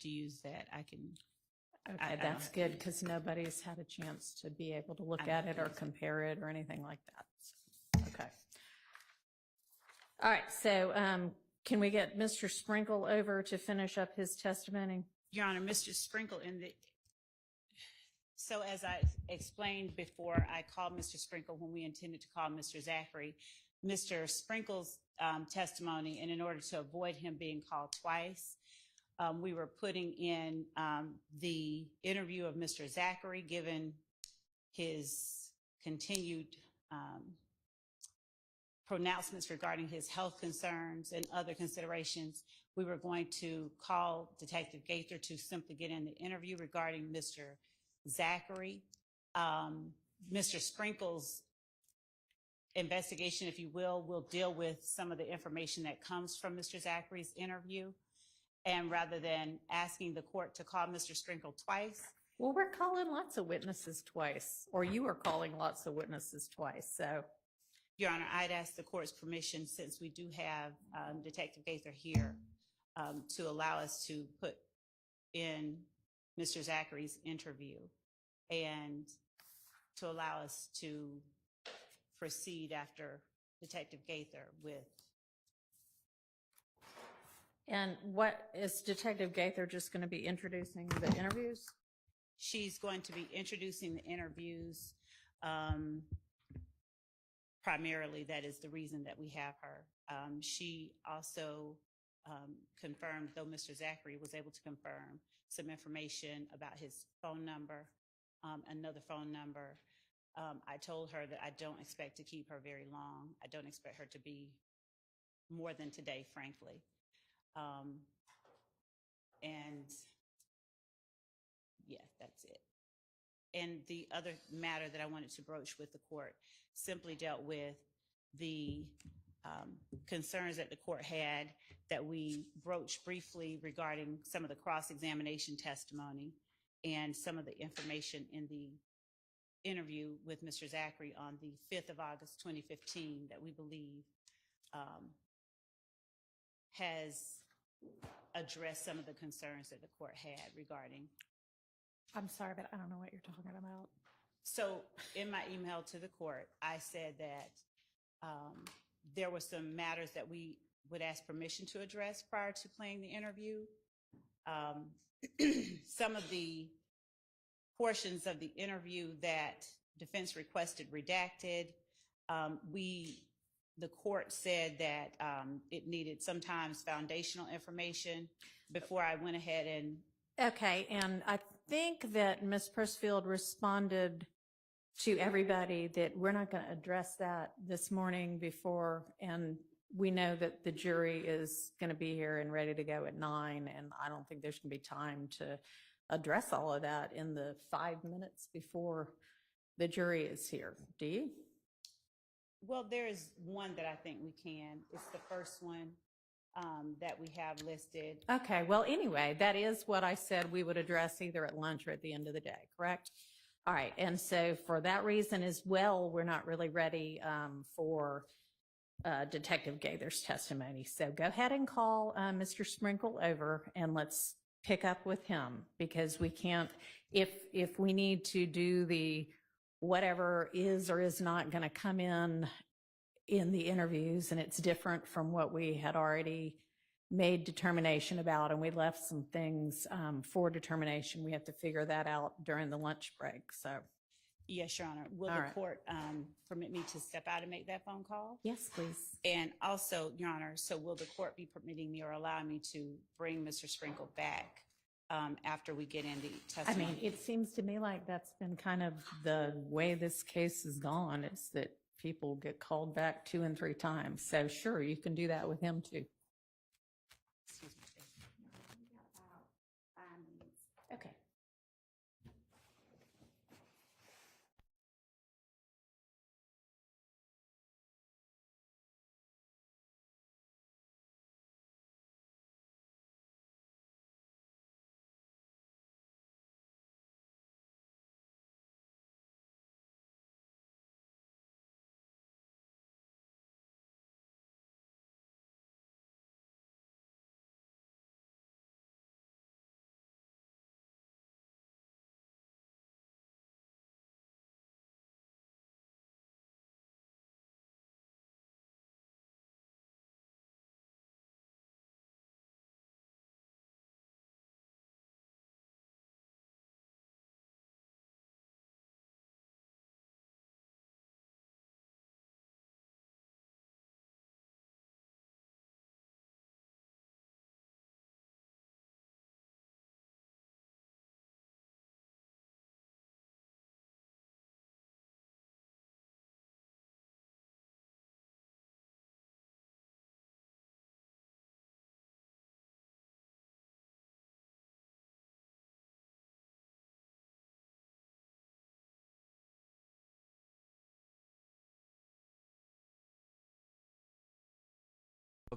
to use that, I can. Okay, that's good because nobody's had a chance to be able to look at it or compare it or anything like that. So, okay. All right, so can we get Mr. Sprinkle over to finish up his testimony? Your Honor, Mr. Sprinkle, so as I explained before, I called Mr. Sprinkle when we intended to call Mr. Zachary. Mr. Sprinkle's testimony, and in order to avoid him being called twice, we were putting in the interview of Mr. Zachary, given his continued pronouncements regarding his health concerns and other considerations. We were going to call Detective Gaither to simply get in the interview regarding Mr. Zachary. Mr. Sprinkle's investigation, if you will deal with some of the information that comes from Mr. Zachary's interview. And rather than asking the court to call Mr. Sprinkle twice. Well, we're calling lots of witnesses twice, or you are calling lots of witnesses twice, so. Your Honor, I'd ask the court's permission, since we do have Detective Gaither here, to allow us to put in Mr. Zachary's interview and to allow us to proceed after Detective Gaither with. And what is Detective Gaither just going to be introducing the interviews? She's going to be introducing the interviews. Primarily, that is the reason that we have her. She also confirmed, though Mr. Zachary was able to confirm some information about his phone number, another phone number. I told her that I don't expect to keep her very long. I don't expect her to be more than today, frankly. And yeah, that's it. And the other matter that I wanted to broach with the court simply dealt with the concerns that the court had that we broached briefly regarding some of the cross-examination testimony and some of the information in the interview with Mr. Zachary on the 5th of August, 2015, that we believe has addressed some of the concerns that the court had regarding. I'm sorry, but I don't know what you're talking about. So in my email to the court, I said that there were some matters that we would ask permission to address prior to playing the interview. Some of the portions of the interview that defense requested redacted, the court said that it needed sometimes foundational information before I went ahead and. Okay, and I think that Ms. Pressfield responded to everybody that we're not going to address that this morning before, and we know that the jury is going to be here and ready to go at 9, and I don't think there's going to be time to address all of that in the 5 minutes before the jury is here. Do you? Well, there is one that I think we can. It's the first one that we have listed. Okay, well, anyway, that is what I said we would address either at lunch or at the end of the day, correct? All right, and so for that reason as well, we're not really ready for Detective Gaither's testimony. So go ahead and call Mr. Sprinkle over and let's pick up with him, because we can't, if we need to do the whatever is or is not going to come in the interviews, and it's different from what we had already made determination about, and we left some things for determination. We have to figure that out during the lunch break. So, yes, Your Honor. Will the court permit me to step out and make that phone call? Yes, please. And also, Your Honor, so will the court be permitting me or allowing me to bring Mr. Sprinkle back after we get in the testimony? I mean, it seems to me like that's been kind of the way this case has gone. It's that people get called back 2 and 3 times. So sure, you can do that with him too. Excuse me. Okay.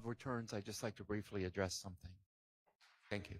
returns, I'd just like to briefly address something. Thank you.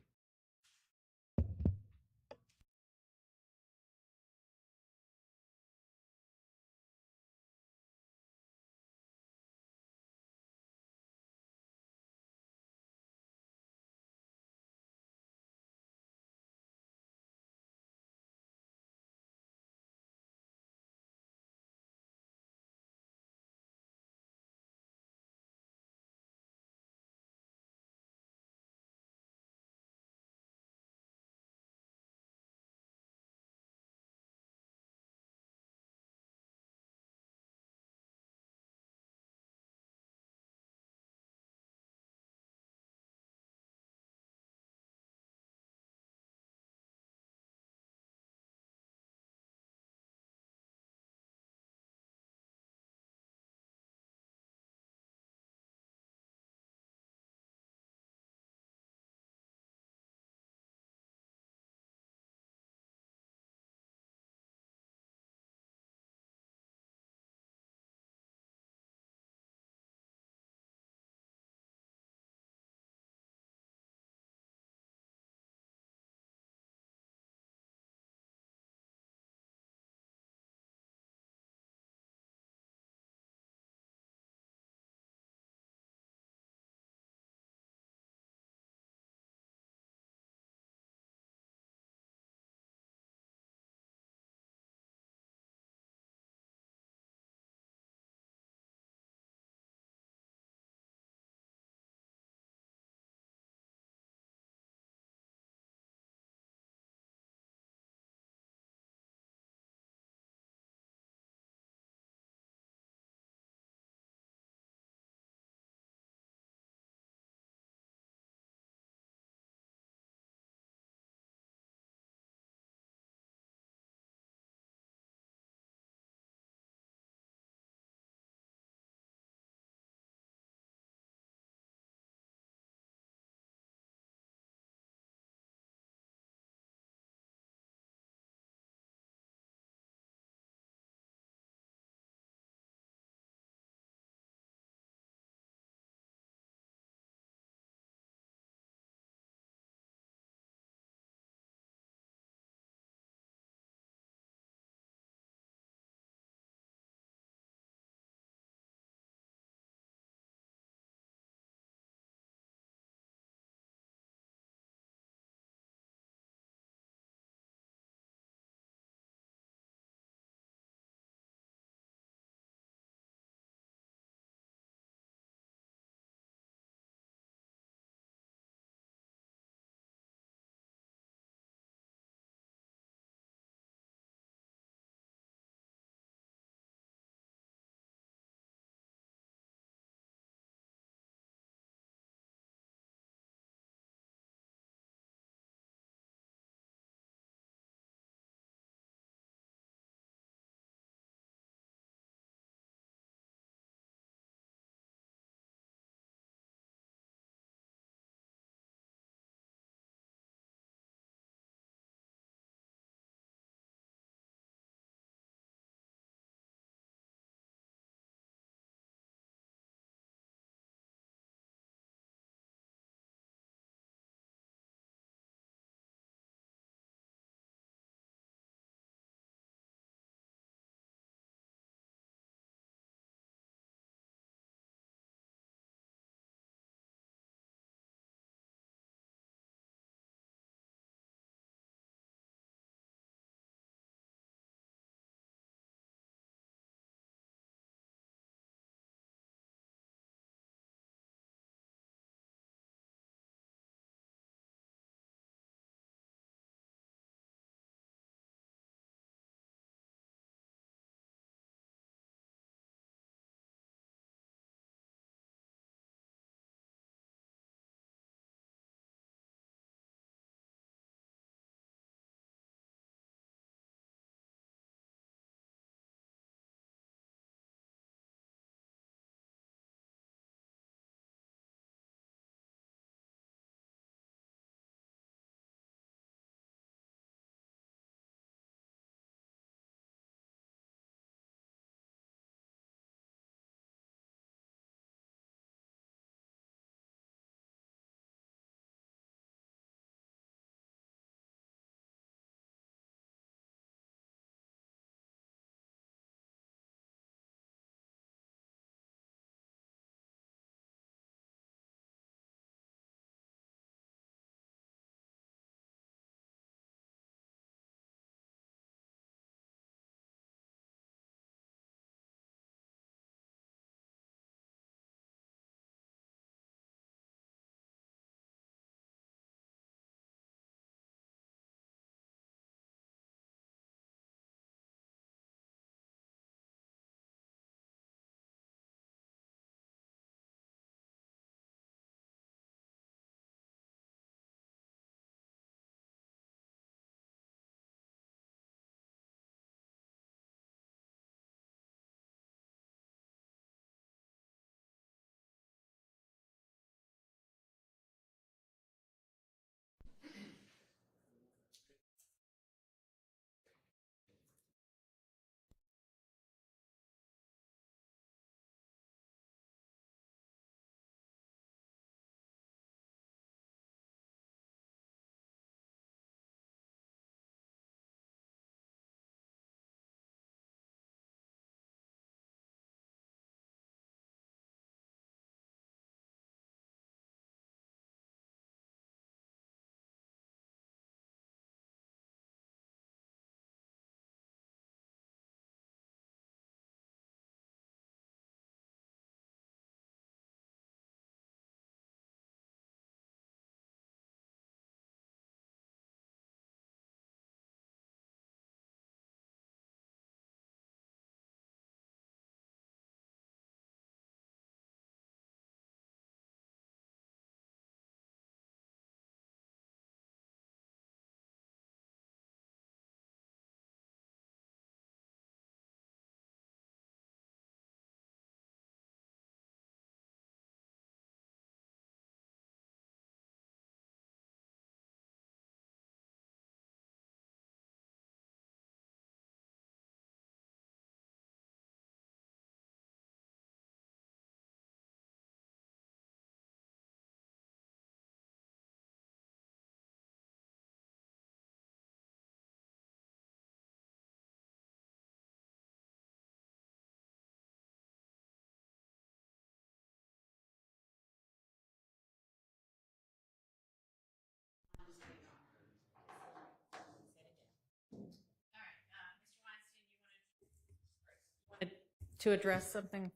to address something?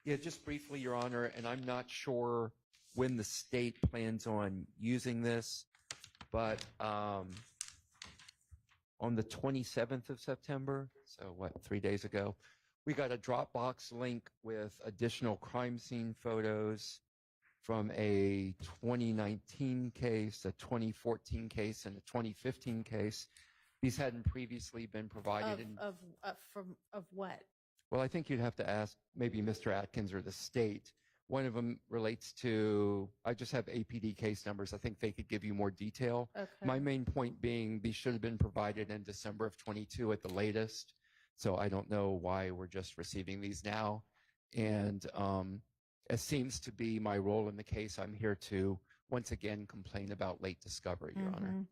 Yeah, just briefly, Your Honor, and I'm not sure when the state plans on using this, but on the 27th of September, so what, 3 days ago, we got a Dropbox link with additional crime scene photos from a 2019 case, a 2014 case, and a 2015 case. These hadn't previously been provided. Of what? Well, I think you'd have to ask maybe Mr. Atkins or the state. One of them relates to, I just have APD case numbers. I think they could give you more detail. Okay. My main point being these should have been provided in December of 22 at the latest. So I don't know why we're just receiving these now. And as seems to be my role in the case, I'm here to once again complain about late discovery, Your Honor.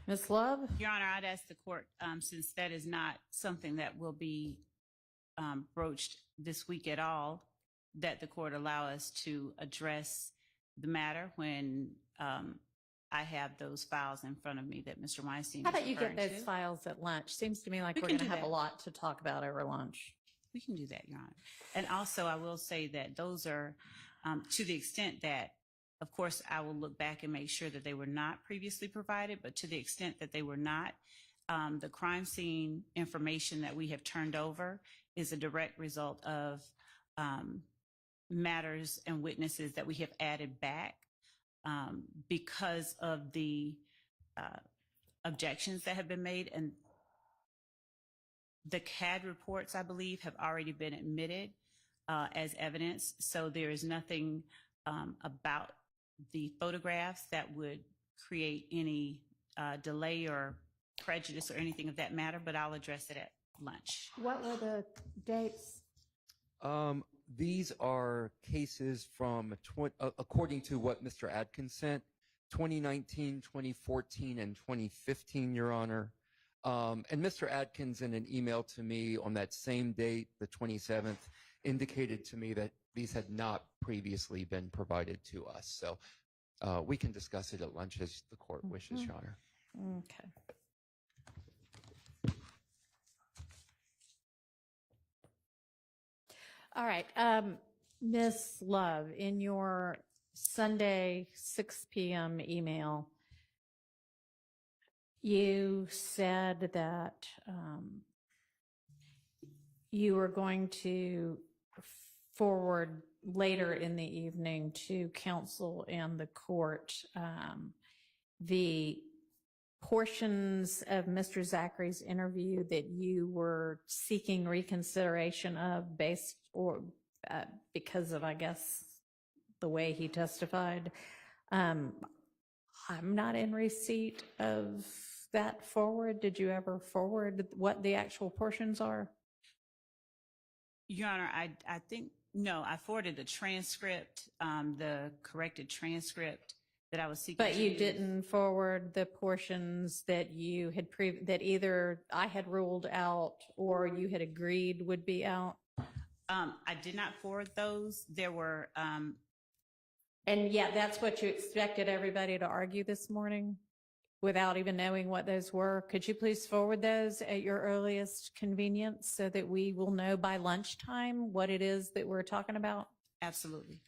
Ms. Love? Your Honor, I'd ask the court, since that is not something that will be broached this week at all, that the court allow us to address the matter when I have those files in front of me that Mr. Weinstein How is about you get referring those to. files at lunch? Seems to me like We we're can going to do have a that. lot to talk about over lunch. We can do that, Your Honor. And also, I will say that those are, to the extent that, of course, I will look back and make sure that they were not previously provided, but to the extent that they were not, the crime scene information that we have turned over is a direct result of matters and witnesses that we have added back because of the objections that have been made. And the CAD reports, I believe, have already been admitted as evidence. So there is nothing about the photographs that would create any delay or prejudice or anything of that matter, but I'll address it at lunch. What were the dates? These are cases from, according to what Mr. Atkins sent, 2019, 2014, and 2015, Your Honor. And Mr. Atkins, in an email to me on that same date, the 27th, indicated to me that these had not previously been provided to us. So we can discuss it at lunch as the court wishes, Your Honor. Okay. All right. Ms. Love, in your Sunday 6 p.m. email, you said that you were going to forward later in the evening to counsel and the court the portions of Mr. Zachary's interview that you were seeking reconsideration of based or because of, I guess, the way he testified. I'm not in receipt of that forward. Did you ever forward what the actual portions are? Your Honor, I think, no, I forwarded the transcript, the corrected transcript that I was seeking. But you didn't forward the portions that you had that either I had ruled out or you had agreed would be out? I did not forward those. There were, and yet that's what you expected everybody to argue this morning without even knowing what those were. Could you please forward those at your earliest convenience so that we will know by lunchtime what it is that we're talking about? absolutely.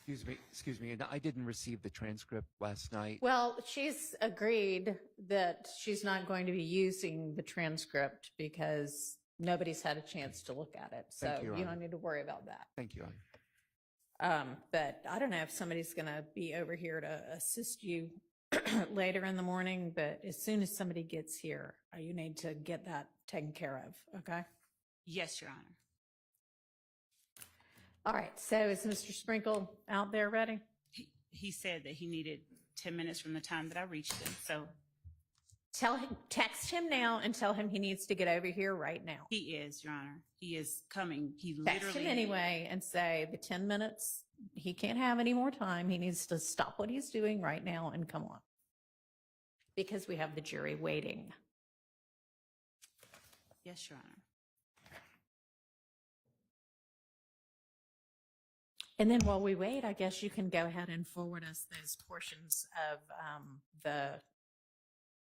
Excuse me, and I didn't receive the transcript last night. Well, she's agreed that she's not going to be using the transcript because nobody's had a chance to look at it. So Thank you, Your you Honor. don't need to worry about that. Thank you, Your Honor. But I don't know if somebody's going to be over here to assist you later in the morning, but as soon as somebody gets here, you need to get that taken care of, okay? Yes, Your Honor. All right, so is Mr. Sprinkle out there ready? He said that he needed 10 minutes from the time that I reached him. So Tell him, text him now and tell him he needs to get over here right now. he is, Your Honor. He is coming. He Text literally. him anyway and say the 10 minutes, he can't have any more time. He needs to stop what he's doing right now and come on. Because we have the jury waiting. Yes, Your Honor. And then while we wait, I guess you can go ahead and forward us those portions of the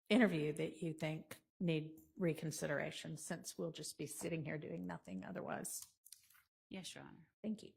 interview that you think need reconsideration, since we'll just be sitting here doing nothing otherwise. Yes, Your Honor. Thank you.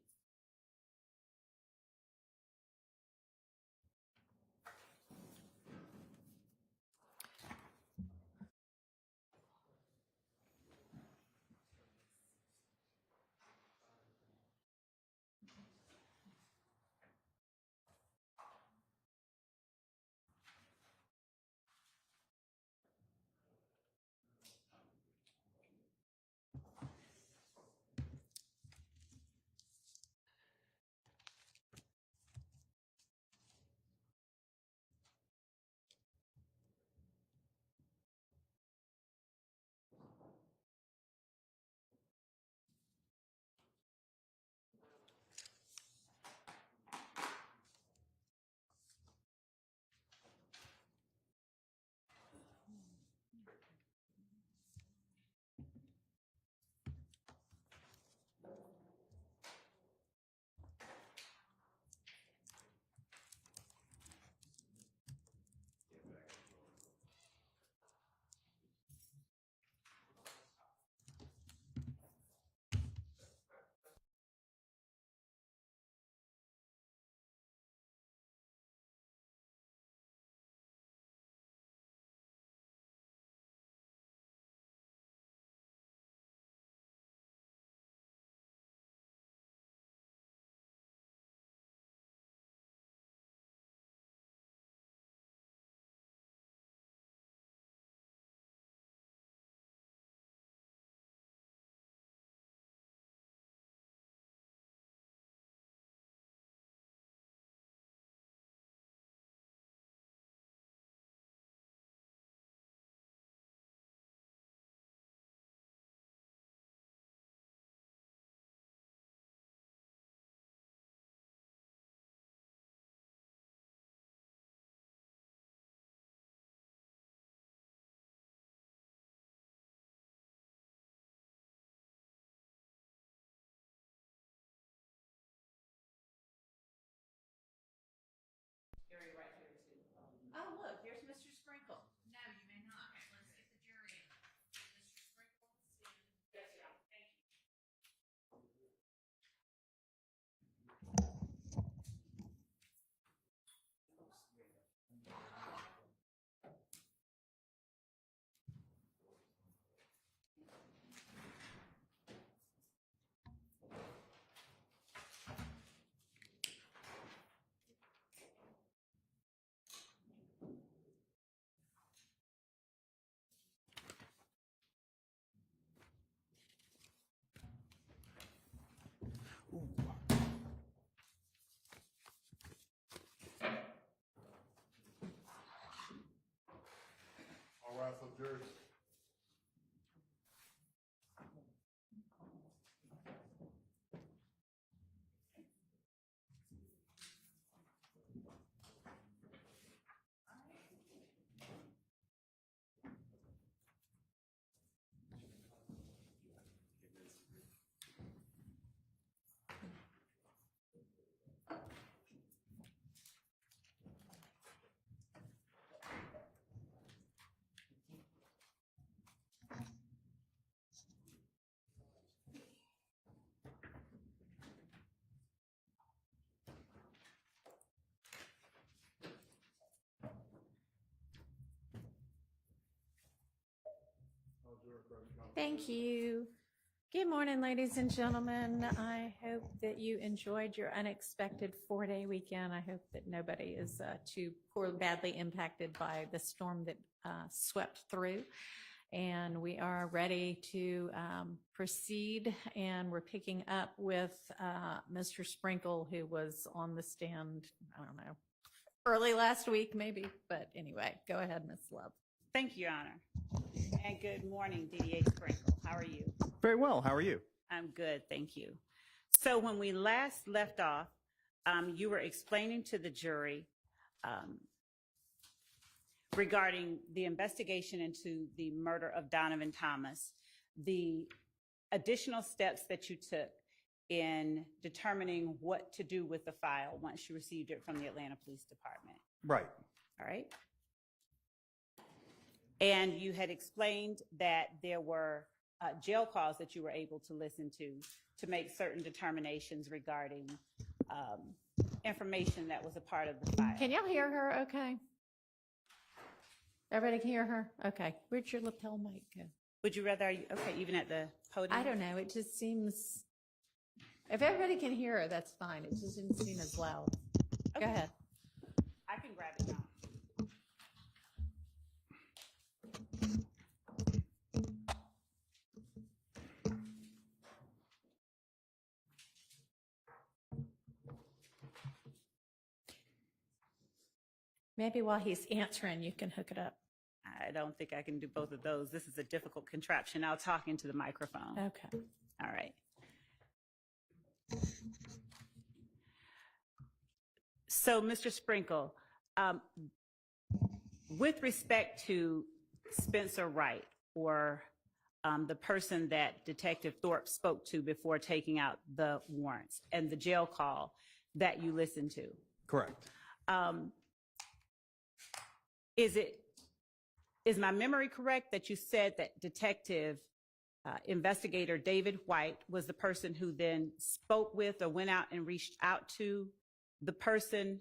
Oh, look, here's Mr. Sprinkle. No, you may not. Let's get the jury in. Mr. Sprinkle, stand. Yes, Your Honor. Thank you. All right, so jury. Thank you. Good morning, ladies and gentlemen. I hope that you enjoyed your unexpected 4-day weekend. I hope that nobody is too badly impacted by the storm that swept through. And we are ready to proceed, and we're picking up with Mr. Sprinkle, who was on the stand, I don't know, early last week maybe, but anyway, go ahead, Ms. Love. Thank you, Your Honor. And good morning, DDA Sprinkle. How are you? Very well. How are you? I'm good, thank you. So when we last left off, you were explaining to the jury regarding the investigation into the murder of Donovan Thomas, the additional steps that you took in determining what to do with the file once you received it from the Atlanta Police Department. Right. All right. And you had explained that there were jail calls that you were able to listen to make certain determinations regarding information that was a part of the file. Can y'all hear her okay? Everybody can hear her? Okay. Where'd your lapel mic go? Would you rather, okay, even at the podium? I don't know. It just seems, if everybody can hear her, that's fine. It just didn't seem as loud. Go ahead. I can grab it now. Maybe while he's answering, you can hook it up. I don't think I can do both of those. This is a difficult contraption. I'll talk into the microphone. Okay. All right. So, Mr. Sprinkle, with respect to Spencer Wright, or the person that Detective Thorpe spoke to before taking out the warrants, and the jail call that you listened to, Correct. Is my memory correct that you said that Detective Investigator David White was the person who then spoke with or went out and reached out to the person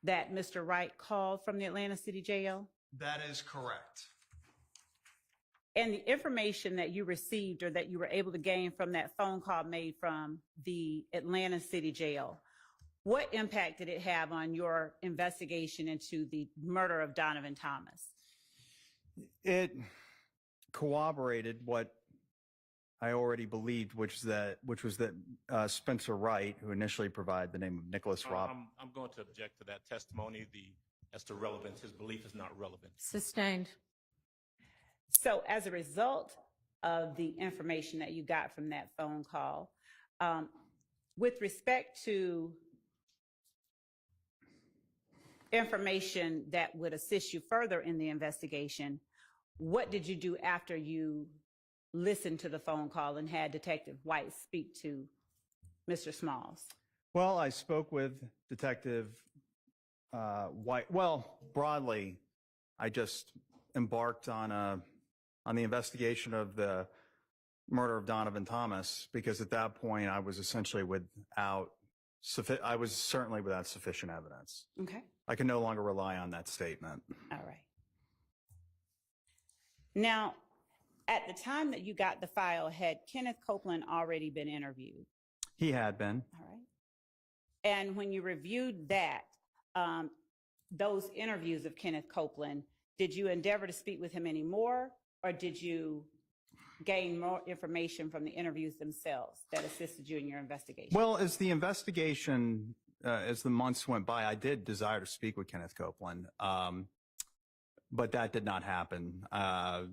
that Mr. Wright called from the Atlanta City Jail? That is correct. And the information that you received or that you were able to gain from that phone call made from the Atlanta City Jail, what impact did it have on your investigation into the murder of Donovan Thomas? It corroborated what I already believed, which was that Spencer Wright, who initially provided the name of Nicholas Robb. I'm going to object to that testimony. As to relevance, his belief is not relevant. Sustained. So as a result of the information that you got from that phone call, with respect to information that would assist you further in the investigation, what did you do after you listened to the phone call and had Detective White speak to Mr. Smalls? Well, I spoke with Detective White. Well, broadly, I just embarked on the investigation of the murder of Donovan Thomas, because at that point I was essentially I was certainly without sufficient evidence. Okay. I can no longer rely on that statement. All right. Now, at the time that you got the file, had Kenneth Copeland already been interviewed? He had been. All right. And when you reviewed that, those interviews of Kenneth Copeland, did you endeavor to speak with him anymore, or did you gain more information from the interviews themselves that assisted you in your investigation? Well, as the investigation, as the months went by, I did desire to speak with Kenneth Copeland, but that did not happen.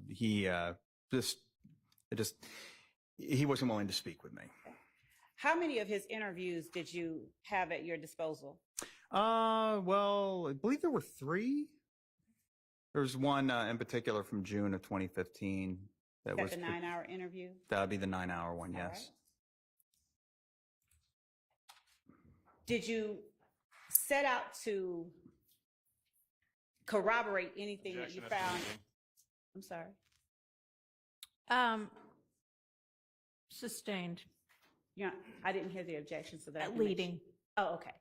He wasn't willing to speak with me. How many of his interviews did you have at your disposal? Well, I believe there were 3. There's one in particular from June of 2015. That was the 9-hour interview? That would be the 9-hour one, All yes. right. Did you set out to corroborate anything that you Objection, found? that's leading. I'm sorry. Sustained. Yeah, I didn't hear the objection, so that I can make Leading. sure. Oh, okay.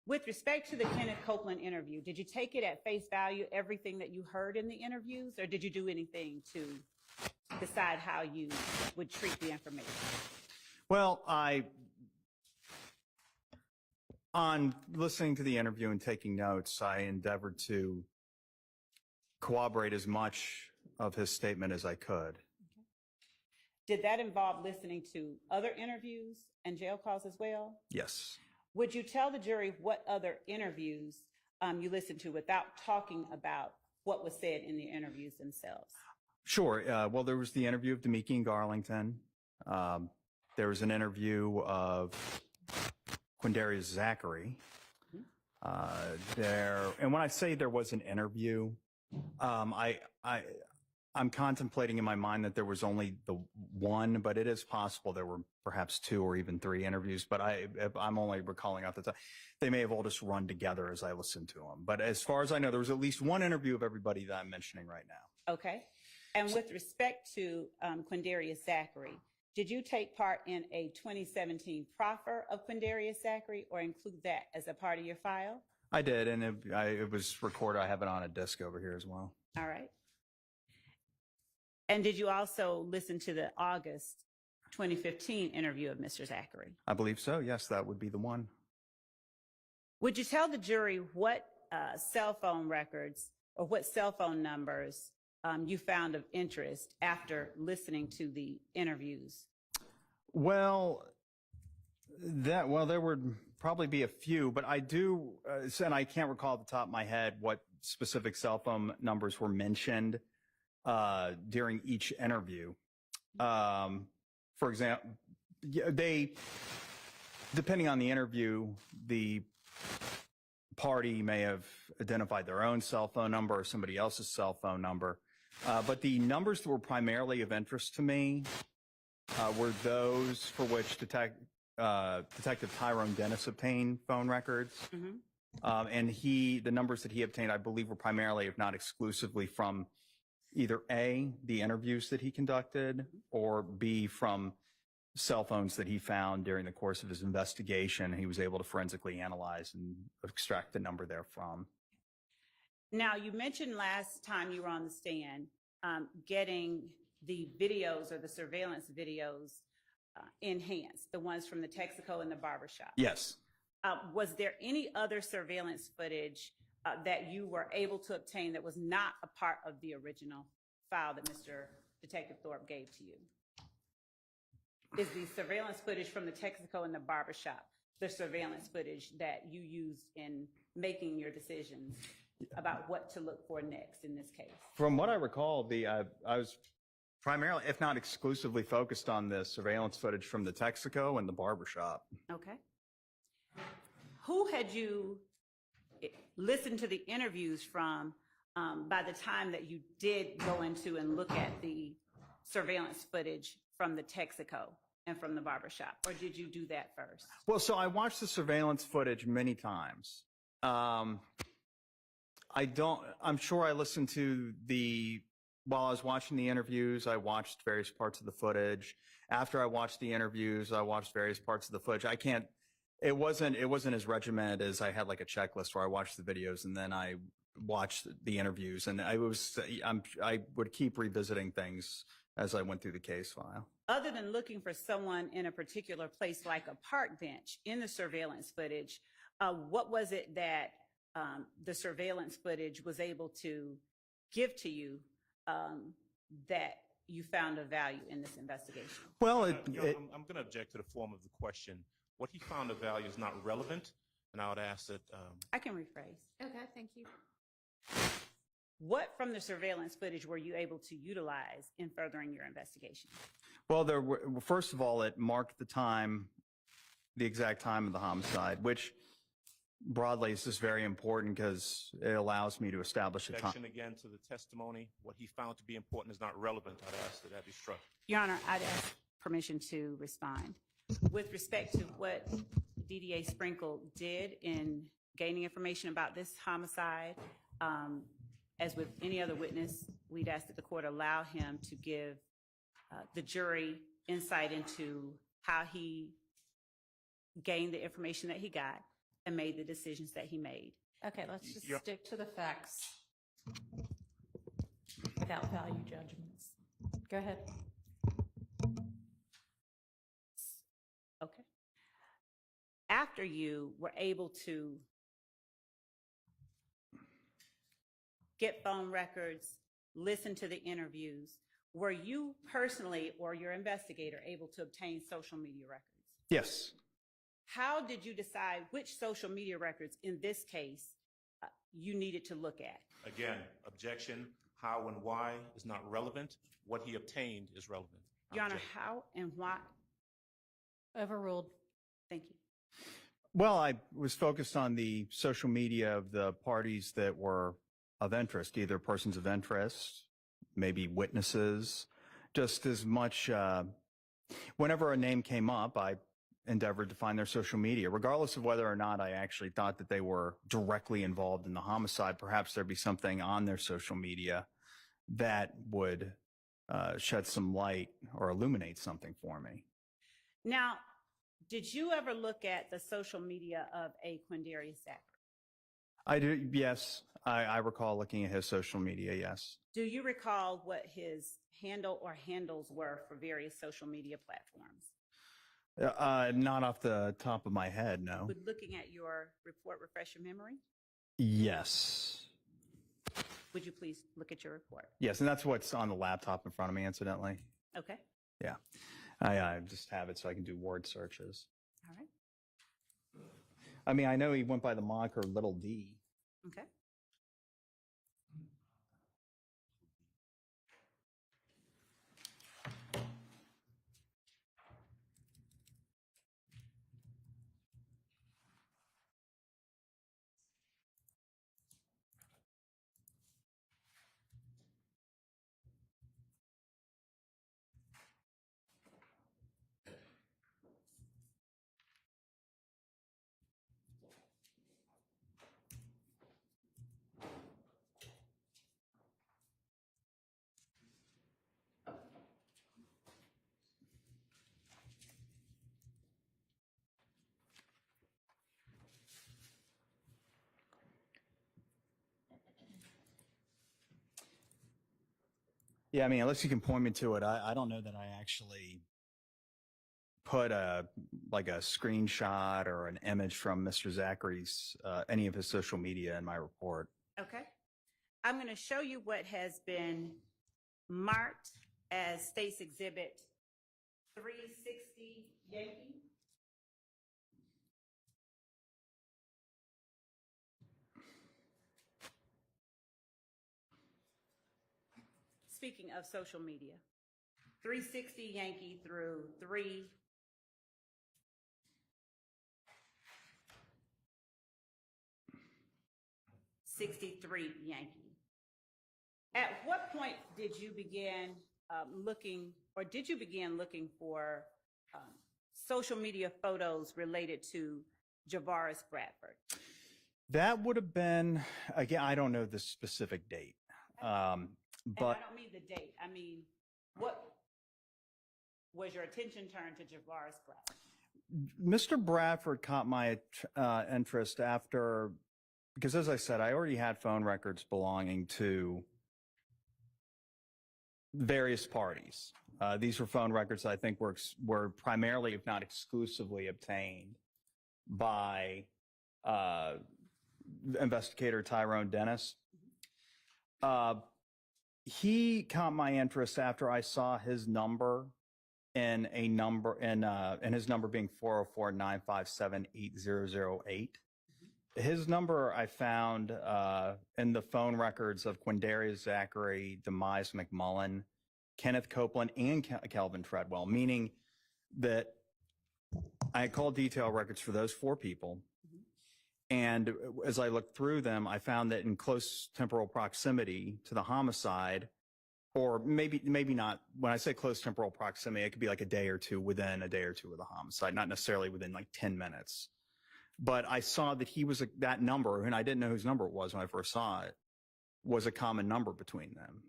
With respect to the Kenneth Copeland interview, did you take it at face value, everything that you heard in the interviews, or did you do anything to decide how you would treat the information? Well, on listening to the interview and taking notes, I endeavored to corroborate as much of his statement as I could. Did that involve listening to other interviews and jail calls as well? Yes. Would you tell the jury what other interviews you listened to without talking about what was said in the interviews themselves? Sure. Well, there was the interview of Demiki and Garlington. There was an interview of Quindarius Zachary. And when I say there was an interview, I'm contemplating in my mind that there was only the one, but it is possible there were perhaps 2 or even 3 interviews, but I'm only recalling off the top. They may have all just run together as I listened to them. But as far as I know, there was at least one interview of everybody that I'm mentioning right now. Okay. And with respect to Quindarius Zachary, did you take part in a 2017 proffer of Quindarius Zachary or include that as a part of your file? I did, and it was recorded. I have it on a disc over here as well. All right. And did you also listen to the August 2015 interview of Mr. Zachary? I believe so. Yes, that would be the one. Would you tell the jury what cell phone records or what cell phone numbers you found of interest after listening to the interviews? Well, there would probably be a few, but I do, and I can't recall at the top of my head what specific cell phone numbers were mentioned during each interview. For example, depending on the interview, the party may have identified their own cell phone number or somebody else's cell phone number. But the numbers that were primarily of interest to me were those for which Detective Tyrone Dennis obtained phone records. Mm-hmm. And the numbers that he obtained, I believe, were primarily, if not exclusively, from either A, the interviews that he conducted, or B, from cell phones that he found during the course of his investigation. He was able to forensically analyze and extract the number therefrom. Now, you mentioned last time you were on the stand getting the videos or the surveillance videos enhanced, the ones from the Texaco and the barbershop. Yes. Was there any other surveillance footage that you were able to obtain that was not a part of the original file that Mr. Detective Thorpe gave to you? Is the surveillance footage from the Texaco and the barbershop the surveillance footage that you used in making your decisions about what to look for next in this case? From what I recall, I was primarily, if not exclusively, focused on the surveillance footage from the Texaco and the barbershop. Okay. Who had you listened to the interviews from by the time that you did go into and look at the surveillance footage from the Texaco and from the barbershop, or did you do that first? Well, so I watched the surveillance footage many times. I'm sure I listened to while I was watching the interviews, I watched various parts of the footage. After I watched the interviews, I watched various parts of the footage. It wasn't as regimented as I had like a checklist where I watched the videos and then I watched the interviews, and I would keep revisiting things as I went through the case file. Other than looking for someone in a particular place like a park bench in the surveillance footage, what was it that the surveillance footage was able to give to you that you found of value in this investigation? Well, I'm going to object to the form of the question. What he found of value is not relevant, and I would ask that... I can rephrase. Okay, thank you. What from the surveillance footage were you able to utilize in furthering your investigation? Well, first of all, it marked the exact time of the homicide, which broadly is just very important because it allows me to establish a time. Objection again to the testimony. What he found to be important is not relevant. I'd ask that be struck. Your Honor, I'd ask permission to respond. With respect to what DDA Sprinkle did in gaining information about this homicide, as with any other witness, we'd ask that the court allow him to give the jury insight into how he gained the information that he got and made the decisions that he made. Okay, let's just stick to the facts without value judgments. Go ahead. Okay. After you were able to get phone records, listen to the interviews, were you personally or your investigator able to obtain social media records? Yes. How did you decide which social media records in this case you needed to look at? Again, objection. How and why is not relevant. What he obtained is relevant. Your Honor, how and why? Overruled. Thank you. Well, I was focused on the social media of the parties that were of interest, either persons of interest, maybe witnesses, just as much. Whenever a name came up, I endeavored to find their social media, regardless of whether or not I actually thought that they were directly involved in the homicide. Perhaps there'd be something on their social media that would shed some light or illuminate something for me. Now, did you ever look at the social media of a Quindarius Zachary? I do, yes. I recall looking at his social media, yes. Do you recall what his handle or handles were for various social media platforms? Not off the top of my head, no. Would looking at your report refresh your memory? Yes. Would you please look at your report? Yes, and that's what's on the laptop in front of me, incidentally. Okay, Yeah. I just have it so I can do word searches. all right, I mean, I know he went by the moniker Little D. okay. Yeah, I mean, unless you can point me to it, I don't know that I actually put like a screenshot or an image from Mr. Zachary's, any of his social media in my report. Okay. I'm going to show you what has been marked as State's Exhibit 360 Yankee. Speaking of social media, 360 Yankee through 363 Yankee. At what point did you begin looking, or did you begin looking for social media photos related to Javaris Bradford? That would have been, again, I don't know the specific date. And But I don't mean the date. I mean, what was your attention turned to Javaris Bradford? Mr. Bradford caught my interest after, because as I said, I already had phone records belonging to various parties. These were phone records that I think were primarily, if not exclusively, obtained by investigator Tyrone Dennis. He caught my interest after I saw his number in his number being 404-957-8008. His number I found in the phone records of Quindarius Zachary, Demise McMullen, Kenneth Copeland, and Calvin Treadwell, meaning that I called detail records for those four people. And as I looked through them, I found that in close temporal proximity to the homicide, or maybe not, when I say close temporal proximity, it could be like within a day or two of the homicide, not necessarily within like 10 minutes. But I saw that he was that number, and I didn't know whose number it was when I first saw it, was a common number between them.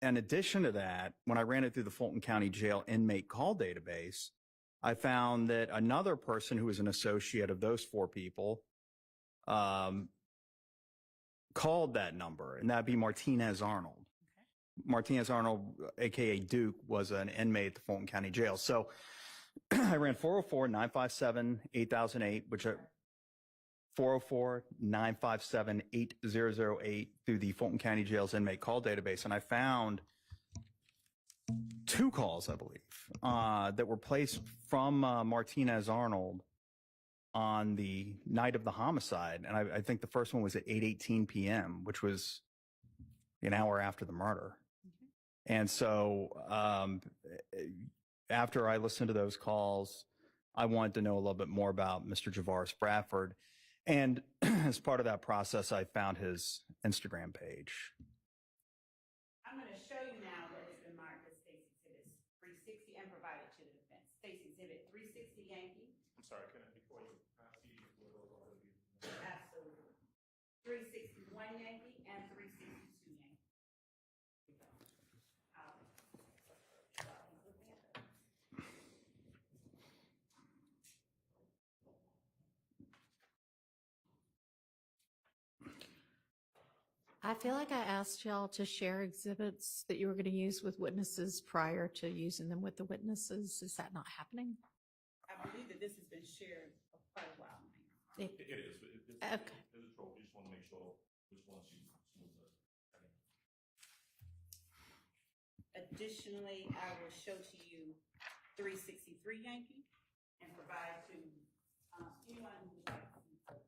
In addition to that, when I ran it through the Fulton County Jail inmate call database, I found that another person who was an associate of those four people called that number, and that'd be Martinez Arnold. Okay. Martinez Arnold, aka Duke, was an inmate at the Fulton County Jail. So I ran 404-957-8008, which are 404-957-8008 through the Fulton County Jail's inmate call database, and I found two calls, I believe, that were placed from Martinez Arnold on the night of the homicide. And I think the first one was at 8:18 p.m., which was an hour after the murder. Mm-hmm. And so after I listened to those calls, I wanted to know a little bit more about Mr. Javaris Bradford. And as part of that process, I found his Instagram page. I'm going to show you now what has been marked as State's Exhibit 360 and provided to the defense. State's Exhibit 360 Yankee. I'm sorry, can I, before you, see Absolutely. 361 Yankee and 362 Yankee. I feel like I asked y'all to share exhibits that you were going to use with witnesses prior to using them with the witnesses. Is that not happening? I believe that this has been shared for quite a while now. It is. Okay. There's a trope. We just want to make sure which ones you smooth. Additionally, I will show to you 363 Yankee and provide to anyone who would like to see photos.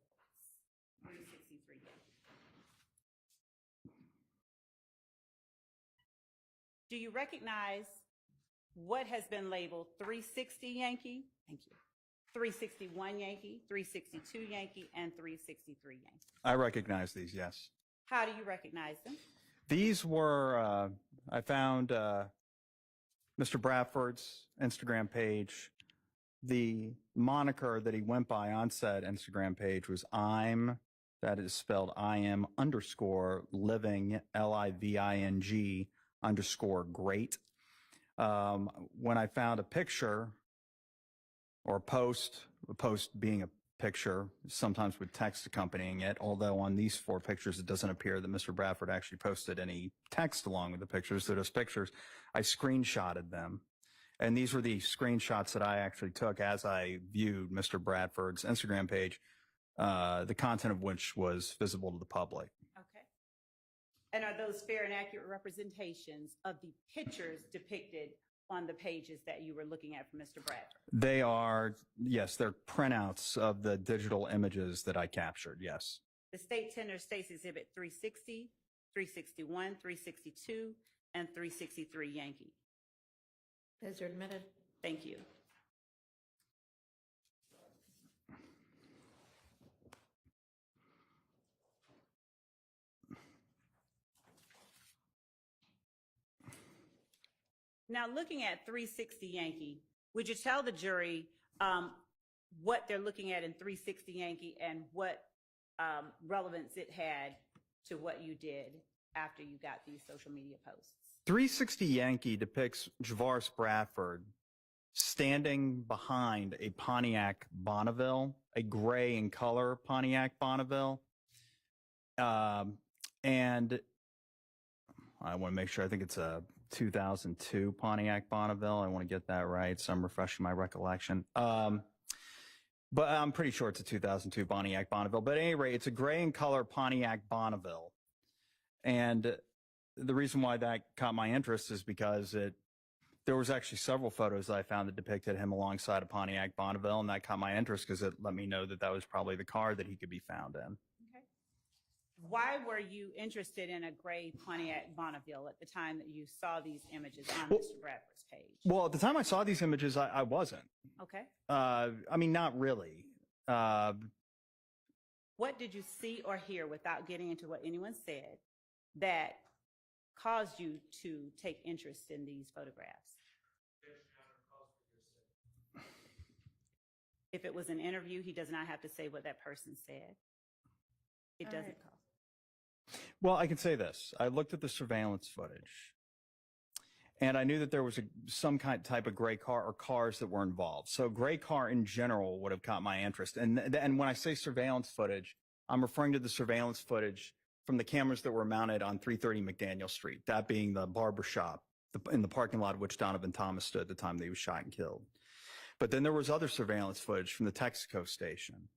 363 Yankee. Do you recognize what has been labeled 360 Yankee? Thank you. 361 Yankee, 362 Yankee, and 363 Yankee. I recognize these, yes. How do you recognize them? These were, I found Mr. Bradford's Instagram page. The moniker that he went by on said Instagram page was that is spelled IM _ living, LIVING _ great. When I found a picture or a post being a picture, sometimes with text accompanying it, although on these 4 pictures, it doesn't appear that Mr. Bradford actually posted any text along with the pictures. So those pictures, I screenshotted them. And these were the screenshots that I actually took as I viewed Mr. Bradford's Instagram page, the content of which was visible to the public. Okay. And are those fair and accurate representations of the pictures depicted on the pages that you were looking at for Mr. Bradford? They are, yes, they're printouts of the digital images that I captured, yes. The state tender states Exhibit 360, 361, 362, and 363 Yankee. Those are admitted. Thank you. Now, looking at 360 Yankee, would you tell the jury what they're looking at in 360 Yankee and what relevance it had to what you did after you got these social media posts? 360 Yankee depicts Javaris Bradford standing behind a Pontiac Bonneville, a gray in color Pontiac Bonneville. And I want to make sure, I think it's a 2002 Pontiac Bonneville. I want to get that right, so I'm refreshing my recollection. But I'm pretty sure it's a 2002 Pontiac Bonneville. But at any rate, it's a gray in color Pontiac Bonneville. And the reason why that caught my interest is because there was actually several photos that I found that depicted him alongside a Pontiac Bonneville, and that caught my interest because it let me know that that was probably the car that he could be found in. Okay. Why were you interested in a gray Pontiac Bonneville at the time that you saw these images on Mr. Bradford's page? Well, at the time I saw these images, I wasn't. Okay. I mean, not really. What did you see or hear, without getting into what anyone said, that caused you to take interest in these photographs? If it was an interview, he does not have to say what that person said. It doesn't cause. Well, I can say this. I looked at the surveillance footage, and I knew that there was some type of gray car or cars that were involved. So gray car in general would have caught my interest. And when I say surveillance footage, I'm referring to the surveillance footage from the cameras that were mounted on 330 McDaniel Street, that being the barber shop in the parking lot which Donovan Thomas stood at the time that he was shot and killed. But then there was other surveillance footage from the Texaco station.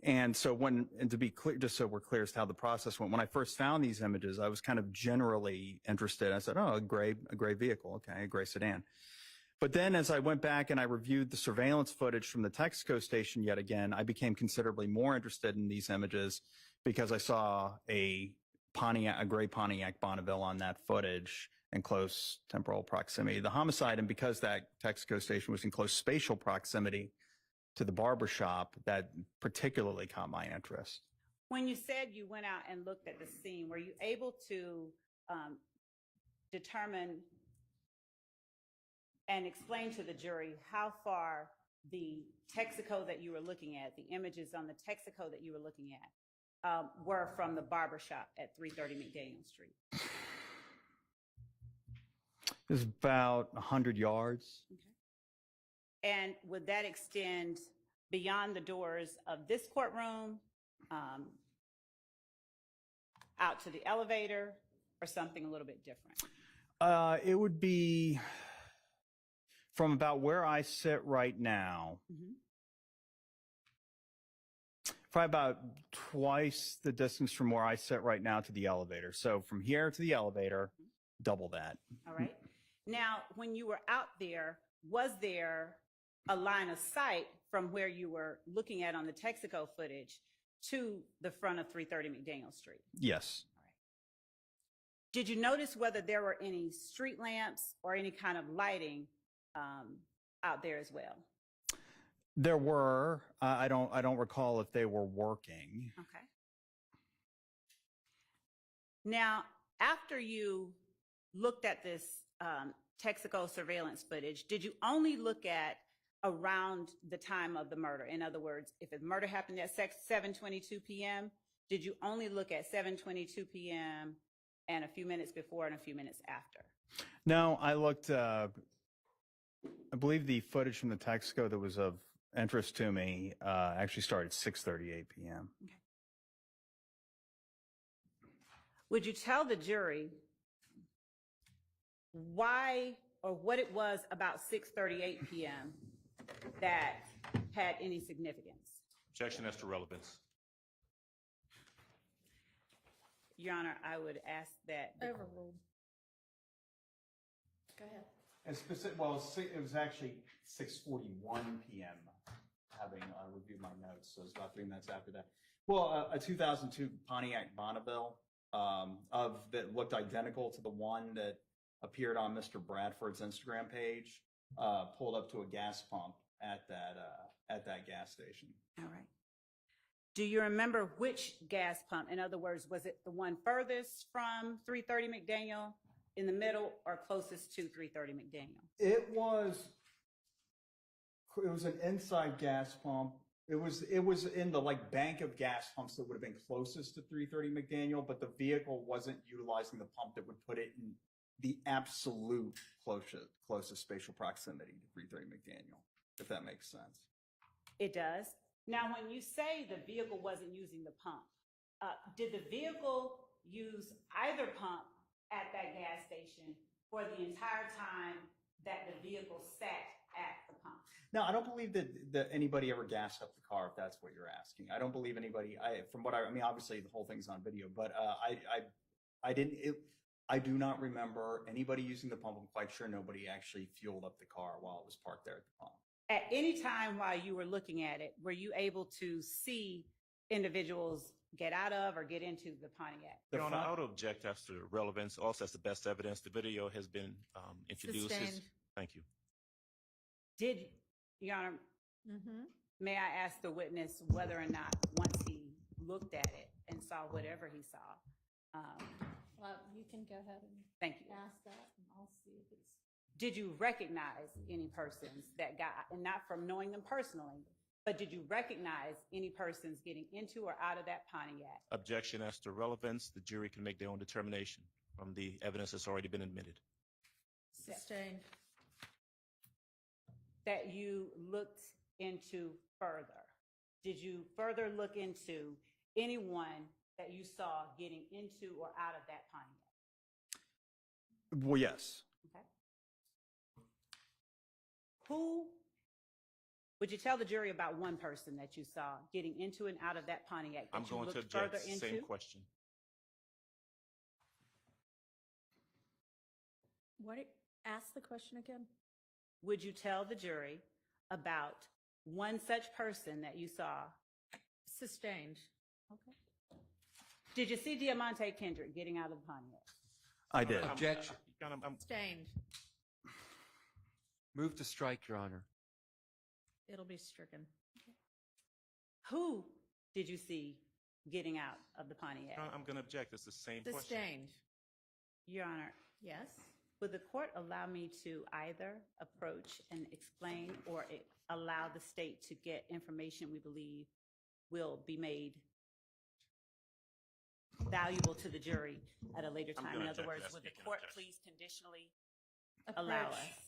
And so to be clear, just so we're clear as to how the process went, when I first found these images, I was kind of generally interested. I said, oh, a gray vehicle. Okay, a gray sedan. But then as I went back and I reviewed the surveillance footage from the Texaco station yet again, I became considerably more interested in these images because I saw a gray Pontiac Bonneville on that footage in close temporal proximity to the homicide. And because that Texaco station was in close spatial proximity to the barber shop, that particularly caught my interest. When you said you went out and looked at the scene, were you able to determine and explain to the jury how far the Texaco that you were looking at, the images on the Texaco that you were looking at, were from the barber shop at 330 McDaniel Street? It was about 100 yards. Okay. And would that extend beyond the doors of this courtroom, out to the elevator, or something a little bit different? It would be from about where I sit right now, Mhm. probably about twice the distance from where I sit right now to the elevator. So from here to the elevator, double that. All right. Now, when you were out there, was there a line of sight from where you were looking at on the Texaco footage to the front of 330 McDaniel Street? Yes. All right. Did you notice whether there were any street lamps or any kind of lighting out there as well? There were. I don't recall if they were working. Okay. Now, after you looked at this Texaco surveillance footage, did you only look at around the time of the murder? In other words, if the murder happened at 7:22 p.m., did you only look at 7:22 p.m. and a few minutes before and a few minutes after? No, I looked. I believe the footage from the Texaco that was of interest to me actually started at 6:38 p.m. Okay. Would you tell the jury why or what it was about 6:38 p.m. that had any significance? Objection as to relevance. Your Honor, I would ask that. Overruled. Go ahead. And it was actually 6:41 p.m. Having reviewed my notes, so it's about 3 minutes after that. Well, a 2002 Pontiac Bonneville that looked identical to the one that appeared on Mr. Bradford's Instagram page, pulled up to a gas pump at that gas station. All right. Do you remember which gas pump? In other words, was it the one furthest from 330 McDaniel, in the middle, or closest to 330 McDaniel? It was an inside gas pump. It was in the bank of gas pumps that would have been closest to 330 McDaniel, but the vehicle wasn't utilizing the pump that would put it in the absolute closest spatial proximity to 330 McDaniel, if that makes sense. It does. Now, when you say the vehicle wasn't using the pump, did the vehicle use either pump at that gas station for the entire time that the vehicle sat at the pump? No, I don't believe that anybody ever gassed up the car, if that's what you're asking. I don't believe anybody, obviously the whole thing's on video, but I do not remember anybody using the pump. I'm quite sure nobody actually fueled up the car while it was parked there at the pump. At any time while you were looking at it, were you able to see individuals get out of or get into the Pontiac? Your Honor, I would object as to relevance. Also, as the best evidence, the video has been introduced. Sustained. Thank you. Did, Your Honor, may I ask the witness whether or not once he looked at it and saw whatever he saw, Well, you can go ahead and thank you. ask that, and I'll see if it's. Did you recognize any persons that got, and not from knowing them personally, but did you recognize any persons getting into or out of that Pontiac? Objection as to relevance. The jury can make their own determination from the evidence that's already been admitted. Sustained. That you looked into further? Did you further look into anyone that you saw getting into or out of that Pontiac? Well, yes. Okay. Who, would you tell the jury about one person that you saw getting into and out of that Pontiac that I'm you going to looked object. further into? Same question. Ask the question again? Would you tell the jury about one such person that you saw? Sustained. Okay. Did you see Diamante Kendrick getting out of the Pontiac? I did. Objection. Sustained. Move to strike, Your Honor. It'll be stricken. Who did you see getting out of the Pontiac? I'm going to object. It's the same question. Sustained. Your Honor, Yes. would the court allow me to either approach and explain or allow the state to get information we believe will be made valuable to the jury at a later I'm time? gonna In other object to words, that would the speaking court objection. please conditionally allow Approach. us?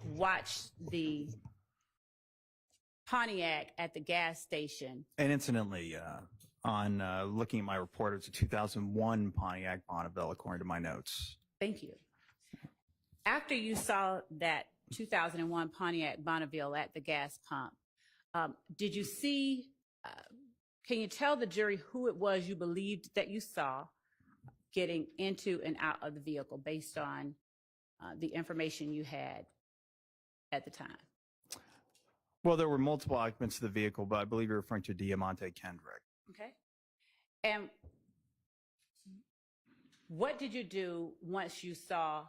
watched the Pontiac at the gas station. And incidentally, on looking at my report, it's a 2001 Pontiac Bonneville, according to my notes. Thank you. After you saw that 2001 Pontiac Bonneville at the gas pump, did you see, can you tell the jury who it was you believed that you saw getting into and out of the vehicle based on the information you had at the time? Well, there were multiple occupants of the vehicle, but I believe you're referring to Diamante Kendrick. Okay. And what did you do once you saw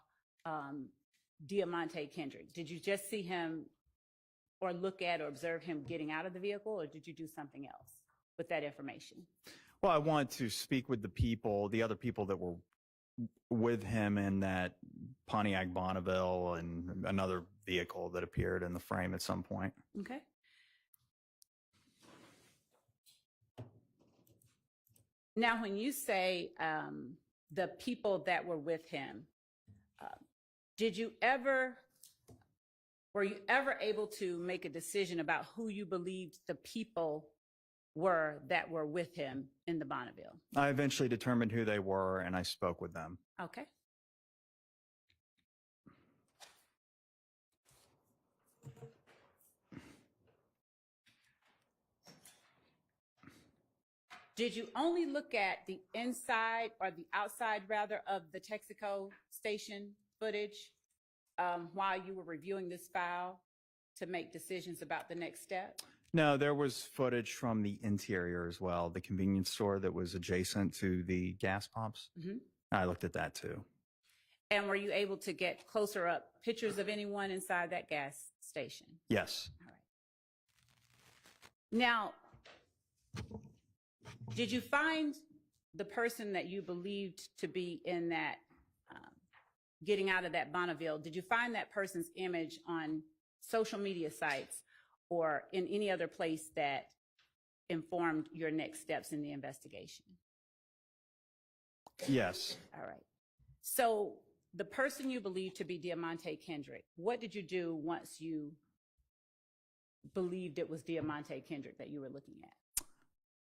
Diamante Kendrick? Did you just see him or look at or observe him getting out of the vehicle, or did you do something else with that information? Well, I wanted to speak with the other people that were with him in that Pontiac Bonneville and another vehicle that appeared in the frame at some point. Okay. Now, when you say the people that were with him, were you ever able to make a decision about who you believed the people were that were with him in the Bonneville? I eventually determined who they were, and I spoke with them. Okay. Did you only look at the inside or the outside, rather, of the Texaco station footage while you were reviewing this file to make decisions about the next step? No, there was footage from the interior as well, the convenience store that was adjacent to the gas pumps. Mm-hmm. I looked at that too. And were you able to get closer up pictures of anyone inside that gas station? Yes. All right. Now, did you find the person that you believed to be in that, getting out of that Bonneville, did you find that person's image on social media sites or in any other place that informed your next steps in the investigation? Yes. All right. So the person you believe to be Diamante Kendrick, what did you do once you believed it was Diamante Kendrick that you were looking at?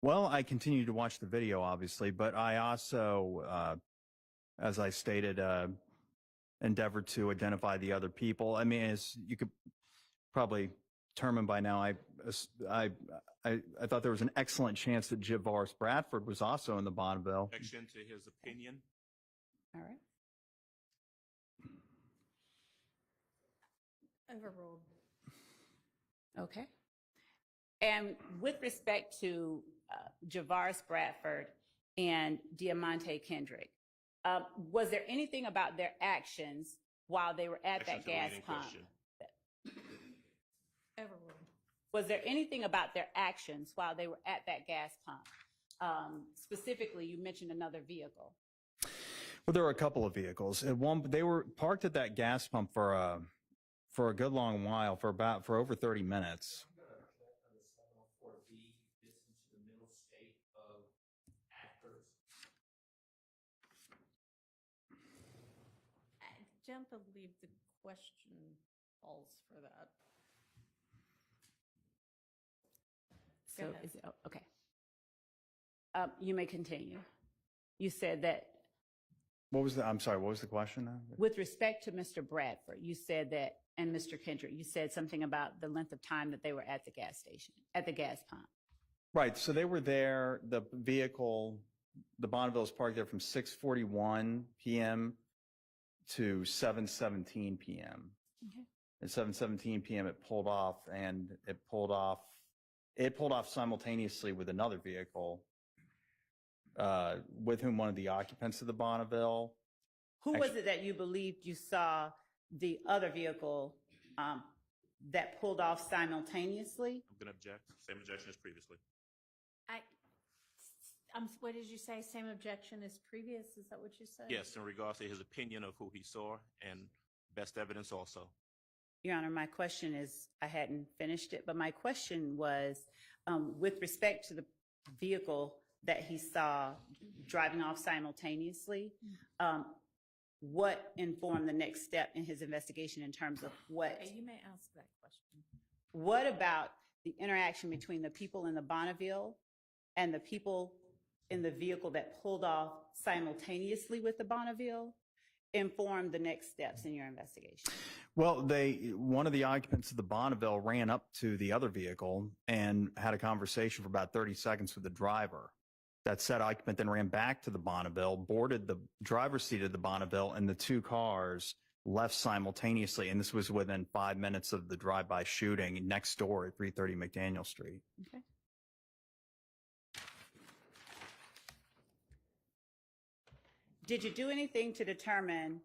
Well, I continued to watch the video, obviously, but I also, as I stated, endeavored to identify the other people. I mean, as you could probably determine by now, I thought there was an excellent chance that Javaris Bradford was also in the Bonneville. Objection to his opinion. All right. Overruled. Okay. And with respect to Javaris Bradford and Diamante Kendrick, was there anything about their actions while they were at Objection that to gas leading pump? question. Overruled. Was there anything about their actions while they were at that gas pump? Specifically, you mentioned another vehicle. Well, there were a couple of vehicles. They were parked at that gas pump for a good long while, for over 30 minutes. I don't believe the question falls for that. So Go ahead. is it, oh, okay. You may continue. You said that I'm sorry, what was the question now? with respect to Mr. Bradford, you said that, and Mr. Kendrick, you said something about the length of time that they were at the gas station, at the gas pump. Right, so they were there, the vehicle, the Bonneville was parked there from 6:41 p.m. to 7:17 p.m. Okay. At 7:17 p.m. it pulled off, and it pulled off simultaneously with another vehicle, with whom one of the occupants of the Bonneville. Who was it that you believed you saw the other vehicle that pulled off simultaneously? I'm going to object. Same objection as previously. What did you say? Same objection as previous? Is that what you said? Yes, in regards to his opinion of who he saw and best evidence also. Your Honor, my question is, I hadn't finished it, but my question was, with respect to the vehicle that he saw driving off simultaneously, what informed the next step in his investigation in terms of what? You may ask that question. What about the interaction between the people in the Bonneville and the people in the vehicle that pulled off simultaneously with the Bonneville informed the next steps in your investigation? Well, one of the occupants of the Bonneville ran up to the other vehicle and had a conversation for about 30 seconds with the driver. That said occupant then ran back to the Bonneville, boarded the driver's seat of the Bonneville, and the two cars left simultaneously. And this was within 5 minutes of the drive-by shooting next door at 330 McDaniel Street. Okay. Did you do anything to determine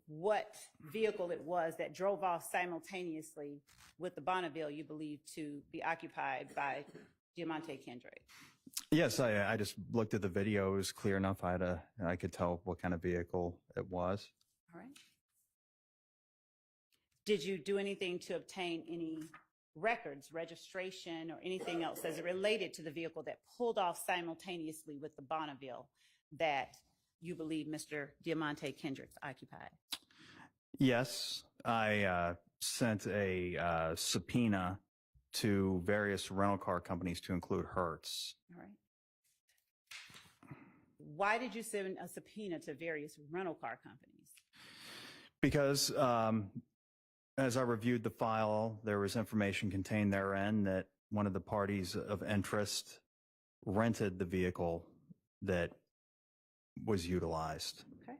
what vehicle it was that drove off simultaneously with the Bonneville you believe to be occupied by Diamante Kendrick? Yes, I just looked at the video. It was clear enough. I could tell what kind of vehicle it was. All right. Did you do anything to obtain any records, registration, or anything else as it related to the vehicle that pulled off simultaneously with the Bonneville that you believe Mr. Diamante Kendrick occupied? Yes, I sent a subpoena to various rental car companies to include Hertz. All right. Why did you send a subpoena to various rental car companies? Because as I reviewed the file, there was information contained therein that one of the parties of interest rented the vehicle that was utilized. Okay.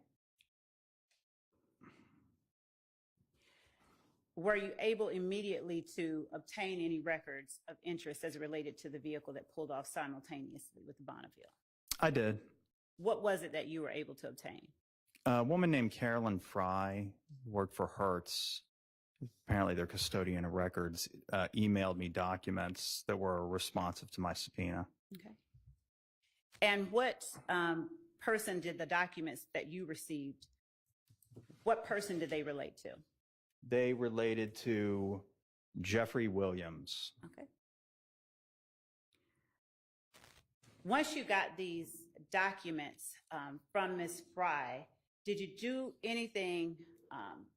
Were you able immediately to obtain any records of interest as it related to the vehicle that pulled off simultaneously with the Bonneville? I did. What was it that you were able to obtain? A woman named Carolyn Fry worked for Hertz. Apparently their custodian of records emailed me documents that were responsive to my subpoena. Okay. And what person did the documents that you received, what person did they relate to? They related to Jeffrey Williams. Okay. Once you got these documents from Ms. Fry, did you do anything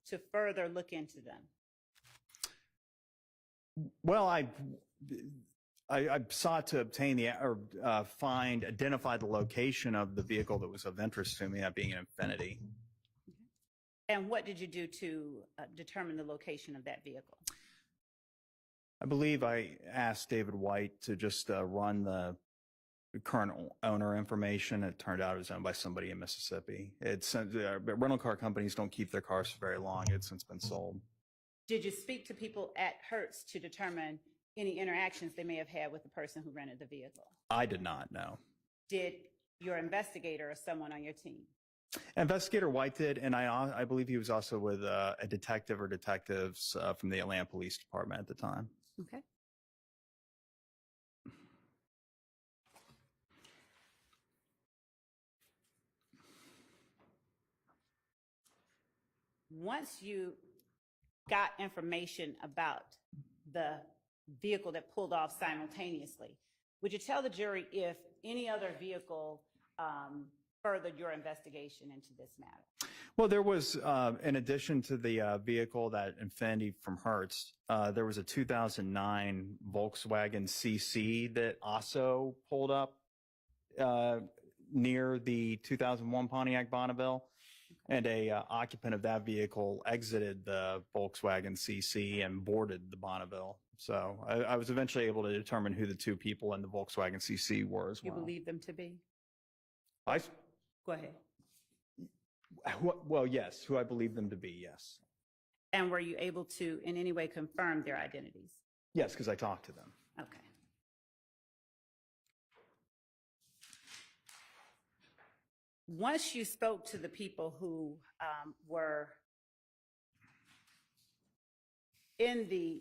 to further look into them? Well, I sought to obtain identify the location of the vehicle that was of interest to me, that being an Infiniti. And what did you do to determine the location of that vehicle? I believe I asked David White to just run the current owner information. It turned out it was owned by somebody in Mississippi. Rental car companies don't keep their cars for very long. It's since been sold. Did you speak to people at Hertz to determine any interactions they may have had with the person who rented the vehicle? I did not know. Did your investigator or someone on your team? Investigator White did, and I believe he was also with a detective or detectives from the Atlanta Police Department at the time. Okay. Once you got information about the vehicle that pulled off simultaneously, would you tell the jury if any other vehicle furthered your investigation into this matter? Well, there was, in addition to the vehicle, that Infiniti from Hertz, there was a 2009 Volkswagen CC that also pulled up near the 2001 Pontiac Bonneville, and a occupant of that vehicle exited the Volkswagen CC and boarded the Bonneville. So I was eventually able to determine who the two people in the Volkswagen CC were as You well. believe them to be? Go ahead. Well, yes, who I believe them to be, yes. And were you able to in any way confirm their identities? Yes, because I talked to them. Okay. Once you spoke to the people who were in the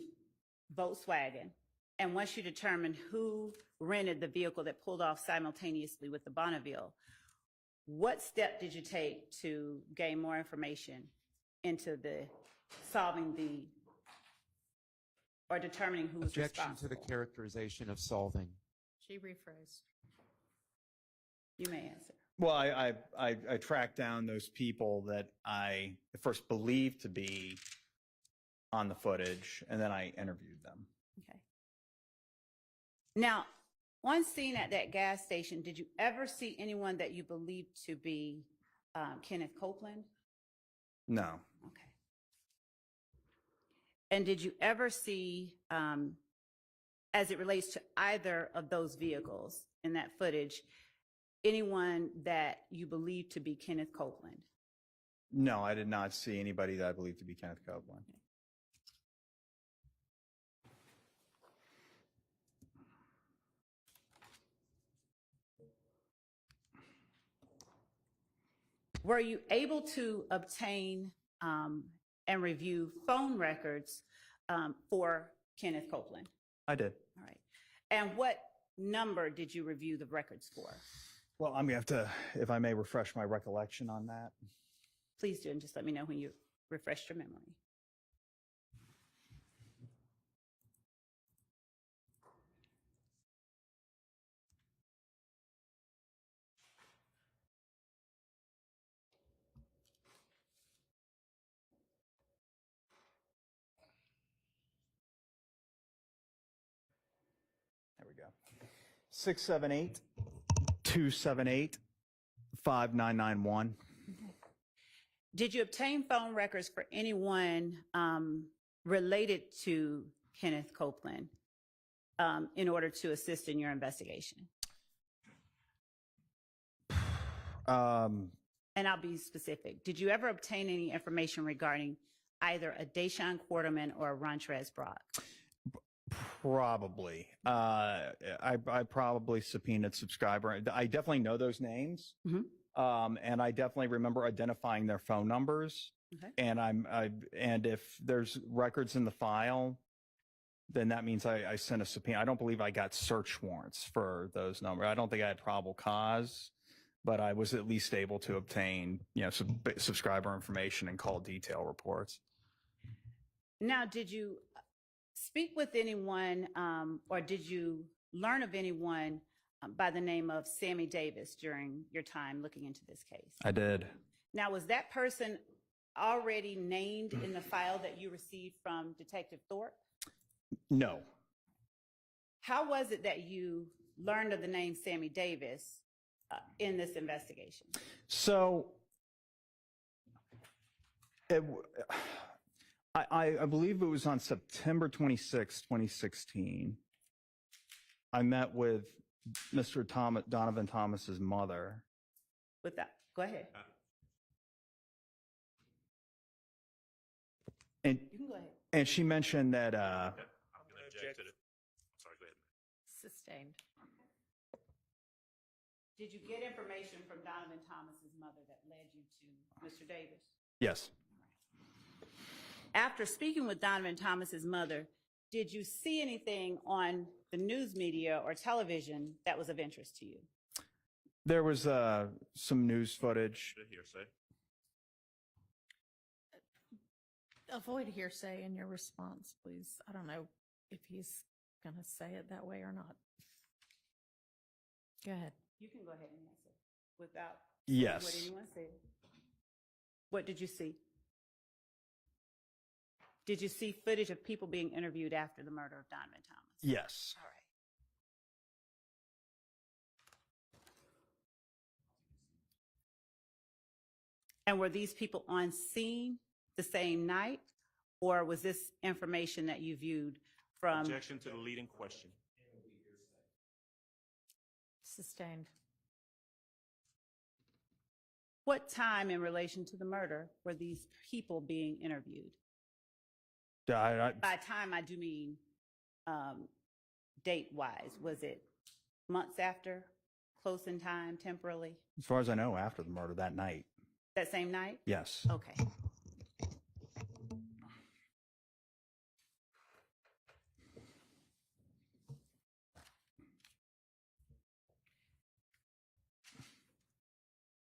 Volkswagen, and once you determined who rented the vehicle that pulled off simultaneously with the Bonneville, what step did you take to gain more information into determining who was Objection to responsible? the characterization of solving. She rephrased. You may answer. Well, I tracked down those people that I at first believed to be on the footage, and then I interviewed them. Okay. Now, on scene at that gas station, did you ever see anyone that you believed to be Kenneth Copeland? No. Okay. And did you ever see, as it relates to either of those vehicles in that footage, anyone that you believe to be Kenneth Copeland? No, I did not see anybody that I believe to be Kenneth Copeland. Were you able to obtain and review phone records for Kenneth Copeland? I did. All right. And what number did you review the records for? Well, I'm gonna have to, if I may, refresh my recollection on that. Please do, and just let me know when you refresh your memory. There we go. 678-278-5991. Did you obtain phone records for anyone related to Kenneth Copeland in order to assist in your investigation? And I'll be specific. Did you ever obtain any information regarding either a Deshaun Quarterman or a Rontrez Brock? Probably. I probably subpoenaed subscriber. I definitely know those names. And I definitely remember identifying their phone numbers. Okay. And if there's records in the file, then that means I sent a subpoena. I don't believe I got search warrants for those numbers. I don't think I had probable cause, but I was at least able to obtain, subscriber information and call detail reports. Now, did you speak with anyone or did you learn of anyone by the name of Sammy Davis during your time looking into this case? I did. Now, was that person already named in the file that you received from Detective Thorpe? No. How was it that you learned of the name Sammy Davis in this investigation? So I believe it was on September 26, 2016. I met with Mr. Donovan Thomas's mother. With that, go ahead. And You can go ahead. and she mentioned that I'm going to object to it. I'm sorry, go ahead. Sustained. Did you get information from Donovan Thomas's mother that led you to Mr. Davis? yes. After speaking with Donovan Thomas's mother, did you see anything on the news media or television that was of interest to you? There was some news footage. Hearsay. Avoid hearsay in your response, please. I don't know if he's going to say it that way or not. Go ahead. You can go ahead and answer without saying Yes. what anyone said. What did you see? Did you see footage of people being interviewed after the murder of Donovan Thomas? Yes. All right. And were these people on scene the same night, or was this information that you viewed from? Objection to the leading question. Sustained. What time in relation to the murder were these people being interviewed? By time, I do mean date-wise. Was it months after, close in time, temporally? As far as I know, after the murder that night. That same night? Yes. Okay.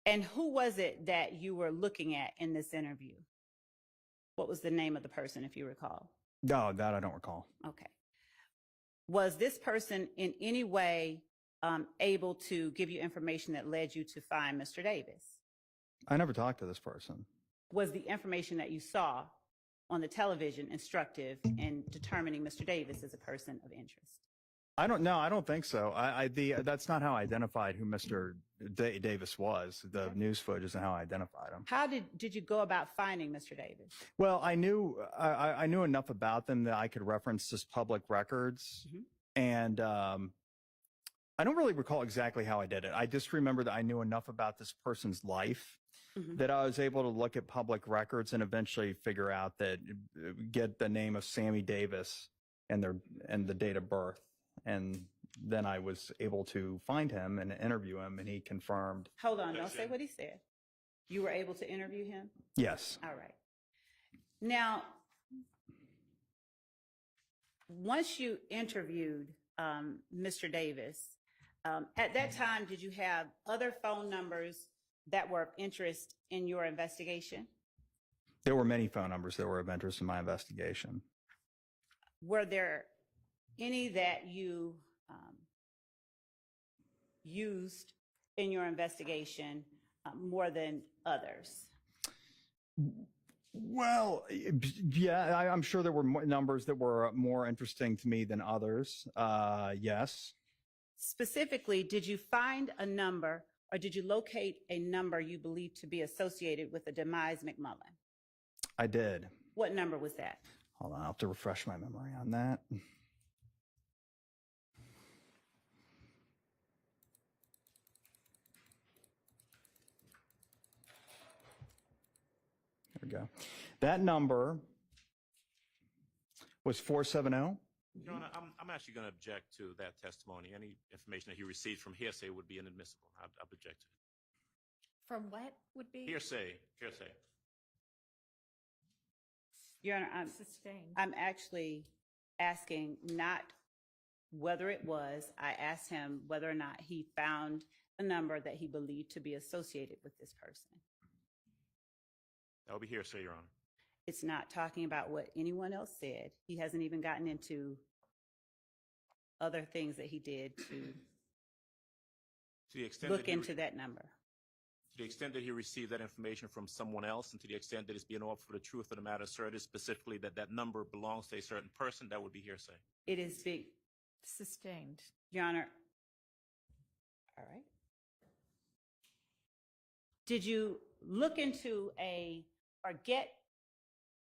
And who was it that you were looking at in this interview? What was the name of the person, if you recall? No, that I don't recall. Okay. Was this person in any way able to give you information that led you to find Mr. Davis? I never talked to this person. Was the information that you saw on the television instructive in determining Mr. Davis as a person of interest? I don't know. I don't think so. That's not how I identified who Mr. Davis was. The news footage isn't how I identified him. How did you go about finding Mr. Davis? Well, I knew enough about them that I could reference this public records, and I don't really recall exactly how I did it. I just remember that I knew enough about this person's life that I was able to look at public records and eventually figure out that get the name of Sammy Davis and the date of birth. And then I was able to find him and interview him, and he confirmed. Hold on, don't say what he said. You were able to interview him? Yes. All right. Now, once you interviewed Mr. Davis, at that time, did you have other phone numbers that were of interest in your investigation? There were many phone numbers that were of interest in my investigation. Were there any that you used in your investigation more than others? Well, yeah, I'm sure there were numbers that were more interesting to me than others. Yes. Specifically, did you find a number or did you locate a number you believe to be associated with the demise McMullen? I did. What number was that? Hold on, I'll have to refresh my memory on that. There we go. That number was 470. Your Honor, I'm actually going to object to that testimony. Any information that he received from hearsay would be inadmissible. I'd object to it. From what would be? Hearsay. Your Honor, Sustained. I'm actually asking not whether it was. I asked him whether or not he found a number that he believed to be associated with this person. That would be hearsay, Your Honor. It's not talking about what anyone else said. He hasn't even gotten into other things that he did to To the extent look that into that number. To the extent that he received that information from someone else, and to the extent that it's being offered for the truth of the matter asserted, specifically that that number belongs to a certain person, that would be hearsay. It is big, Sustained. Your Honor. All right. Did you look into or get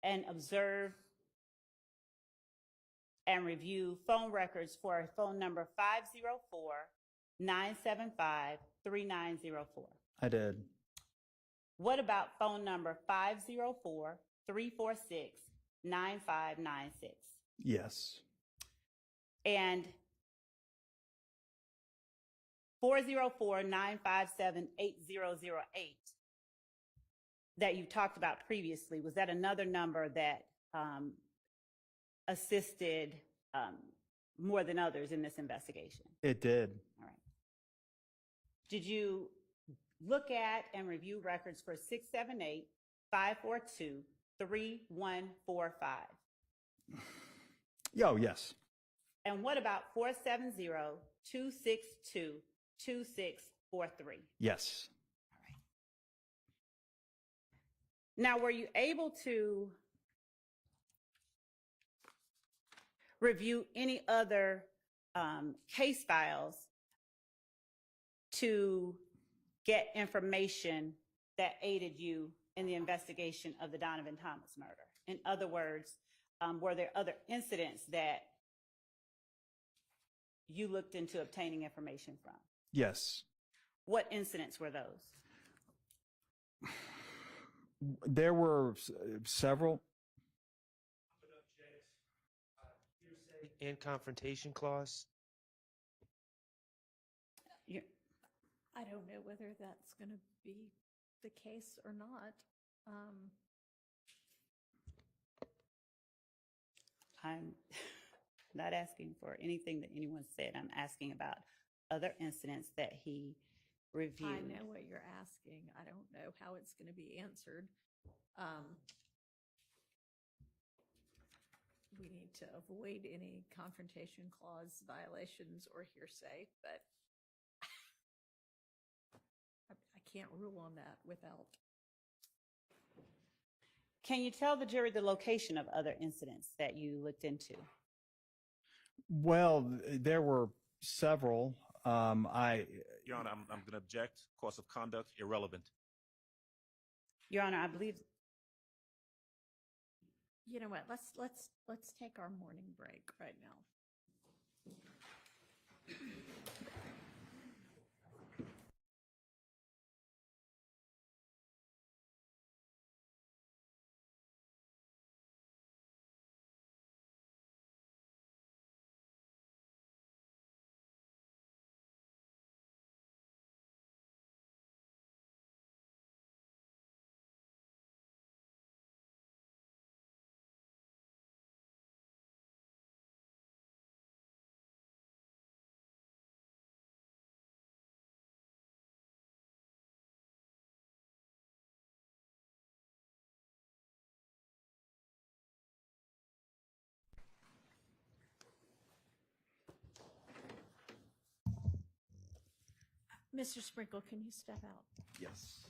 and observe and review phone records for phone number 504-975-3904? I did. What about phone number 504-346-9596? Yes. And 404-957-8008 that you talked about previously, was that another number that assisted more than others in this investigation? It did. All right. Did you look at and review records for 678-542-3145? Oh, yes. And what about 470-262-2643? Yes. Now, were you able to review any other case files to get information that aided you in the investigation of the Donovan Thomas murder? In other words, were there other incidents that you looked into obtaining information from? Yes. What incidents were those? There were several. And confrontation clause. I don't know whether that's going to be the case or not. I'm not asking for anything that anyone said. I'm asking about other incidents that he reviewed. I know what you're asking. I don't know how it's going to be answered. We need to avoid any confrontation clause violations or hearsay, but can't rule on that without. Can you tell the jury the location of other incidents that you looked into? Well, there were several. Your Honor, I'm going to object. Course of conduct, irrelevant. Your Honor, I believe, You know what? Let's take our morning break right now. Mr. Sprinkle, can you step out? Yes.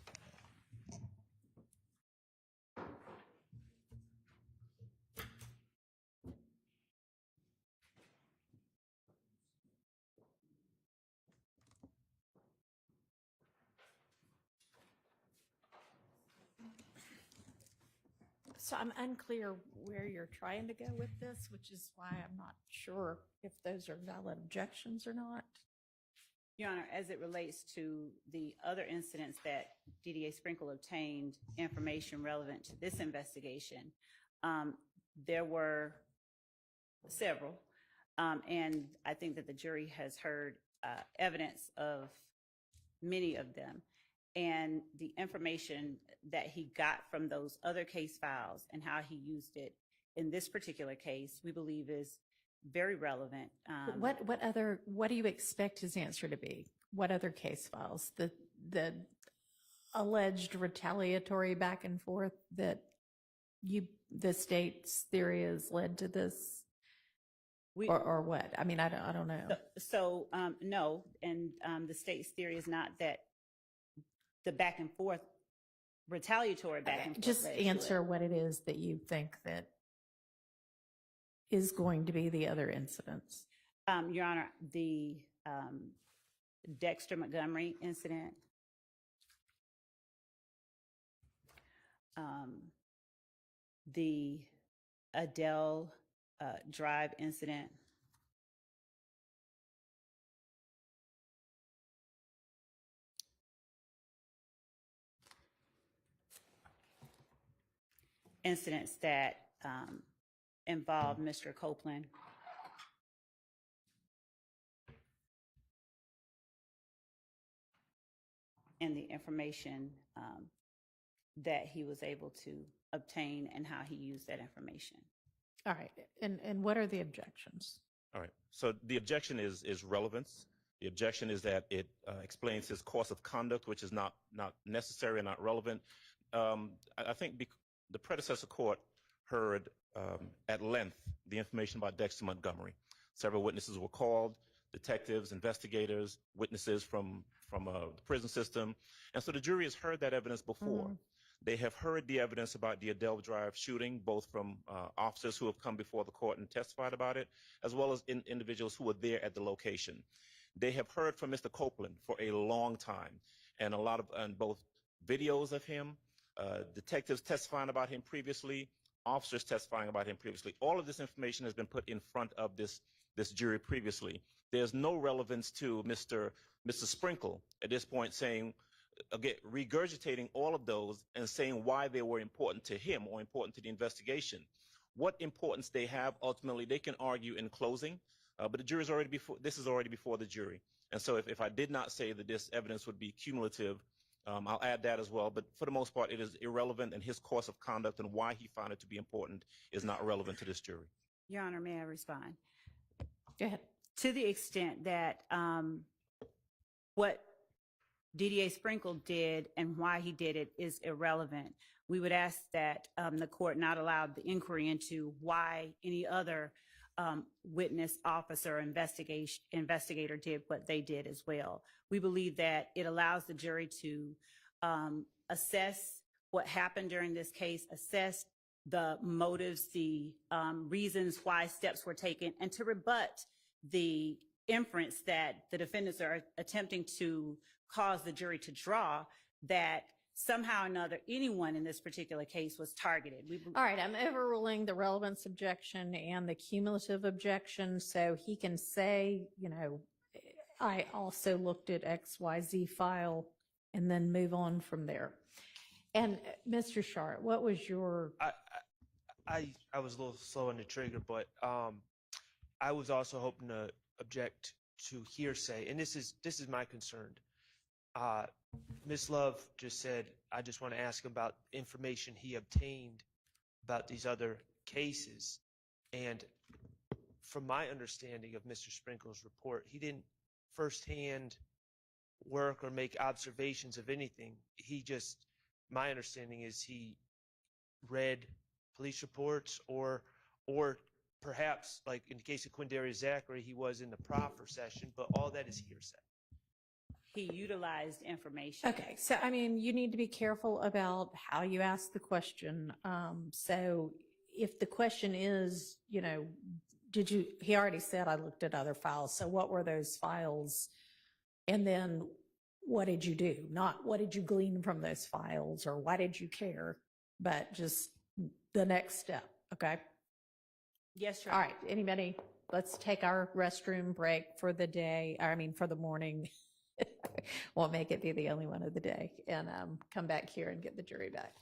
So I'm unclear where you're trying to go with this, which is why I'm not sure if those are valid objections or not. Your Honor, as it relates to the other incidents that DDA Sprinkle obtained information relevant to this investigation, there were several, and I think that the jury has heard evidence of many of them. And the information that he got from those other case files and how he used it in this particular case, we believe is very relevant. What do you expect his answer to be? What other case files? The alleged retaliatory back and forth that the state's theory has led to this, or what? I mean, I don't know. So no, and the state's theory is not that the back and forth, retaliatory back and forth. Just answer what it is that you think that is going to be the other incidents. Your Honor, the Dexter Montgomery incident, the Adele Drive incident, incidents that involve Mr. Copeland. And the information that he was able to obtain and how he used that information. All right. And what are the objections? All right. So the objection is relevance. The objection is that it explains his course of conduct, which is not necessary and not relevant. I think the predecessor court heard at length the information about Dexter Montgomery. Several witnesses were called, detectives, investigators, witnesses from the prison system. And so the jury has heard that evidence before. Mm-hmm. They have heard the evidence about the Adele Drive shooting, both from officers who have come before the court and testified about it, as well as individuals who were there at the location. They have heard from Mr. Copeland for a long time, and both videos of him, detectives testifying about him previously, officers testifying about him previously. All of this information has been put in front of this jury previously. There's no relevance to Mr. Sprinkle at this point saying, again, regurgitating all of those and saying why they were important to him or important to the investigation. What importance they have, ultimately, they can argue in closing, but the jury's already this is already before the jury. And so if I did not say that this evidence would be cumulative, I'll add that as well. But for the most part, it is irrelevant, and his course of conduct and why he found it to be important is not relevant to this jury. Your Honor, may I respond? Go ahead. To the extent that what DDA Sprinkle did and why he did it is irrelevant, we would ask that the court not allow the inquiry into why any other witness, officer, investigator did what they did as well. We believe that it allows the jury to assess what happened during this case, assess the motives, the reasons why steps were taken, and to rebut the inference that the defendants are attempting to cause the jury to draw, that somehow or another anyone in this particular case was targeted. All right, I'm overruling the relevance objection and the cumulative objection, so he can say, I also looked at XYZ file and then move on from there. And Mr. Sharp, what was your... I was a little slow on the trigger, but I was also hoping to object to hearsay, and this is my concern. Ms. Love just said, I just want to ask about information he obtained about these other cases. And from my understanding of Mr. Sprinkle's report, he didn't firsthand work or make observations of anything. My understanding is he read police reports or perhaps, like in the case of Quindarius Zachary, he was in the proffer session, but all that is hearsay. He utilized information. Okay, so you need to be careful about how you ask the question. So if the question is, he already said I looked at other files, so what were those files? And then what did you do? Not what did you glean from those files or why did you care, but just the next step, okay? Yes, Your All Honor. right, anybody, let's take our restroom break for the day, for the morning. Won't make it be the only one of the day, and come back here and get the jury back.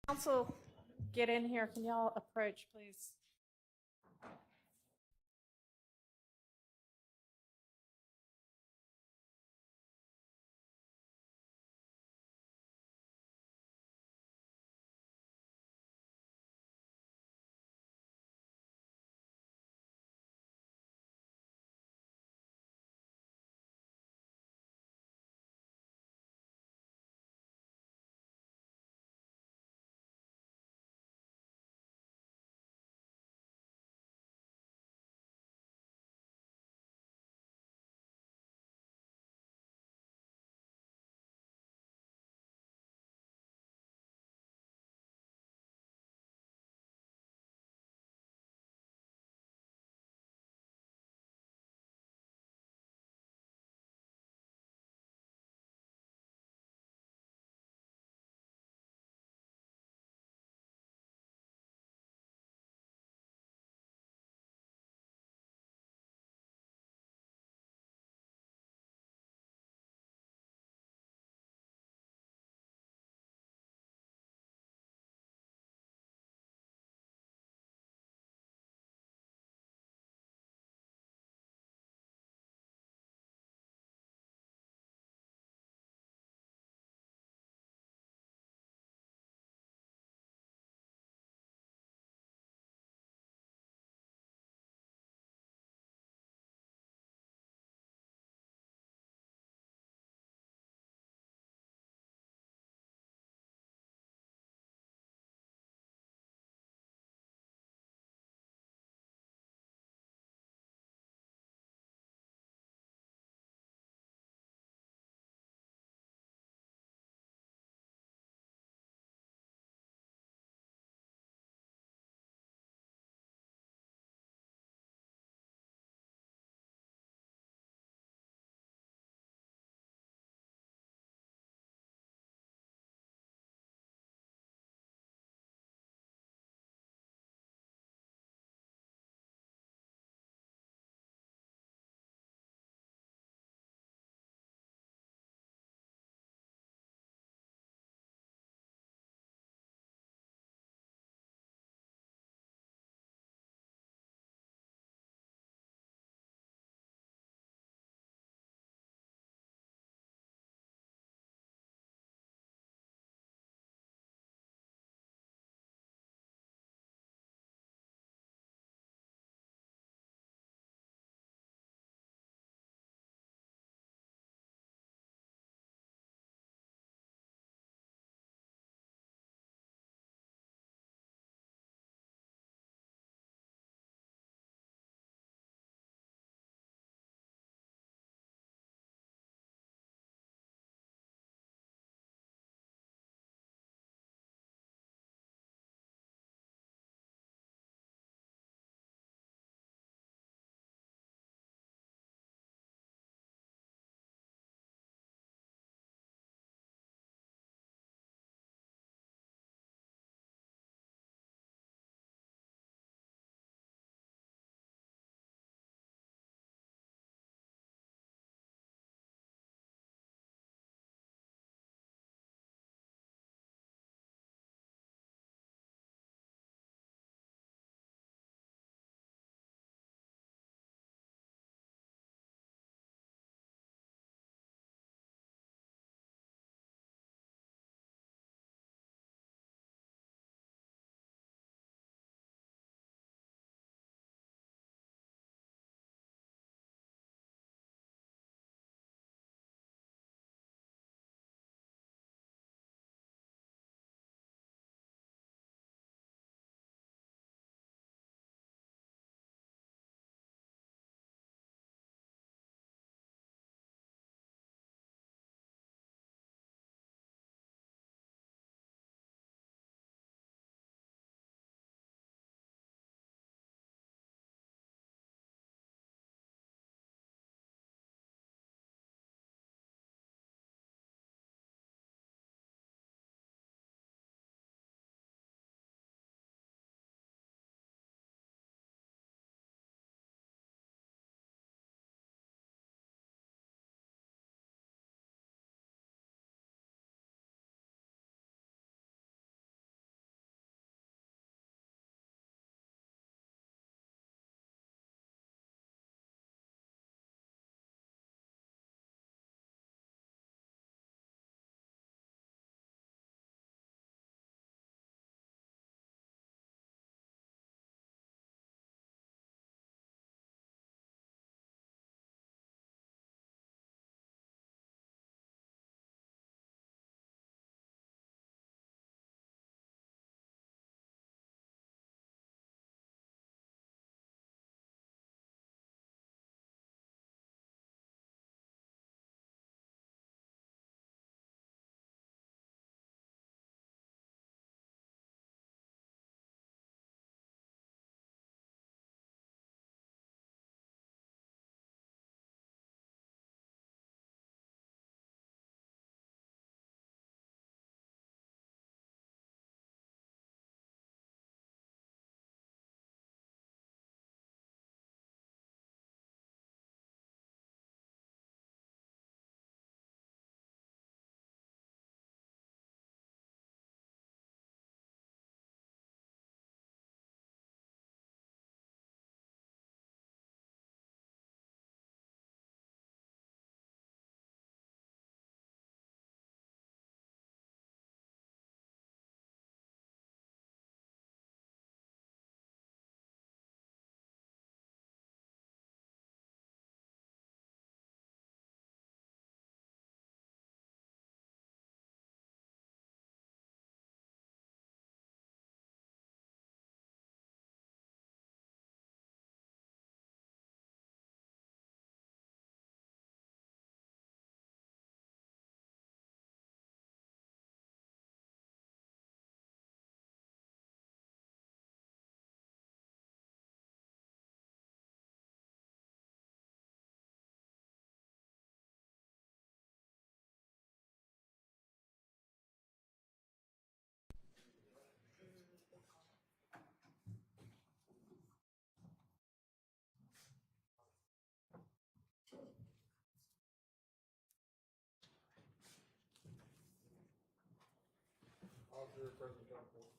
Council, get in here. Can y'all approach, please?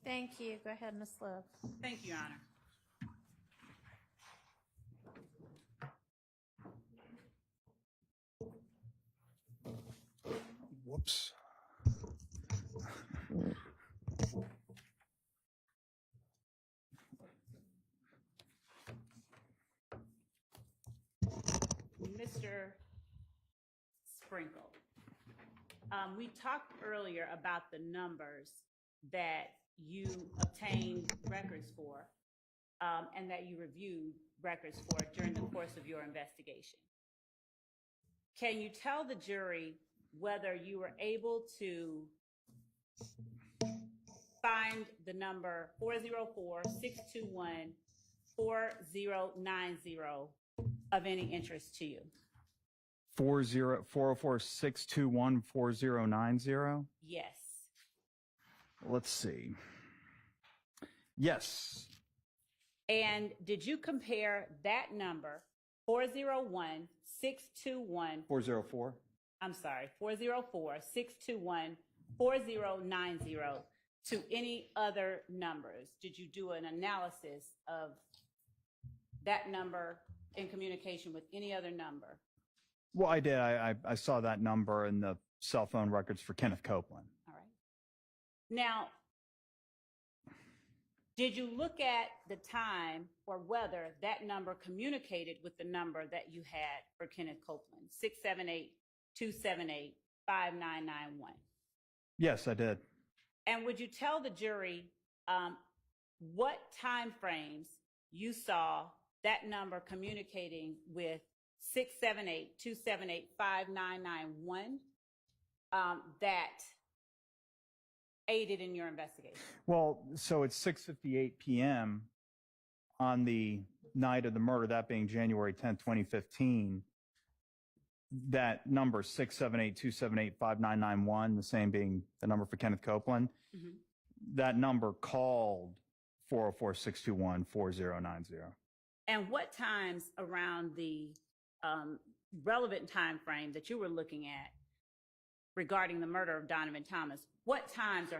Thank you. Go ahead, Ms. Love. Thank you, Your Honor. Whoops. Mr. Sprinkle, we talked earlier about the numbers that you obtained records for and that you reviewed records for during the course of your investigation. Can you tell the jury whether you were able to find the number 404-621-4090 of any interest to you? 404-621-4090. Yes. Let's see. Yes. And did you compare that number, 401-621, 404. I'm sorry, 404-621-4090 to any other numbers? Did you do an analysis of that number in communication with any other number? Well, I did. I saw that number in the cell phone records for Kenneth Copeland. All right. Now, did you look at the time or whether that number communicated with the number that you had for Kenneth Copeland, 678-278-5991? Yes, I did. And would you tell the jury what time frames you saw that number communicating with 678-278-5991 that aided in your investigation? Well, so it's 6:58 p.m. on the night of the murder, that being January 10th, 2015. That number 678-278-5991, the same being the number for Kenneth Copeland, that number called 404-621-4090. And what times around the relevant time frame that you were looking at regarding the murder of Donovan Thomas, what times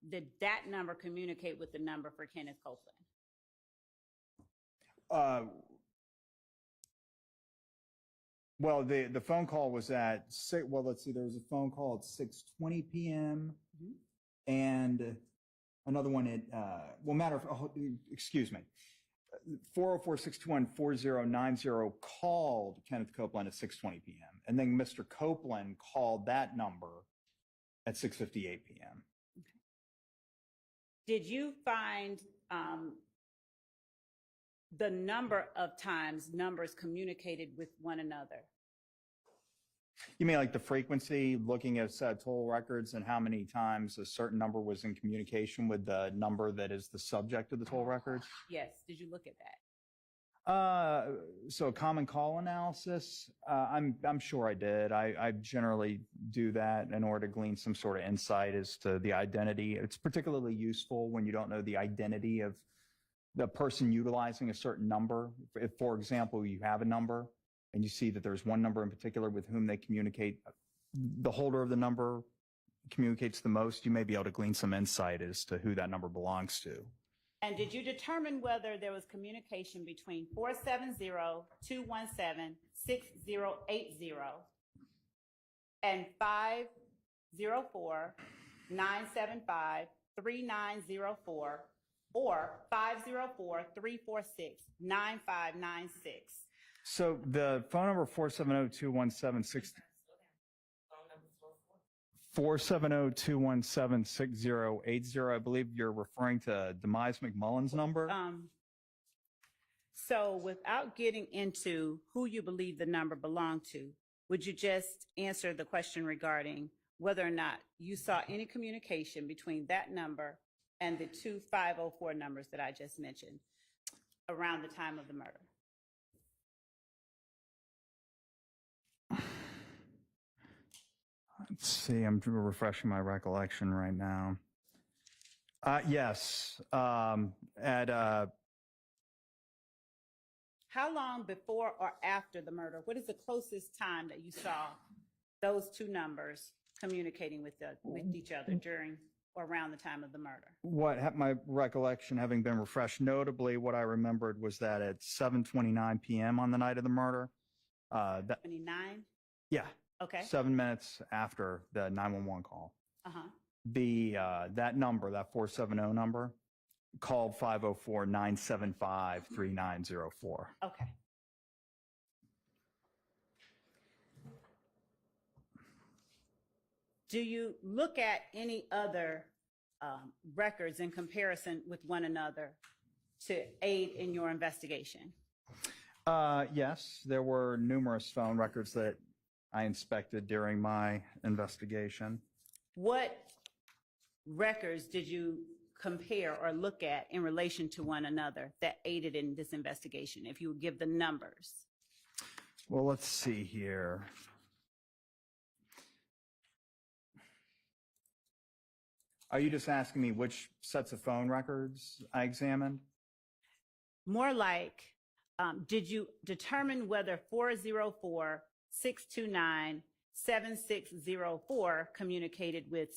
did that number communicate with the number for Kenneth Copeland? Well, the phone call was at let's see, there was a phone call at 6:20 p.m. and another one at excuse me, 404-621-4090 called Kenneth Copeland at 6:20 p.m. and then Mr. Copeland called that number at 6:58 p.m. Okay. Did you find the number of times numbers communicated with one another? You mean like the frequency, looking at toll records and how many times a certain number was in communication with the number that is the subject of the toll records? Yes. Did you look at that? So a common call analysis, I'm sure I did. I generally do that in order to glean some sort of insight as to the identity. It's particularly useful when you don't know the identity of the person utilizing a certain number. If, for example, you have a number and you see that there's one number in particular with whom they communicate, the holder of the number communicates the most, you may be able to glean some insight as to who that number belongs to. And did you determine whether there was communication between 470-217-6080 and 504-975-3904 or 504-346-9596? So the phone number 470-217-6080, I believe you're referring to Demise McMullen's number. So without getting into who you believe the number belonged to, would you just answer the question regarding whether or not you saw any communication between that number and the 2 504 numbers that I just mentioned around the time of the murder? Let's see, I'm refreshing my recollection right now. Yes, How long before or after the murder? What is the closest time that you saw those two numbers communicating with each other during or around the time of the murder? My recollection, having been refreshed, notably what I remembered was that at 7:29 p.m. on the night of the murder, that 29? yeah, Okay. 7 minutes after the 911 call, Uh-huh. that number, that 470 number, called 504-975-3904. Okay. Do you look at any other records in comparison with one another to aid in your investigation? Yes, there were numerous phone records that I inspected during my investigation. What records did you compare or look at in relation to one another that aided in this investigation, if you would give the numbers? Well, let's see here. Are you just asking me which sets of phone records I examined? More like, did you determine whether 404-629-7604 communicated with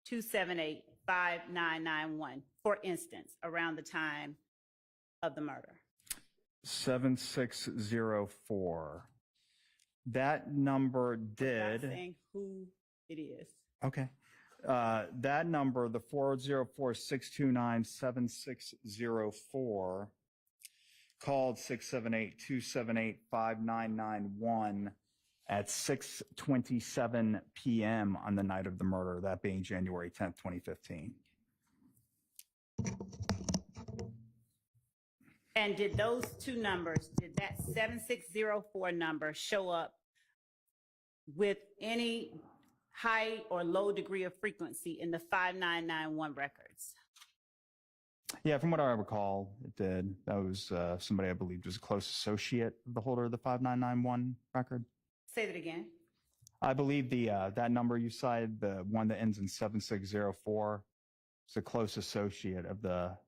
678-278-5991, for instance, around the time of the murder? 7604. That number I'm did. not saying who it is. Okay. That number, the 404-629-7604, called 678-278-5991 at 6:27 p.m. on the night of the murder, that being January 10th, 2015. And did those two numbers, did that 7604 number show up with any high or low degree of frequency in the 5991 records? Yeah, from what I recall, it did. That was somebody I believed was a close associate of the holder of the 5991 record. Say that again. I believe that number you cited, the one that ends in 7604, is a close associate of the, or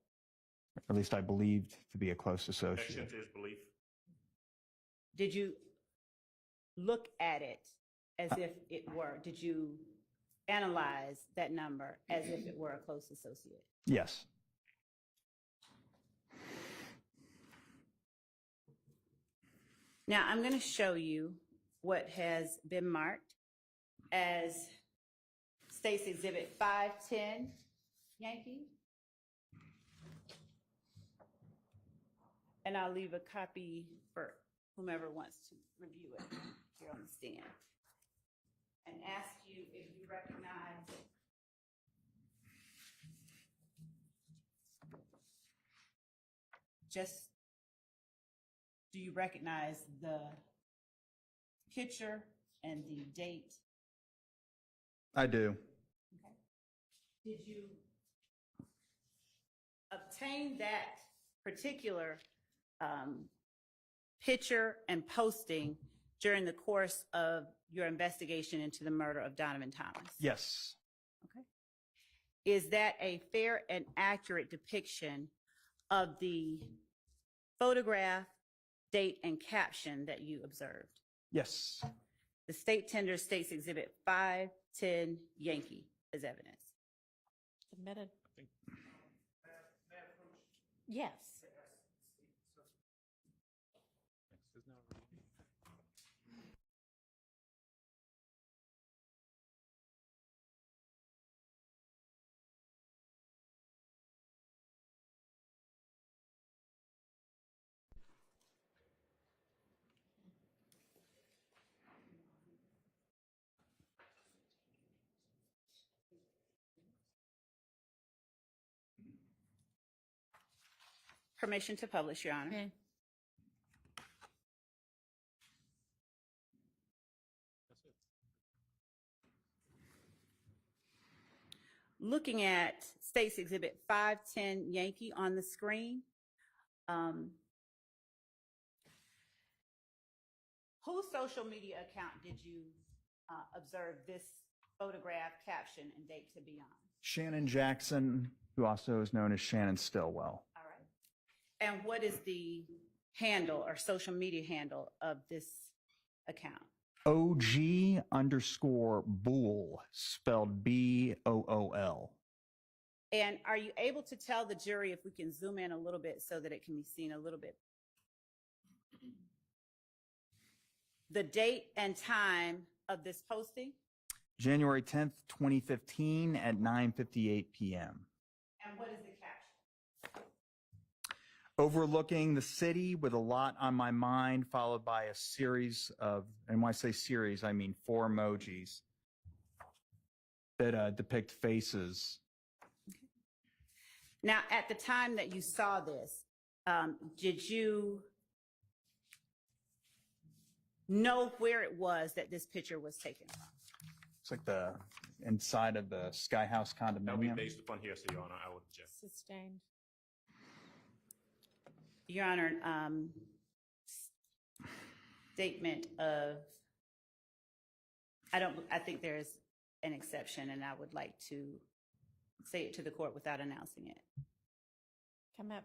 at least I believed to be a close associate. Objection to his belief. Did you look at it as if it were, did you analyze that number as if it were a close associate? Yes. Now, I'm going to show you what has been marked as State's Exhibit 510, Yankee. And I'll leave a copy for whomever wants to review it here on the stand. And ask you if you recognize do you recognize the picture and the date? I do. Okay. Did you obtain that particular picture and posting during the course of your investigation into the murder of Donovan Thomas? Yes. Okay. Is that a fair and accurate depiction of the photograph, date, and caption that you observed? Yes. The state tenders State's Exhibit 510 Yankee as evidence. Submitted. Yes. Permission to publish, Your Honor. Okay. Looking at State's Exhibit 510 Yankee on the screen, whose social media account did you observe this photograph, caption, and date to be on? Shannon Jackson, who also is known as Shannon Stillwell. All right. And what is the handle or social media handle of this account? OG_Bool, spelled BOOL. And are you able to tell the jury, if we can zoom in a little bit so that it can be seen a little bit, the date and time of this posting? January 10th, 2015 at 9:58 p.m. And what is the caption? Overlooking the city with a lot on my mind, followed by a series of, and when I say series, I mean 4 emojis that depict faces. Now, at the time that you saw this, did you know where it was that this picture was taken from? It's like the inside of the Sky House That would be condominium. based upon hearsay, Your Honor. I would object. Sustained. Your Honor, statement of, I think there's an exception, and I would like to say it to the court without announcing it. Come up.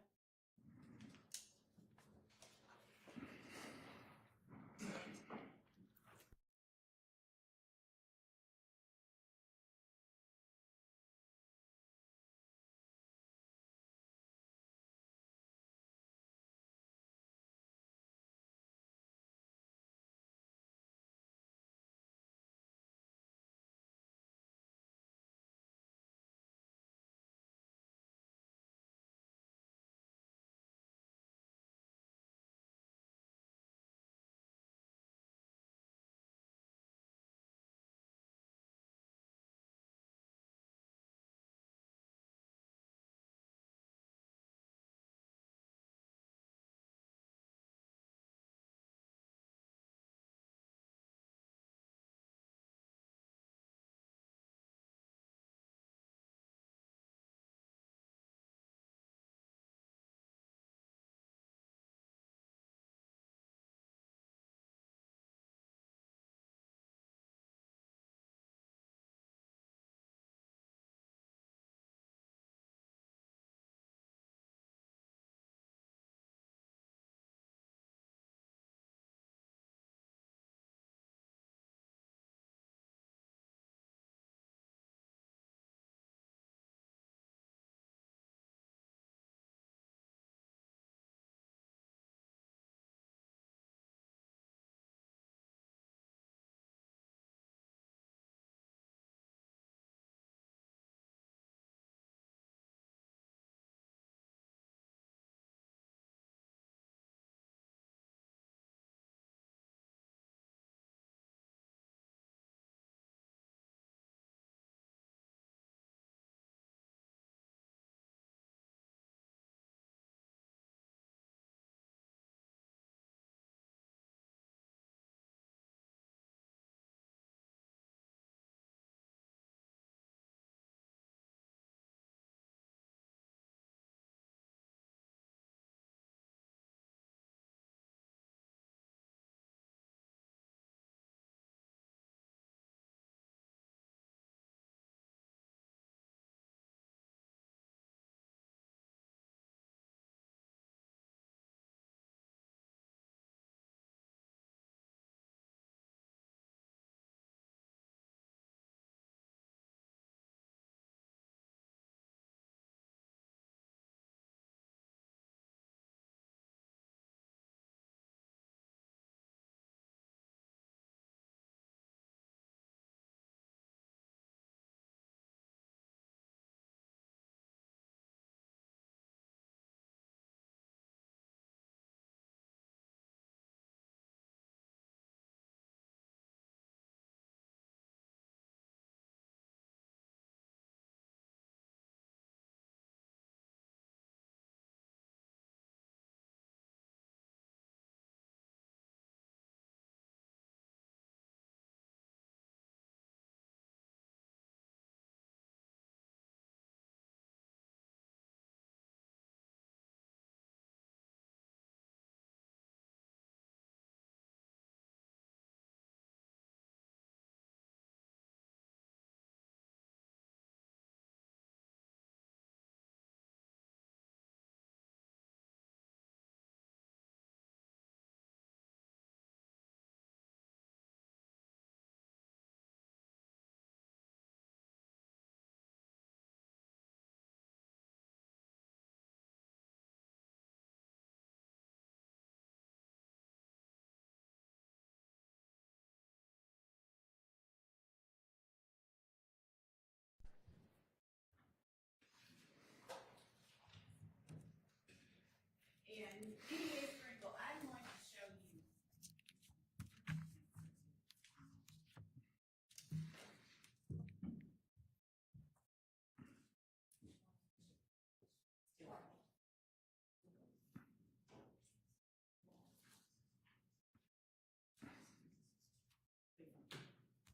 And DDA Sprinkle, I'm going to show you.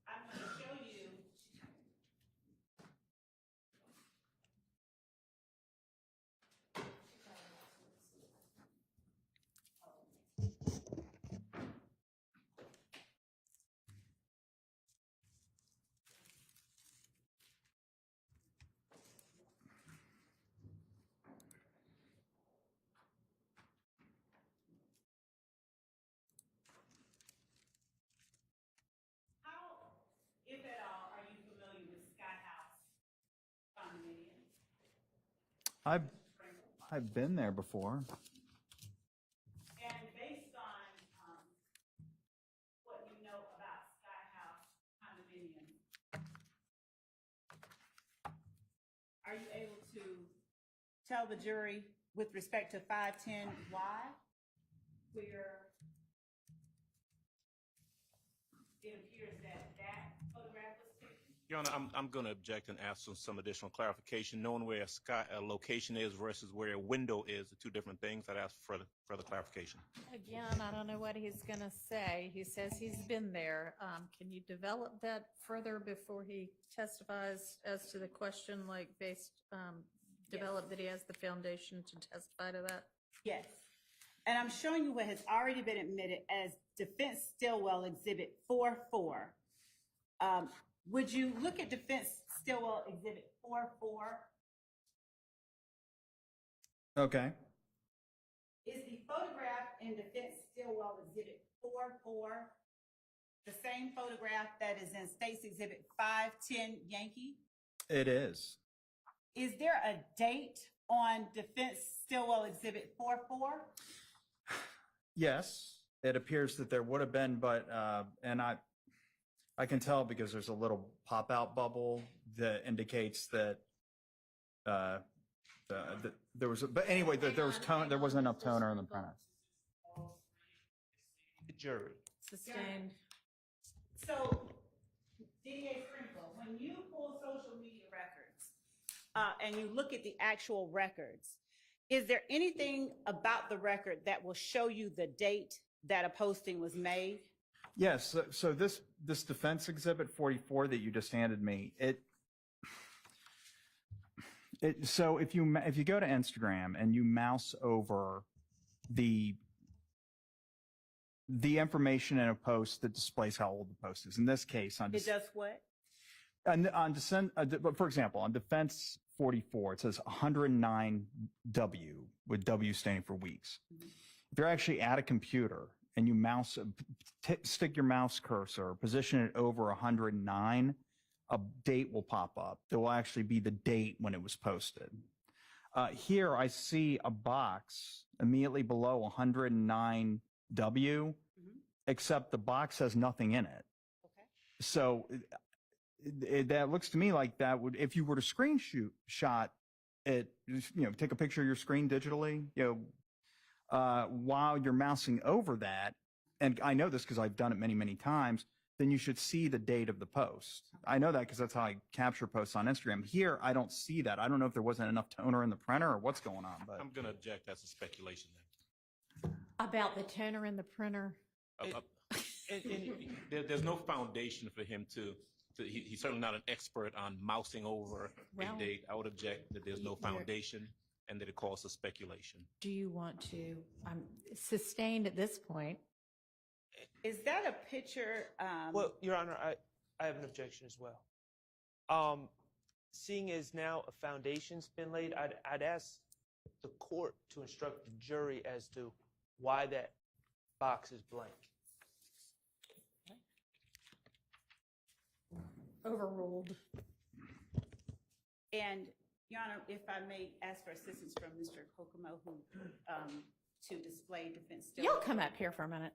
I'm going to show you. How, if at all, are you familiar with Sky House condominium? I've been there before. And based on what you know about Sky House condominium, are you able to tell the jury with respect to 510 why, where it appears that that photograph was taken? Your Honor, I'm going to object and ask for some additional clarification. Knowing where a location is versus where a window is, the two different things. I'd ask for further clarification. Again, I don't know what he's going to say. He says he's been there. Can you develop that further before he testifies as to the question, like develop that he has the foundation to testify to that? Yes. And I'm showing you what has already been admitted as Defense Stillwell Exhibit 4-4. Would you look at Defense Stillwell Exhibit 4-4? Okay. Is the photograph in Defense Stillwell Exhibit 4-4 the same photograph that is in State's Exhibit 510 Yankee? It is. Is there a date on Defense Stillwell Exhibit 4-4? Yes, it appears that there would have been, but, and I can tell because there's a little pop-out bubble that indicates that there was, but anyway, there wasn't enough toner in the printer. The jury. Sustained. So, DA Sprinkle, when you pull social media records and you look at the actual records, is there anything about the record that will show you the date that a posting was made? Yes, so this Defense Exhibit 44 that you just handed me, so if you go to Instagram and you mouse over the information in a post that displays how old the post is, in this case, It does what? for example, on Defense 44, it says 109W, with W standing for weeks. If you're actually at a computer and you stick your mouse cursor, position it over 109, a date will pop up. There will actually be the date when it was posted. Here I see a box immediately below 109W, except the box has nothing in it. Okay. So that looks to me like that would, if you were to screenshot it, take a picture of your screen digitally, while you're mousing over that, and I know this because I've done it many, many times, then you should see the date of the post. I know that because that's how I capture posts on Instagram. Here, I don't see that. I don't know if there wasn't enough toner in the printer or what's going on. But I'm going to object. That's a speculation then. About the toner in the printer? There's no foundation for him he's certainly not an expert on mousing over a date. I would object that there's no foundation and that it causes speculation. Do you want to, sustained at this point? Is that a picture? Well, Your Honor, I have an objection as well. Seeing as now a foundation's been laid, I'd ask the court to instruct the jury as to why that box is blank. Overruled. And, Your Honor, if I may ask for assistance from Mr. Kokomo, to display Defense Stillwell. You'll come up here for a minute.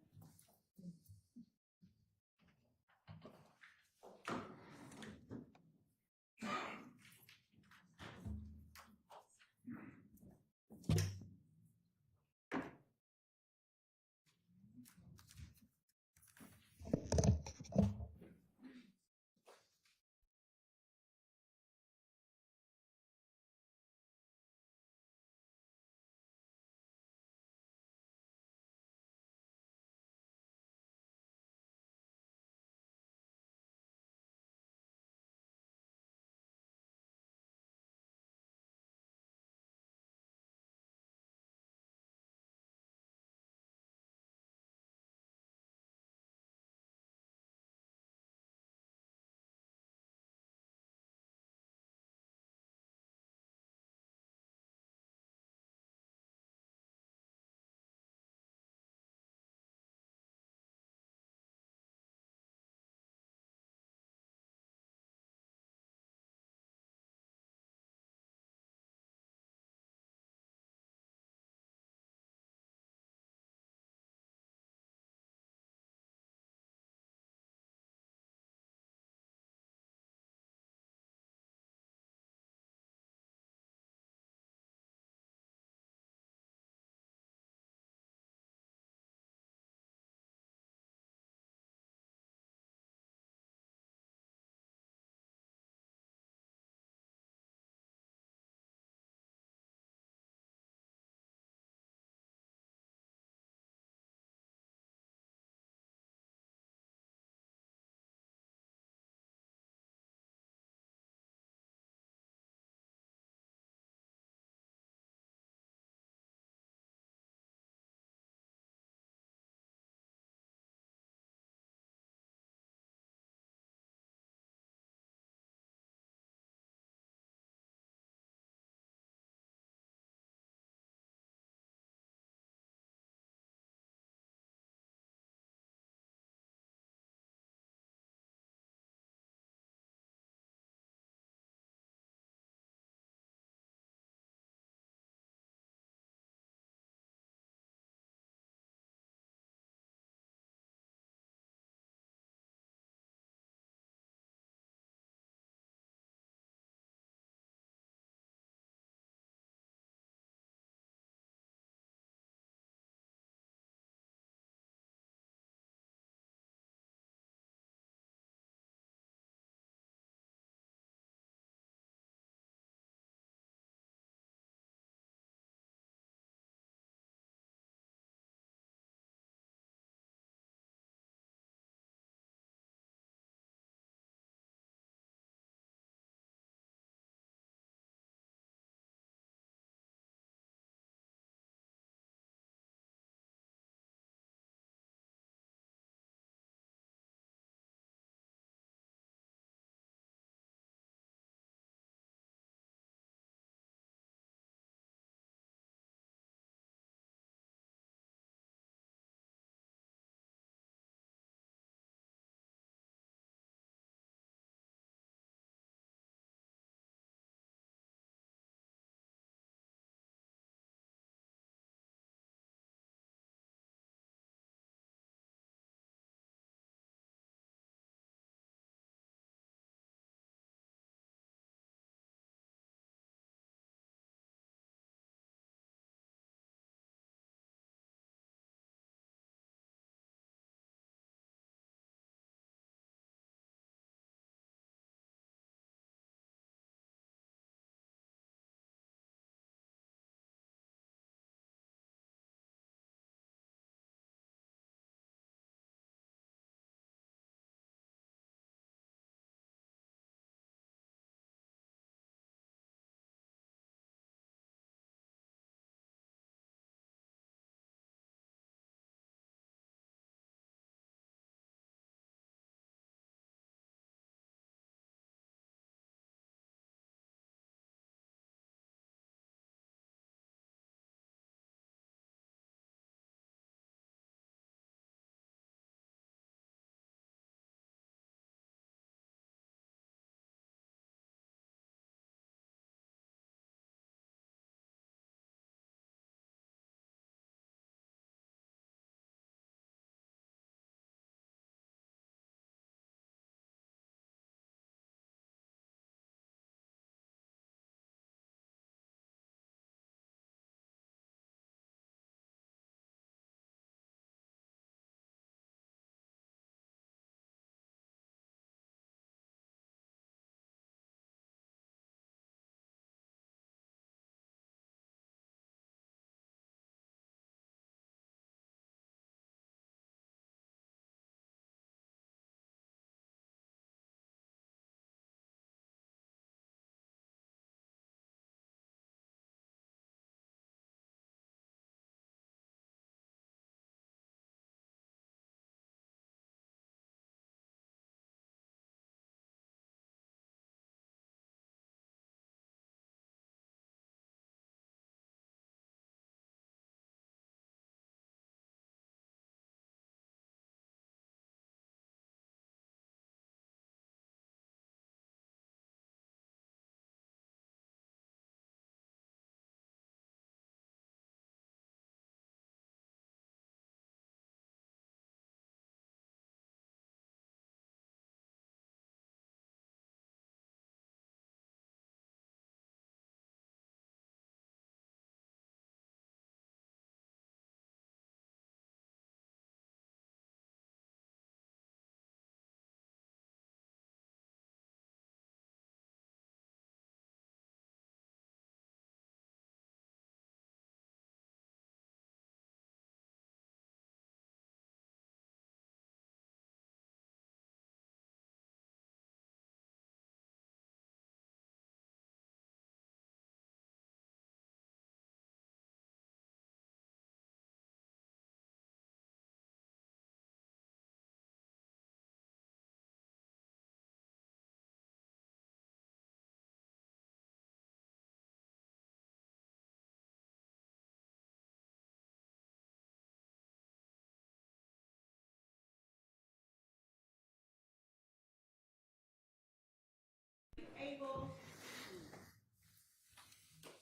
able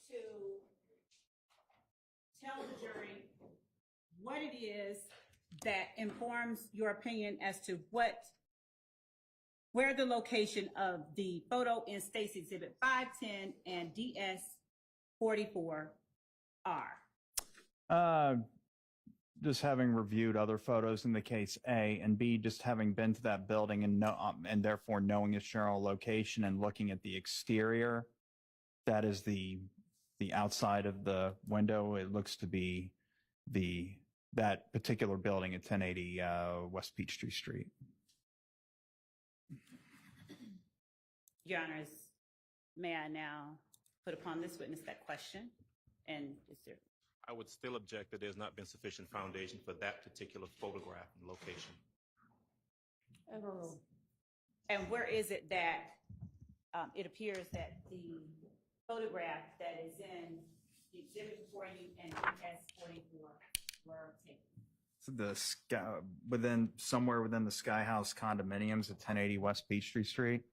to tell the jury what it is that informs your opinion as to where the location of the photo in State's Exhibit 510 and DS 44 are? Just having reviewed other photos in the case A, and B, just having been to that building and therefore knowing its general location and looking at the exterior, that is the outside of the window. It looks to be that particular building at 1080 West Peachtree Street. Your Honors, may I now put upon this witness that question? And is there? I would still object that there's not been sufficient foundation for that particular photograph and location. Overruled. And where is it that it appears that the photograph that is in the exhibit before you and DS 44 were taken? Somewhere within the Sky House condominiums at 1080 West Peachtree Street.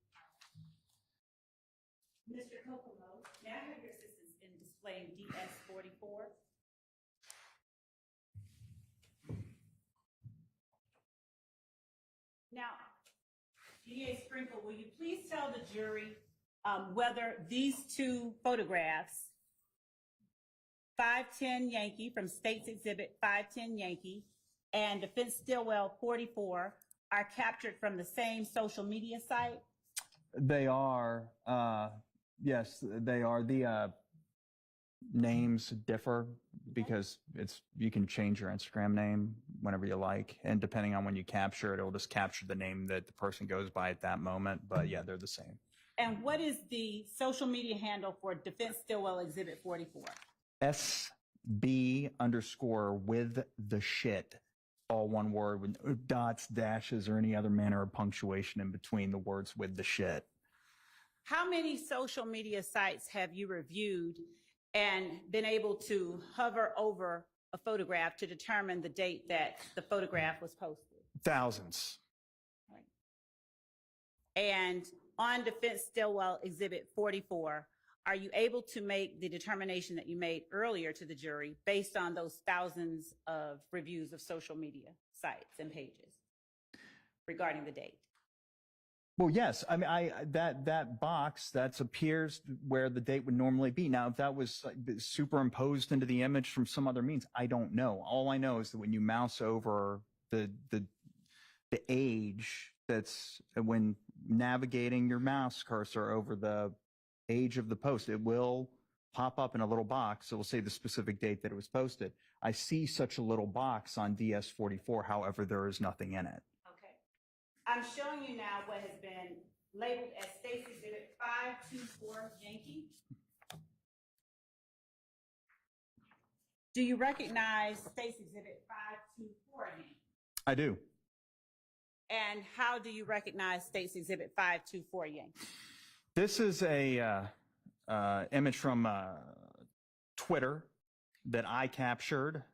Mr. Kokomo, may I have your assistance in displaying DS 44? Now, DA Sprinkle, will you please tell the jury whether these two photographs, 510 Yankee from State's Exhibit 510 Yankee and Defense Stillwell 44 are captured from the same social media site? They are, yes, they are. The names differ because you can change your Instagram name whenever you like, and depending on when you capture it, it'll just capture the name that the person goes by at that moment. But yeah, they're the same. And what is the social media handle for Defense Stillwell Exhibit 44? SB_with the shit. All one word with no dots, dashes, or any other manner of punctuation in between the words with the shit. How many social media sites have you reviewed and been able to hover over a photograph to determine the date that the photograph was posted? Thousands. Right. And on Defense Stillwell Exhibit 44, are you able to make the determination that you made earlier to the jury based on those thousands of reviews of social media sites and pages regarding the date? Well, yes. I mean, that box that appears where the date would normally be. Now, if that was superimposed into the image from some other means, I don't know. All I know is that when you mouse over the age, that's when navigating your mouse cursor over the age of the post, it will pop up in a little box. It will say the specific date that it was posted. I see such a little box on DS44. However, there is nothing in it. Okay. I'm showing you now what has been labeled as State's Exhibit 524 Yankee. Do you recognize State's Exhibit 524 Yankee? I do. And how do you recognize State's Exhibit 524 Yankee? This is a image from Twitter that I captured,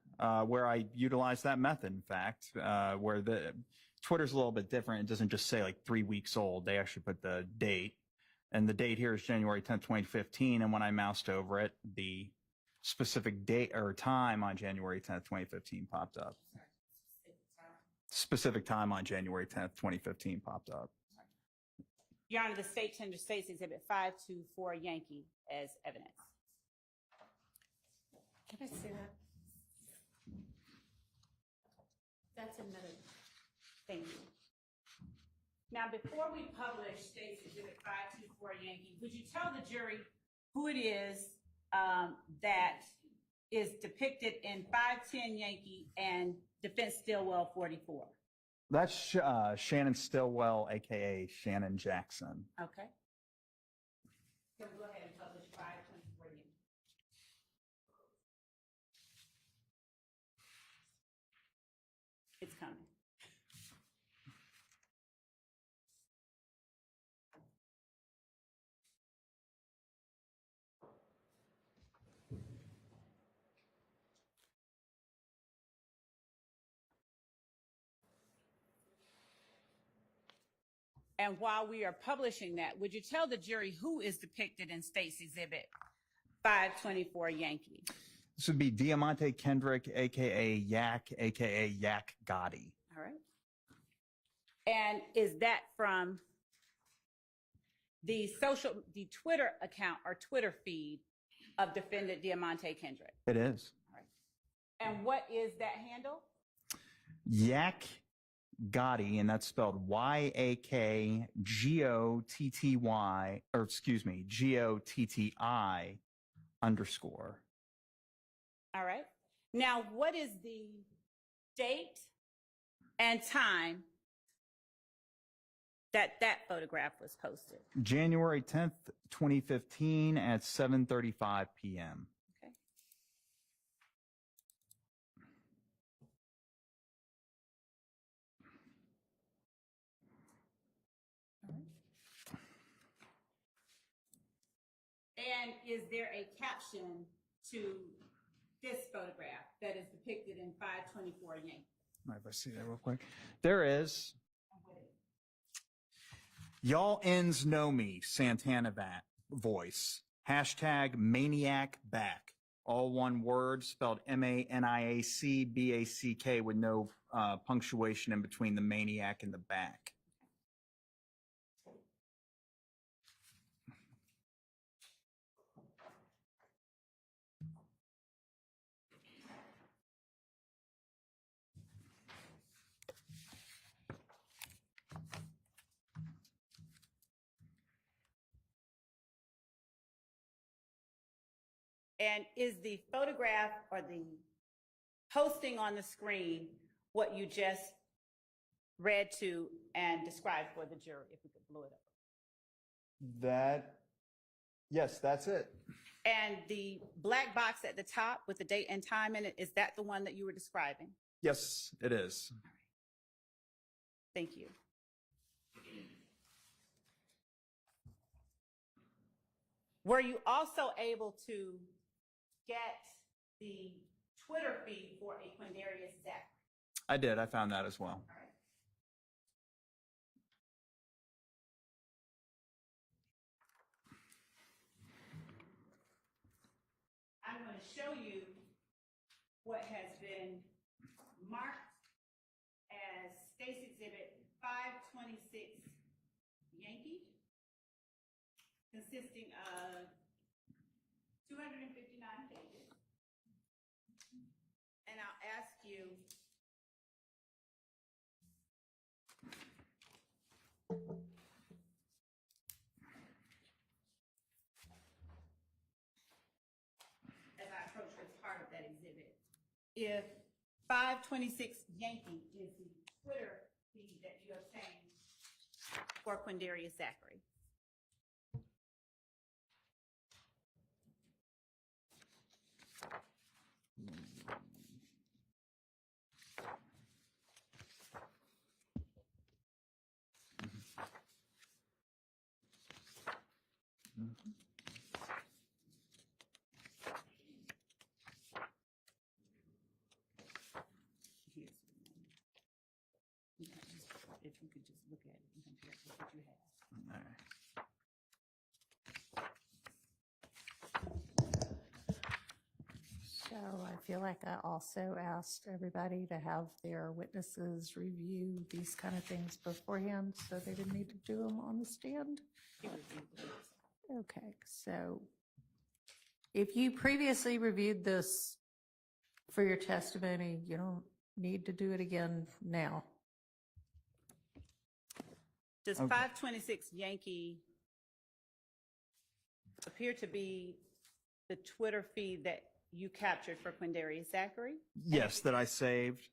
where I utilized that method. In fact, where the Twitter's a little bit different. It doesn't just say like 3 weeks old. They actually put the date, and the date here is January 10th, 2015. And when I moused over it, the specific date or time on January 10th, 2015 popped up. Specific time on January 10th, 2015 popped up. Your Honor, the state tender State's Exhibit 524 Yankee as evidence. Can I see that? That's admitted. Thank you. Now, before we publish State's Exhibit 524 Yankee, would you tell the jury who it is that is depicted in 510 Yankee and Defense Stillwell 44? That's Shannon Stillwell, aka Shannon Jackson. Okay. So go ahead and publish 524 Yankee. It's coming. And while we are publishing that, would you tell the jury who is depicted in State's Exhibit 524 Yankee? This would be Diamante Kendrick, aka Yak, aka Yak Gotti. All right. And is that from the Twitter account or Twitter feed of defendant Diamante Kendrick? It is. All right. And what is that handle? Yak Gotti, and that's spelled YAKGOTTY, or excuse me, GOTTI _ All right. Now, what is the date and time that photograph was posted? January 10th, 2015 at 7:35 p.m. Okay. All right. And is there a caption to this photograph that is depicted in 524 Yankee? If I see that real quick. There is. Y'all ends know me, Santana voice. Hashtag maniac back. All one word, spelled MANIACBACK with no punctuation in between the maniac and the back. And is the photograph or the posting on the screen what you just read to and described for the jury, if we could blow it up? Yes, that's it. And the black box at the top with the date and time in it, is that the one that you were describing? Yes, it is. Thank you. Were you also able to get the Twitter feed for a Quindarius Zachary? I did. I found that as well. All right. I'm going to show you what has been marked as State's Exhibit 526 Yankee, consisting of 259 pages. And I'll ask you as I approach this part of that exhibit, if 526 Yankee is the Twitter feed that you obtained for Quindarius Zachary. Here's the one. If you could just look at it and compare it with what you have. All right. So I feel like I also asked everybody to have their witnesses review these kind of things beforehand, so they didn't need to do them on the stand. Okay, so if you previously reviewed this for your testimony, you don't need to do it again now. Does Okay. 526 Yankee appear to be the Twitter feed that you captured for Quindarius Zachary? Yes, that I saved.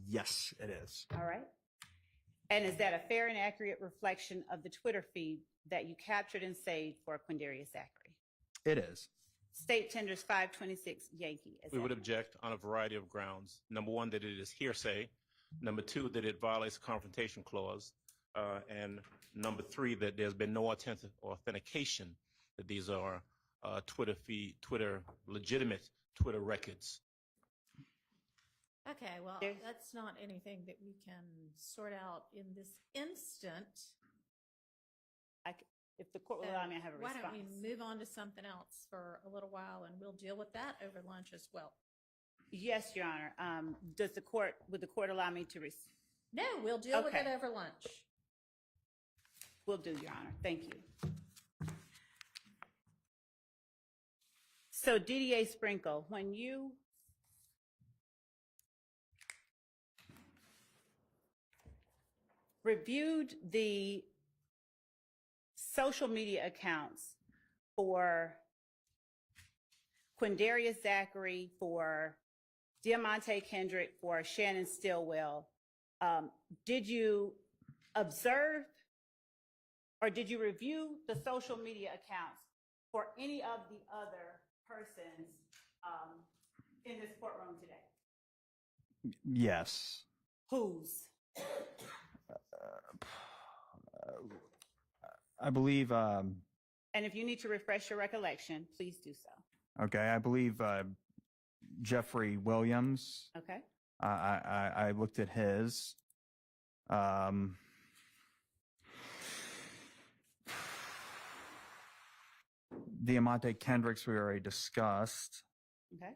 Yes, it is. All right. And is that a fair and accurate reflection of the Twitter feed that you captured and saved for Quindarius Zachary? It is. State tenders 526 Yankee. Is We that would correct? object on a variety of grounds. Number one, that it is hearsay. Number two, that it violates the confrontation clause. And number three, that there's been no authentication that these are legitimate Twitter records. Okay, well, There's- that's not anything that we can sort out in this instant. If the court will allow me, I have a Why response. don't we move on to something else for a little while, and we'll deal with that over lunch as well. Yes, Your Honor. Would the court allow me to No, we'll deal with it Okay. over lunch. will do, Your Honor. Thank you. So DDA Sprinkle, when you reviewed the social media accounts for Quindarius Zachary, for Diamante Kendrick, for Shannon Stillwell, did you observe or did you review the social media accounts for any of the other persons in this courtroom today? Yes. Whose? I believe, And if you need to refresh your recollection, please do so. okay, I believe Jeffrey Williams, Okay? I looked at his. Diamante Kendricks, we already discussed. Okay?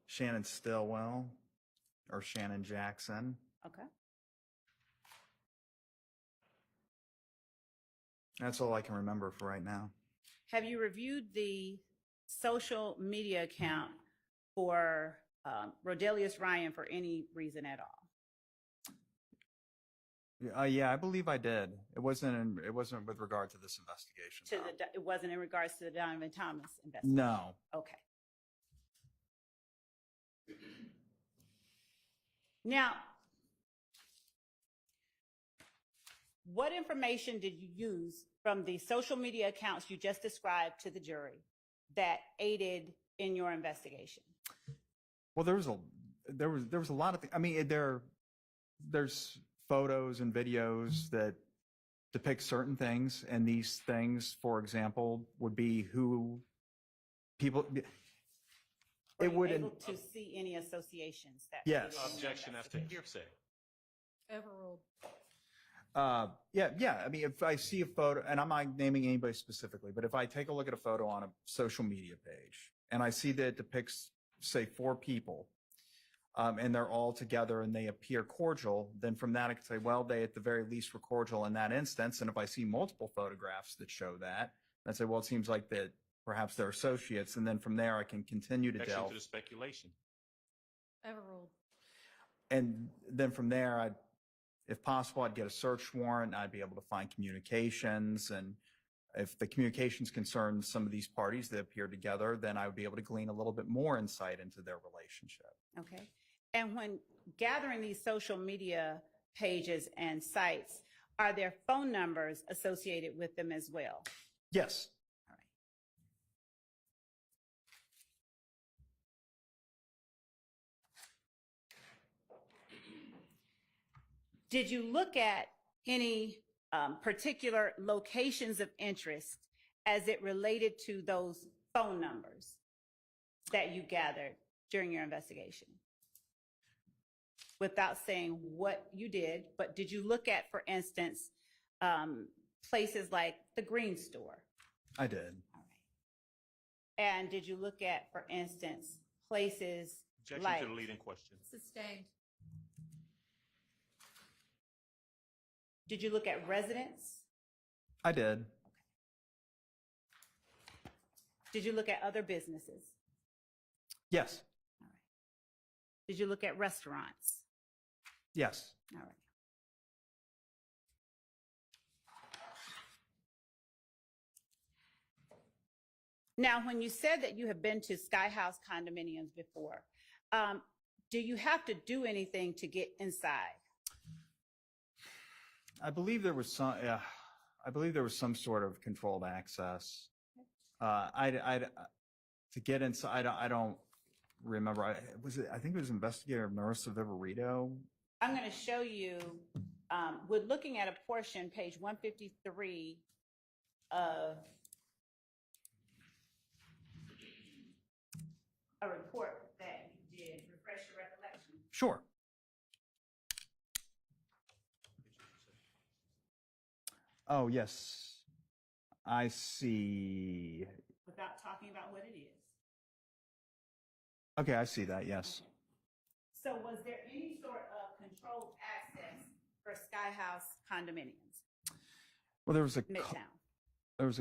Shannon Stillwell, or Shannon Jackson. Okay. That's all I can remember for right now. Have you reviewed the social media account for Rodelius Ryan for any reason at all? Yeah, I believe I did. It wasn't with regard to this investigation. no. It wasn't in regards to the Donovan Thomas investigation? No. Okay. Now, what information did you use from the social media accounts you just described to the jury that aided in your investigation? Well, there was a lot of things. I mean, there's photos and videos that depict certain things, and these things, for example, would be who people. Were It you wouldn't. able to see any associations that? Yes. aided in your Objection as to investigation? hearsay. Overruled. Yeah. I mean, if I see a photo, and I'm not naming anybody specifically, but if I take a look at a photo on a social media page and I see that it depicts, say, 4 people, and they're all together and they appear cordial, then from that I can say, well, they at the very least were cordial in that instance. And if I see multiple photographs that show that, I'd say, well, it seems like that perhaps they're associates. And then from there I can continue to Objection delve. to the speculation. Overruled. And then from there, if possible, I'd get a search warrant. I'd be able to find communications. And if the communications concern some of these parties that appear together, then I would be able to glean a little bit more insight into their relationship. Okay. And when gathering these social media pages and sites, are there phone numbers associated with them as well? Yes. All right. Did you look at any particular locations of interest as it related to those phone numbers that you gathered during your investigation? Without saying what you did, but did you look at, for instance, places like the Green Store? I did. All right. And did you look at, for instance, places Objection like to the leading question. Sustained. Did you look at residents? I did. Did you look at other businesses? Yes. All right. Did you look at restaurants? Yes. All right. Now, when you said that you have been to Sky House condominiums before, do you have to do anything to get inside? I believe there was some. I believe there was some sort of controlled access. To get inside. I don't remember. I think it was Investigator Marissa Viverito. I'm going to show you, we're looking at a portion, page 153 of a report that you did. Refresh your recollection. Sure. Oh, yes. I see. without talking about what it is. Okay, I see that, yes. So was there any sort of controlled access for Sky House condominiums, Well, there was a Midtown?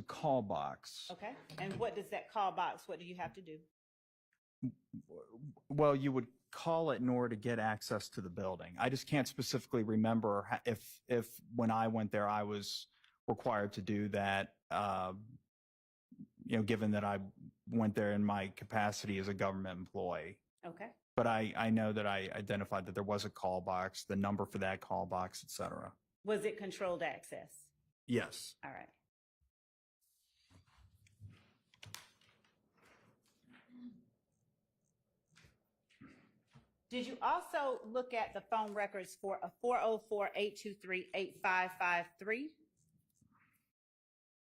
call box. Okay, and what does that call box, what do you have to do? Well, you would call it in order to get access to the building. I just can't specifically remember if when I went there, I was required to do that, given that I went there in my capacity as a government employee. Okay, But I know that I identified that there was a call box, the number for that call box, et cetera. was it controlled access? Yes. All right. Did you also look at the phone records for a 404-823-8553?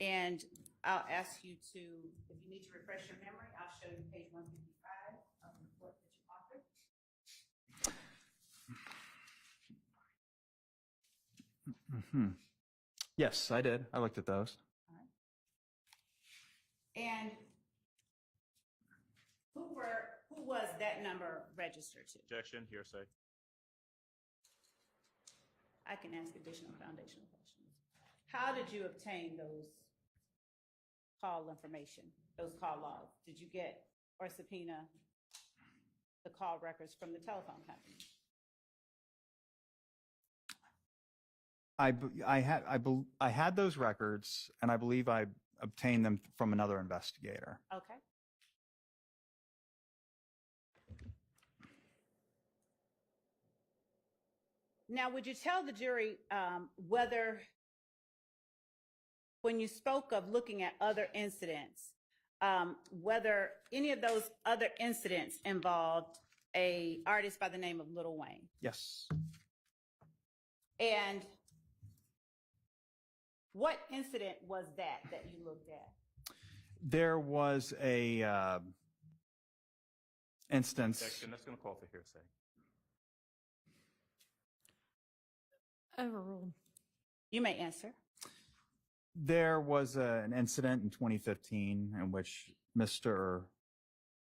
And I'll ask you to, if you need to refresh your memory, I'll show you page 155 of the report that you authored. Yes, I did. I looked at those. All right. And who was that number registered to? Objection, hearsay. I can ask additional foundational questions. How did you obtain those call information, those call logs? Did you get or subpoena the call records from the telephone company? I had those records, and I believe I obtained them from another investigator. Okay. Now, would you tell the jury whether, when you spoke of looking at other incidents, whether any of those other incidents involved a artist by the name of Lil Wayne? Yes. And what incident was that you looked at? There was a instance. Objection, that's going to call for hearsay. Overruled. You may answer. There was an incident in 2015 in which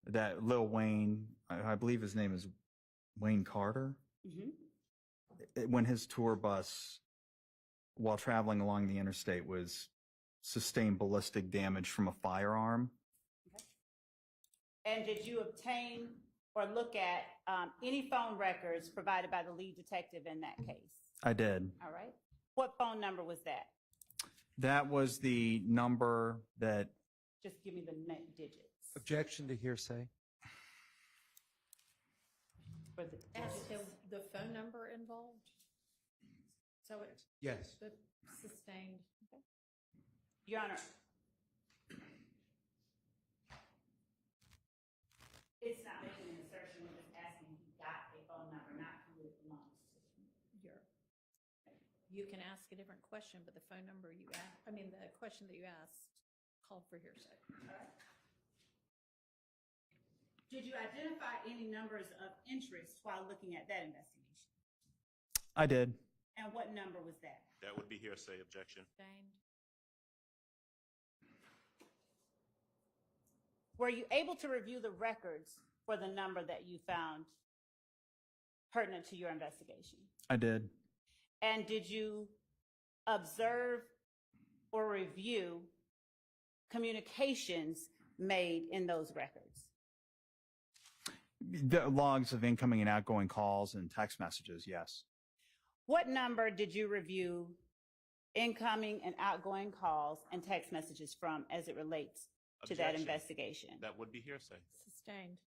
that Lil Wayne, I believe his name is Wayne Carter, when his tour bus, while traveling along the interstate, sustained ballistic damage from a firearm. Okay. And did you obtain or look at any phone records provided by the lead detective in that case? I did. All right. What phone number was that? That was the number that. Just give me the digits. Objection to hearsay. For the digits. The phone number involved? So it, Yes. the sustained. Your Honor, it's not making an assertion, we're just asking if you got a phone number, not who it belongs to. You can ask a different question, but the phone number you asked, the question that you asked called for hearsay. All right. Did you identify any numbers of interest while looking at that investigation? I did. And what number was that? That would be hearsay. Objection. Sustained. Were you able to review the records for the number that you found pertinent to your investigation? I did. And did you observe or review communications made in those records? The logs of incoming and outgoing calls and text messages, yes. What number did you review incoming and outgoing calls and text messages from as it relates to that Objection. investigation? That would be hearsay. Sustained.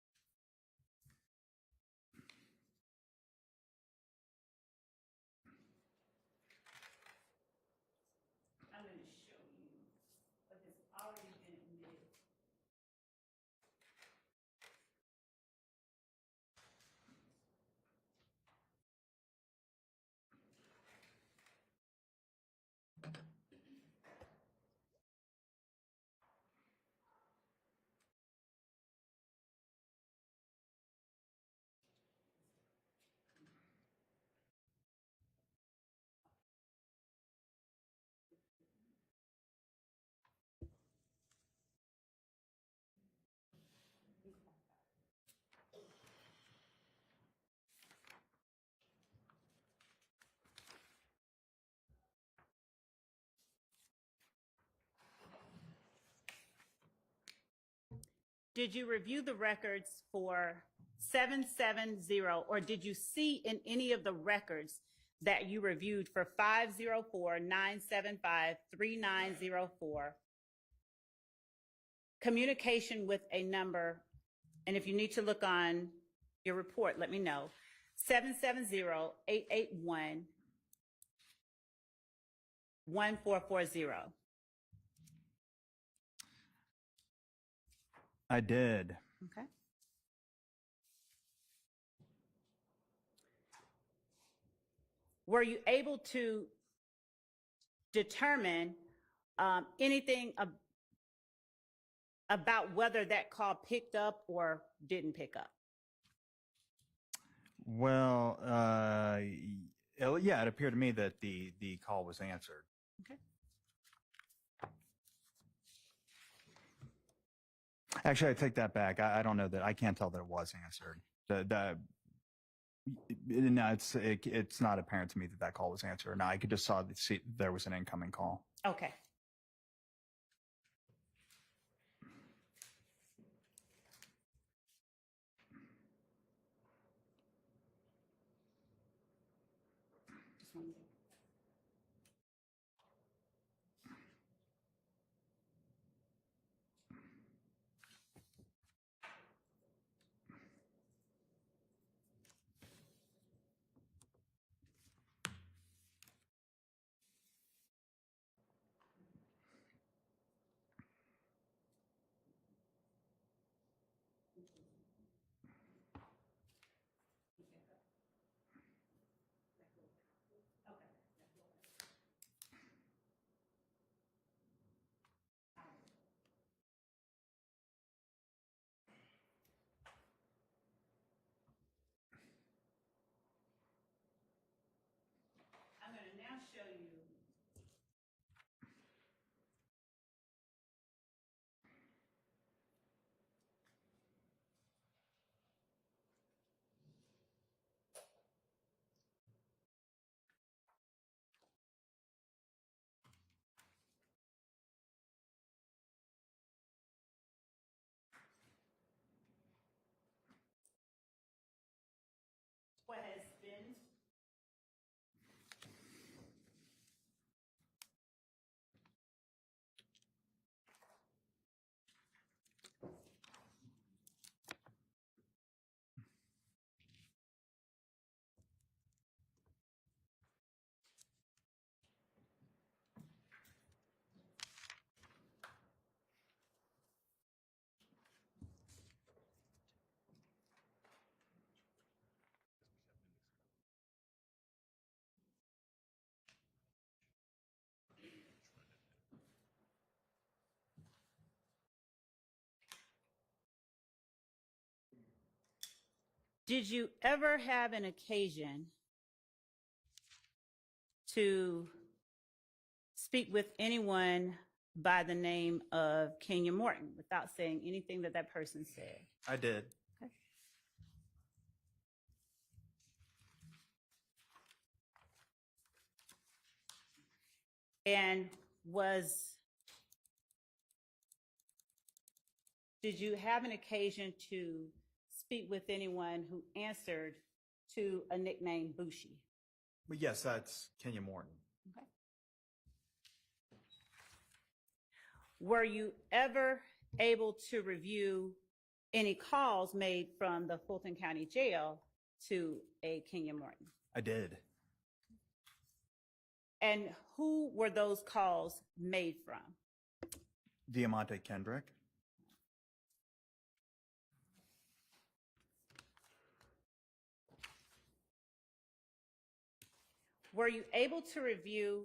did you review the records for 770, or did you see in any of the records that you reviewed for 504-975-3904, communication with a number, and if you need to look on your report, let me know, 770-881-1440? I did. Okay. Were you able to determine anything about whether that call picked up or didn't pick up? Well, yeah, it appeared to me that the call was answered. Okay. Actually, I take that back. I don't know that. I can't tell that it was answered. No, it's not apparent to me that that call was answered. No, I could just see there was an incoming call. Okay. Just one minute. I'm going to now show you what has been Did you ever have an occasion to speak with anyone by the name of Kenya Morton without saying anything that that person said? I did. Okay. And did you have an occasion to speak with anyone who answered to a nickname Bushi? But yes, that's Kenya Morton. Okay. Were you ever able to review any calls made from the Fulton County Jail to a Kenya Morton? I did. And who were those calls made from? Diamante Kendrick. Were you able to review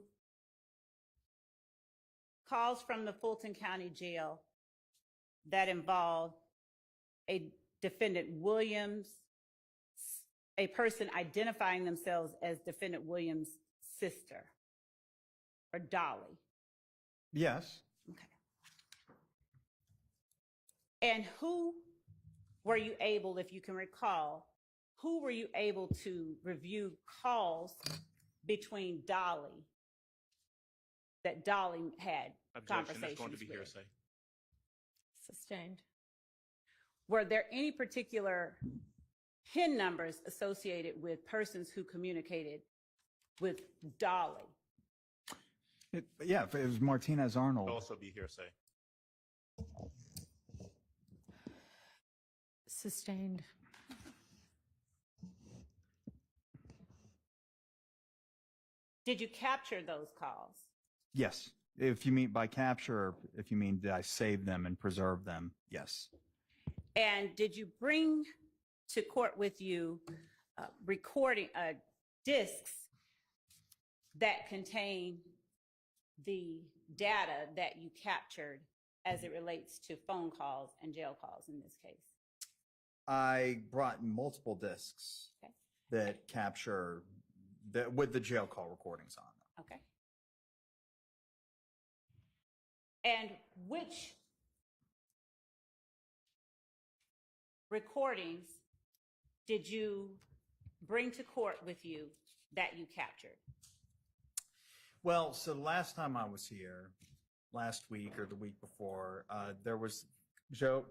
calls from the Fulton County Jail that involved a defendant Williams, a person identifying themselves as defendant Williams' sister or Dolly? Yes. Okay. And who were you able, if you can recall, who were you able to review calls between Dolly that Dolly had Objection, conversations that's going to be with? hearsay. Sustained. were there any particular PIN numbers associated with persons who communicated with Dolly? Yeah, it was Martinez Arnold. It'll also be hearsay. Sustained. Did you capture those calls? Yes. If you mean by capture, or if you mean did I save them and preserve them, yes. And did you bring to court with you recording discs that contain the data that you captured as it relates to phone calls and jail calls in this case? I brought multiple discs Okay. that capture with the jail call recordings on them. Okay. And which recordings did you bring to court with you that you captured? Well, so the last time I was here, last week or the week before, there was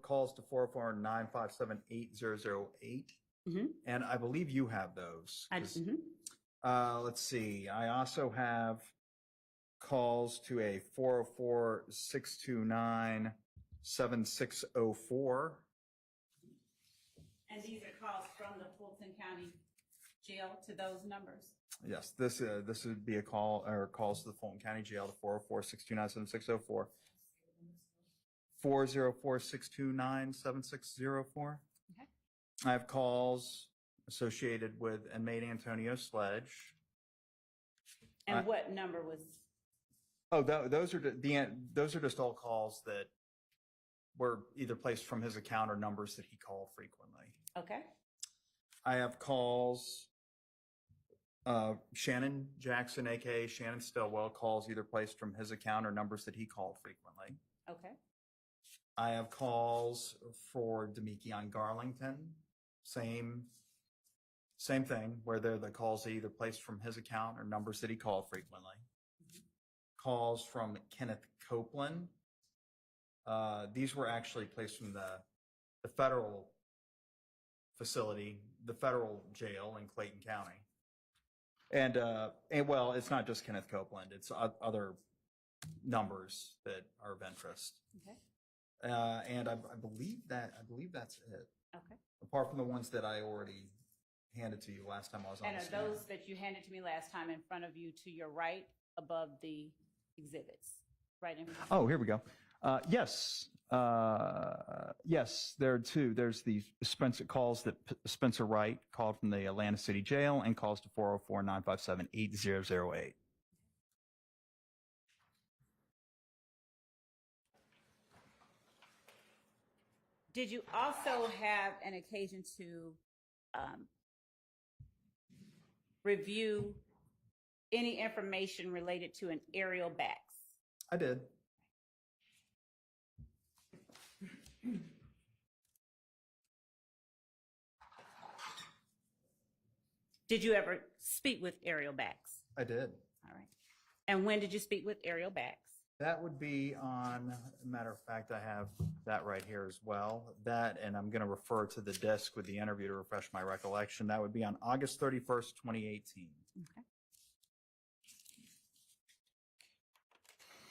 calls to 404-957-8008. Mm-hmm. And I believe you have those. 'Cause, Mm-hmm. let's see. I also have calls to a 404-629-7604. And these are calls from the Fulton County Jail to those numbers? Yes, this would be a call or calls to the Fulton County Jail to 404-629-7604. 404-629-7604. Okay. I have calls associated with inmate Antonio Sledge. And what number was? Oh, those are those are just all calls that were either placed from his account or numbers that he called frequently. Okay. I have calls. Shannon Jackson, aka Shannon Stillwell, calls either placed from his account or numbers that he called frequently. Okay. I have calls for Demekion Garlington, same thing, where they're the calls either placed from his account or numbers that he called frequently. Calls from Kenneth Copeland. These were actually placed from the federal facility, the federal jail in Clayton County. And well, it's not just Kenneth Copeland; it's other numbers that are of interest. Okay. And I believe that's it. Okay. Apart from the ones that I already handed to you last time I was on And the are stand. those that you handed to me last time in front of you to your right above the exhibits? Right in front? Oh, here we go. Yes. Yes, there are two. There's the Spencer calls that Spencer Wright called from the Atlanta City Jail and calls to 404-957-8008. Did you also have an occasion to review any information related to an aerial Bax? I did. Did you ever speak with Ariel Bax? I did. All right. And when did you speak with Ariel Bax? That would be on, matter of fact, I have that right here as well. That, and I'm going to refer to the disc with the interview to refresh my recollection. That would be on August 31st, 2018. Okay.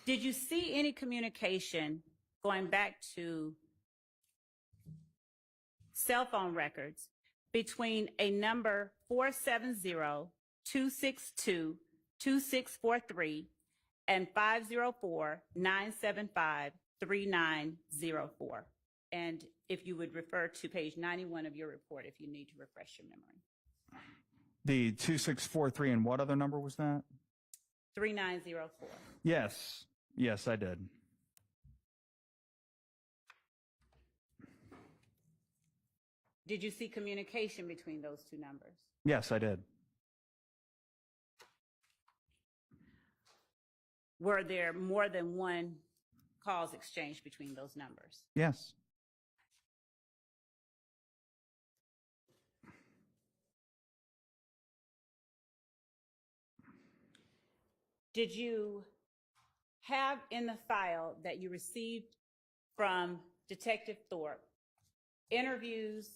Did you see any communication going back to cell phone records between a number 470-262-2643 and 504-975-3904? And if you would refer to page 91 of your report if you need to refresh your memory. The 2643 and what other number was that? 3904. Yes. Yes, I did. Did you see communication between those two numbers? Yes, I did. Were there more than one calls exchanged between those numbers? Yes. Did you have in the file that you received from Detective Thorpe interviews,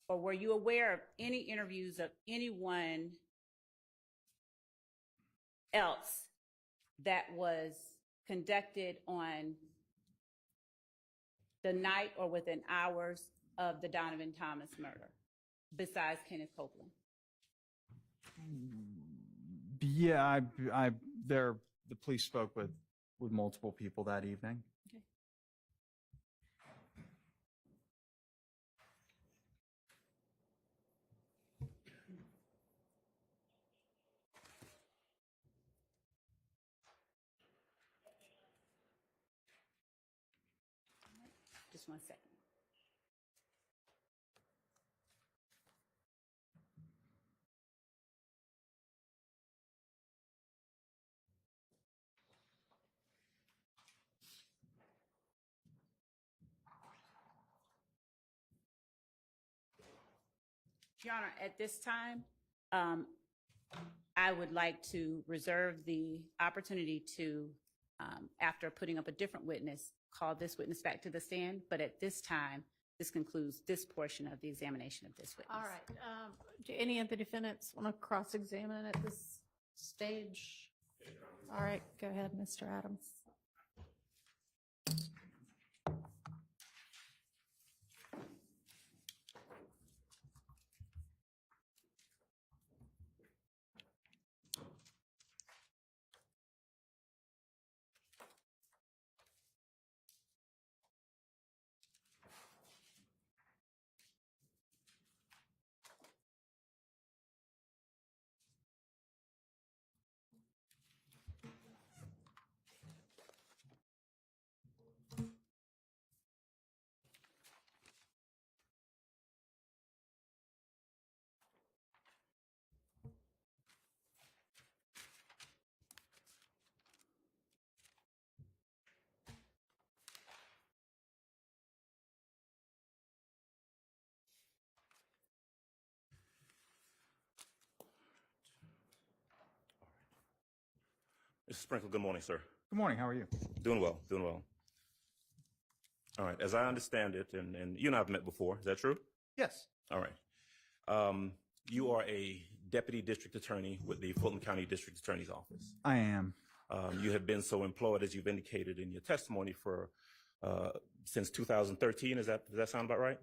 or were you aware of any interviews of anyone else that was conducted on the night or within hours of the Donovan Thomas murder, besides Kenneth Copeland? Yeah, the police spoke with multiple people that evening. Okay. Just 1 second. Your Honor, at this time, I would like to reserve the opportunity to, after putting up a different witness, call this witness back to the stand. But at this time, this concludes this portion of the examination of this witness. All right. Do any of the defendants want to cross-examine at this stage? All right, go ahead, Mr. Adams. Mr. Sprinkle, good morning, sir. Good morning. How are you? Doing well, doing well. All right, as I understand it, and you and I have met before, is that true? Yes. All right. You are a deputy district attorney with the Fulton County District Attorney's Office. I am. You have been so employed, as you've indicated in your testimony, for since 2013. Does that sound about right?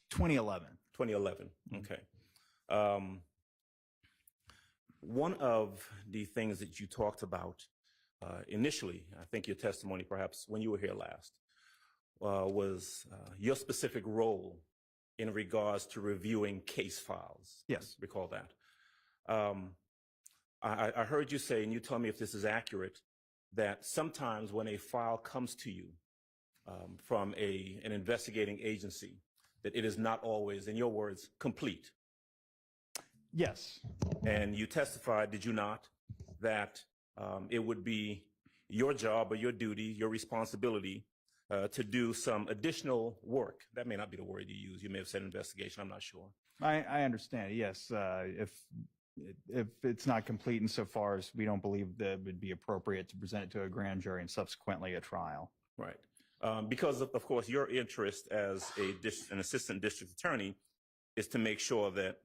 2011. 2011. Okay. One of the things that you talked about initially, I think your testimony, perhaps when you were here last, was your specific role in regards to reviewing case files. Yes. Recall that. I heard you say, and you tell me if this is accurate, that sometimes when a file comes to you from an investigating agency, that it is not always, in your words, complete. Yes. And you testified, did you not, that it would be your job or your duty, your responsibility to do some additional work. That may not be the word you use. You may have said investigation. I'm not sure. I understand. Yes. If it's not complete insofar as we don't believe that it would be appropriate to present it to a grand jury and subsequently a trial. Right. Because, of course, your interest as an assistant district attorney is to make sure that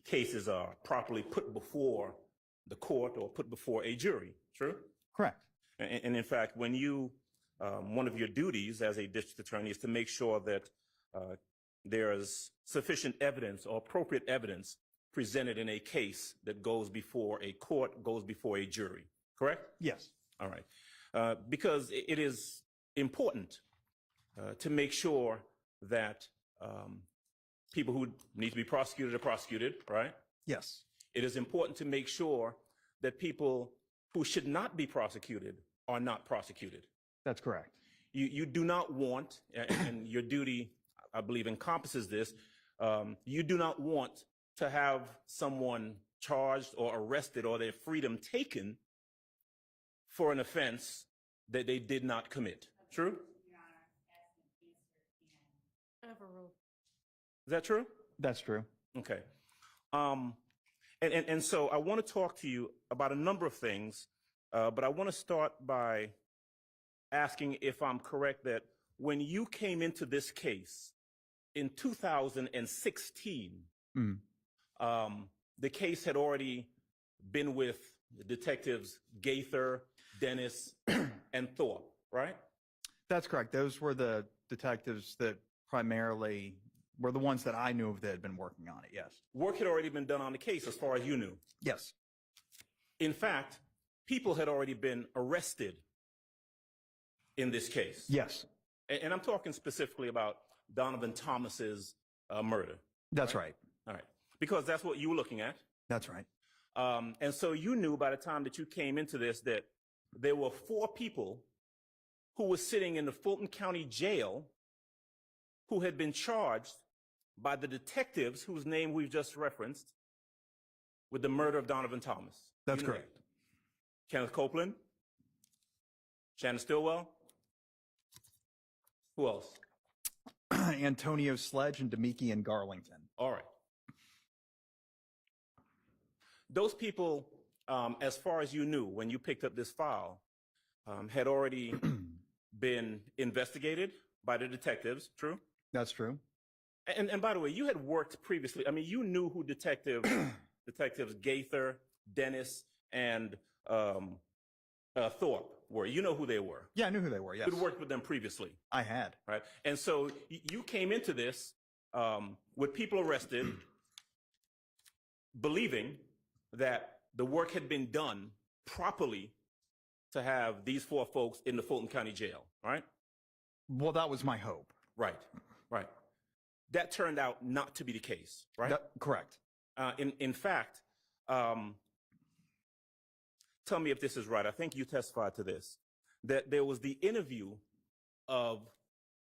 cases are properly put before the court or put before a jury. True? Correct. And in fact, when you, one of your duties as a district attorney is to make sure that there is sufficient evidence or appropriate evidence presented in a case that goes before a court, goes before a jury. Correct? Yes. All right. Because it is important to make sure that people who need to be prosecuted are prosecuted, right? Yes. It is important to make sure that people who should not be prosecuted are not prosecuted. That's correct. You do not want, and your duty, I believe, encompasses this, you do not want to have someone charged or arrested or their freedom taken for an offense that they did not commit. True? Overruled. Is that true? That's true. Okay. And so I want to talk to you about a number of things, but I want to start by asking if I'm correct that when you came into this case, in 2016, Mm. The case had already been with detectives Gaither, Dennis, and Thorpe, right? That's correct. Those were the detectives that primarily were the ones that I knew of that had been working on it. Yes. Work had already been done on the case as far as you knew. Yes. In fact, people had already been arrested in this case. Yes. And I'm talking specifically about Donovan Thomas's murder. That's right. All right. Because that's what you were looking at. That's right. And so you knew by the time that you came into this that there were 4 people who were sitting in the Fulton County jail who had been charged by the detectives whose name we've just referenced with the murder of Donovan Thomas. That's You knew correct. that. Kenneth Copeland, Shannon Stillwell. Who else? Antonio Sledge and Demiki Garlington. All right. Those people, as far as you knew when you picked up this file, had already been investigated by the detectives, true? That's true. And by the way, you had worked previously. I mean, you knew who detectives Gaither, Dennis, and Thorpe were. You know who they were. Yeah, I knew who they were. Yes. You'd worked with them previously, I had. right? And so you came into this with people arrested, believing that the work had been done properly to have these 4 folks in the Fulton County jail, all right? Well, that was my hope. Right, right. That turned out not to be the case, right? Correct. In fact, tell me if this is right. I think you testified to this, that there was the interview of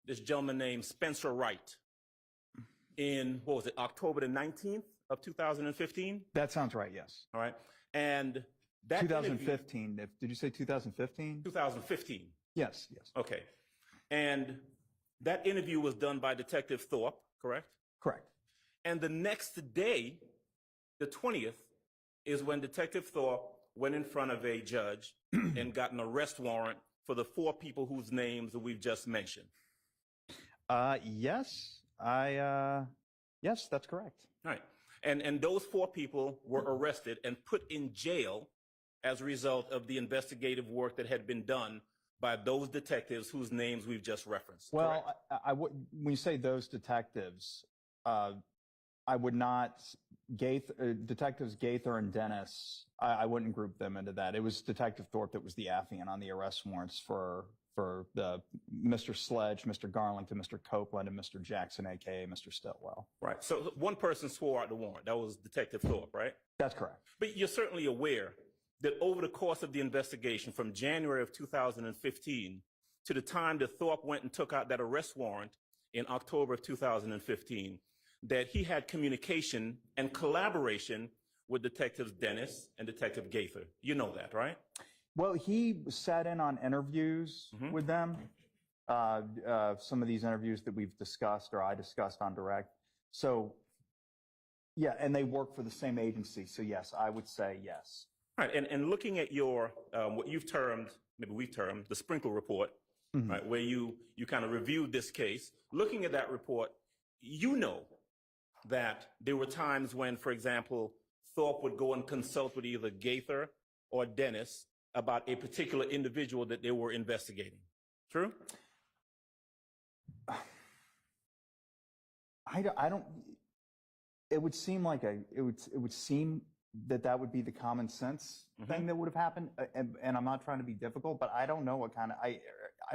this gentleman named Spencer Wright in, what was it, October the 19th of 2015? That sounds right. Yes. All right. And that interview- 2015. Did you say 2015? 2015. Yes. Yes. Okay. And that interview was done by Detective Thorpe, correct? Correct. And the next day, the 20th, is when Detective Thorpe went in front of a judge and got an arrest warrant for the 4 people whose names that we've just mentioned. Yes. Yes, that's correct. All right. And those 4 people were arrested and put in jail as a result of the investigative work that had been done by those detectives whose names we've just referenced. Well, correct? I would, when you say those detectives, I would not, Detectives Gaither and Dennis, I wouldn't group them into that. It was Detective Thorpe that was the affiant on the arrest warrants for the Mr. Sledge, Mr. Garlington, Mr. Copeland, and Mr. Jackson, aka Mr. Stillwell. Right. So one person swore out the warrant. That was Detective Thorpe, right? That's correct. But you're certainly aware that over the course of the investigation from January of 2015 to the time that Thorpe went and took out that arrest warrant in October of 2015, that he had communication and collaboration with Detectives Dennis and Detective Gaither. You know that, right? Well, he sat in on interviews with them. Some of these interviews that we've discussed or I discussed on direct. So, yeah, and they work for the same agency. So, yes, I would say yes. Right. And looking at your, what you've termed, maybe we've termed, the Sprinkle Report, right, where you kind of reviewed this case, looking at that report, you know that there were times when, for example, Thorpe would go and consult with either Gaither or Dennis about a particular individual that they were investigating. True? I don't, it would seem like it would seem that would be the common sense thing that would have happened. And I'm not trying to be difficult, but I don't know what kind of, I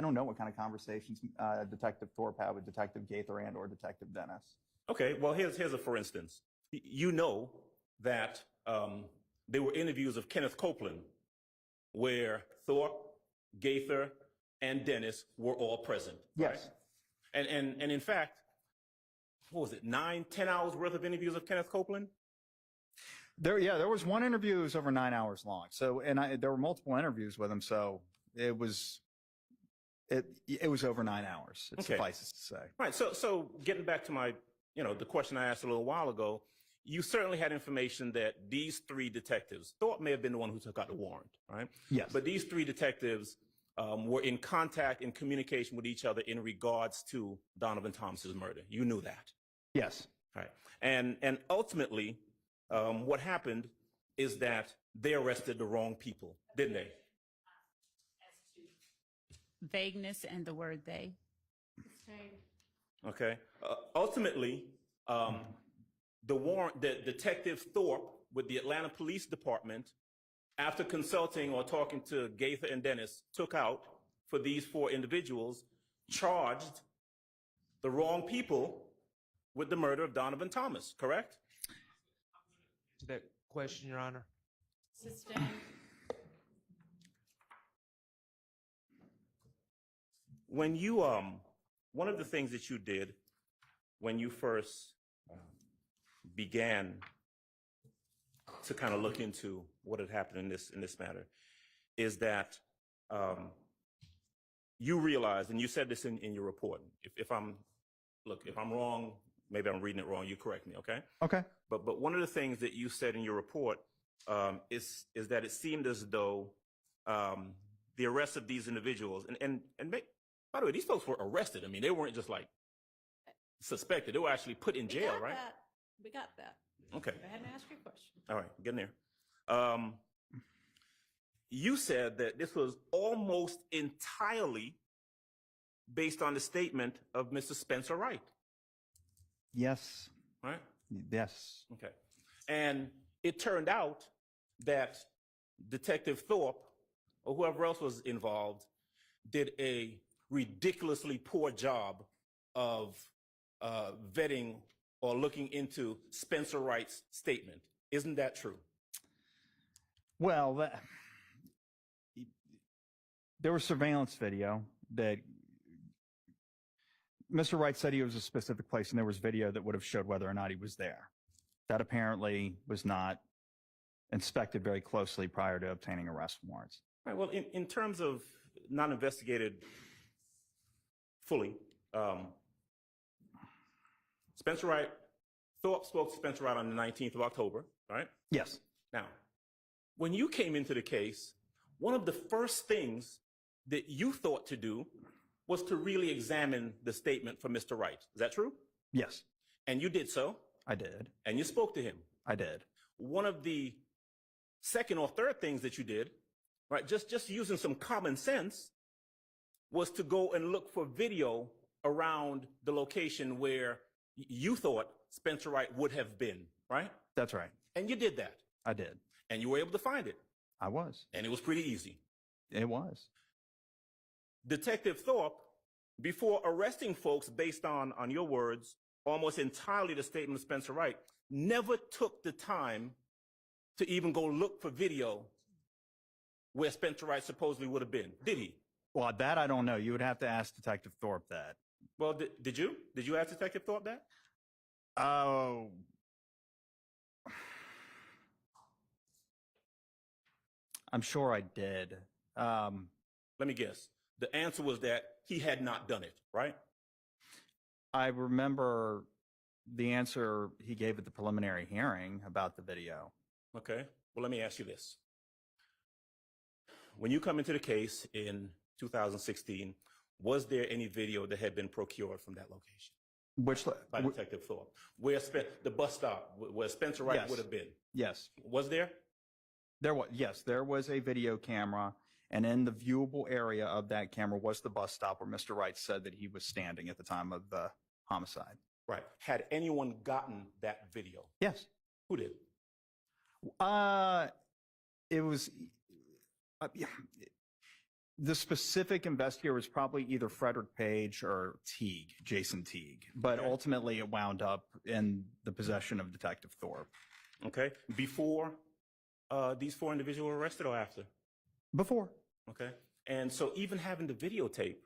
don't know what kind of conversations Detective Thorpe had with Detective Gaither and or Detective Dennis. Okay, well, here's a for instance. You know that there were interviews of Kenneth Copeland where Thorpe, Gaither, and Dennis were all present. Yes. Right? And in fact, what was it, 9-10 hours worth of interviews of Kenneth Copeland? There was one interview that was over 9 hours long. So, and there were multiple interviews with him. So it was over 9 hours. It suffices to say. Right. So getting back to my, the question I asked a little while ago, you certainly had information that these 3 detectives, Thorpe may have been the one who took out the warrant, right? Yes. But these 3 detectives were in contact and communication with each other in regards to Donovan Thomas's murder. You knew that. Yes. Right. And ultimately, what happened is that they arrested the wrong people, didn't they? Vagueness and the word they. Okay. Ultimately, the Detective Thorpe with the Atlanta Police Department, after consulting or talking to Gaither and Dennis, took out for these 4 individuals, charged the wrong people with the murder of Donovan Thomas, correct? To that question, Your Honor. Sustained. When you, one of the things that you did when you first began to kind of look into what had happened in this matter is that you realized, and you said this in your report, if I'm wrong, maybe I'm reading it wrong, you correct me, okay? Okay. But one of the things that you said in your report is that it seemed as though the arrest of these individuals, by the way, these folks were arrested. I mean, they weren't just like suspected. They were actually put in jail, right? We got that. Okay. Go ahead and ask your question. All right, get in there. You said that this was almost entirely based on the statement of Mr. Spencer Wright, Yes. right? Yes. Okay. And it turned out that Detective Thorpe, or whoever else was involved, did a ridiculously poor job of vetting or looking into Spencer Wright's statement. Isn't that true? Well, there was surveillance video that Mr. Wright said he was a specific place, and there was video that would have showed whether or not he was there. That apparently was not inspected very closely prior to obtaining arrest warrants. Right. Well, in terms of not investigated fully, Spencer Wright, Thorpe spoke to Spencer Wright on the 19th of October, right? Yes. Now, when you came into the case, one of the first things that you thought to do was to really examine the statement from Mr. Wright. Is that true? Yes, And you did so, I did. and you spoke to him. I did. One of the second or third things that you did, right, just using some common sense, was to go and look for video around the location where you thought Spencer Wright would have been, right? That's right. And you did that, I did. and you were able to find it, I was. and it was pretty easy. It was. Detective Thorpe, before arresting folks based on your words, almost entirely the statement of Spencer Wright, never took the time to even go look for video where Spencer Wright supposedly would have been, did he? Well, that I don't know. You would have to ask Detective Thorpe that. Well, did you? Did you ask Detective Thorpe that? Oh. I'm sure I did. Let me guess. The answer was that he had not done it, right? I remember the answer he gave at the preliminary hearing about the video. Okay. Well, let me ask you this. When you come into the case in 2016, was there any video that had been procured from that location Which, by Detective Thorpe? Where the bus stop, where Spencer Wright Yes. would have been? yes, Was there? there was a video camera, and in the viewable area of that camera was the bus stop where Mr. Wright said that he was standing at the time of the homicide. Right. Had anyone gotten that video? Yes. Who did? It was yeah, the specific investigator was probably either Frederick Page or Teague, Jason Teague, but Okay. ultimately it wound up in the possession of Detective Thorpe. Okay. Before these 4 individuals were arrested or after? Before. Okay. And so even having the videotape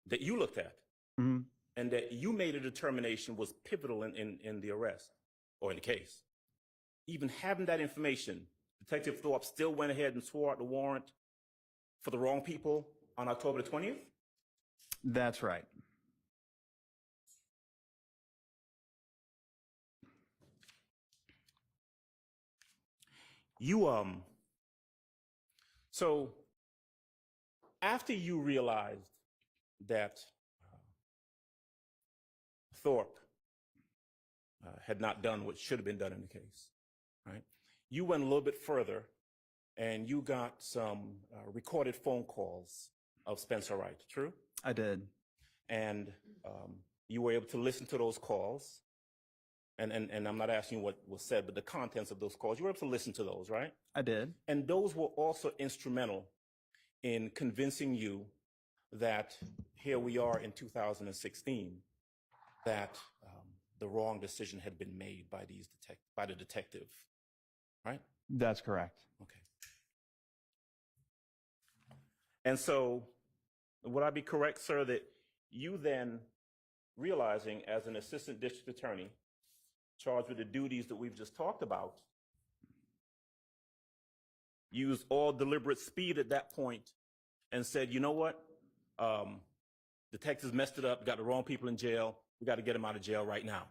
that you looked at Mhm. and that you made a determination was pivotal in the arrest or in the case, even having that information, Detective Thorpe still went ahead and swore out the warrant for the wrong people on October the 20th? That's right. You, so after you realized that Thorpe had not done what should have been done in the case, right? You went a little bit further and you got some recorded phone calls of Spencer Wright, true? I did. And you were able to listen to those calls. And I'm not asking you what was said, but the contents of those calls, you were able to listen to those, right? I did. And those were also instrumental in convincing you that here we are in 2016, that the wrong decision had been made by the detective, right? That's correct. Okay. And so, would I be correct, sir, that you then, realizing as an assistant district attorney charged with the duties that we've just talked about, used all deliberate speed at that point and said, you know what? Detectives messed it up, got the wrong people in jail. We got to get them out of jail right now.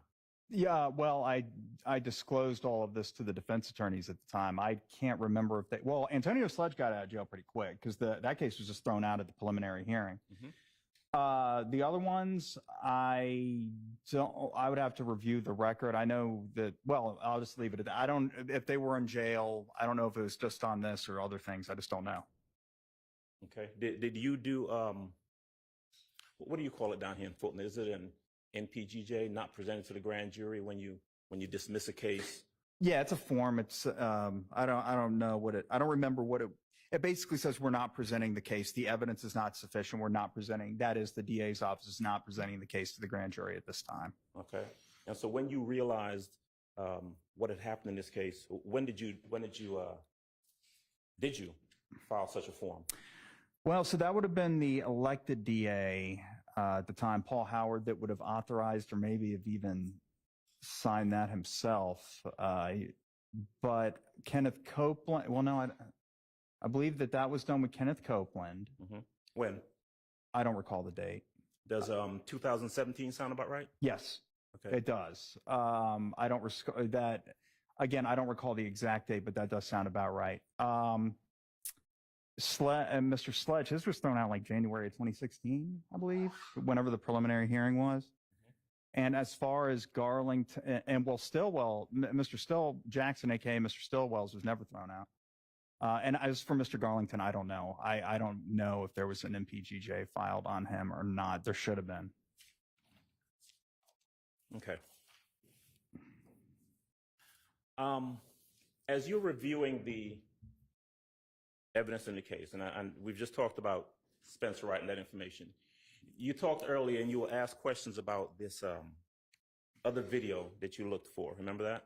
Yeah, well, I disclosed all of this to the defense attorneys at the time. I can't remember if well, Antonio Sledge got out of jail pretty quick because that case was just thrown out at the preliminary hearing. The other ones, I would have to review the record. I know that, well, I'll just leave it at that. I don't, if they were in jail, I don't know if it was just on this or other things. I just don't know. Okay. Did you do, what do you call it down here in Fulton? Is it an NPGJ, not presented to the grand jury when you dismiss a case? Yeah, it's a form. It's, I don't know what I don't remember what it basically says we're not presenting the case. The evidence is not sufficient. We're not presenting, that is, the DA's office is not presenting the case to the grand jury at this time. Okay. And so when you realized what had happened in this case, when did you file such a form? Well, so that would have been the elected DA at the time, Paul Howard, that would have authorized or maybe have even signed that himself. But Kenneth Copeland, well, no, I believe that was done with Kenneth Copeland. Mm-hmm. When? I don't recall the date. Does 2017 sound about right? Yes, okay. It does. I don't that. Again, I don't recall the exact date, but that does sound about right. Mr. Sledge, his was thrown out like January of 2016, I believe, whenever the preliminary hearing was. Mm-hmm. And as far as Garlington, and Mr. Jackson, aka Mr. Stillwell's, was never thrown out. And as for Mr. Garlington, I don't know. I don't know if there was an MPGJ filed on him or not. There should have been. Okay. As you're reviewing the evidence in the case, and we've just talked about Spencer Wright and that information, you talked earlier and you were asked questions about this other video that you looked for. Remember that?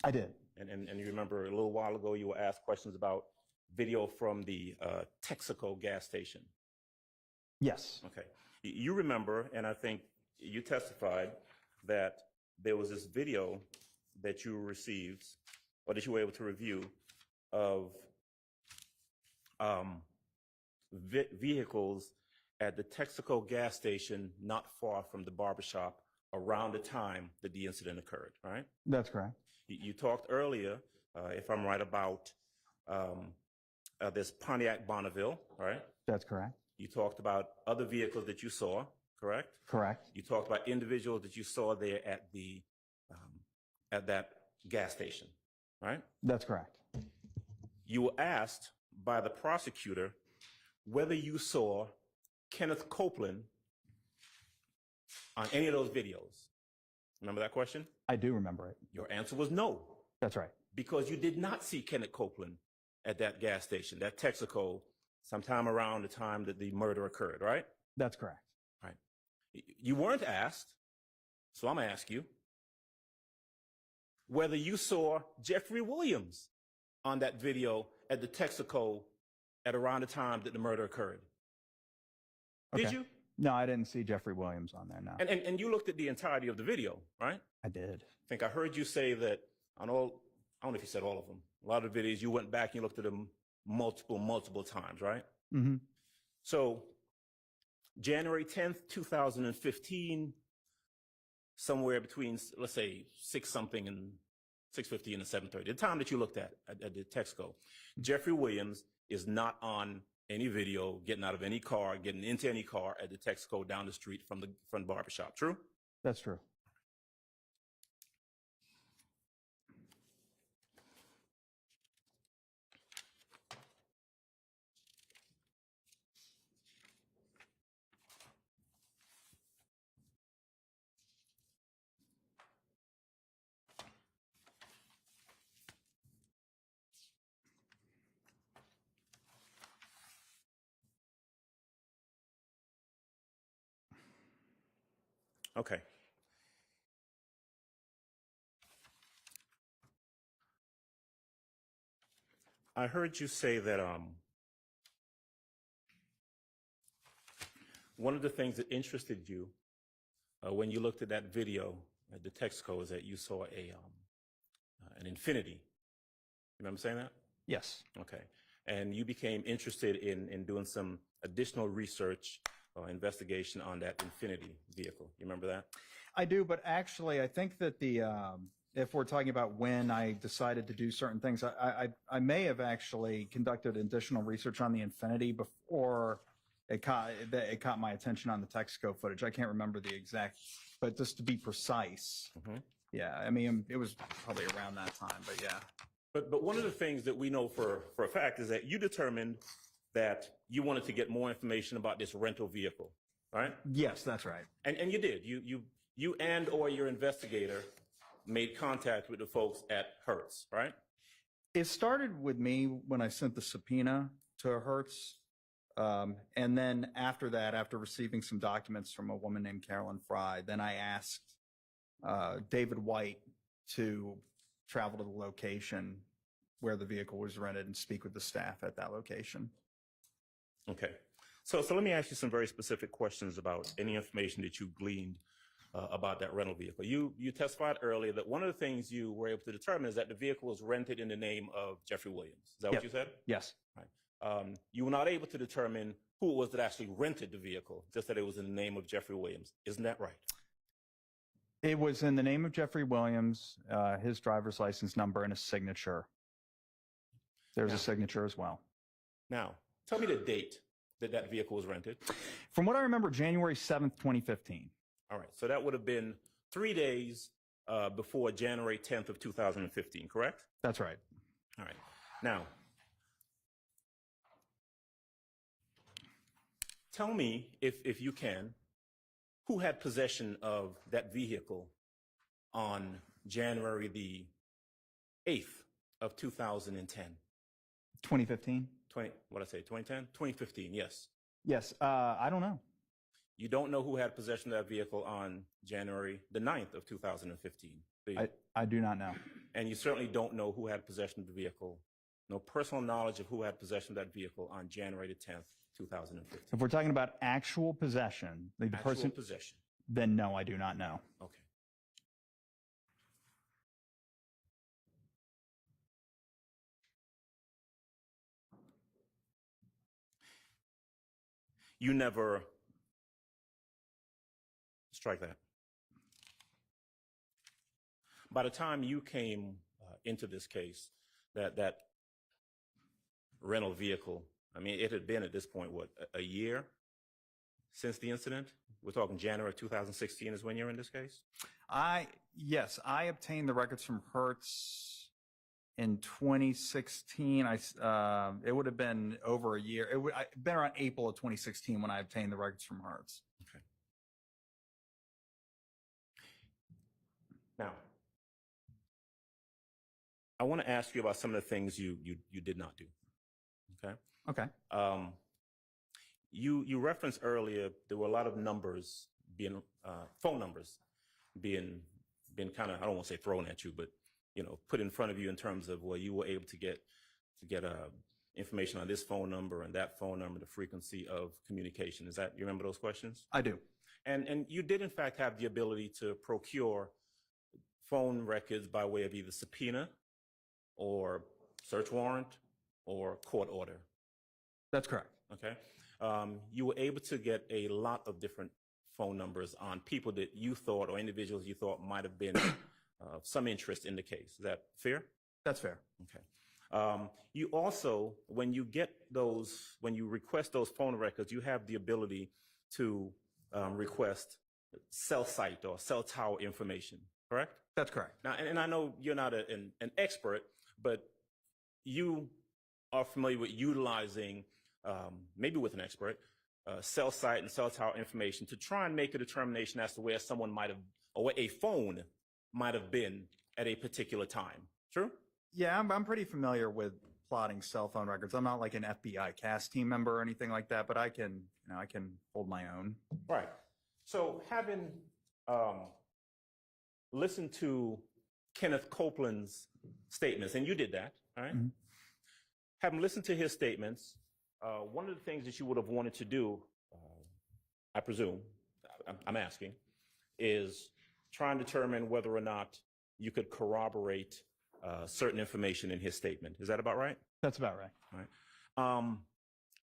I did. And you remember a little while ago you were asked questions about video from the Texaco gas station. Yes. Okay. You remember, and I think you testified that there was this video that you received, or that you were able to review, of vehicles at the Texaco gas station not far from the barbershop around the time that the incident occurred, right? That's correct. You talked earlier, if I'm right, about this Pontiac Bonneville, right? That's correct. You talked about other vehicles that you saw, correct? Correct. You talked about individuals that you saw there at the at that gas station, right? That's correct. You were asked by the prosecutor whether you saw Kenneth Copeland on any of those videos. Remember that question? I do remember it. Your answer was no. That's right. Because you did not see Kenneth Copeland at that gas station, that Texaco, sometime around the time that the murder occurred, right? That's correct. Right. You weren't asked, so I'm going to ask you, whether you saw Jeffrey Williams on that video at the Texaco at around the time that the murder occurred. Okay. Did you? No, I didn't see Jeffrey Williams on there, no. And you looked at the entirety of the video, right? I did. I think I heard you say that on all, I don't know if you said all of them, a lot of the videos, you went back and you looked at them multiple times, right? Mm-hmm. So January 10th, 2015, somewhere between, let's say, 6-something and 6:50 and 7:30, the time that you looked at the Texaco, Jeffrey Williams is not on any video, getting out of any car, getting into any car at the Texaco down the street from the barbershop. True? That's true. Okay. I heard you say that one of the things that interested you when you looked at that video at the Texaco is that you saw an Infinity. Remember saying that? Yes. Okay. And you became interested in doing some additional research or investigation on that Infinity vehicle. You remember that? I do, but actually, I think that if we're talking about when I decided to do certain things, I may have actually conducted additional research on the Infinity before it caught my attention on the Texaco footage. I can't remember the exact, but just to be precise, yeah, I mean, it was probably around that time, but yeah. But one of the things that we know for a fact is that you determined that you wanted to get more information about this rental vehicle, right? Yes, that's right. And you did. You and or your investigator made contact with the folks at Hertz, right? It started with me when I sent the subpoena to Hertz. And then after that, after receiving some documents from a woman named Carolyn Fry, then I asked David White to travel to the location where the vehicle was rented and speak with the staff at that location. Okay. So let me ask you some very specific questions about any information that you gleaned about that rental vehicle. You testified earlier that one of the things you were able to determine is that the vehicle was rented in the name of Jeffrey Williams. Is that what you said? Yes. Right. You were not able to determine who it was that actually rented the vehicle, just that it was in the name of Jeffrey Williams. Isn't that right? It was in the name of Jeffrey Williams, his driver's license number, and a signature. There's a signature as well. Now, tell me the date that that vehicle was rented. From what I remember, January 7th, 2015. All right. So that would have been 3 days before January 10th of 2015, correct? That's right. All right. Now, tell me, if you can, who had possession of that vehicle on January the 8th of 2010? 2015? What did I say, 2010? 2015, yes. Yes. I don't know. You don't know who had possession of that vehicle on January the 9th of 2015? Do you? I do not know. And you certainly don't know who had possession of the vehicle, no personal knowledge of who had possession of that vehicle on January the 10th, 2015. If we're talking about actual possession, the Actual person, possession. then no, I do not know. Okay. You never strike that. By the time you came into this case, that rental vehicle, I mean, it had been at this point, what, a year since the incident? We're talking January of 2016 is when you're in this case? Yes, I obtained the records from Hertz in 2016. It would have been over a year. It would have been around April of 2016 when I obtained the records from Hertz. Okay. Now, I want to ask you about some of the things you did not do. Okay. Okay. You referenced earlier there were a lot of numbers being phone numbers being kind of, I don't want to say thrown at you, but put in front of you in terms of, well, you were able to get information on this phone number and that phone number, the frequency of communication. Is that, you remember those questions? I do. And you did in fact have the ability to procure phone records by way of either subpoena or search warrant or court order. That's correct. Okay. You were able to get a lot of different phone numbers on people that you thought or individuals you thought might have been of some interest in the case. Is that fair? That's fair. Okay. You also, when you get those, when you request those phone records, you have the ability to request cell site or cell tower information, correct? That's correct. Now, and I know you're not an expert, but you are familiar with utilizing, maybe with an expert, cell site and cell tower information to try and make a determination as to where someone might have, or where a phone might have been at a particular time. True? Yeah, I'm pretty familiar with plotting cell phone records. I'm not like an FBI CAS team member or anything like that, but I can hold my own. Right. So having listened to Kenneth Copeland's statements, and you did that, all right? Mhm. Having listened to his statements, one of the things that you would have wanted to do, I presume, I'm asking, is try and determine whether or not you could corroborate certain information in his statement. Is that about right? That's about right. All right.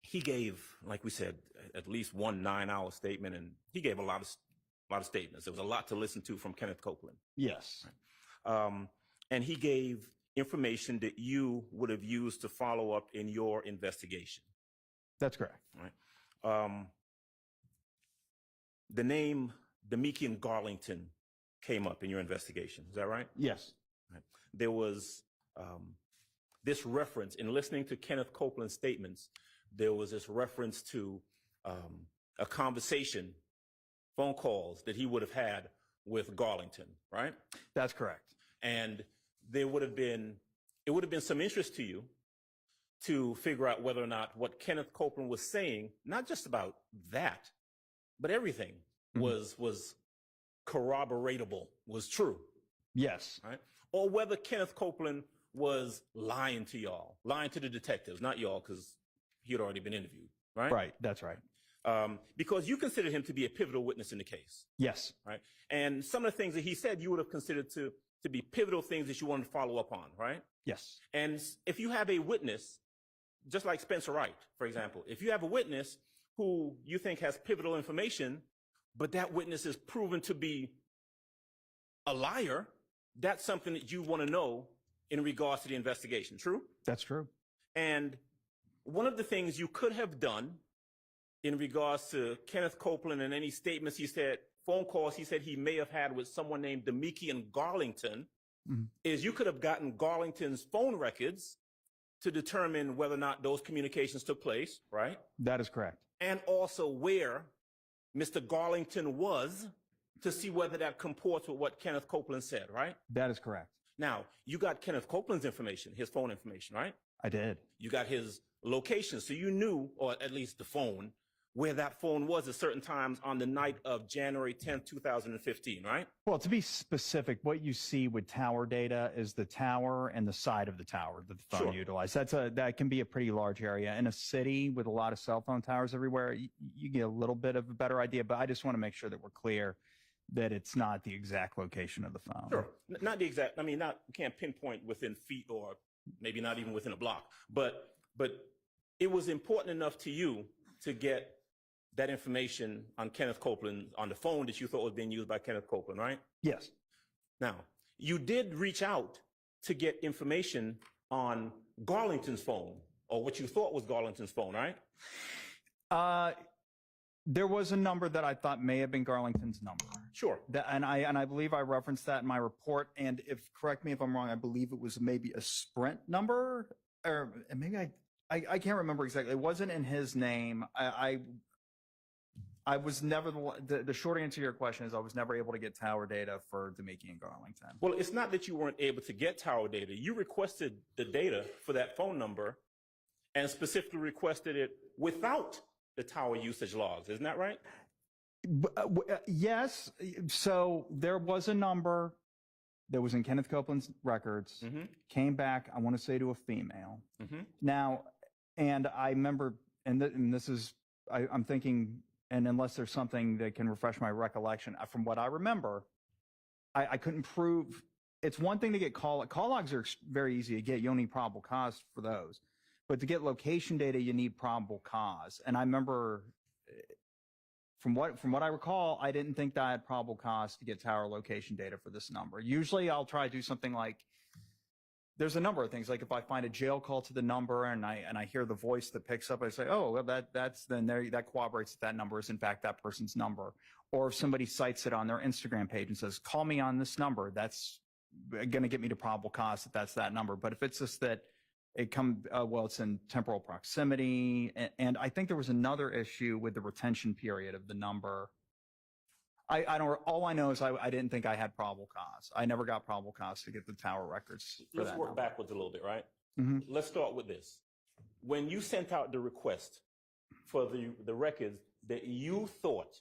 He gave, like we said, at least one 9-hour statement, and he gave a lot of statements. There was a lot to listen to from Kenneth Copeland. Yes. And he gave information that you would have used to follow up in your investigation. That's correct. Right. The name Demekian Garlington came up in your investigation. Is that right? Yes. Right. There was this reference in listening to Kenneth Copeland's statements. There was this reference to a conversation, phone calls that he would have had with Garlington, right? That's correct. And it would have been some interest to you to figure out whether or not what Kenneth Copeland was saying, not just about that, but everything was corroboratable, was true. Yes. Right? Or whether Kenneth Copeland was lying to y'all, lying to the detectives, not y'all, because he had already been interviewed, right? Right. That's right. Because you considered him to be a pivotal witness in the case, Yes. right? And some of the things that he said, you would have considered to be pivotal things that you wanted to follow up on, right? Yes. And if you have a witness, just like Spencer Wright, for example, if you have a witness who you think has pivotal information, but that witness is proven to be a liar, that's something that you want to know in regards to the investigation. True? That's true. And one of the things you could have done in regards to Kenneth Copeland and any statements he said, phone calls he said he may have had with someone named Demekian Garlington, is you could have gotten Garlington's phone records to determine whether or not those communications took place, right? That is correct. And also where Mr. Garlington was to see whether that comports with what Kenneth Copeland said, right? That is correct. Now, you got Kenneth Copeland's information, his phone information, right? I did. You got his location, so you knew, or at least the phone, where that phone was at certain times on the night of January 10th, 2015, right? Well, to be specific, what you see with tower data is the tower and the side of the tower that the phone Sure. utilized. That can be a pretty large area. In a city with a lot of cell phone towers everywhere, you get a little bit of a better idea, but I just want to make sure that we're clear that it's not the exact location of the phone. Sure. Not the exact, you can't pinpoint within feet or maybe not even within a block, but it was important enough to you to get that information on Kenneth Copeland on the phone that you thought was being used by Kenneth Copeland, right? Yes. Now, you did reach out to get information on Garlington's phone, or what you thought was Garlington's phone, right? There was a number that I thought may have been Garlington's number. Sure. And I believe I referenced that in my report. And correct me if I'm wrong, I believe it was maybe a Sprint number, or maybe I can't remember exactly. It wasn't in his name. I was never the short answer to your question is I was never able to get tower data for Demekian Garlington. Well, it's not that you weren't able to get tower data. You requested the data for that phone number and specifically requested it without the tower usage logs. Isn't that right? Yes. So there was a number that was in Kenneth Copeland's records, came back, I want to say, to a female. Now, and I remember, and this is, I'm thinking, and unless there's something that can refresh my recollection, from what I remember, I couldn't prove. It's one thing to get call logs are very easy to get. You don't need probable cause for those. But to get location data, you need probable cause. And I remember, from what I recall, I didn't think that I had probable cause to get tower location data for this number. Usually I'll try to do something like there's a number of things. Like if I find a jail call to the number and I hear the voice that picks up, I say, oh, well, that corroborates that number is in fact that person's number. Or if somebody cites it on their Instagram page and says, call me on this number, that's going to get me to probable cause that that's that number. But if it's just that it's in temporal proximity. And I think there was another issue with the retention period of the number. I don't, all I know is I didn't think I had probable cause. I never got probable cause to get the tower records. Let's work backwards a little bit, right? Mm-hmm. Let's start with this. When you sent out the request for the records that you thought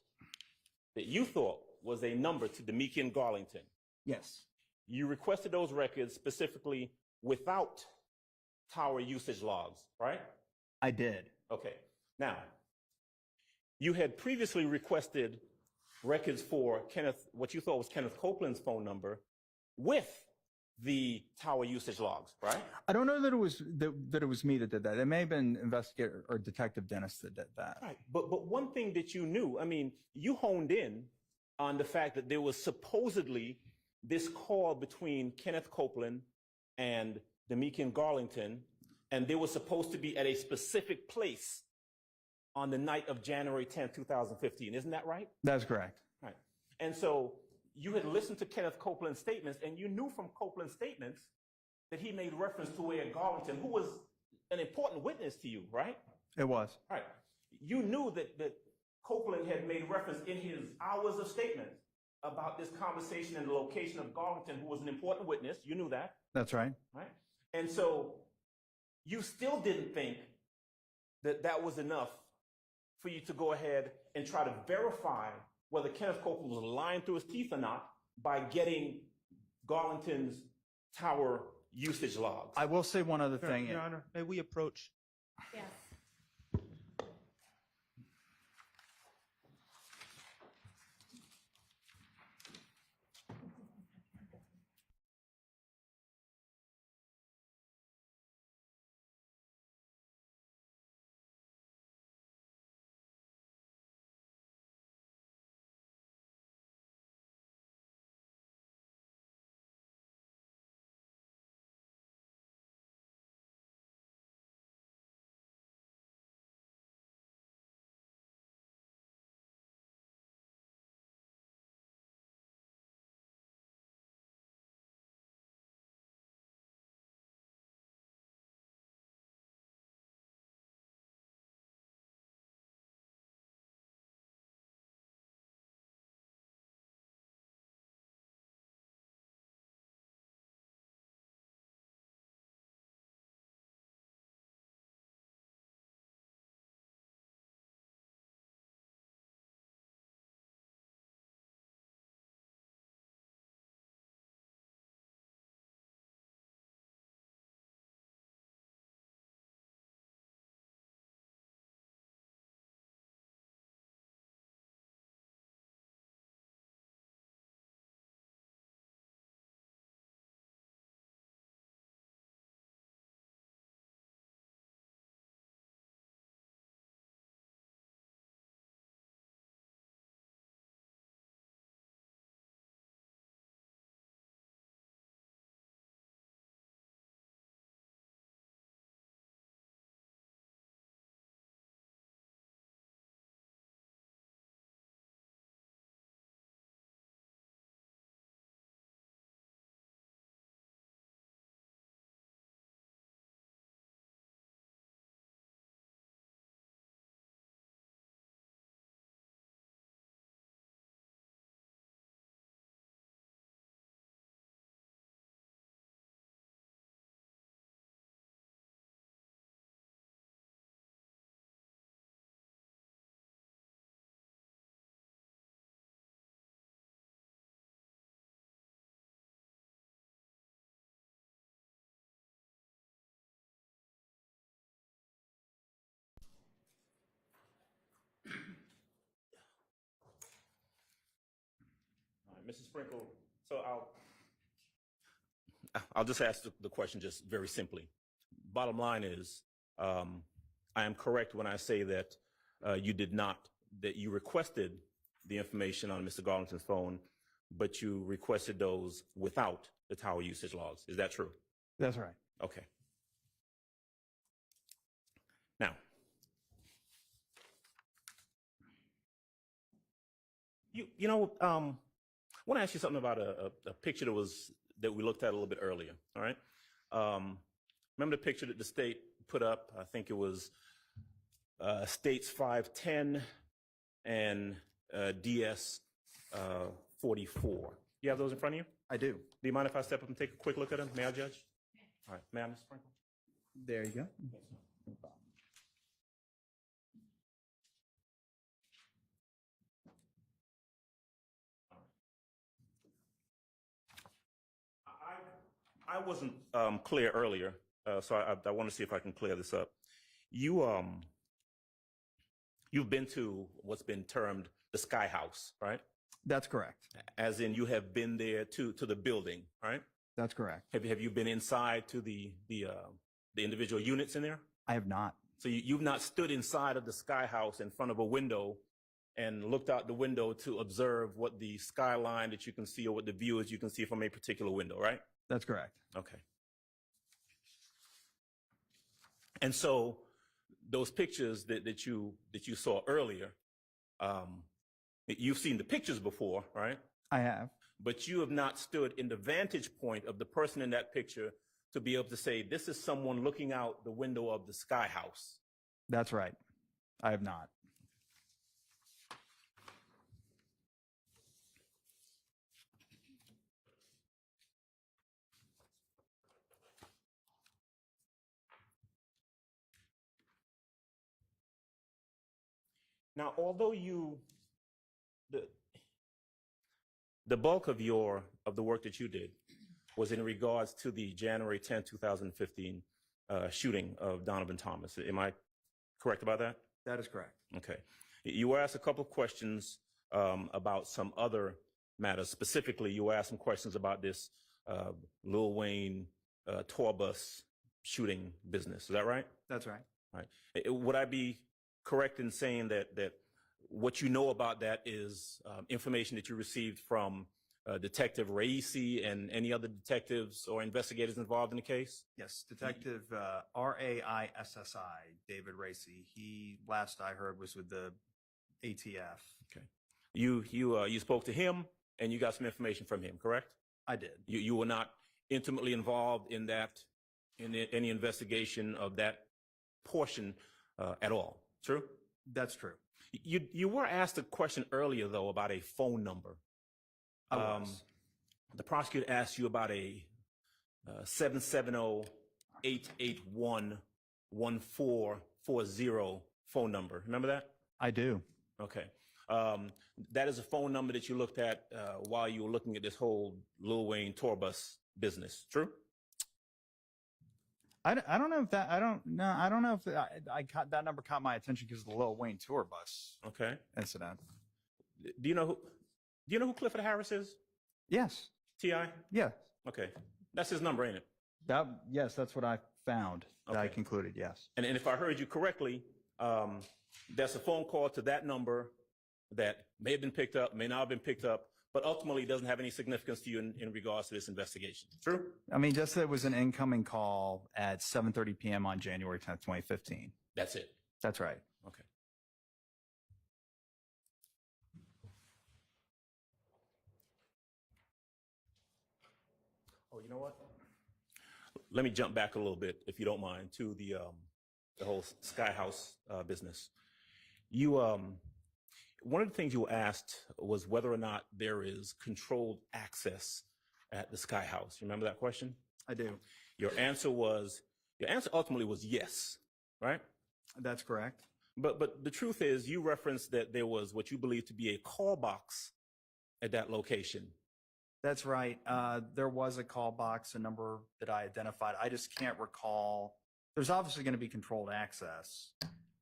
was a number to Demikian Garlington, Yes. you requested those records specifically without tower usage logs, right? I did. Okay. Now, you had previously requested records for what you thought was Kenneth Copeland's phone number with the tower usage logs, right? I don't know that it was me that did that. It may have been investigator or Detective Dennis that did that. Right. But one thing that you knew, I mean, you honed in on the fact that there was supposedly this call between Kenneth Copeland and Demikian Garlington, and they were supposed to be at a specific place on the night of January 10, 2015. Isn't that right? That's correct. Right. And so you had listened to Kenneth Copeland's statements, and you knew from Copeland's statements that he made reference to a Garlington, who was an important witness to you, right? It was. Right. You knew that Copeland had made reference in his hours of statements about this conversation and the location of Garlington, who was an important witness. You knew that. That's right. Right. And so you still didn't think that that was enough for you to go ahead and try to verify whether Kenneth Copeland was lying through his teeth or not by getting Garlington's tower usage logs. I will say one other thing. Your Honor, may we approach? Yes. All right, Mrs. Sprinkle, so I'll just ask the question just very simply. Bottom line is, I am correct when I say that that you requested the information on Mr. Garlington's phone, but you requested those without the tower usage logs. Is that true? That's right. Okay. Now, I want to ask you something about a picture that we looked at a little bit earlier. All right. Remember the picture that the state put up? I think it was States 510 and DS 44. You have those in front of you? I do. Do you mind if I step up and take a quick look at them? May I, Judge? All right. May I, Mr. Sprinkle? There you go. I wasn't clear earlier, so I want to see if I can clear this up. You've been to what's been termed the Sky House, right? That's correct. As in, you have been there to the building, right? That's correct. Have you been inside to the individual units in there? I have not. So you've not stood inside of the Sky House in front of a window and looked out the window to observe what the skyline that you can see or what the view is you can see from a particular window, right? That's correct. Okay. And so those pictures that you saw earlier, you've seen the pictures before, right? I have. But you have not stood in the vantage point of the person in that picture to be able to say, this is someone looking out the window of the Sky House. That's right. I have not. Now, although the bulk of the work that you did was in regards to the January 10, 2015 shooting of Donovan Thomas. Am I correct about that? That is correct. Okay. You were asked a couple of questions about some other matters. Specifically, you were asked some questions about this Lil Wayne tour bus shooting business. Is that right? That's right. Right. Would I be correct in saying that what you know about that is information that you received from Detective Raisi and any other detectives or investigators involved in the case? Yes, Detective Raissi, David Racy. He, last I heard, was with the ATF. Okay. You spoke to him and you got some information from him, correct? I did. You were not intimately involved in any investigation of that portion at all. True? That's true. You were asked a question earlier, though, about a phone number. I was. The prosecutor asked you about a 770-881-1440 phone number. Remember that? I do. Okay. That is a phone number that you looked at while you were looking at this whole Lil Wayne tour bus business. True? I don't know if that, I don't know if that number caught my attention because of the Lil Wayne tour bus Okay. incident. Do you know who Clifford Harris is? Yes. T.I.? Yeah. Okay. That's his number, ain't it? Yes, that's what I found. That I Okay. concluded, yes. And if I heard you correctly, that's a phone call to that number that may have been picked up, may not have been picked up, but ultimately doesn't have any significance to you in regards to this investigation. True? I mean, just that it was an incoming call at 7:30 p.m. on January 10th, 2015. That's it. That's right. Okay. Oh, you know what? Let me jump back a little bit, if you don't mind, to the whole Sky House business. One of the things you were asked was whether or not there is controlled access at the Sky House. You remember that question? I do. Your answer ultimately was yes, right? That's correct. But the truth is, you referenced that there was what you believe to be a call box at that location. That's right. There was a call box, a number that I identified. I just can't recall. There's obviously going to be controlled access.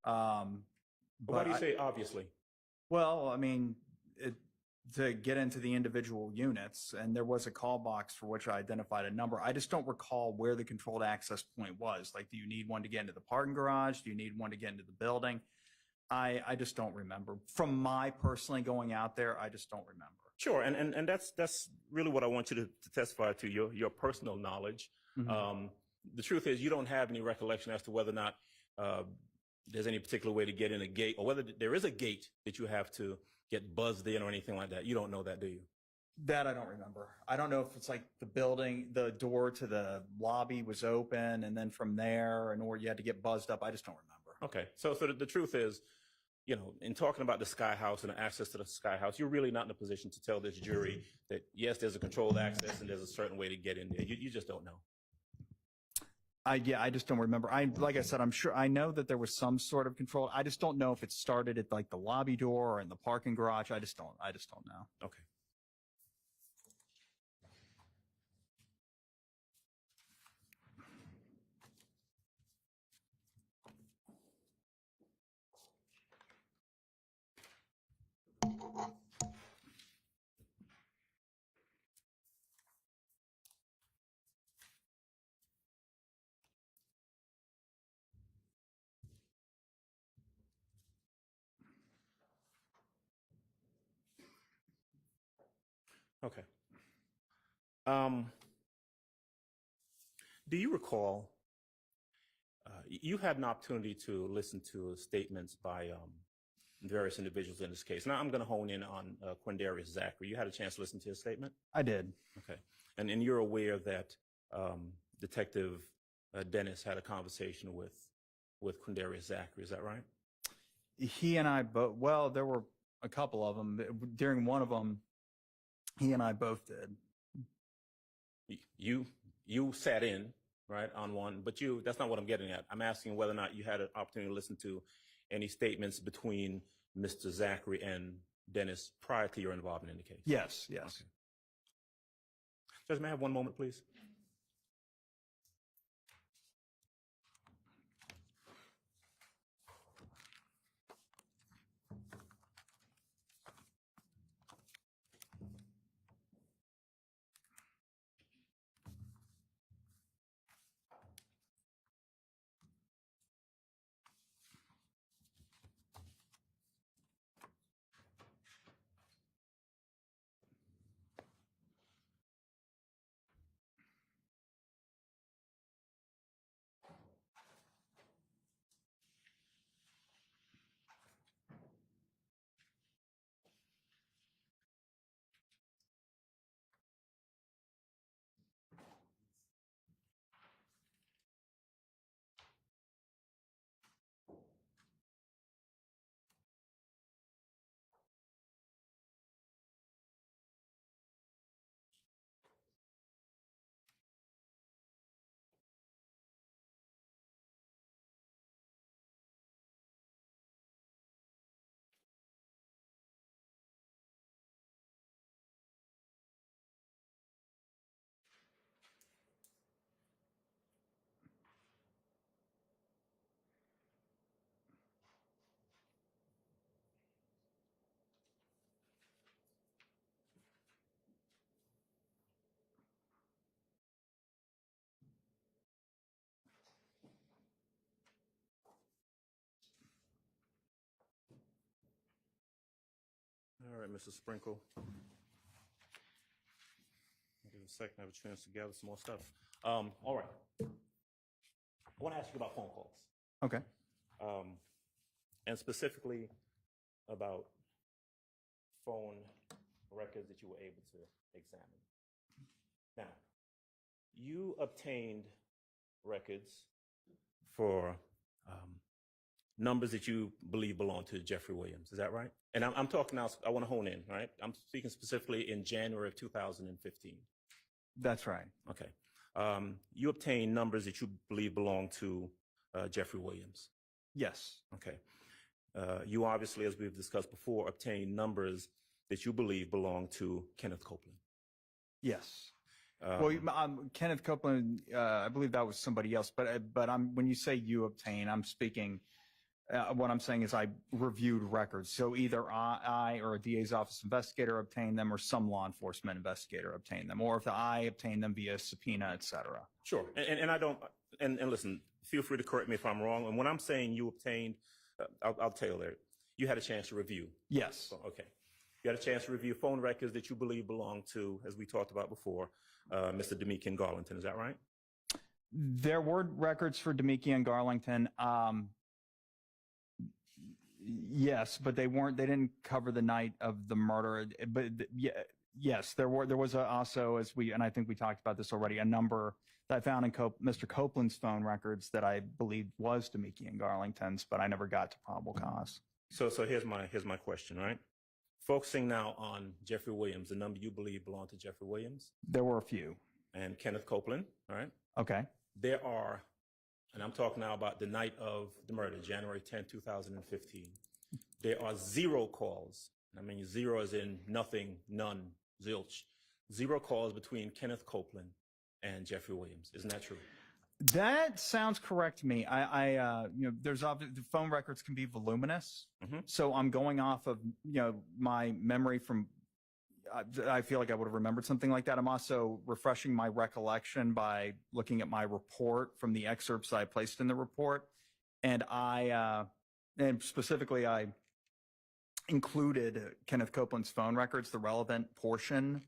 Why do you say obviously? Well, I mean, to get into the individual units, and there was a call box for which I identified a number. I just don't recall where the controlled access point was. Like, do you need one to get into the parking garage? Do you need one to get into the building? I just don't remember. From my personally going out there, I just don't remember. Sure, and that's really what I want you to testify to, your personal knowledge. The truth is you don't have any recollection as to whether or not there's any particular way to get in a gate, or whether there is a gate that you have to get buzzed in or anything like that. You don't know that, do you? That I don't remember. I don't know if it's like the building, the door to the lobby was open, and then from there, or you had to get buzzed up. I just don't remember. Okay. So the truth is, you know, in talking about the Sky House and the access to the Sky House, you're really not in a position to tell this jury that, yes, there's a controlled access and there's a certain way to get in there. You just don't know. I just don't remember. Like I said, I'm sure I know that there was some sort of control. I just don't know if it started at like the lobby door or in the parking garage. I just don't know. Okay. Okay. Do you recall, you had an opportunity to listen to statements by various individuals in this case. Now I'm going to hone in on Quindarius Zachary. You had a chance to listen to his statement? I did. Okay. And you're aware that Detective Dennis had a conversation with Quindarius Zachary, is that right? He and I both, well, there were a couple of them. During one of them, he and I both did. You sat in, right, on one, but that's not what I'm getting at. I'm asking whether or not you had an opportunity to listen to any statements between Mr. Zachary and Dennis prior to your involvement in the case. Yes. Okay. Judge, may I have one moment, please? All right, Mr. Sprinkle. I'll give it a second, I have a chance to gather some more stuff. All right. I want to ask you about phone calls. Okay. And specifically about phone records that you were able to examine. Now, you obtained records for numbers that you believe belong to Jeffrey Williams. Is that right? And I'm talking now, I want to hone in, right? I'm speaking specifically in January of 2015. That's right. Okay. You obtained numbers that you believe belong to Jeffrey Williams. Yes. Okay. You obviously, as we've discussed before, obtained numbers that you believe belong to Kenneth Copeland. Yes. Well, Kenneth Copeland, I believe that was somebody else. But when you say you obtain, I'm speaking. What I'm saying is I reviewed records. So either I or a DA's office investigator obtained them, or some law enforcement investigator obtained them, or if I obtained them via subpoena, et cetera. Sure. And I don't. And listen, feel free to correct me if I'm wrong. And when I'm saying you obtained, I'll tailor it. You had a chance to review. Yes. So, okay. You had a chance to review phone records that you believe belong to, as we talked about before, Mr. Demekian Garlington. Is that right? There were records for Demekian Garlington. Yes, but they didn't cover the night of the murder. But yeah, yes, there was also, and I think we talked about this already, a number that I found in Mr. Copeland's phone records that I believed was Demekian Garlington's, but I never got to probable cause. So here's my question, right? Focusing now on Jeffrey Williams, the number you believe belonged to Jeffrey Williams. There were a few. And Kenneth Copeland, all right? Okay. There are, and I'm talking now about the night of the murder, January 10, 2015. There are 0 calls. I mean, 0 as in nothing, none, zilch. 0 calls between Kenneth Copeland and Jeffrey Williams. Isn't that true? That sounds correct to me. There's the phone records can be voluminous. Mhm. So I'm going off of, my memory from, I feel like I would have remembered something like that. I'm also refreshing my recollection by looking at my report from the excerpts I placed in the report. And and specifically, I included Kenneth Copeland's phone records, the relevant portion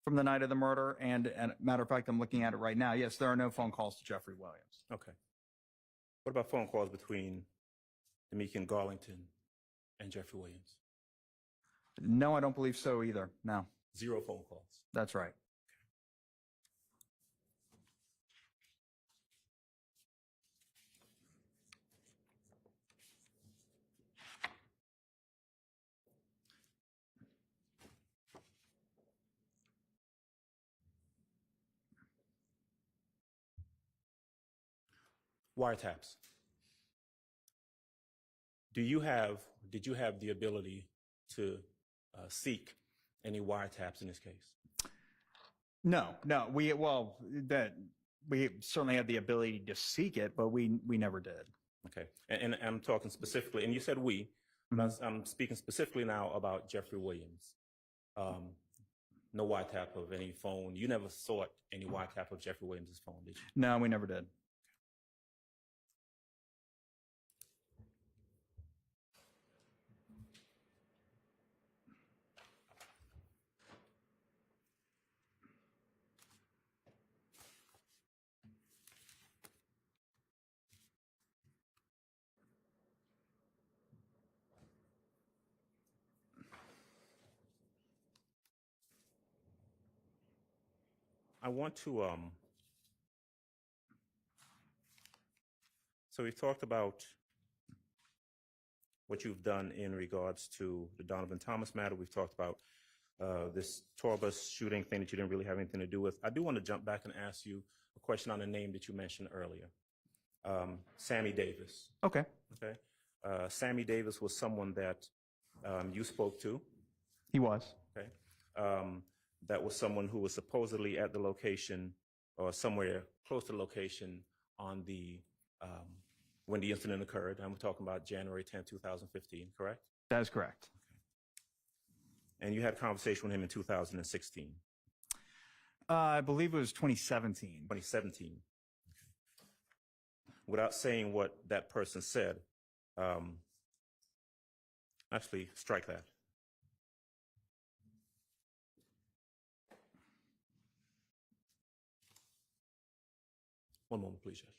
from the night of the murder. And matter of fact, I'm looking at it right now. Yes, there are no phone calls to Jeffrey Williams. Okay. What about phone calls between Demekian Garlington and Jeffrey Williams? No, I don't believe so either. No, 0 phone calls. that's right. Wiretaps. Did you have the ability to seek any wiretaps in this case? No. We certainly had the ability to seek it, but we never did. Okay. And I'm talking specifically, and you said we, but I'm speaking specifically now about Jeffrey Williams. No wiretap of any phone. You never sought any wiretap of Jeffrey Williams' phone, did you? No, we never did. I want to, so we've talked about what you've done in regards to the Donovan Thomas matter. We've talked about this tour bus shooting thing that you didn't really have anything to do with. I do want to jump back and ask you a question on a name that you mentioned earlier. Sammy Davis. Okay. Okay. Sammy Davis was someone that you spoke to. He was. Okay. That was someone who was supposedly at the location or somewhere close to the location on the when the incident occurred. I'm talking about January 10, 2015, correct? That is correct. Okay. And you had a conversation with him in 2016. I believe it was 2017. 2017. Okay. Without saying what that person said, actually strike that. One moment, please, Judge.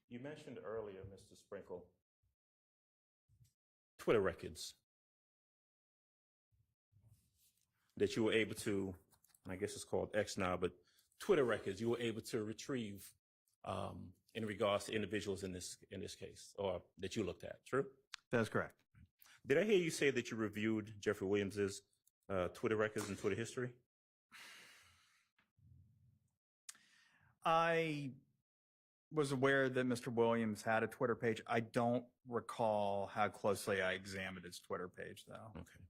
You mentioned earlier, Mr. Sprinkle, Twitter records that you were able to, I guess it's called X now, but Twitter records you were able to retrieve in regards to individuals in this case, or that you looked at. True? That is correct. Did I hear you say that you reviewed Jeffrey Williams's Twitter records and Twitter history? I was aware that Mr. Williams had a Twitter page. I don't recall how closely I examined his Twitter page, though. Okay.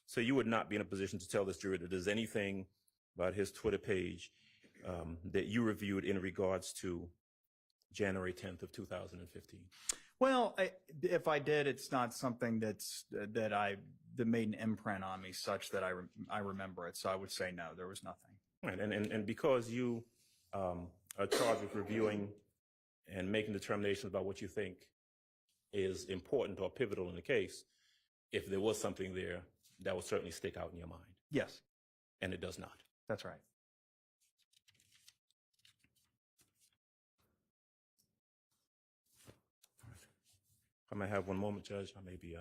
So you would not be in a position to tell this jury that there's anything about his Twitter page that you reviewed in regards to January 10th of 2015? Well, if I did, it's not something that made an imprint on me such that I remember it. So I would say no, there was nothing. Right, and because you are charged with reviewing and making determinations about what you think is important or pivotal in the case, if there was something there, that would certainly stick out in your mind. Yes, And it does not. that's right. I might have one moment, Judge. I may be, give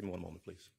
me one moment, please.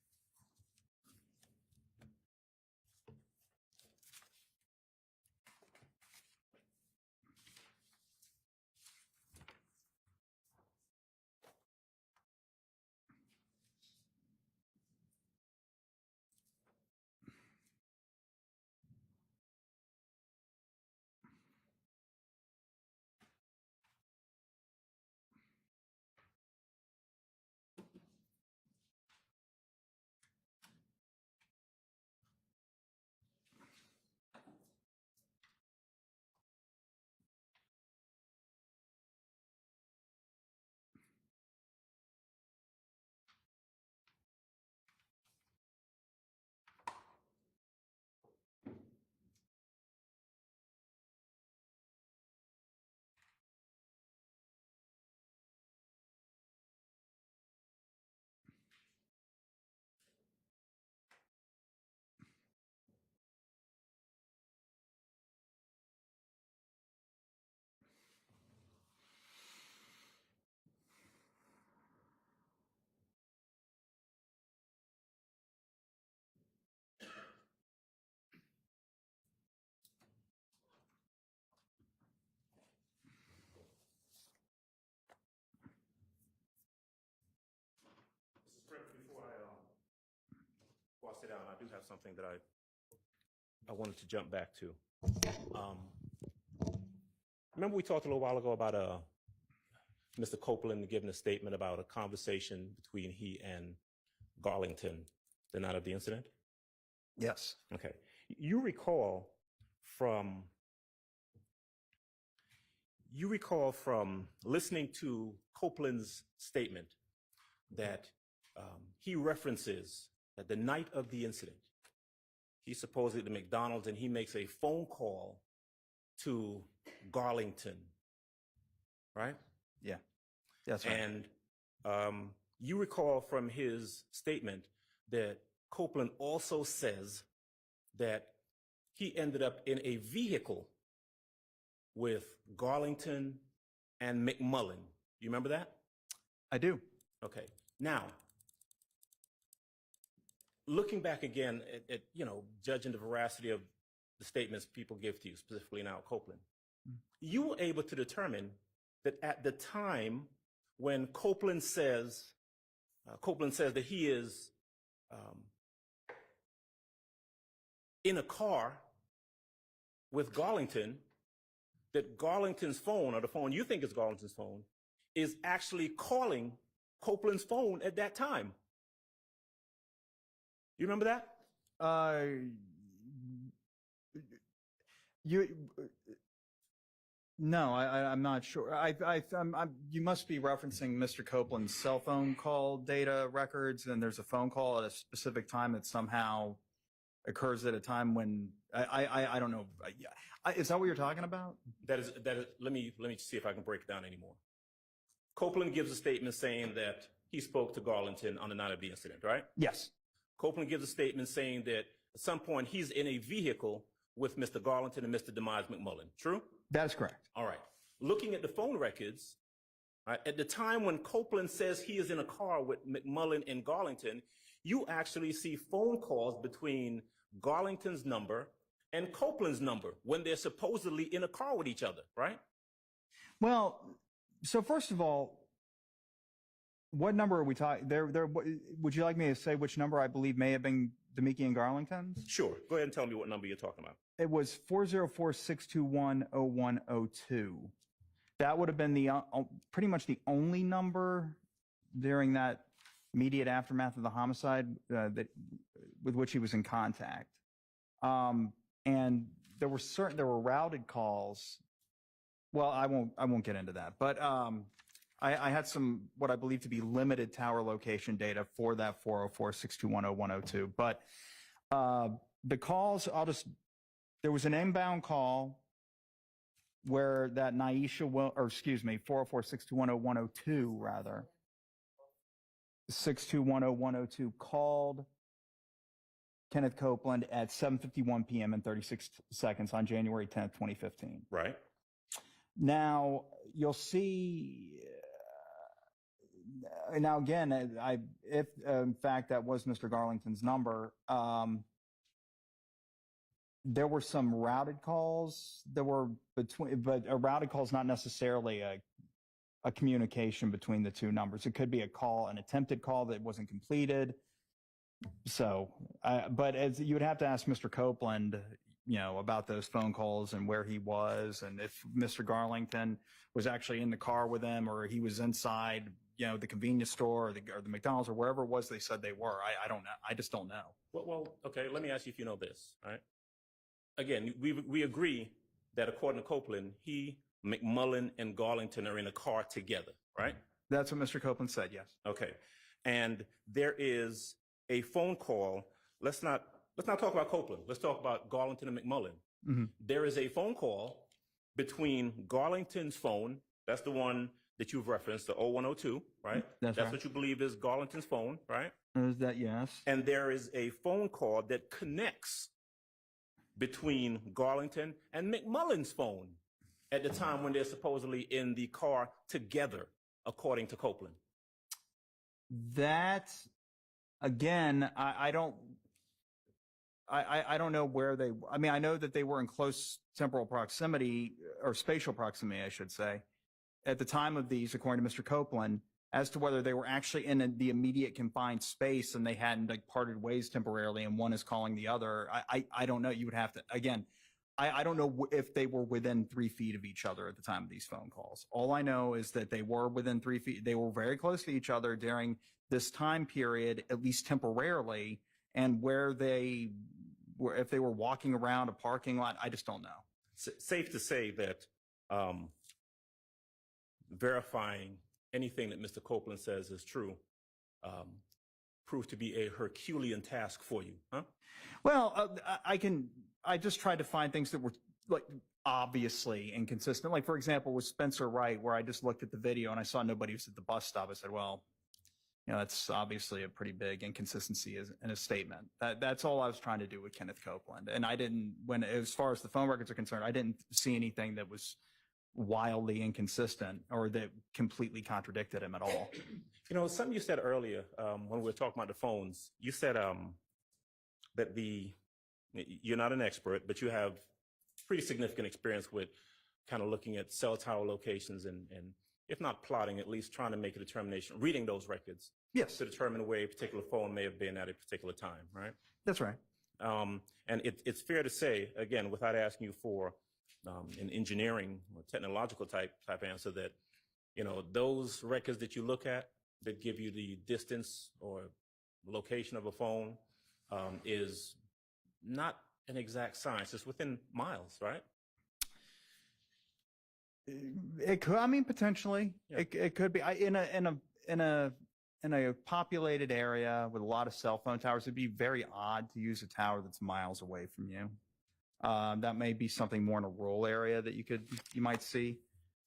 Before I sit down, I do have something that I wanted to jump back to. Remember we talked a little while ago about Mr. Copeland giving a statement about a conversation between he and Garlington the night of the incident? Yes. Okay. You recall from listening to Copeland's statement that he references that the night of the incident, he's supposedly at the McDonald's and he makes a phone call to Garlington, right? Yeah. That's right. And you recall from his statement that Copeland also says that he ended up in a vehicle with Garlington and McMullen. You remember that? I do. Okay. Now, looking back again at judging the veracity of the statements people give to you, specifically now Copeland, you were able to determine that at the time when Copeland says that he is in a car with Garlington, that Garlington's phone, or the phone you think is Garlington's phone, is actually calling Copeland's phone at that time. You remember that? No, I'm not sure. You must be referencing Mr. Copeland's cell phone call data records, and there's a phone call at a specific time that somehow occurs at a time when I don't know. Is that what you're talking about? That is. Let me see if I can break it down anymore. Copeland gives a statement saying that he spoke to Garlington on the night of the incident, right? Yes. Copeland gives a statement saying that at some point he's in a vehicle with Mr. Garlington and Mr. Demise McMullen. True? That is correct. All right. Looking at the phone records, at the time when Copeland says he is in a car with McMullen and Garlington, you actually see phone calls between Garlington's number and Copeland's number when they're supposedly in a car with each other, right? Well, so first of all, what number are we talking? Would you like me to say which number I believe may have been Demeke and Garlington's? Sure. Go ahead and tell me what number you're talking about. It was 404-621-0102. That would have been the pretty much the only number during that immediate aftermath of the homicide with which he was in contact. And there were routed calls. Well, I won't get into that, but I had some what I believe to be limited tower location data for that 404-621-0102. But the calls, there was an inbound call where that Naisha, 404-621-0102 rather, 621-0102 called Kenneth Copeland at 7:51 p.m. and 36 seconds on January 10th, 2015. Right. Now, you'll see, now again, if in fact that was Mr. Garlington's number, there were some routed calls that were but a routed call is not necessarily a communication between the two numbers. It could be an attempted call that wasn't completed. So, but as you would have to ask Mr. Copeland, about those phone calls and where he was, and if Mr. Garlington was actually in the car with them, or he was inside, the convenience store or the McDonald's or wherever it was they said they were. I don't know. I just don't know. Well, okay. Let me ask you if you know this. All right. Again, we agree that according to Copeland, McMullen and Garlington are in a car together, right? That's what Mr. Copeland said. Yes. Okay. And there is a phone call. Let's not talk about Copeland. Let's talk about Garlington and McMullen. Mm-hmm. There is a phone call between Garlington's phone. That's the one that you've referenced, the 0102, right? That's right. what you believe is Garlington's phone, right? Is that yes? And there is a phone call that connects between Garlington and McMullen's phone at the time when they're supposedly in the car together, according to Copeland. That, again, I don't know where I know that they were in close temporal proximity, or spatial proximity, I should say, at the time of these, according to Mr. Copeland. As to whether they were actually in the immediate confined space and they hadn't parted ways temporarily and one is calling the other, I don't know. You would have to, again, I don't know if they were within 3 feet of each other at the time of these phone calls. All I know is that they were within 3 feet. They were very close to each other during this time period, at least temporarily, and if they were walking around a parking lot, I just don't know. Safe to say that verifying anything that Mr. Copeland says is true proved to be a Herculean task for you, huh? Well, I just tried to find things that were obviously inconsistent. Like, for example, with Spencer Wright, where I just looked at the video and I saw nobody was at the bus stop. I said, well, that's obviously a pretty big inconsistency in a statement. That's all I was trying to do with Kenneth Copeland. And I didn't, as far as the phone records are concerned, I didn't see anything that was wildly inconsistent or that completely contradicted him at all. Something you said earlier when we were talking about the phones, you said that you're not an expert, but you have pretty significant experience with kind of looking at cell tower locations and if not plotting, at least trying to make a determination, reading those records. Yes. To determine where a particular phone may have been at a particular time, right? That's right. And it's fair to say, again, without asking you for an engineering or technological type answer, that those records that you look at that give you the distance or location of a phone is not an exact science. It's within miles, right? It could. Potentially. Yeah. It could be. In a populated area with a lot of cell phone towers, it'd be very odd to use a tower that's miles away from you. That may be something more in a rural area that you might see.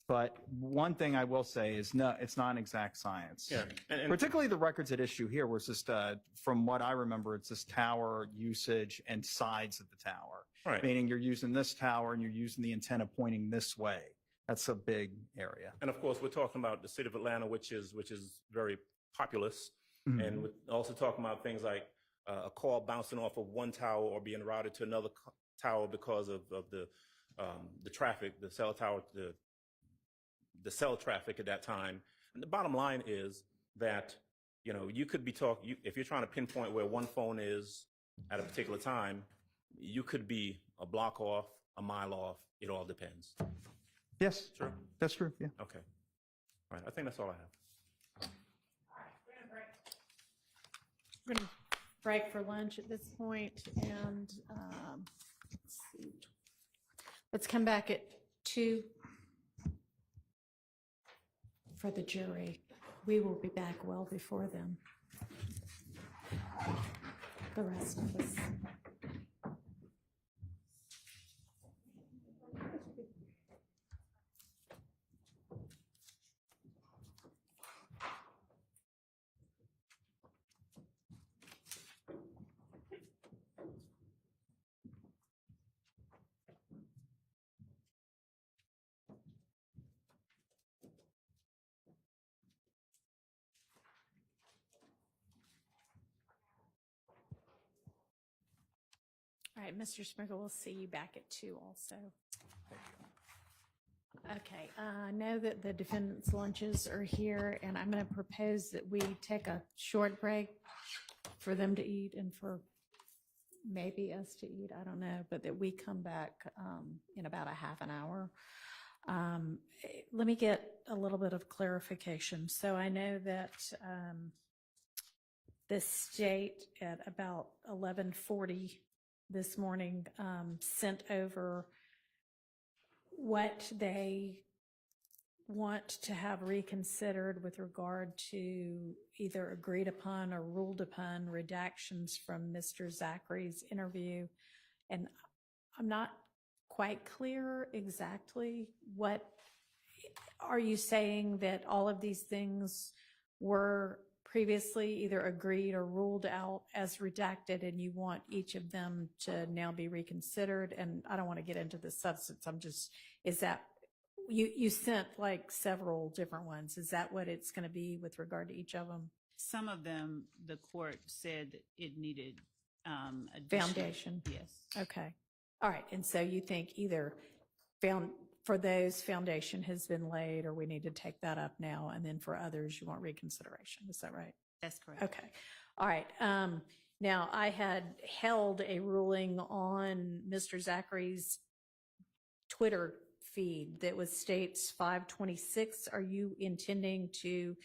But one thing I will say is, no, it's not an exact science. Yeah. And particularly the records at issue here was just, from what I remember, it's just tower usage and sides of the tower. Right. Meaning you're using this tower and you're using the antenna pointing this way. That's a big area. And of course, we're talking about the city of Atlanta, which is very populous. Mm-hmm. And we're also talking about things like a call bouncing off of one tower or being routed to another tower because of the traffic, the cell tower, the cell traffic at that time. And the bottom line is that, you could be if you're trying to pinpoint where one phone is at a particular time, you could be a block off, a mile off. It all depends. Yes. True. That's true. Yeah. Okay. All right. I think that's all I have. We're going to break for lunch at this point, and let's see, Let's come back at 2 for the jury. We will be back well before then. The rest of us. All right, Mr. Sprinkle, we'll see you back at 2 also. Okay, I know that the defendants' lunches are here, and I'm going to propose that we take a short break for them to eat and for maybe us to eat, I don't know, but that we come back in about a half an hour. Let me get a little bit of clarification. So I know that the state at about 11:40 this morning sent over what they want to have reconsidered with regard to either agreed upon or ruled upon redactions from Mr. Zachary's interview. And I'm not quite clear exactly what, are you saying that all of these things were previously either agreed or ruled out as redacted and you want each of them to now be reconsidered? And I don't want to get into the substance. I'm just, is that, you sent like several different ones. Is that what it's going to be with regard to each of them? Some of them, the court said that it needed Foundation. Yes. Okay. All right. And so you think either for those foundation has been laid or we need to take that up now, and then for others you want reconsideration. Is that right? That's correct. Okay. All right. Now I had held a ruling on Mr. Zachary's Twitter feed that was states 526. Are you intending to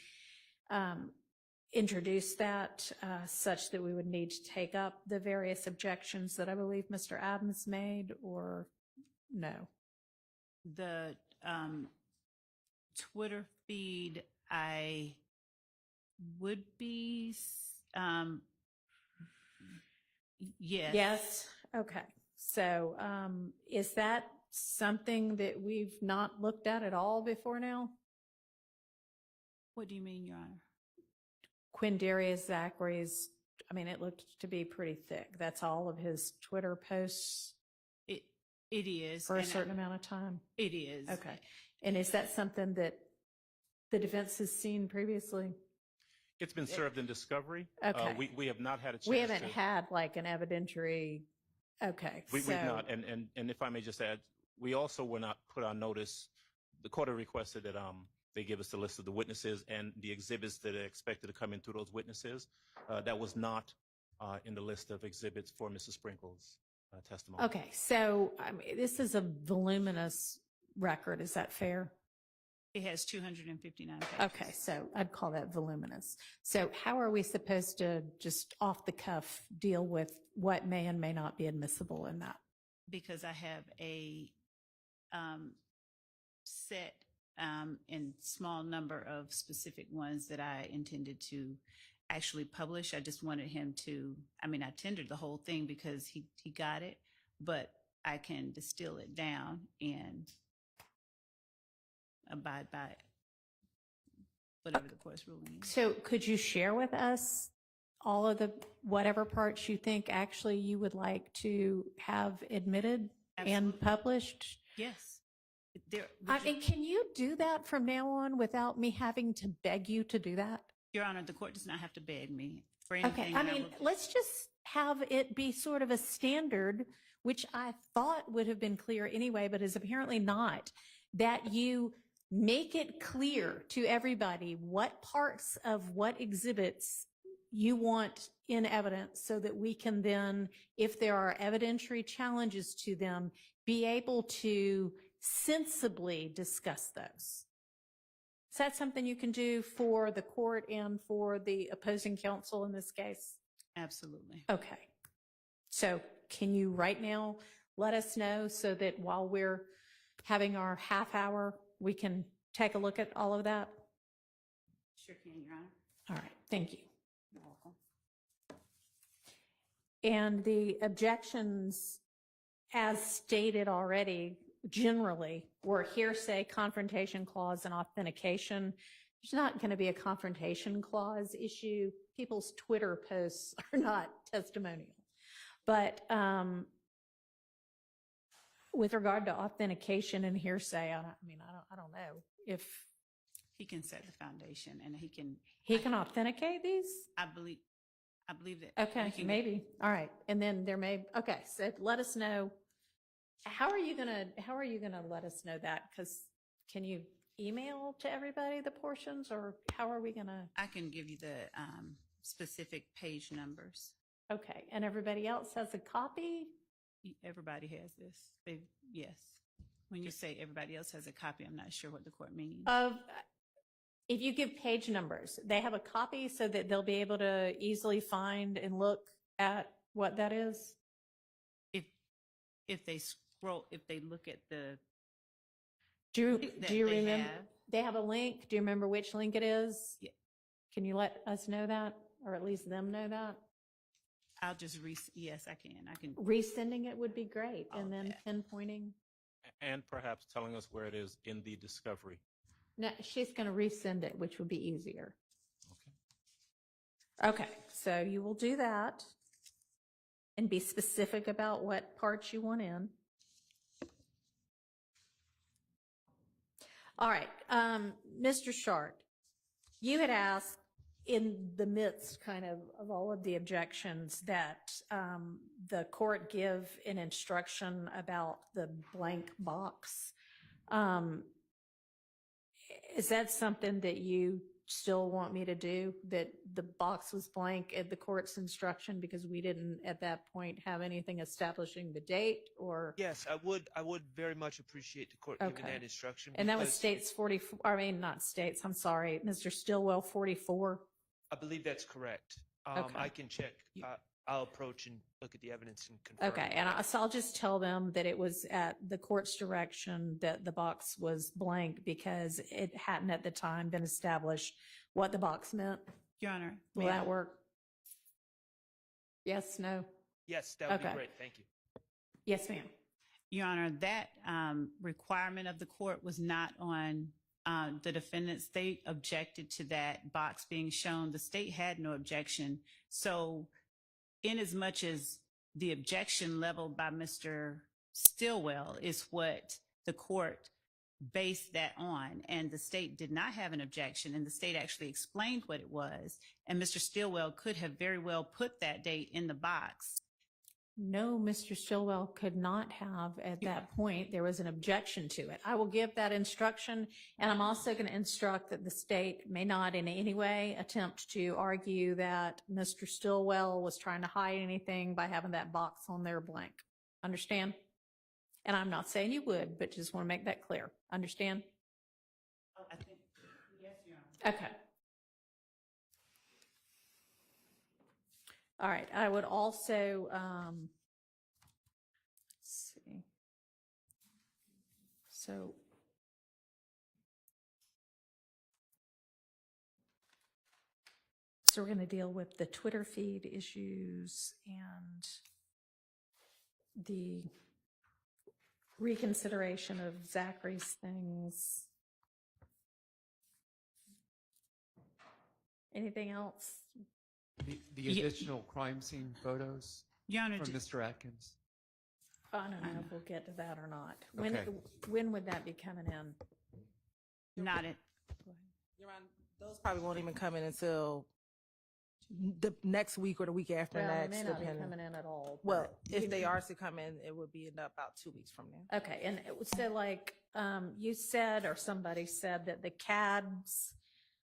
introduce that such that we would need to take up the various objections that I believe Mr. Adams made, or no? The Twitter feed, I would be, yes. Yes. Okay. So is that something that we've not looked at all before now? What do you mean, Your Honor? Quindarius Zachary's, I mean, it looked to be pretty thick. That's all of his Twitter posts It is. for a and certain amount of time? It is. Okay. And is that something that the defense has seen previously? It's been served in discovery. Okay. We have not had a chance We haven't to. had like an evidentiary, okay. We've so- not, and if I may just add, we also were not put on notice. The court had requested that they give us the list of the witnesses and the exhibits that are expected to come in through those witnesses. That was not in the list of exhibits for Mrs. Sprinkle's testimony. Okay, so I mean, this is a voluminous record, is that fair? It has 259 pages. Okay, so I'd call that voluminous. So how are we supposed to just off the cuff deal with what may and may not be admissible in that? Because I have a set and small number of specific ones that I intended to actually publish. I just wanted him to, I mean, I tendered the whole thing because he got it, but I can distill it down and abide by it, whatever the court's ruling is. So could you share with us all of the, whatever parts you think actually you would like to have admitted and Absolutely. published? Yes. I mean, can you do that from now on without me having to beg you to do that? Your Honor, the court does not have to beg me for Okay, anything. I and mean, will- let's just have it be sort of a standard, which I thought would have been clear anyway, but is apparently not, that you make it clear to everybody what parts of what exhibits you want in evidence so that we can then, if there are evidentiary challenges to them, be able to sensibly discuss those. Is that something you can do for the court and for the opposing counsel in this case? Absolutely. Okay. So can you right now let us know so that while we're having our half hour, we can take a look at all of that? Sure can, Your Honor. All right, thank you. You're welcome. And the objections, as stated already, generally were hearsay, confrontation clause, and authentication. There's not going to be a confrontation clause issue. People's Twitter posts are not testimonial. But with regard to authentication and hearsay, I don't know if He can set the foundation and he can authenticate these. I believe that. Okay, he can- maybe. All right. And then there may, okay, so let us know. How are you gonna let us know that? Because can you email to everybody the portions, or how are we gonna? I can give you the specific page numbers. Okay, and everybody else has a copy? Everybody has this. Yes. When you say everybody else has a copy, I'm not sure what the court means. If you give page numbers, they have a copy so that they'll be able to easily find and look at what that is? If they look at the Do that you they remember? have. They have a link. Do you remember which link it is? Yeah. Can you let us know that, or at least them know that? I'll just yes, I can. Resending it would be great, and then Yeah. pinpointing. And perhaps telling us where it is in the discovery. No, she's going to resend it, which would be easier. Okay. Okay, so you will do that and be specific about what parts you want in. All right, Mr. Shart, you had asked in the midst kind of all of the objections that the court give an instruction about the blank box. Is that something that you still want me to do, that the box was blank at the court's instruction because we didn't at that point have anything establishing the date, or? Yes, I would very much appreciate the court Okay. giving that instruction. And that was because states 44, I mean, not states, I'm sorry, Mr. Stillwell 44. I believe that's correct. Okay. I can check. I'll approach and look at the evidence and confirm. Okay, and so I'll just tell them that it was at the court's direction that the box was blank because it hadn't at the time been established what the box meant. Your Honor. Will may I- that work? Yes, no? Yes, that would Okay. be great. Thank you. Yes, ma'am. Your Honor, that requirement of the court was not on the defendants. They objected to that box being shown. The state had no objection. So in as much as the objection leveled by Mr. Stillwell is what the court based that on, and the state did not have an objection, and the state actually explained what it was, and Mr. Stillwell could have very well put that date in the box. No, Mr. Stillwell could not have at that point. There was an objection to it. I will give that instruction, and I'm also going to instruct that the state may not in any way attempt to argue that Mr. Stillwell was trying to hide anything by having that box on there blank. Understand? And I'm not saying you would, but just want to make that clear. Understand? I think, yes, Your Honor. Okay. All right, I would also, let's see. So we're going to deal with the Twitter feed issues and the reconsideration of Zachary's things. Anything else? The Ye- additional crime scene photos Your Honor, from Mr. Atkins. I don't know if we'll get to that or not. Okay. When would that be coming in? not it. Your Honor, those probably won't even come in until the next week or the week after Well, they next, may not be depending. coming in at all. Well, but if you- they are to come in, it would be in about 2 weeks from now. Okay, and it was so like, you said, or somebody said that the CADs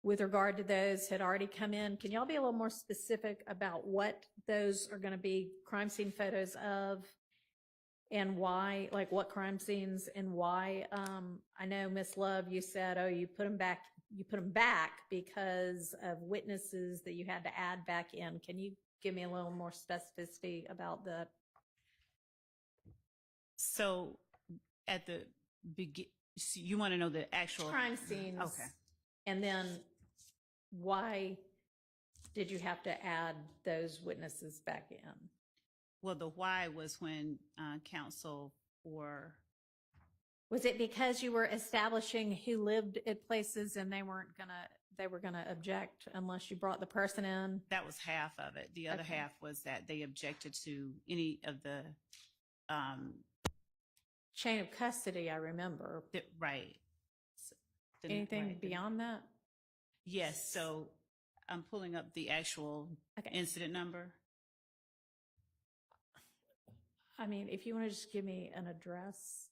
with regard to those had already come in. Can y'all be a little more specific about what those are going to be crime scene photos of and why, like what crime scenes and why? I know Miss Love, you said, oh, you put them back because of witnesses that you had to add back in. Can you give me a little more specificity about the So at the you want to know the actual Crime scenes. Okay. And then why did you have to add those witnesses back in? Well, the why was when counsel for Was it because you were establishing who lived at places and they were gonna object unless you brought the person in? that was half of it. The other Okay. half was that they objected to any of the Chain of custody, I remember. right. Anything Right. beyond that? Yes. So I'm pulling up the actual Okay. incident number. I mean, if you want to just give me an address,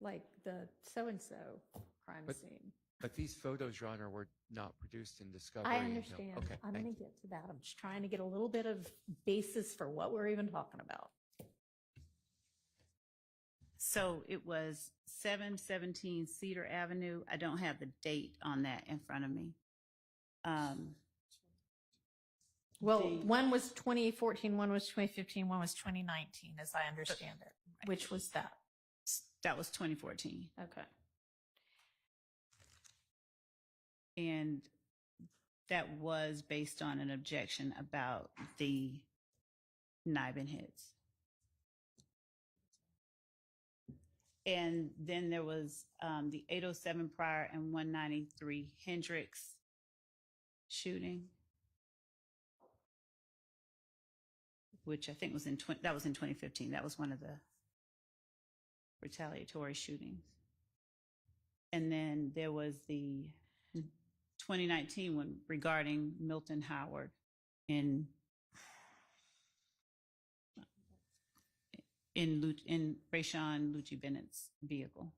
like the so-and-so crime But- scene. But these photos, Your Honor, were not produced in discovery. I until- understand. Okay, I'm thank going to get to that. I'm just trying to get a little bit of basis for what we're even talking about. So it was 717 Cedar Avenue. I don't have the date on that in front of me. Well, The- one was 2014, one was 2015, one was 2019, as I understand it. Which was that? That was 2014. Okay. And that was based on an objection about the Nibin hits. And then there was the 807 Pryor and 193 Hendricks shooting, which I think was that was in 2015. That was one of the retaliatory shootings. And then there was the 2019 one regarding Milton Howard in Rayshawn Lucci Bennett's vehicle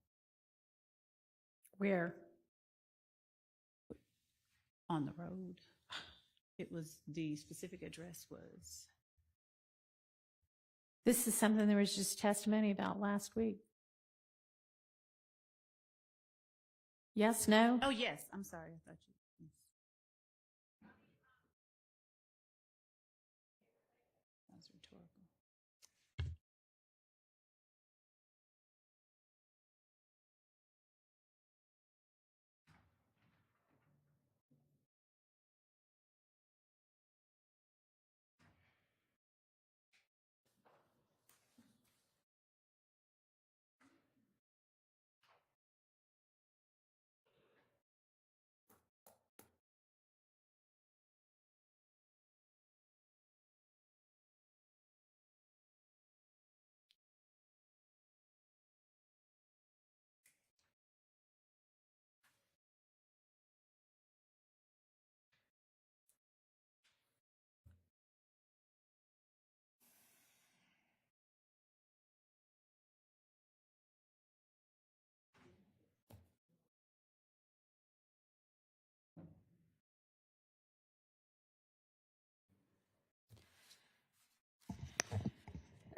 Where? on the road. It was, the specific address was, This is something there was just testimony about last week. Yes, no? oh yes, I'm sorry, I thought you. Yes. That was rhetorical.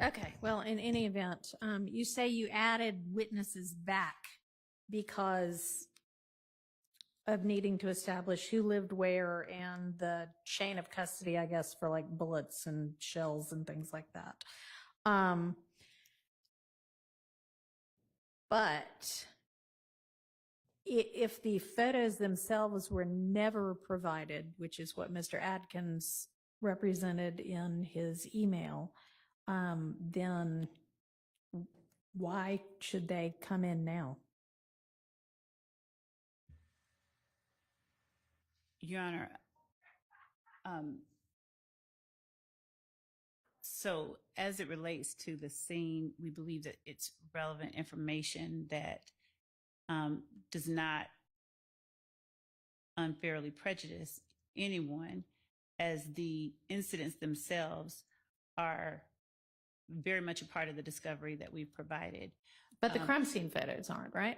Okay, well, in any event, you say you added witnesses back because of needing to establish who lived where and the chain of custody, I guess, for like bullets and shells and things like that. But if the photos themselves were never provided, which is what Mr. Adkins represented in his email, then why should they come in now? Your Honor, so as it relates to the scene, we believe that it's relevant information that does not unfairly prejudice anyone, as the incidents themselves are very much a part of the discovery that we've provided. But the crime scene photos aren't, right?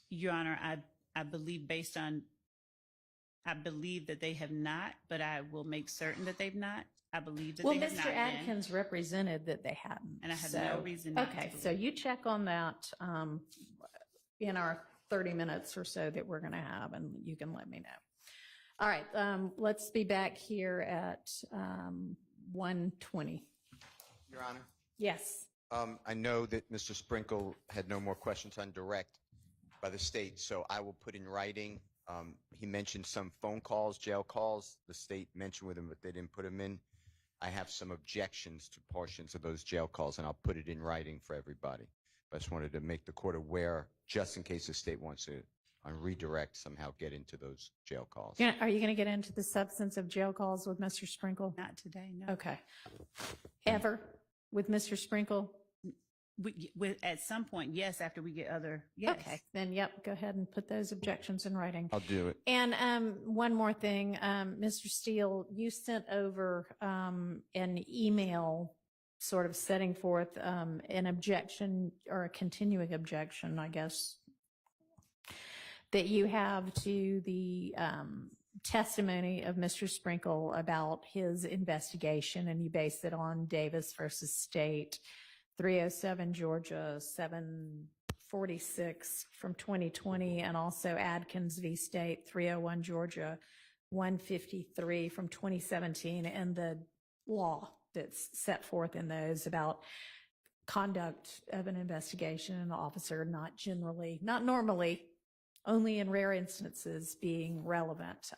Your Honor, I believe I believe that they have not, but I will make certain that they've not. I believe that Well, they have not Mr. been. Adkins represented that they hadn't. And I have so- no reason not Okay, to so believe. you check on that in our 30 minutes or so that we're going to have, and you can let me know. All right, let's be back here at 1:20. Your Honor, Yes. I know that Mr. Sprinkle had no more questions on direct by the state, so I will put in writing. He mentioned some phone calls, jail calls. The state mentioned with him, but they didn't put him in. I have some objections to portions of those jail calls, and I'll put it in writing for everybody. I just wanted to make the court aware, just in case the state wants to, on redirect, somehow get into those jail calls. Are you going to get into the substance of jail calls with Mr. Sprinkle? Not today, no. Okay. Ever with Mr. Sprinkle? At some point, yes, after we get other, yes. Okay, then yep, go ahead and put those objections in writing. I'll do it. And one more thing, Mr. Steele, you sent over an email sort of setting forth an objection or a continuing objection, I guess, that you have to the testimony of Mr. Sprinkle about his investigation, and you base it on Davis versus State, 307 Georgia 746 from 2020, and also Adkins v. State, 301 Georgia 153 from 2017, and the law that's set forth in those about conduct of an investigation and an officer not normally, only in rare instances being relevant,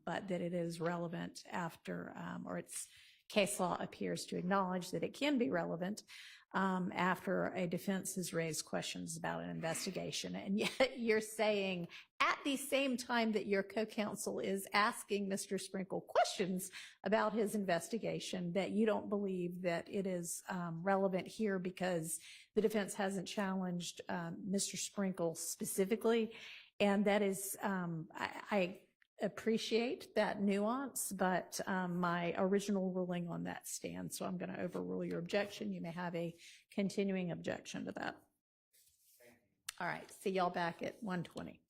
but that it is relevant after, or its case law appears to acknowledge that it can be relevant after a defense has raised questions about an investigation. And yet you're saying at the same time that your co-counsel is asking Mr. Sprinkle questions about his investigation that you don't believe that it is relevant here because the defense hasn't challenged Mr. Sprinkle specifically. And that is, I appreciate that nuance, but my original ruling on that stands. So I'm going to overrule your objection. You may have a continuing objection to that. All right. See y'all back at 1:20.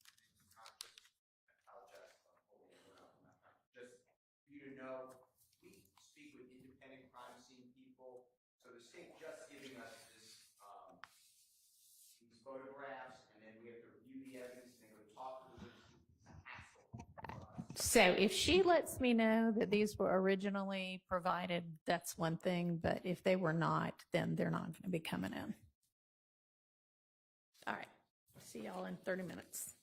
Just for you to know, we speak with independent crime scene people, so the state just giving us this, these photographs, and then we have to review the evidence and then go talk to the witnesses. It's a hassle for us. So if she lets me know that these were originally provided, that's one thing. But if they were not, then they're not going to be coming in. All right. See y'all in 30 minutes.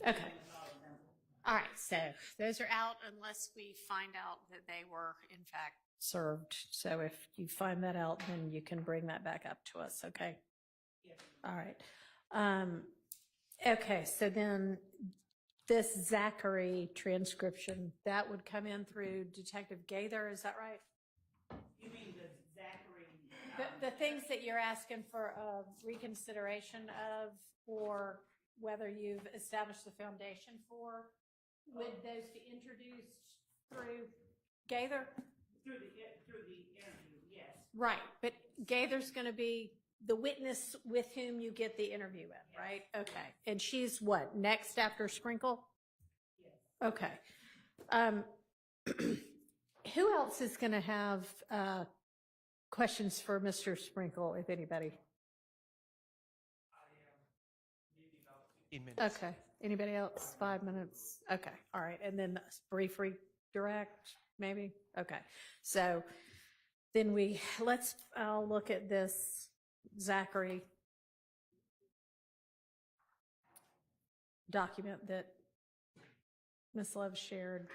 Okay. All right, so those are out unless we find out that they were in fact served. So if you find that out, then you can bring that back up to us, okay? All right. Okay, so then this Zachary transcription, that would come in through Detective Gaither, is that right? You mean the Zachary? The things that you're asking for reconsideration of, or whether you've established the foundation for, would those be introduced through Gaither? Through the interview, yes. Right, but Gaither's going to be the witness with whom you get the interview with, right? Okay, and she's what, next after Sprinkle? Yes. Okay. Who else is going to have questions for Mr. Sprinkle, if anybody? 15 minutes. Okay. Anybody else? 5 minutes? Okay. All right. And then brief redirect, maybe? Okay. So then I'll look at this Zachary document that Ms. Love shared.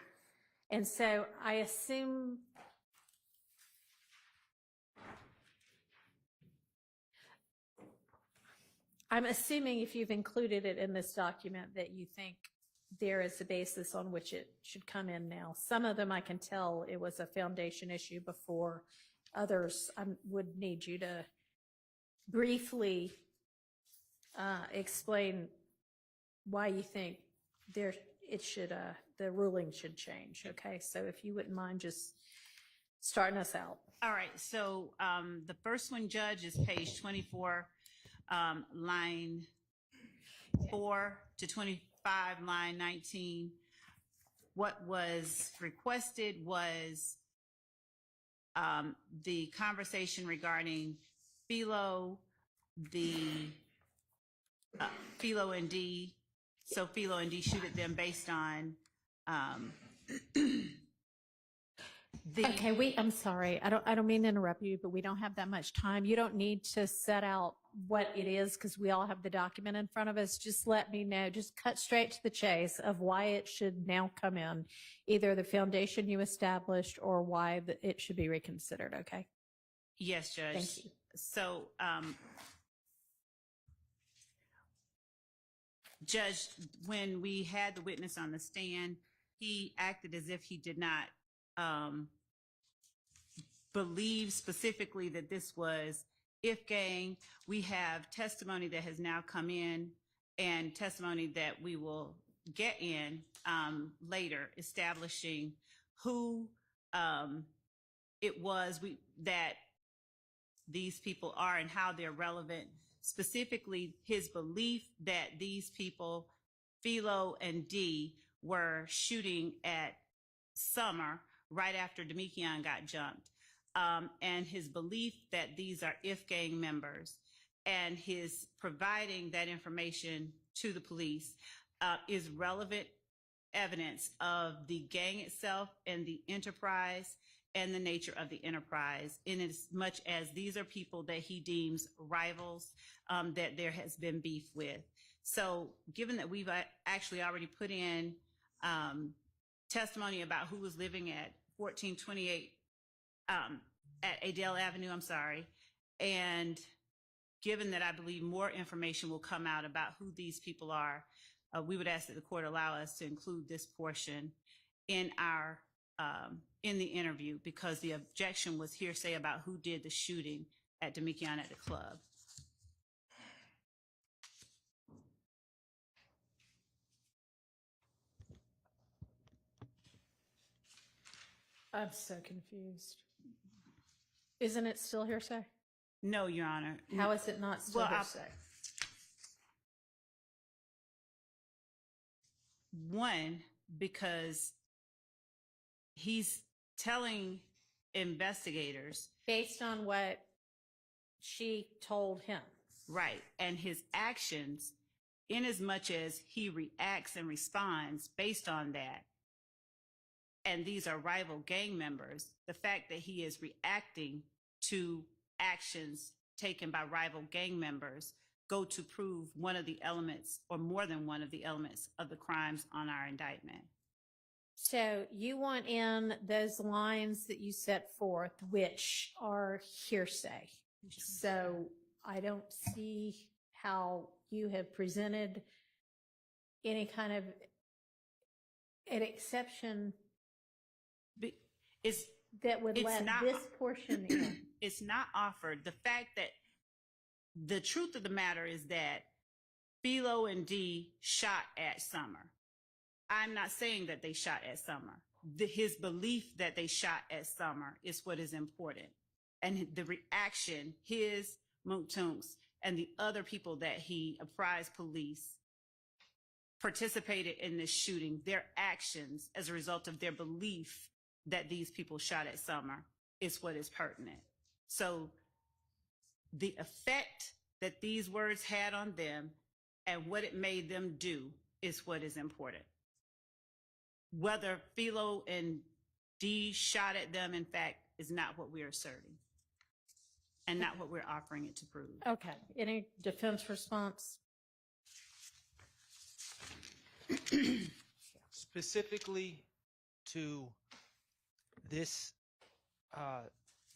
And so I'm assuming if you've included it in this document that you think there is a basis on which it should come in now. Some of them I can tell it was a foundation issue before. Others I would need you to briefly explain why you think the ruling should change. Okay, so if you wouldn't mind just starting us out. All right, so the first one, Judge, is page 24, line 4 to 25, line 19. What was requested was the conversation regarding Philo, Philo and D. So Philo and D shoot at them based on Okay, I'm sorry. I don't mean to interrupt you, but we don't have that much time. You don't need to set out what it is because we all have the document in front of us. Just let me know. Just cut straight to the chase of why it should now come in, either the foundation you established or why it should be reconsidered. Okay. Yes, Judge. Thank you. So, Judge, when we had the witness on the stand, he acted as if he did not believe specifically that this was If Gang. We have testimony that has now come in and testimony that we will get in later, establishing who it was that these people are and how they're relevant. Specifically, his belief that these people, Philo and D, were shooting at Summer right after Demekion got jumped, and his belief that these are If Gang members, and his providing that information to the police is relevant evidence of the gang itself and the enterprise and the nature of the enterprise, in as much as these are people that he deems rivals that there has been beef with. So given that we've actually already put in testimony about who was living at 1428 at Adele Avenue, and given that I believe more information will come out about who these people are, we would ask that the court allow us to include this portion in our in the interview, because the objection was hearsay about who did the shooting at Demekion at the club. I'm so confused. Isn't it still hearsay? No, Your Honor. How is it not still hearsay? One, because he's telling investigators. Based on what she told him. Right. And his actions, in as much as he reacts and responds based on that, and these are rival gang members, the fact that he is reacting to actions taken by rival gang members go to prove one of the elements or more than one of the elements of the crimes on our indictment. So you want in those lines that you set forth, which are hearsay. So I don't see how you have presented any kind of an exception It's that would It's let not- this portion in. it's not offered. The fact that the truth of the matter is that Philo and Dee shot at Summer. I'm not saying that they shot at Summer. His belief that they shot at Summer is what is important. And the reaction, his, Moontunk's, and the other people that he apprised police participated in this shooting, their actions as a result of their belief that these people shot at Summer is what is pertinent. So the effect that these words had on them and what it made them do is what is important. Whether Philo and Dee shot at them, in fact, is not what we're asserting and not what we're offering it to prove. Okay. Any defense response? Specifically to this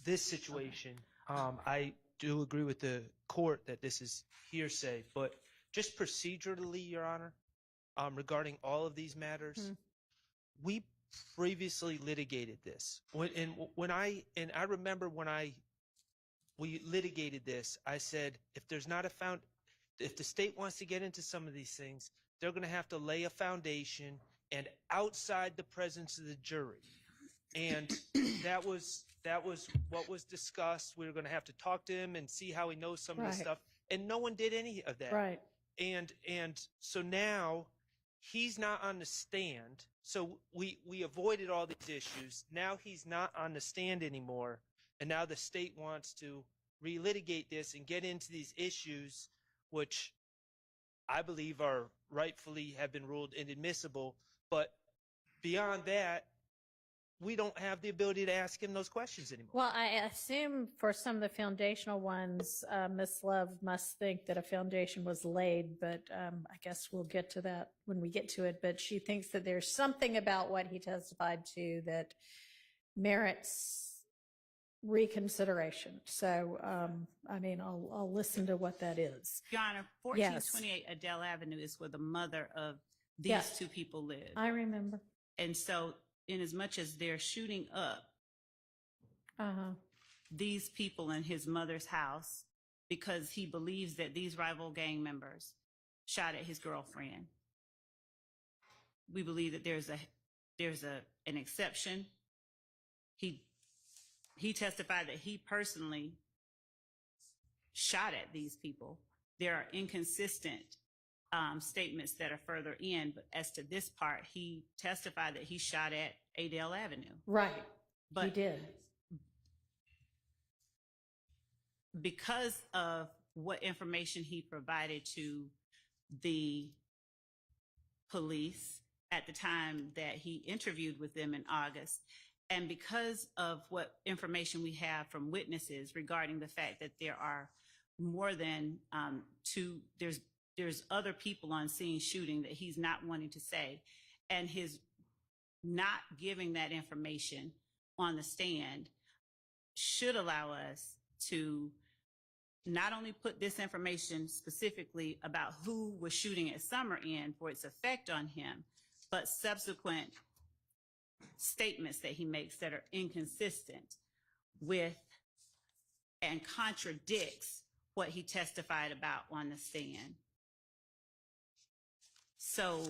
this situation, I do agree with the court that this is hearsay, but just procedurally, Your Honor, regarding all of these matters, we previously litigated this. I remember when we litigated this, I said if the state wants to get into some of these things, they're going to have to lay a foundation and outside the presence of the jury. And that was what was discussed. We were going to have to talk to him and see how he knows some of this Right. stuff. And no one did any of that. Right. And so now he's not on the stand. So we avoided all these issues. Now he's not on the stand anymore. And now the state wants to relitigate this and get into these issues, which I believe are rightfully have been ruled inadmissible. But beyond that, we don't have the ability to ask him those questions anymore. Well, I assume for some of the foundational ones, Ms. Love must think that a foundation was laid, but I guess we'll get to that when we get to it. But she thinks that there's something about what he testified to that merits reconsideration. So, I mean, I'll listen to what that is. Your Honor, 1428 Adele Avenue is where the mother of these Yes. two people live. I remember. And so in as much as they're shooting up Uh-huh. these people in his mother's house because he believes that these rival gang members shot at his girlfriend, we believe that there's an exception. He testified that he personally shot at these people. There are inconsistent statements that are further in, but as to this part, he testified that he shot at Adele Avenue. Right. But He did. because of what information he provided to the police at the time that he interviewed with them in August, and because of what information we have from witnesses regarding the fact that there are more than there's other people on scene shooting that he's not wanting to say, and his not giving that information on the stand should allow us to not only put this information specifically about who was shooting at Summer in for its effect on him, but subsequent statements that he makes that are inconsistent with and contradicts what he testified about on the stand. So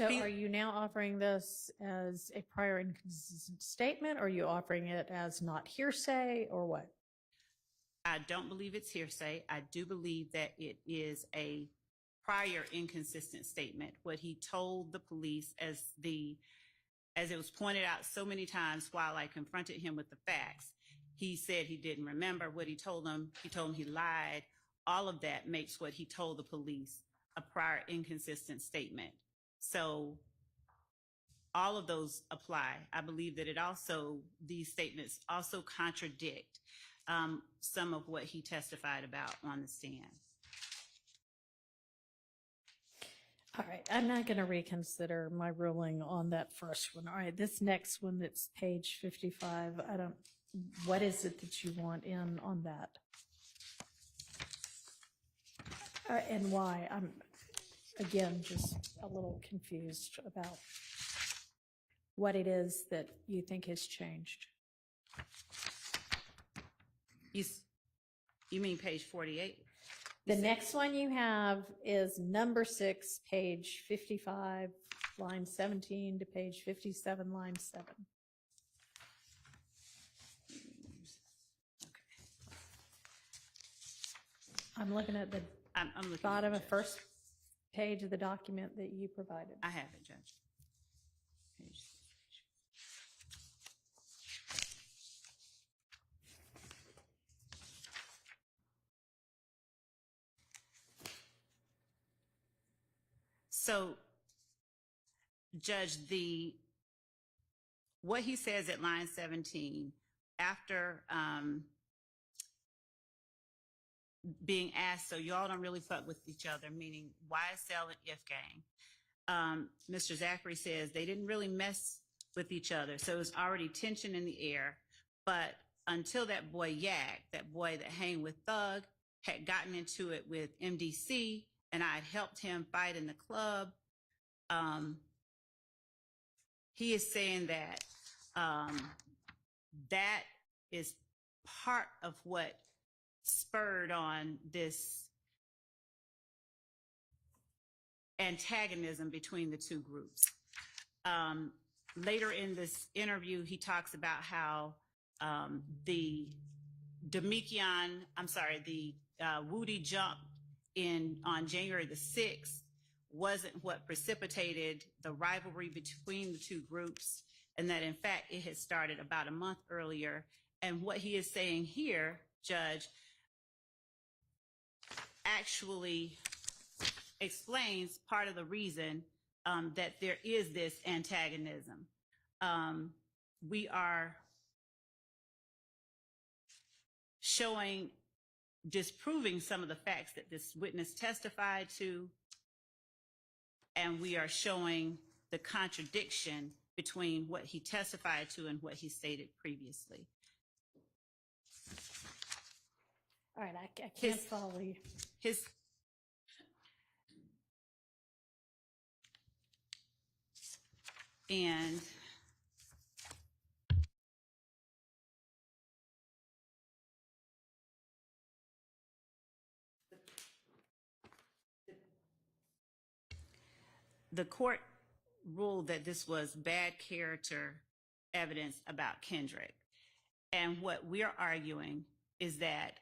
Are you now offering this as a prior inconsistent statement, or are you offering it as not hearsay, or what? I don't believe it's hearsay. I do believe that it is a prior inconsistent statement. What he told the police, as it was pointed out so many times while I confronted him with the facts, he said he didn't remember what he told them. He told them he lied. All of that makes what he told the police a prior inconsistent statement. So all of those apply. I believe that these statements also contradict some of what he testified about on the stand. All right, I'm not going to reconsider my ruling on that first one. All right, this next one that's page 55, what is it that you want in on that? And why? I'm, again, just a little confused about what it is that you think has changed. You mean page 48? The next one you have is number 6, page 55, line 17 to page 57, line 7. I'm looking at the I'm looking at bottom it, of Judge. first page of the document that you provided. I have it, Judge. Page. So, Judge, what he says at line 17, after being asked, so y'all don't really fuck with each other, meaning YSL and If Gang. Mr. Zachary says they didn't really mess with each other, so it's already tension in the air. But until that boy Yak, that boy that hang with Thug, had gotten into it with MDC, and I had helped him fight in the club, he is saying that that is part of what spurred on this antagonism between the two groups. Later in this interview, he talks about how the Woody jump on January the 6th wasn't what precipitated the rivalry between the two groups, and that in fact it had started about a month earlier. And what he is saying here, Judge, actually explains part of the reason that there is this antagonism. We are disproving some of the facts that this witness testified to, and we are showing the contradiction between what he testified to and what he stated previously. All right, I can't follow you. And the court ruled that this was bad character evidence about Kendrick. And what we are arguing is that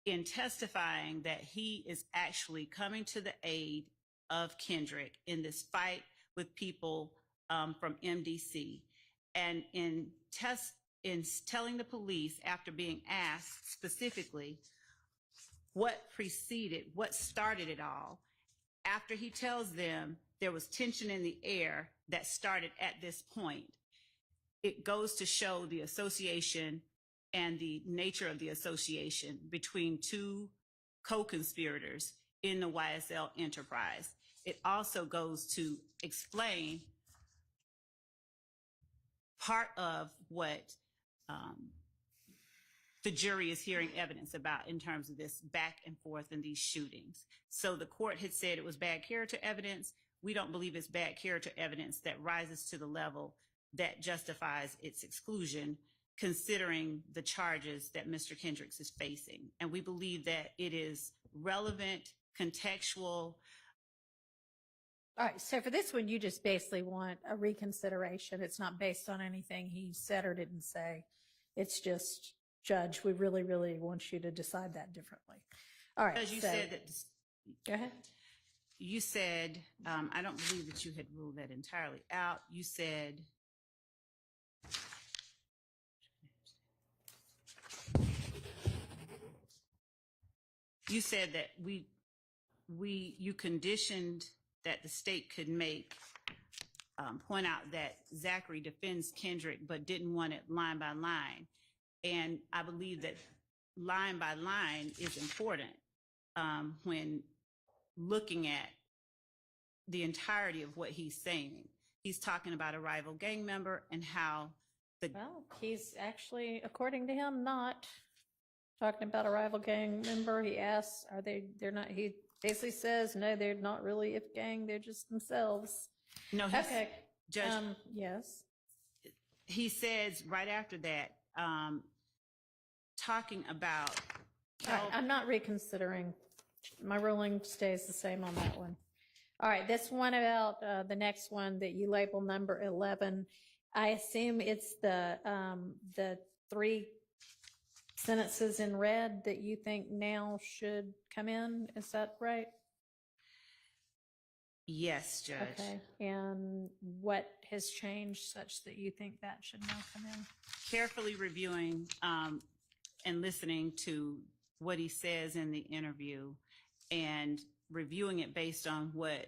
in testifying that he is actually coming to the aid of Kendrick in this fight with people from MDC, and in telling the police after being asked specifically what started it all, after he tells them there was tension in the air that started at this point, it goes to show the association and the nature of the association between two co-conspirators in the YSL enterprise. It also goes to explain part of what the jury is hearing evidence about in terms of this back and forth in these shootings. So the court had said it was bad character evidence. We don't believe it's bad character evidence that rises to the level that justifies its exclusion, considering the charges that Mr. Kendricks is facing. And we believe that it is relevant, contextual. All right, so for this one, you just basically want a reconsideration. It's not based on anything he said or didn't say. It's just, Judge, we really, really want you to decide that differently. All right. Because you said that. Go ahead. You said, I don't believe that you had ruled that entirely out. You said, that you conditioned that the state could point out that Zachary defends Kendrick, but didn't want it line by line. And I believe that line by line is important when looking at the entirety of what he's saying. He's talking about a rival gang member and how the Well, he's actually, according to him, not talking about a rival gang member. He asks, they're not, he basically says, no, they're not really a gang, they're just themselves. no, he's, Okay. Judge, Yes. he says right after that, talking about All right, I'm not reconsidering. My ruling stays the same on that one. All right, this one about the next one that you label number 11. I assume it's the 3 sentences in red that you think now should come in. Is that right? yes, Judge. Okay. And what has changed such that you think that should now come in? Carefully reviewing and listening to what he says in the interview and reviewing it based on what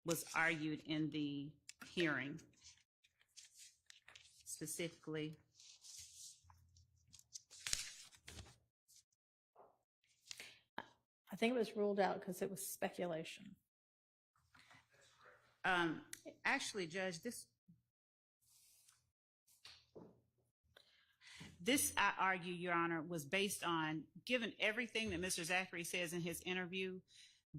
was argued in the hearing. Specifically, I think it was ruled out because it was speculation. actually, Judge, this, I argue, Your Honor, was based on, given everything that Mr. Zachary says in his interview,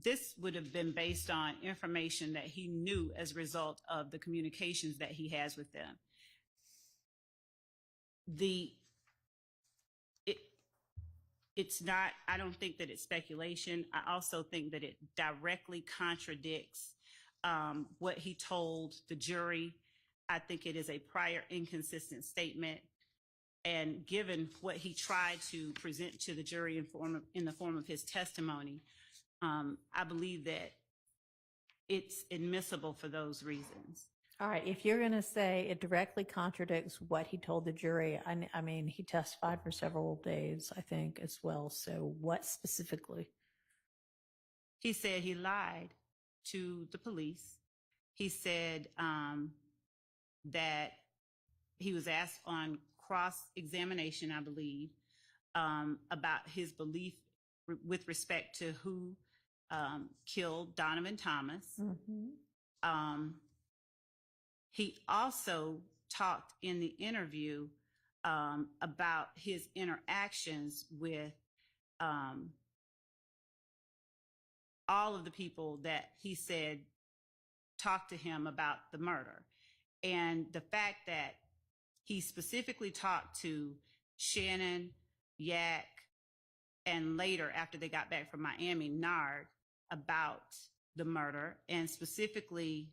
this would have been based on information that he knew as a result of the communications that he has with them. It's not, I don't think that it's speculation. I also think that it directly contradicts what he told the jury. I think it is a prior inconsistent statement. And given what he tried to present to the jury in the form of his testimony, I believe that it's admissible for those reasons. All right, if you're going to say it directly contradicts what he told the jury, I mean, he testified for several days, I think, as well. So what specifically? He said he lied to the police. He said that he was asked on cross-examination, I believe, about his belief with respect to who killed Donovan Thomas. Mm-hmm. He also talked in the interview about his interactions with all of the people that he said talked to him about the murder. And the fact that he specifically talked to Shannon, Yak, and later, after they got back from Miami, Nard, about the murder, and specifically,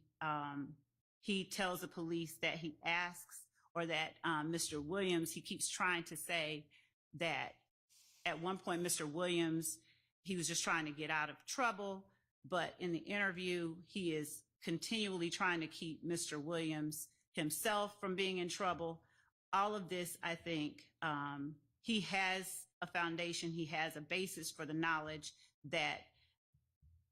he tells the police that he asks, or that Mr. Williams, he keeps trying to say that at one point, Mr. Williams, he was just trying to get out of trouble. But in the interview, he is continually trying to keep Mr. Williams himself from being in trouble. All of this, I think, he has a foundation, he has a basis for the knowledge that,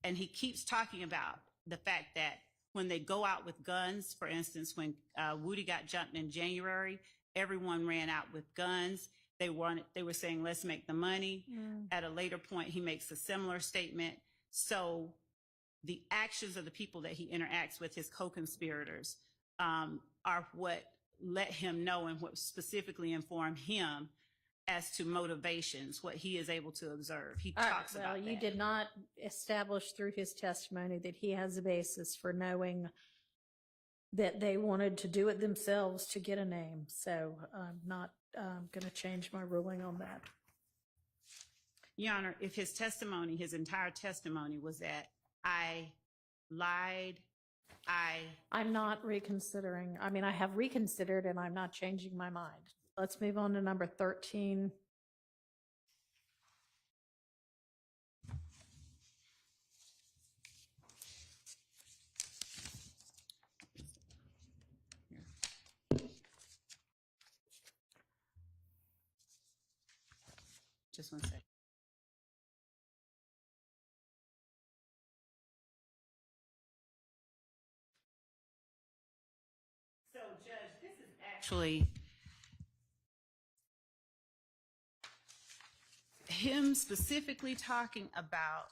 and he keeps talking about the fact that when they go out with guns, for instance, when Woody got jumped in January, everyone ran out with guns. They were saying, let's make the money. At a later point, he makes a similar statement. So the actions of the people that he interacts with, his co-conspirators, are what let him know and what specifically informed him as to motivations, what he is able to observe. He talks about that. You did not establish through his testimony that he has a basis for knowing that they wanted to do it themselves to get a name. So I'm not going to change my ruling on that. Your Honor, if his testimony, his entire testimony was that I lied, I'm not reconsidering. I mean, I have reconsidered and I'm not changing my mind. Let's move on to number 13. just one second. So, Judge, this is actually him specifically talking about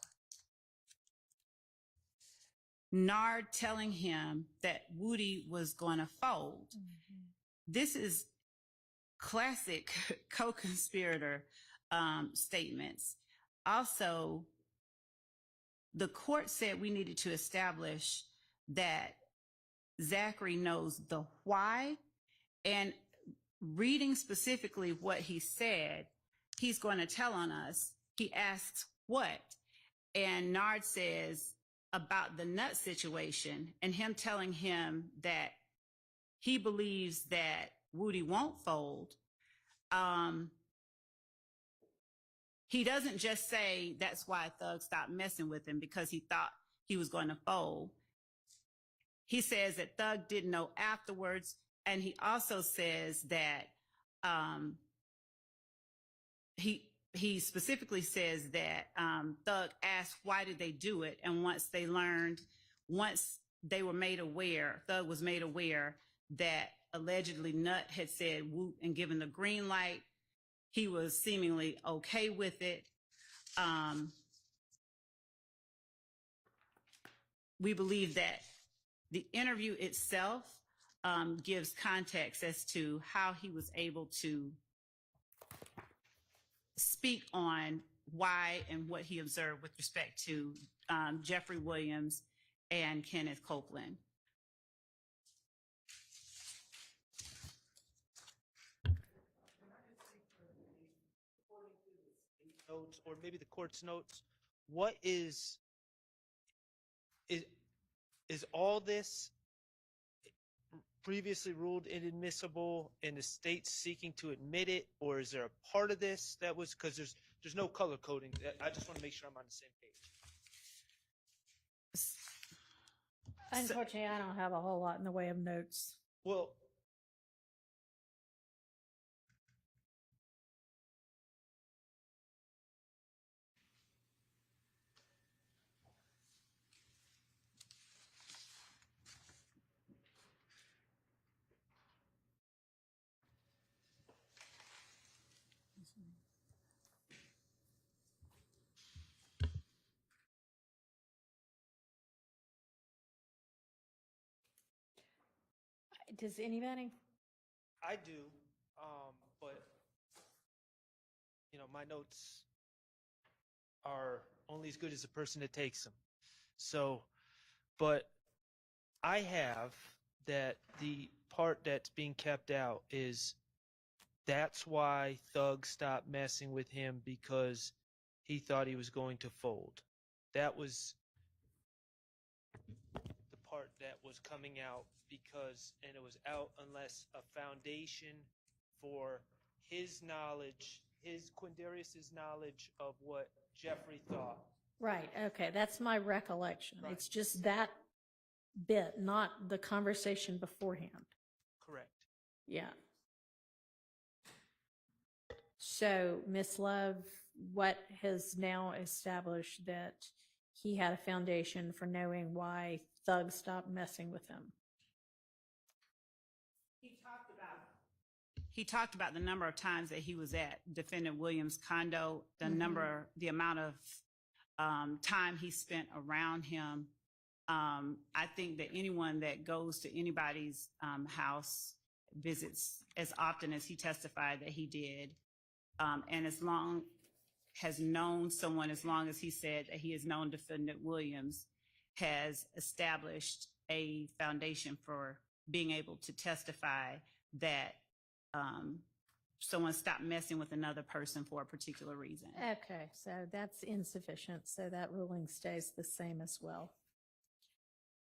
Nard telling him that Woody was going to fold. This is classic co-conspirator statements. Also, the court said we needed to establish that Zachary knows the why, and reading specifically what he said, he's going to tell on us. He asks what, and Nard says about the nut situation, and him telling him that he believes that Woody won't fold. He doesn't just say that's why Thug stopped messing with him because he thought he was going to fold. He says that Thug didn't know afterwards, and he also says that he specifically says that Thug asked why did they do it, and once they were made aware, Thug was made aware that allegedly Nut had said whoop and given the green light, he was seemingly okay with it. We believe that the interview itself gives context as to how he was able to speak on why and what he observed with respect to Jeffrey Williams and Kenneth Copeland. Notes, or maybe the court's notes, what is all this previously ruled inadmissible and the state seeking to admit it, or is there a part of this that was, because there's no color coding? I just want to make sure I'm on the same page. Unfortunately, I don't have a whole lot in the way of notes. Well, Does anybody? I do, but my notes are only as good as the person that takes them. So, but I have that the part that's being kept out is that's why Thug stopped messing with him, because he thought he was going to fold. That was the part that was coming out, and it was out unless a foundation for his knowledge, Quindarius's knowledge of what Jeffrey thought. Right. Okay. That's my recollection. Right. It's just that bit, not the conversation beforehand. Correct. Yeah. So, Ms. Love, what has now established that he had a foundation for knowing why Thug stopped messing with him? He talked about the number of times that he was at Defendant Williams' condo, the amount of time he spent around him. I think that anyone that goes to anybody's house visits as often as he testified that he did, and has known someone as long as he said that he has known Defendant Williams, has established a foundation for being able to testify that someone stopped messing with another person for a particular reason. Okay, so that's insufficient. So that ruling stays the same as well.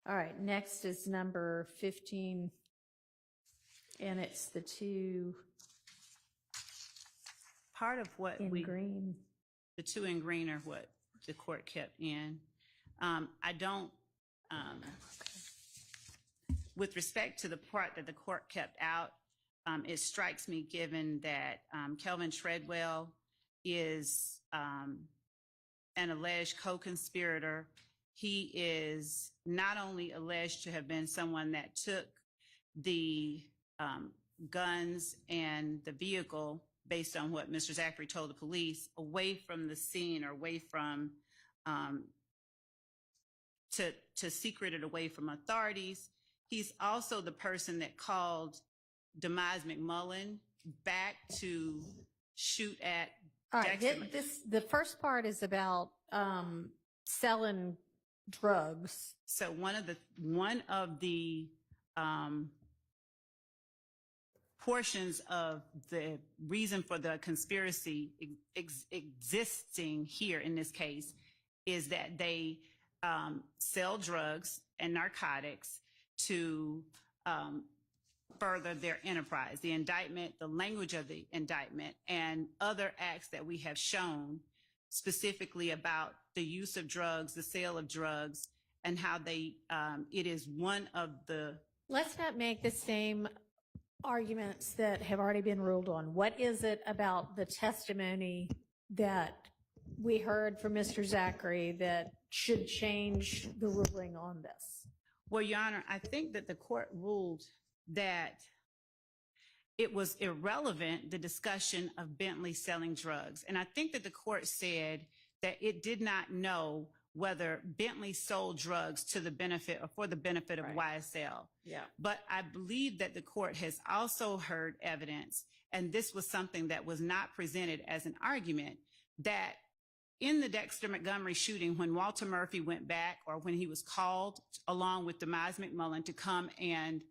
All right, next is number 15, and it's the two Part of what in green. The two in green are what the court kept in. I don't, with respect to the part that the court kept out, it strikes me, given that Kelvin Treadwell is an alleged co-conspirator. He is not only alleged to have been someone that took the guns and the vehicle based on what Mr. Zachary told the police, away from the scene or away from, to secret it away from authorities. He's also the person that called Demise McMullen back to shoot at All right, Dexter. the first part is about selling drugs. So one of the portions of the reason for the conspiracy existing here in this case is that they sell drugs and narcotics to further their enterprise. The indictment, the language of the indictment, and other acts that we have shown specifically about the use of drugs, the sale of drugs, and how it is one of the. Let's not make the same arguments that have already been ruled on. What is it about the testimony that we heard from Mr. Zachary that should change the ruling on this? Well, Your Honor, I think that the court ruled that it was irrelevant, the discussion of Bentley selling drugs. And I think that the court said that it did not know whether Bentley sold drugs to the benefit or for the benefit of Right. YSL. Yeah. But I believe that the court has also heard evidence, and this was something that was not presented as an argument, that in the Dexter Montgomery shooting, when Walter Murphy went back, or when he was called along with Demise McMullen to come and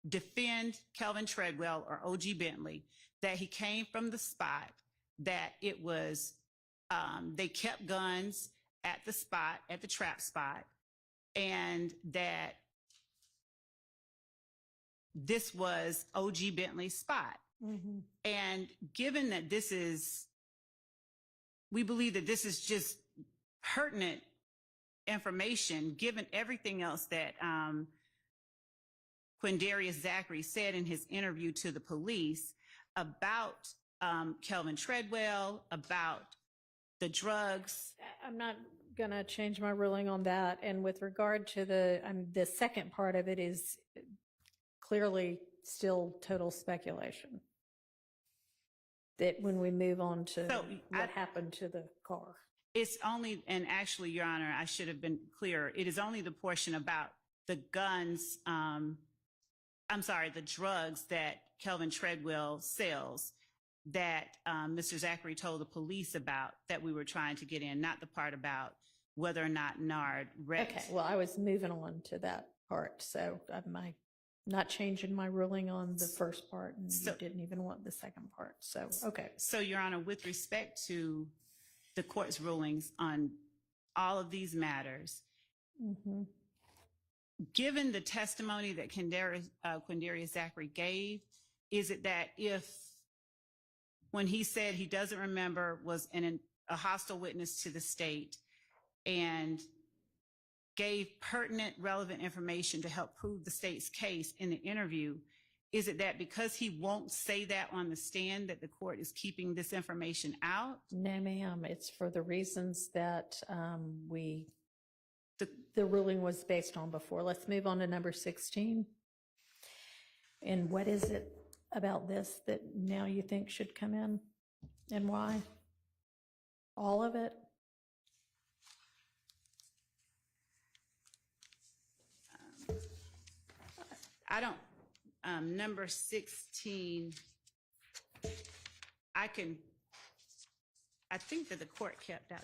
defend Kelvin Treadwell or O.G. Bentley, that he came from the spot, that it was, they kept guns at the spot, at the trap spot, and that this was O.G. Bentley's spot. And given that we believe that this is just pertinent information, given everything else that Quindarius Zachary said in his interview to the police about Kelvin Treadwell, about the drugs. I'm not going to change my ruling on that. And with regard to the second part of it is clearly still total speculation. That when we move on to what happened to the car. It's only, and actually, Your Honor, I should have been clearer. It is only the portion about the guns, the drugs that Kelvin Treadwell sells that Mr. Zachary told the police about that we were trying to get in, not the part about whether or not Nard wrecked. Okay, well, I was moving on to that part. So I'm not changing my ruling on the first part, and you didn't even want the second part. So, okay. So, Your Honor, with respect to the court's rulings on all of these matters, given the testimony that Quindarius Zachary gave, is it that when he said he doesn't remember, was a hostile witness to the state and gave pertinent, relevant information to help prove the state's case in the interview, is it that because he won't say that on the stand that the court is keeping this information out? No, ma'am. It's for the reasons that the ruling was based on before. Let's move on to number 16. And what is it about this that now you think should come in, and why? All of it? I don't, number 16, I think that the court kept out.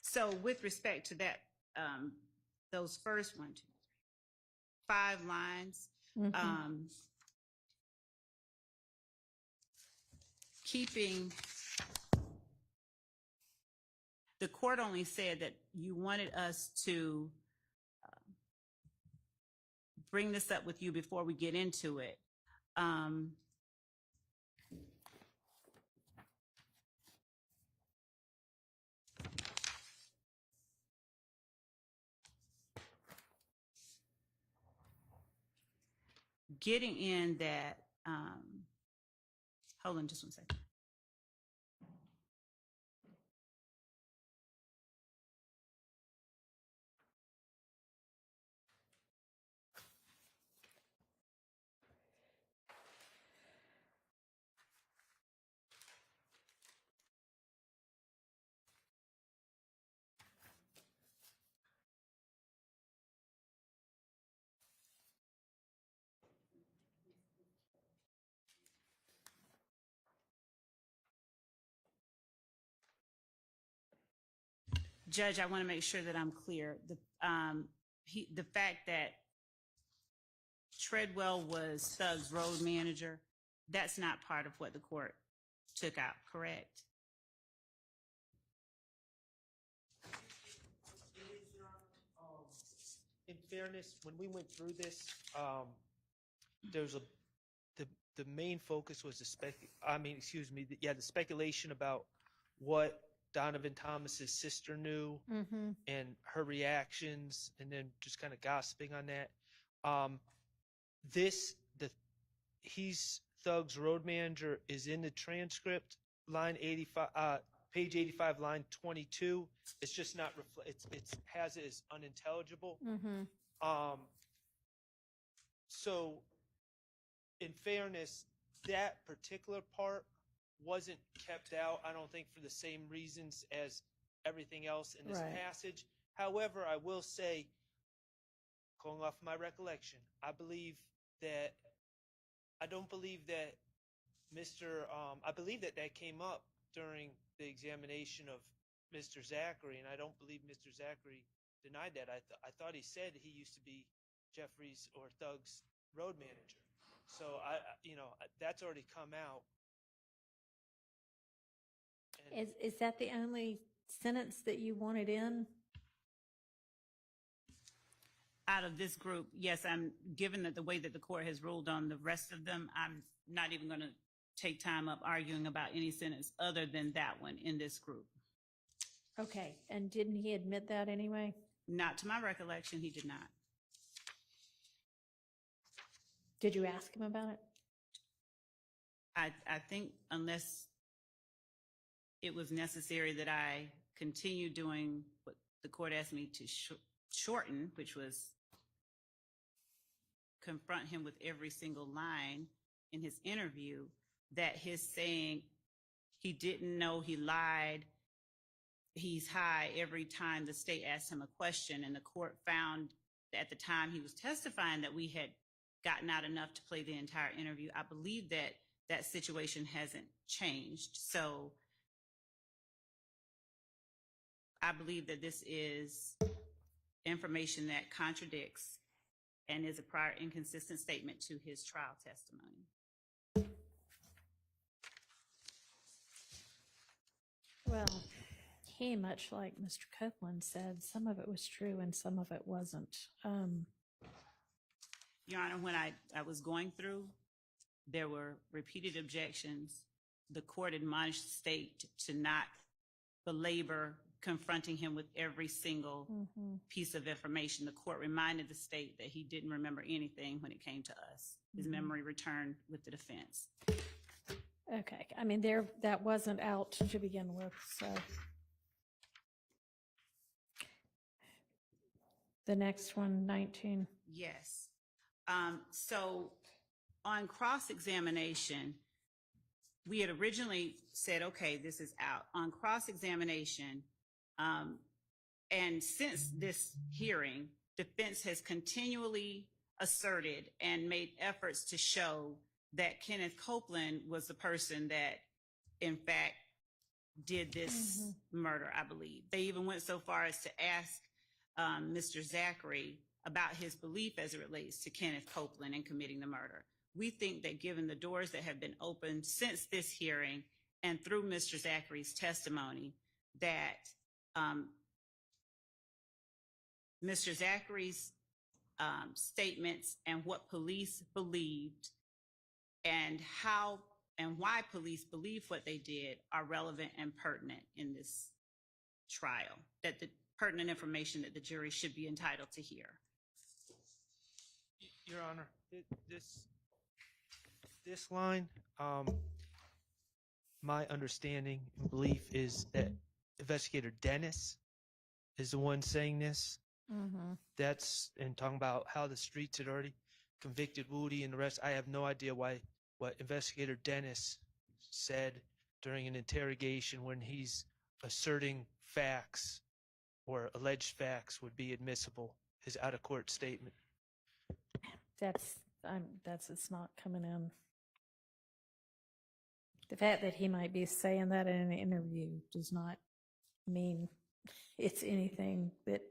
So with respect to that, those first 5 lines, the court only said that you wanted us to bring this up with you before we get into it. Getting in that, hold on just one second. Judge, I want to make sure that I'm clear. The fact that Treadwell was Thug's road manager, that's not part of what the court took out, correct? In fairness, when we went through this, there was the main focus was the speculation about what Donovan Thomas's sister knew and her reactions, and then just kind of gossiping on that. He's Thug's road manager is in the transcript, line 85, page 85, line 22. It's just not it has it as unintelligible. So in fairness, that particular part wasn't kept out, I don't think, for the same reasons as everything else in this passage. However, I will say, going off my recollection, I don't believe that I believe that came up during the examination of Mr. Zachary, and I don't believe Mr. Zachary denied that. I thought he said he used to be Jeffrey's or Thug's road manager. So that's already come out. And Is that the only sentence that you wanted in? Out of this group, yes, given that the way that the court has ruled on the rest of them, I'm not even going to take time up arguing about any sentence other than that one in this group. Okay, and didn't he admit that anyway? Not to my recollection, he did not. Did you ask him about it? I think unless it was necessary that I continue doing what the court asked me to shorten, which was confront him with every single line in his interview, that his saying he didn't know, he lied, he's high every time the state asked him a question, and the court found at the time he was testifying that we had gotten out enough to play the entire interview. I believe that that situation hasn't changed. So I believe that this is information that contradicts and is a prior inconsistent statement to his trial testimony. Well, he, much like Mr. Copeland said, some of it was true and some of it wasn't. Your Honor, when I was going through, there were repeated objections. The court admonished the state to not belabor confronting him with every single piece of information. The court reminded the state that he didn't remember anything when it came to us. His memory returned with the defense. Okay, I mean, that wasn't out to begin with, so. The next one, 19. Yes. So on cross-examination, we had originally said, okay, this is out. On cross-examination, and since this hearing, defense has continually asserted and made efforts to show that Kenneth Copeland was the person that, in fact, did this murder, I believe. They even went so far as to ask Mr. Zachary about his belief as it relates to Kenneth Copeland in committing the murder. We think that given the doors that have been opened since this hearing and through Mr. Zachary's testimony, that Mr. Zachary's statements and what police believed and how and why police believe what they did are relevant and pertinent in this trial, that the pertinent information that the jury should be entitled to hear. Your Honor, this line, my understanding and belief is that Investigator Dennis is the one saying this. That's, and talking about how the streets had already convicted Woody and the rest. I have no idea what Investigator Dennis said during an interrogation when he's asserting facts or alleged facts would be admissible, his out-of-court statement. It's not coming in. The fact that he might be saying that in an interview does not mean it's anything that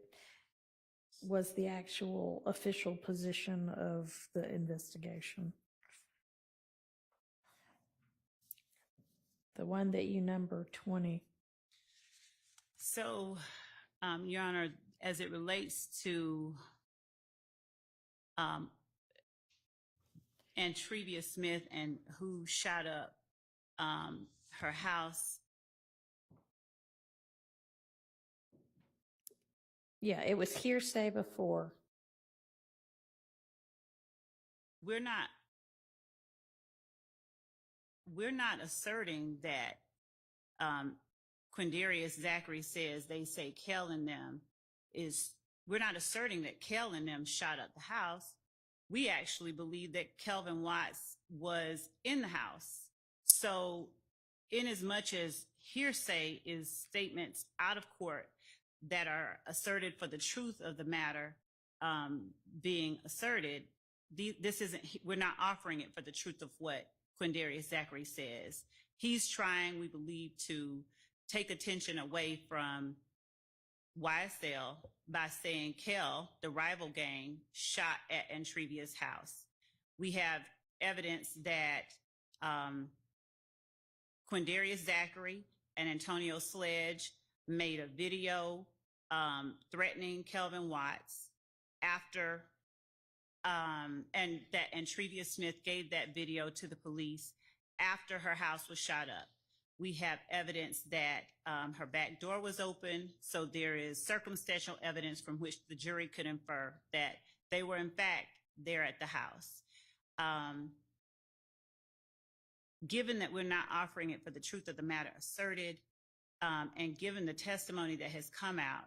was the actual official position of the investigation. The one that you number 20. So, Your Honor, as it relates to Antrevia Smith and who shot up her house, Yeah, it was hearsay before. we're not asserting that Quindarius Zachary says they say Kel and them is, we're not asserting that Kel and them shot up the house. We actually believe that Kelvin Watts was in the house. So in as much as hearsay is statements out of court that are asserted for the truth of the matter being asserted, this isn't, we're not offering it for the truth of what Quindarius Zachary says. He's trying, we believe, to take attention away from YSL by saying Kel, the rival gang, shot at Antrevia's house. We have evidence that Quindarius Zachary and Antonio Sledge made a video threatening Kelvin Watts after, and that Antrevia Smith gave that video to the police after her house was shot up. We have evidence that her back door was open, so there is circumstantial evidence from which the jury could infer that they were in fact there at the house. Given that we're not offering it for the truth of the matter asserted, and given the testimony that has come out,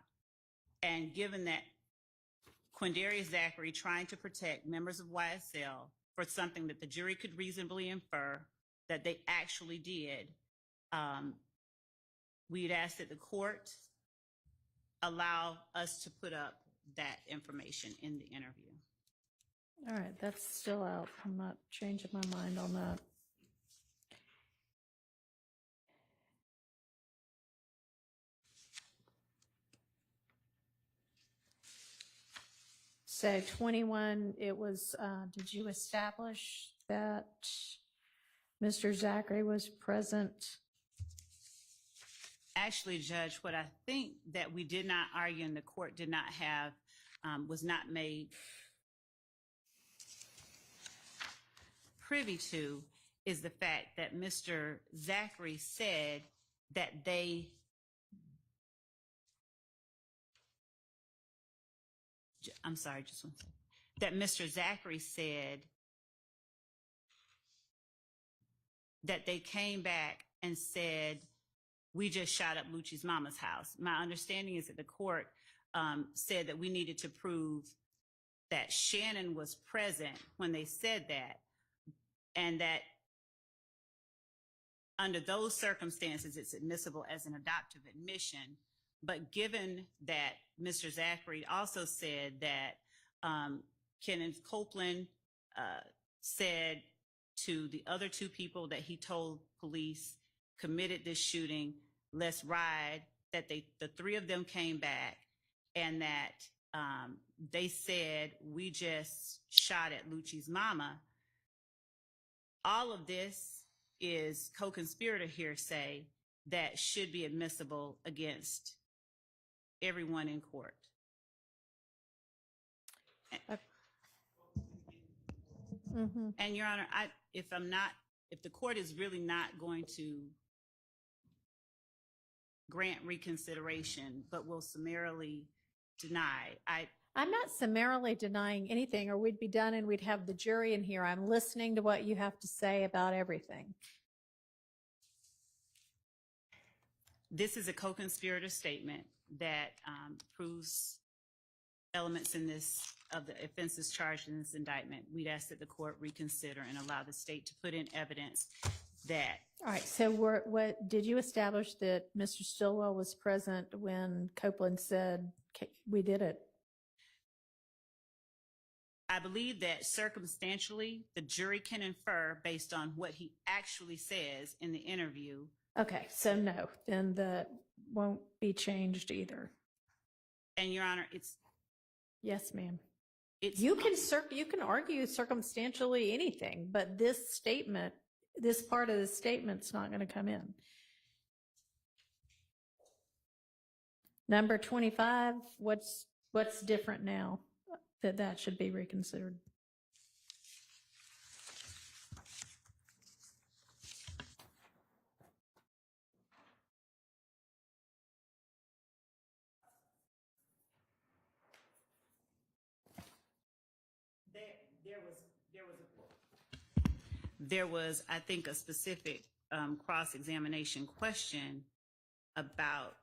and given that Quindarius Zachary trying to protect members of YSL for something that the jury could reasonably infer that they actually did, we'd ask that the court allow us to put up that information in the interview. All right, that's still out. I'm not changing my mind on that. So 21, it was, did you establish that Mr. Zachary was present? Actually, Judge, what I think that we did not argue and the court did not have, was not made privy to, is the fact that Mr. Zachary said that they, I'm sorry, just one second, that Mr. Zachary said that they came back and said, we just shot up Lucci's mama's house. My understanding is that the court said that we needed to prove that Shannon was present when they said that, and that under those circumstances, it's admissible as an adoptive admission. But given that Mr. Zachary also said that Kenneth Copeland said to the other two people that he told police committed this shooting, let's ride, that the three of them came back, and that they said, we just shot at Lucci's mama. All of this is co-conspirator hearsay that should be admissible against everyone in court. Mm-hmm. And Your Honor, if the court is really not going to grant reconsideration, but will summarily deny, I'm not summarily denying anything, or we'd be done and we'd have the jury in here. I'm listening to what you have to say about everything. this is a co-conspirator statement that proves elements in this, of the offenses charged in this indictment. We'd ask that the court reconsider and allow the state to put in evidence that. All right, so what did you establish that Mr. Stillwell was present when Copeland said, we did it? I believe that circumstantially, the jury can infer based on what he actually says in the interview. Okay, so no, then that won't be changed either. And Your Honor, Yes, ma'am. it's You can argue circumstantially anything, but this statement, this part of the statement's not going to come in. Number 25, what's different now that should be reconsidered? there was, I think, a specific cross-examination question about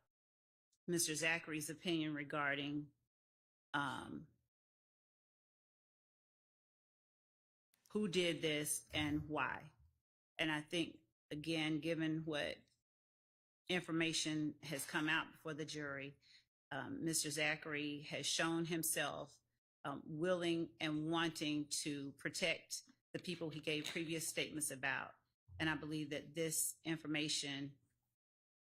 Mr. Zachary's opinion regarding who did this and why. And I think, again, given what information has come out before the jury, Mr. Zachary has shown himself willing and wanting to protect the people he gave previous statements about. And I believe that this information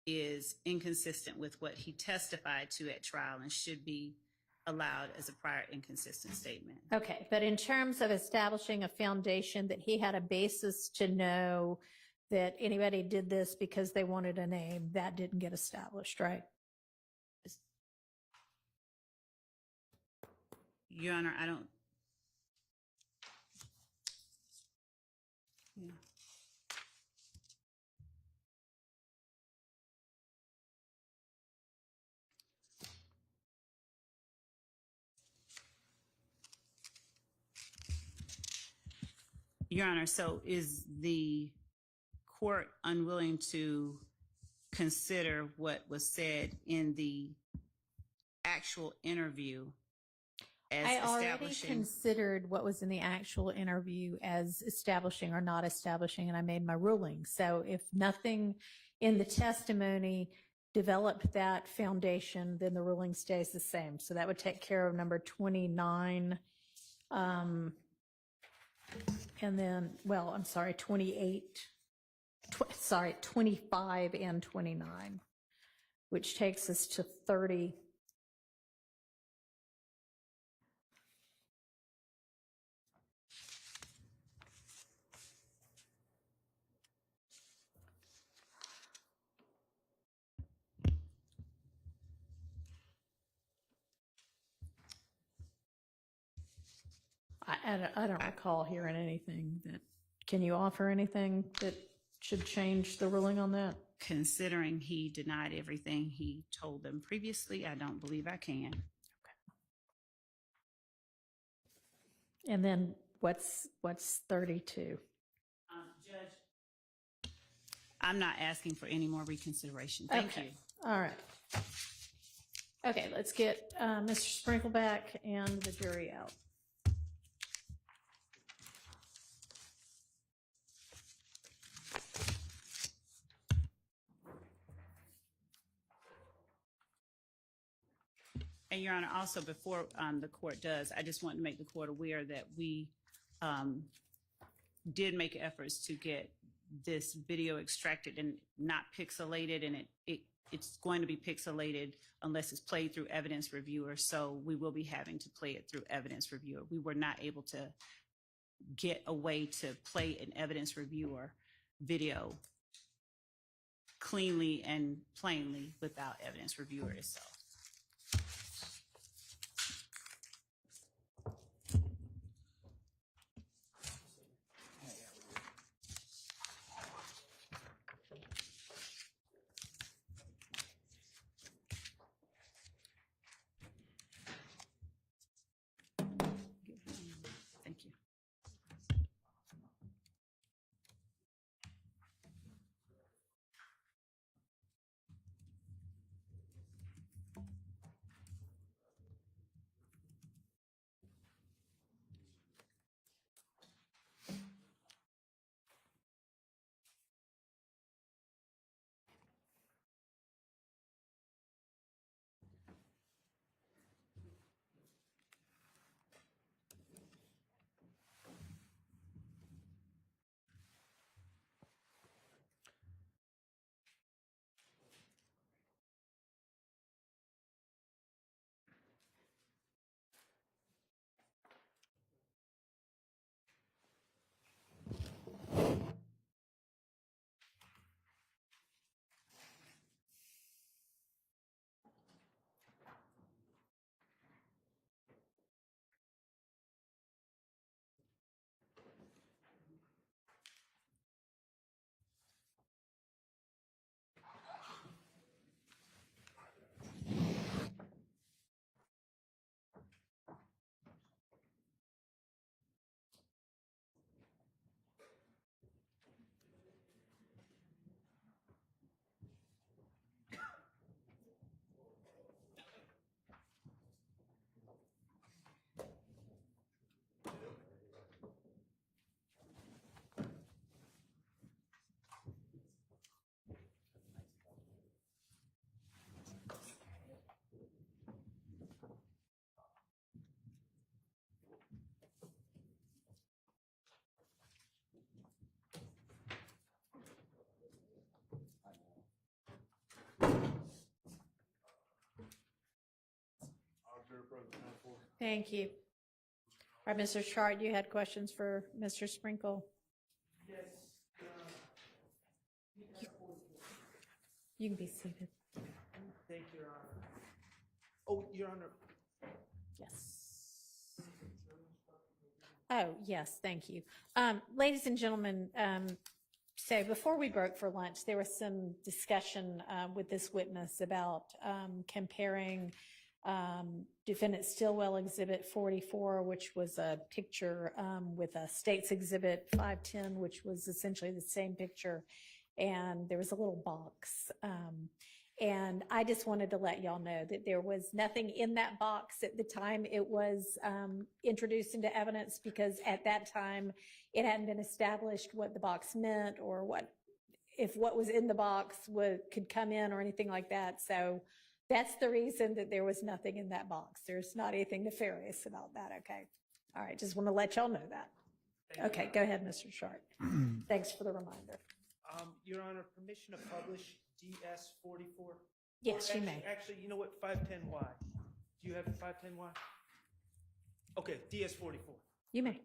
is inconsistent with what he testified to at trial and should be allowed as a prior inconsistent statement. Okay, but in terms of establishing a foundation that he had a basis to know that anybody did this because they wanted a name, that didn't get established, right? Your Honor, I don't. Yeah. Your Honor, so is the court unwilling to consider what was said in the actual interview as I already establishing? considered what was in the actual interview as establishing or not establishing, and I made my ruling. So if nothing in the testimony developed that foundation, then the ruling stays the same. So that would take care of number 29. And then, well, I'm sorry, 25 and 29, which takes us to 30. I don't recall hearing anything that, can you offer anything that should change the ruling on that? Considering he denied everything he told them previously, I don't believe I can. And then what's 32? Judge, I'm not asking for any more reconsideration. Thank you. All right. Okay, let's get Mr. Sprinkle back and the jury out. And Your Honor, also before the court does, I just want to make the court aware that we did make efforts to get this video extracted and not pixelated, and it's going to be pixelated unless it's played through evidence reviewer. So we will be having to play it through evidence reviewer. We were not able to get a way to play an evidence reviewer video cleanly and plainly without evidence reviewer itself. Thank you. broke down for. Thank you. All right, Mr. Chart, you had questions for Mr. Sprinkle? Yes. You can be seated. Thank you, Your Honor. Oh, Your Honor. Yes. Oh, yes, thank you. Ladies and gentlemen, so before we broke for lunch, there was some discussion with this witness about comparing Defendant Stillwell Exhibit 44, which was a picture with a State's Exhibit 510, which was essentially the same picture, and there was a little box. And I just wanted to let y'all know that there was nothing in that box at the time it was introduced into evidence, because at that time it hadn't been established what the box meant or if what was in the box could come in or anything like that. So that's the reason that there was nothing in that box. There's not anything nefarious about that, okay? All right, just want to let y'all know that. Okay, go ahead, Mr. Sharp. Thanks for the reminder. Your Honor, permission to publish DS 44? Yes, you may. Actually, you know what, 510Y. Do you have 510Y? Okay, DS 44. You may.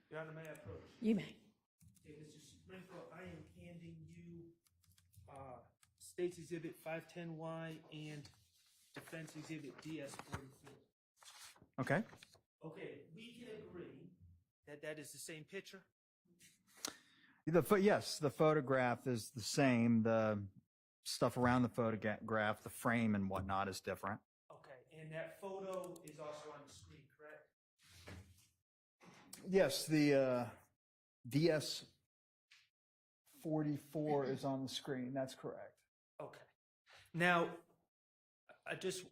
Your Honor, may I approach? You may. Okay, Mr. Sprinkle, I am handing you State's Exhibit 510Y and Defense Exhibit DS 44. Okay. Okay, we can agree that that is the same picture? Yes, the photograph is the same. The stuff around the photograph, the frame and whatnot is different. Okay, and that photo is also on the screen, correct? Yes, the DS 44 is on the screen. That's correct. Okay. Now,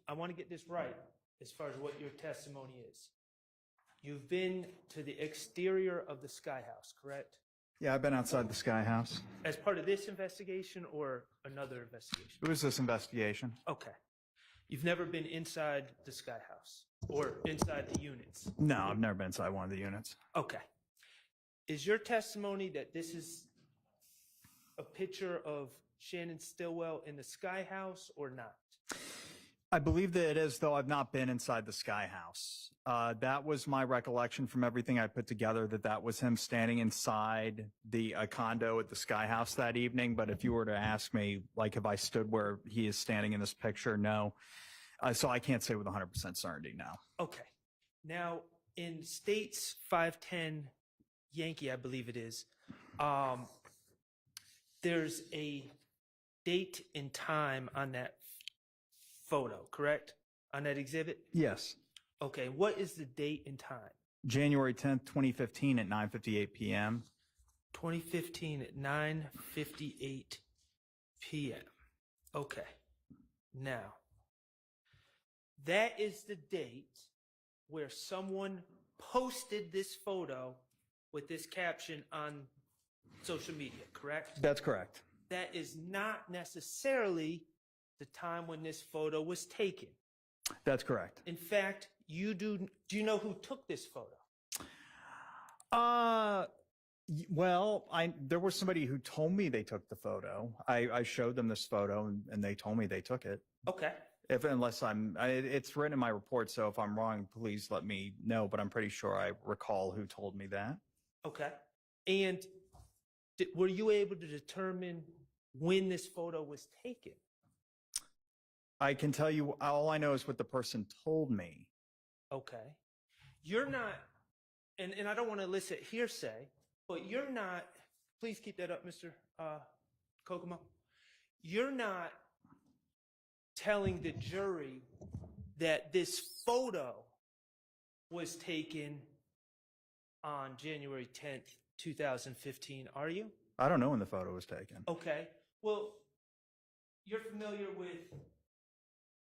I want to get this right as far as what your testimony is. You've been to the exterior of the Sky House, correct? Yeah, I've been outside the Sky House. As part of this investigation or another investigation? It was this investigation. Okay. You've never been inside the Sky House or inside the units? No, I've never been inside one of the units. Okay. Is your testimony that this is a picture of Shannon Stillwell in the Sky House or not? I believe that it is, though I've not been inside the Sky House. That was my recollection from everything I put together, that was him standing inside the condo at the Sky House that evening. But if you were to ask me, like, if I stood where he is standing in this picture, no. So I can't say with 100% certainty, no. Okay. Now, in States 510 Yankee, I believe it is, there's a date and time on that photo, correct? On that exhibit? Yes. Okay, what is the date and time? January 10th, 2015 at 9:58 p.m. 2015 at 9:58 p.m. Okay. Now, that is the date where someone posted this photo with this caption on social media, correct? That's correct. That is not necessarily the time when this photo was taken. That's correct. In fact, do you know who took this photo? Well, there was somebody who told me they took the photo. I showed them this photo and they told me they took it. Okay. It's written in my report, so if I'm wrong, please let me know, but I'm pretty sure I recall who told me that. Okay. And were you able to determine when this photo was taken? I can tell you, all I know is what the person told me. Okay. You're not, and I don't want to elicit hearsay, but you're not, please keep that up, Mr. Kokomo. You're not telling the jury that this photo was taken on January 10th, 2015, are you? I don't know when the photo was taken. Okay. Well, you're familiar with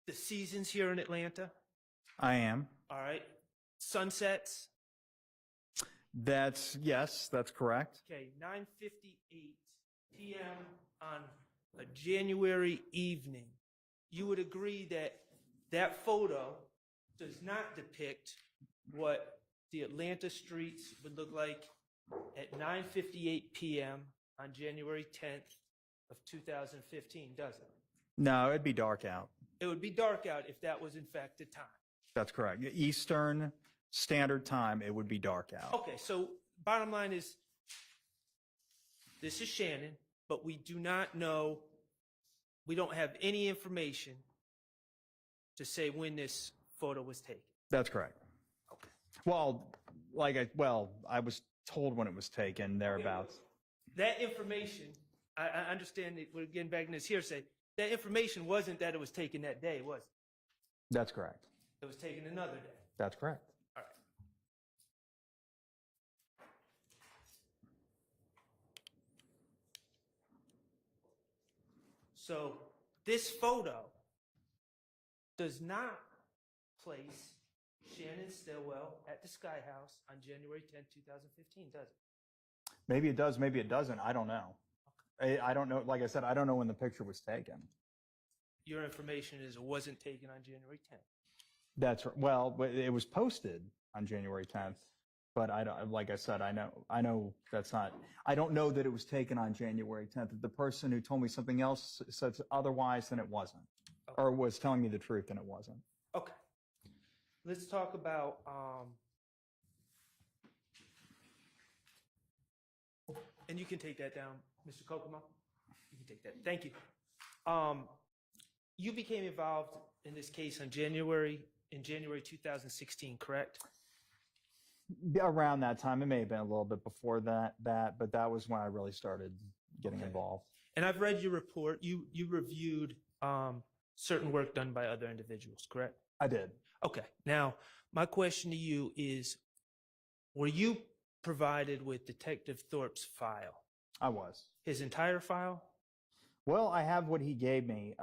the seasons here in Atlanta? I am. All right. Sunsets? Yes, that's correct. Okay, 9:58 p.m. on a January evening. You would agree that that photo does not depict what the Atlanta streets would look like at 9:58 p.m. on January 10th of 2015, does it? No, it'd be dark out. It would be dark out if that was in fact the time. That's correct. Eastern Standard Time, it would be dark out. Okay, so bottom line is, this is Shannon, but we do not know, we don't have any information to say when this photo was taken. That's correct. Okay. Well, I was told when it was taken, thereabouts. That information, I understand that we're getting back in this hearsay. That information wasn't that it was taken that day, was it? That's correct. It was taken another day. That's correct. All right. So this photo does not place Shannon Stillwell at the Sky House on January 10, 2015, does it? Maybe it does, maybe it doesn't. I don't know. I don't know. Like I said, I don't know when the picture was taken. Your information is it wasn't taken on January 10th. That's well, it was posted on January 10th, but I don't. Like I said, I know that's not. I don't know that it was taken on January 10th. If the person who told me something else says otherwise, then it wasn't, or was telling me the truth, then it wasn't. Okay. Let's talk about and you can take that down, Mr. Kokomo. You can take that. Thank you. You became involved in this case in January 2016, correct? Around that time, it may have been a little bit before that, but that was when I really started getting involved. And I've read your report. You reviewed certain work done by other individuals, correct? I did. Okay. Now, my question to you is, were you provided with Detective Thorpe's file? I was. His entire file? Well, I have what he gave me.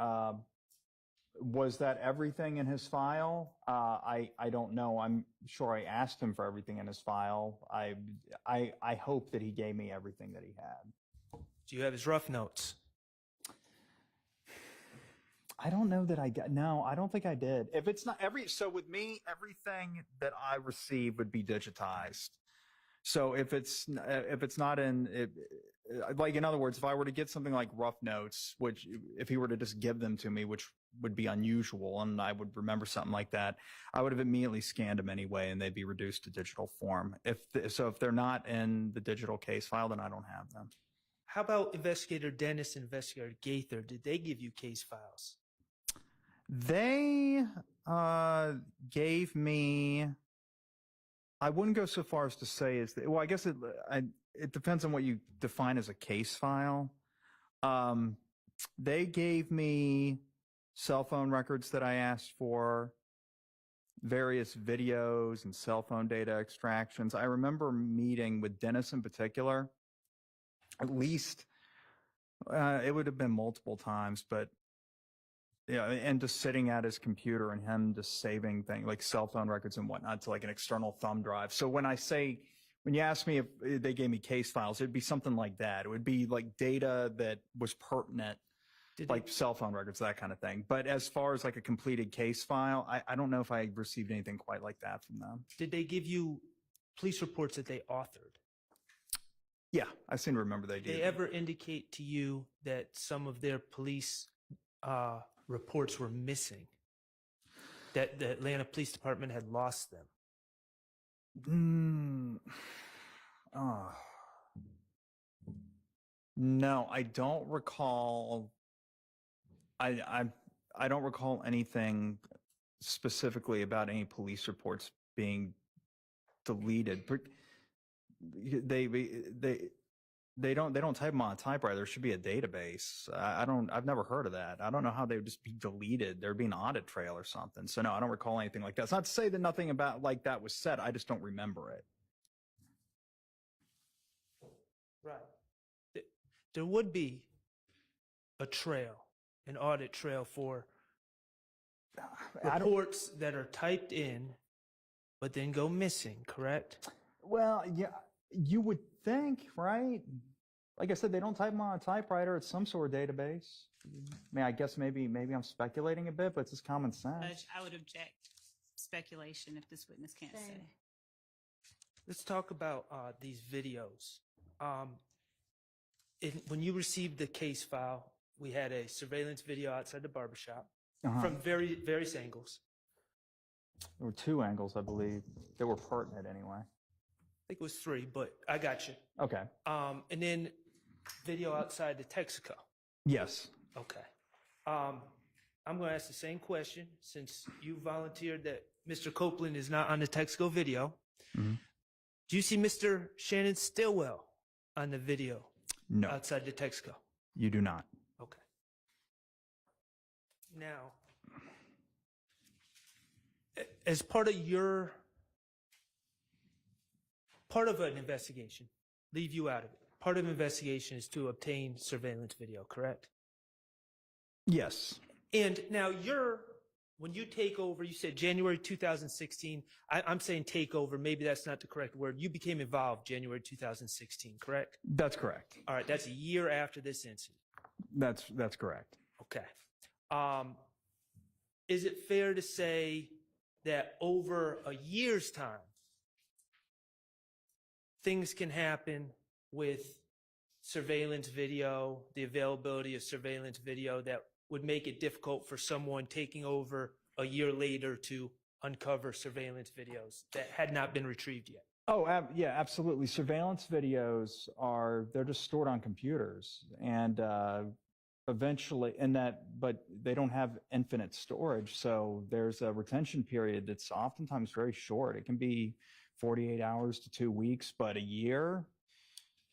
Was that everything in his file? I don't know. I'm sure I asked him for everything in his file. I hope that he gave me everything that he had. Do you have his rough notes? I don't know that I got. No, I don't think I did. If it's not so with me, everything that I receive would be digitized. So if it's not in, like in other words, if I were to get something like rough notes, which if he were to just give them to me, which would be unusual, and I would remember something like that, I would have immediately scanned them anyway, and they'd be reduced to digital form. If they're not in the digital case file, then I don't have them. How about Investigator Dennis and Investigator Gaither? Did they give you case files? They gave me. I wouldn't go so far as to say well, I guess it depends on what you define as a case file. They gave me cell phone records that I asked for, various videos and cell phone data extractions. I remember meeting with Dennis in particular, at least it would have been multiple times, but yeah, and just sitting at his computer and him just saving things like cell phone records and whatnot to like an external thumb drive. So when you ask me if they gave me case files, it'd be something like that. It would be like data that was pertinent, like cell phone records, that kind of thing. But as far as like a completed case file, I don't know if I received anything quite like that from them. Did they give you police reports that they authored? Yeah, I seem to remember they did. Did they ever indicate to you that some of their police reports were missing, that the Atlanta Police Department had lost them? No, I don't recall. I don't recall anything specifically about any police reports being deleted. They don't type them on a typewriter. There should be a database. I've never heard of that. I don't know how they would just be deleted. There'd be an audit trail or something. So no, I don't recall anything like that. It's not to say that nothing about like that was said. I just don't remember it. Right. There would be a trail, an audit trail for reports that are typed in, but then go missing, correct? Well, yeah, you would think, right? Like I said, they don't type them on a typewriter. It's some sort of database. I mean, I guess maybe I'm speculating a bit, but it's just common sense. Judge, I would object speculation if this witness can't say. Let's talk about these videos. When you received the case file, we had a surveillance video outside the barbershop from various angles. There were 2 angles, I believe, that were pertinent anyway. I think it was 3, but I got you. Okay. And then video outside the Texaco. Yes. Okay. I'm going to ask the same question since you volunteered that Mr. Copeland is not on the Texaco video. Mhm. Do you see Mr. Shannon Stillwell on the video No, outside the Texaco? you do not. Okay. Now, as part of an investigation, leave you out of it. Part of an investigation is to obtain surveillance video, correct? Yes. And now when you take over, you said January 2016. I'm saying take over. Maybe that's not the correct word. You became involved January 2016, correct? That's correct. All right. That's a year after this incident. That's correct. Okay. Is it fair to say that over a year's time, things can happen with surveillance video, the availability of surveillance video that would make it difficult for someone taking over a year later to uncover surveillance videos that had not been retrieved yet? Oh, yeah, absolutely. Surveillance videos they're just stored on computers and eventually, but they don't have infinite storage. So there's a retention period that's oftentimes very short. It can be 48 hours to 2 weeks, but a year,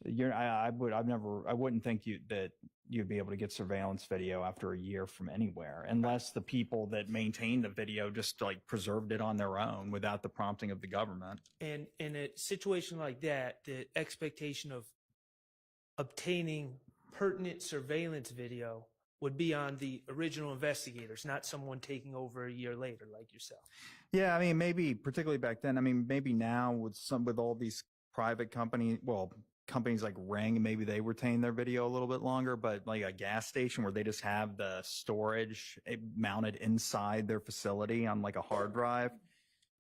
I wouldn't think that you'd be able to get surveillance video after a year from anywhere, unless the people that maintain the video just like preserved it on their own without the prompting of the government. And in a situation like that, the expectation of obtaining pertinent surveillance video would be on the original investigators, not someone taking over a year later like yourself. Yeah, I mean, maybe particularly back then. I mean, maybe now with all these private companies like Ring, maybe they retain their video a little bit longer, but like a gas station where they just have the storage mounted inside their facility on like a hard drive.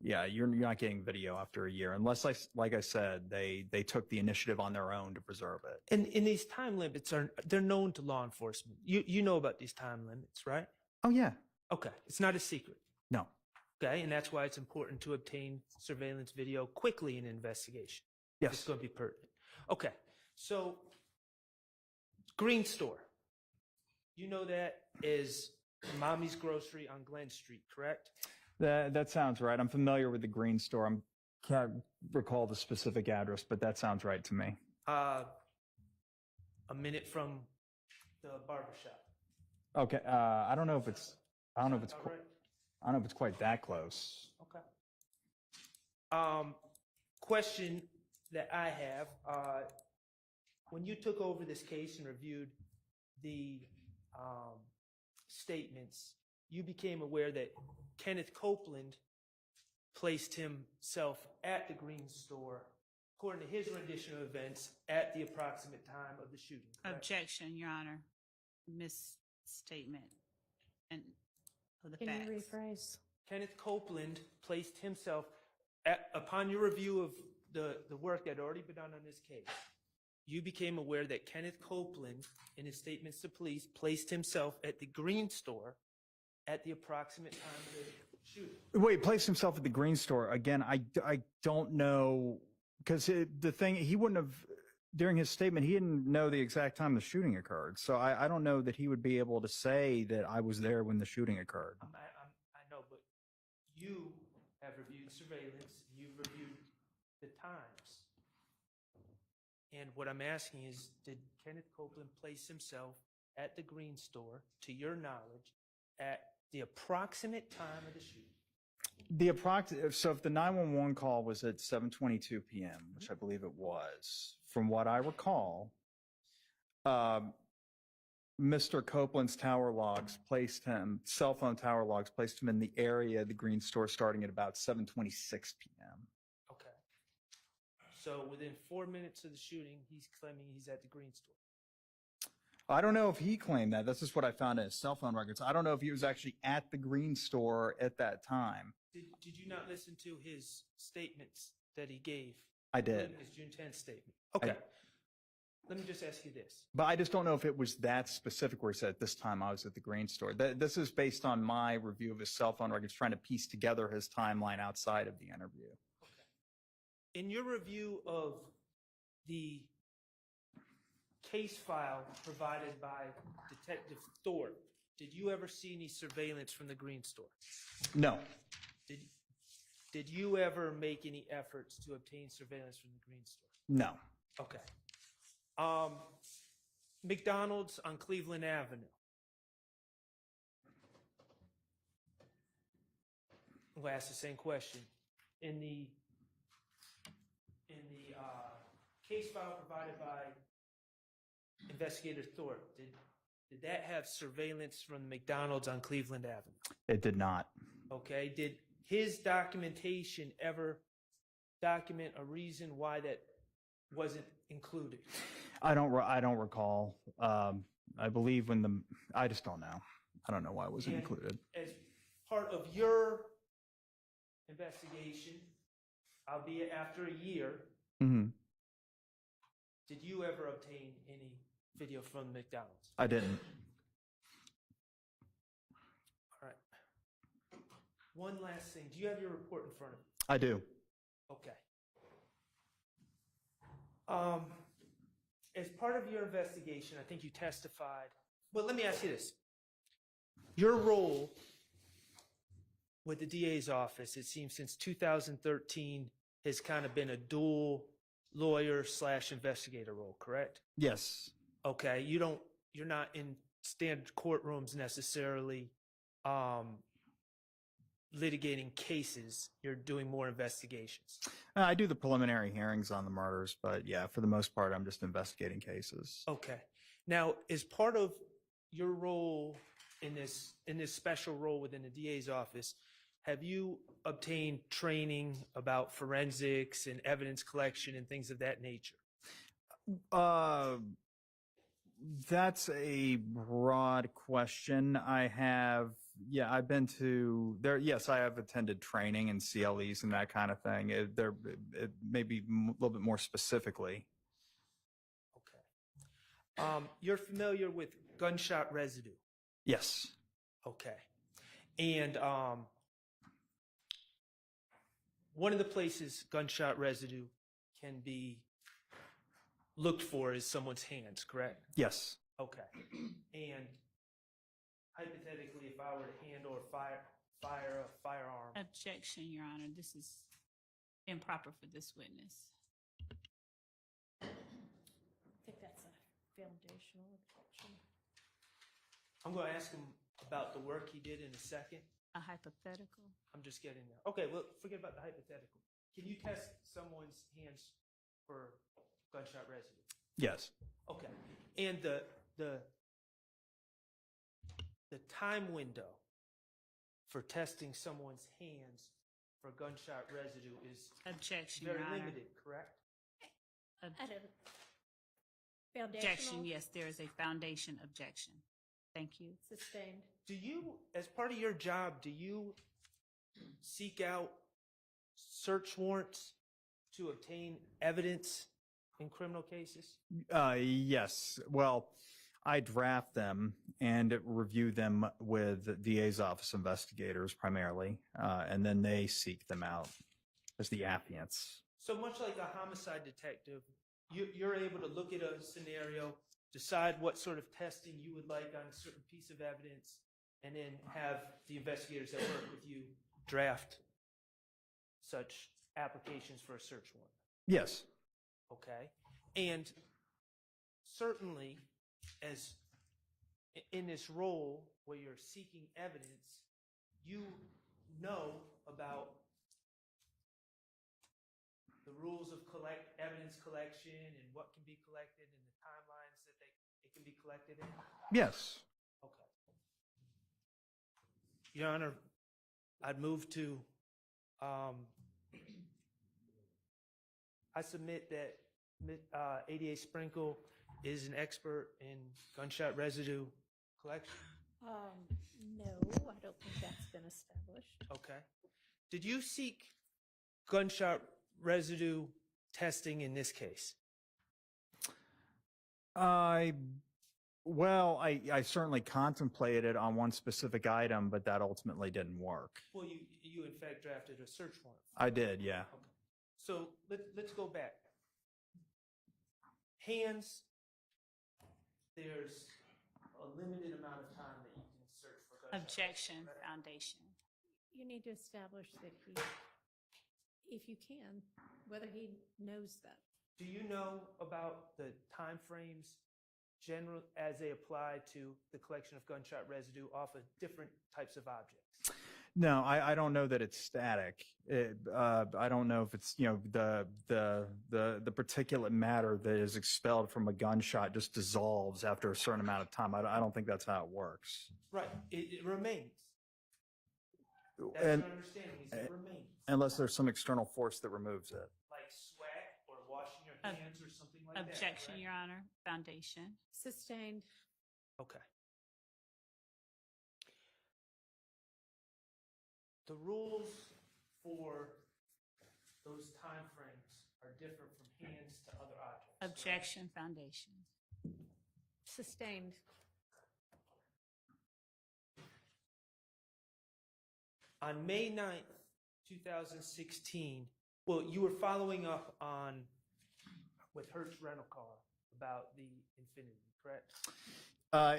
Yeah, you're not getting video after a year unless, like I said, they took the initiative on their own to preserve it. And these time limits they're known to law enforcement. You know about these time limits, right? Oh yeah. Okay, it's not a secret. No. Okay, and that's why it's important to obtain surveillance video quickly in an investigation. Yes. It's going to be pertinent. Okay, so Green Store. You know that is Mommy's Grocery on Glen Street, correct? That sounds right. I'm familiar with the Green Store. I can't recall the specific address, but that sounds right to me. A minute from the barbershop. Okay. I don't know if it's quite that close. Okay. Question that I have, when you took over this case and reviewed the statements, you became aware that Kenneth Copeland placed himself at the Green Store, according to his rendition of events, at the approximate time of the shooting. Correct? Objection, Your Honor. Misstatement and of the Can facts. you rephrase? Kenneth Copeland placed himself, upon your review of the work that had already been done on this case, you became aware that Kenneth Copeland, in his statements to police, placed himself at the Green Store at the approximate time of the shooting. Wait, placed himself at the Green Store again. I don't know, because the thing, he wouldn't have, during his statement, he didn't know the exact time the shooting occurred. So I don't know that he would be able to say that I was there when the shooting occurred. I know, but you have reviewed surveillance, you've reviewed the times. And what I'm asking is, did Kenneth Copeland place himself at the Green Store, to your knowledge, at the approximate time of the shooting? So if the 911 call was at 7:22 p.m., which I believe it was, from what I recall, Mr. Copeland's cell phone tower logs placed him in the area of the Green Store starting at about 7:26 p.m. Okay. So within 4 minutes of the shooting, he's claiming he's at the Green Store. I don't know if he claimed that. That's just what I found in his cell phone records. I don't know if he was actually at the Green Store at that time. Did you not listen to his statements that he gave? I did. including his June 10th statement. Okay. Let me just ask you this. But I just don't know if it was that specific where he said, this time I was at the green store. This is based on my review of his cell phone records, trying to piece together his timeline outside of the interview. In your review of the case file provided by Detective Thorpe, did you ever see any surveillance from the green store? No, Did you ever make any efforts to obtain surveillance from the green store? no, Okay. McDonald's on Cleveland Avenue. I'm going to ask the same question. In the case file provided by Investigator Thorpe, did that have surveillance from McDonald's on Cleveland Avenue? it did not. Okay. Did his documentation ever document a reason why that wasn't included? I don't recall. I believe I just don't know. I don't know why it wasn't And included. As part of your investigation, albeit after a year, Hmm. did you ever obtain any video from McDonald's? I didn't. All right. One last thing. Do you have your report in front of you? I do. Okay. As part of your investigation, I think you testified. Well, let me ask you this. Your role with the DA's office, it seems since 2013, has kind of been a dual lawyer/investigator role, correct? Yes. Okay. You're not in standard courtrooms necessarily litigating cases. You're doing more investigations. I do the preliminary hearings on the murders, but yeah, for the most part, I'm just investigating cases. Okay. Now, as part of your role in this special role within the DA's office, have you obtained training about forensics and evidence collection and things of that nature? That's a broad question. I've been to there. Yes, I have attended training and CLEs and that kind of thing. It may be a little bit more specifically. Okay. You're familiar with gunshot residue? Yes. Okay. And one of the places gunshot residue can be looked for is someone's hands, correct? Yes. Okay. And hypothetically, if I were to hand or fire a firearm, Objection, Your Honor. This is improper for this witness. I think that's a foundational objection. I'm going to ask him about the work he did in a second. A hypothetical. I'm just getting there. Okay, well, forget about the hypothetical. Can you test someone's hands for gunshot residue? Yes. Okay. And the time window for testing someone's hands for gunshot residue is Objection, very Your Honor. limited, correct? Ob- I don't. Foundational. Objection, yes, there is a foundation objection. Thank you. Sustained. Do you, as part of your job, do you seek out search warrants to obtain evidence in criminal cases? Yes. Well, I draft them and review them with the DA's office investigators primarily, and then they seek them out as the affiants. So much like a homicide detective, you're able to look at a scenario, decide what sort of testing you would like on a certain piece of evidence, and then have the investigators that work with you draft such applications for a search warrant. Yes. Okay. And certainly, as in this role where you're seeking evidence, you know about the rules of evidence collection and what can be collected and the timelines that it can be collected in? Yes. Okay. Your Honor, I'd move to, I submit that ADA Sprinkle is an expert in gunshot residue collection. No, I don't think that's been established. Okay. Did you seek gunshot residue testing in this case? Well, I certainly contemplated on one specific item, but that ultimately didn't work. Well, you in fact drafted a search warrant. I did, yeah. Okay. So let's go back. Hands, there's a limited amount of time that you can search for gunshot. Objection, foundation. You need to establish that he, if you can, whether he knows that. Do you know about the timeframes general as they apply to the collection of gunshot residue off of different types of objects? No, I don't know that it's static. I don't know if it's, the particulate matter that is expelled from a gunshot just dissolves after a certain amount of time. I don't think that's how it works. Right, it remains. That's And your understanding, is it remains. unless there's some external force that removes it. Like sweat or washing your hands or something like that. Objection, right? Your Honor, foundation. Sustained. Okay. The rules for those timeframes are different from hands to other objects. correct? Objection, foundation. Sustained. On May 9th, 2016, well, you were following up on with Hertz Rental Car about the Infinity, correct?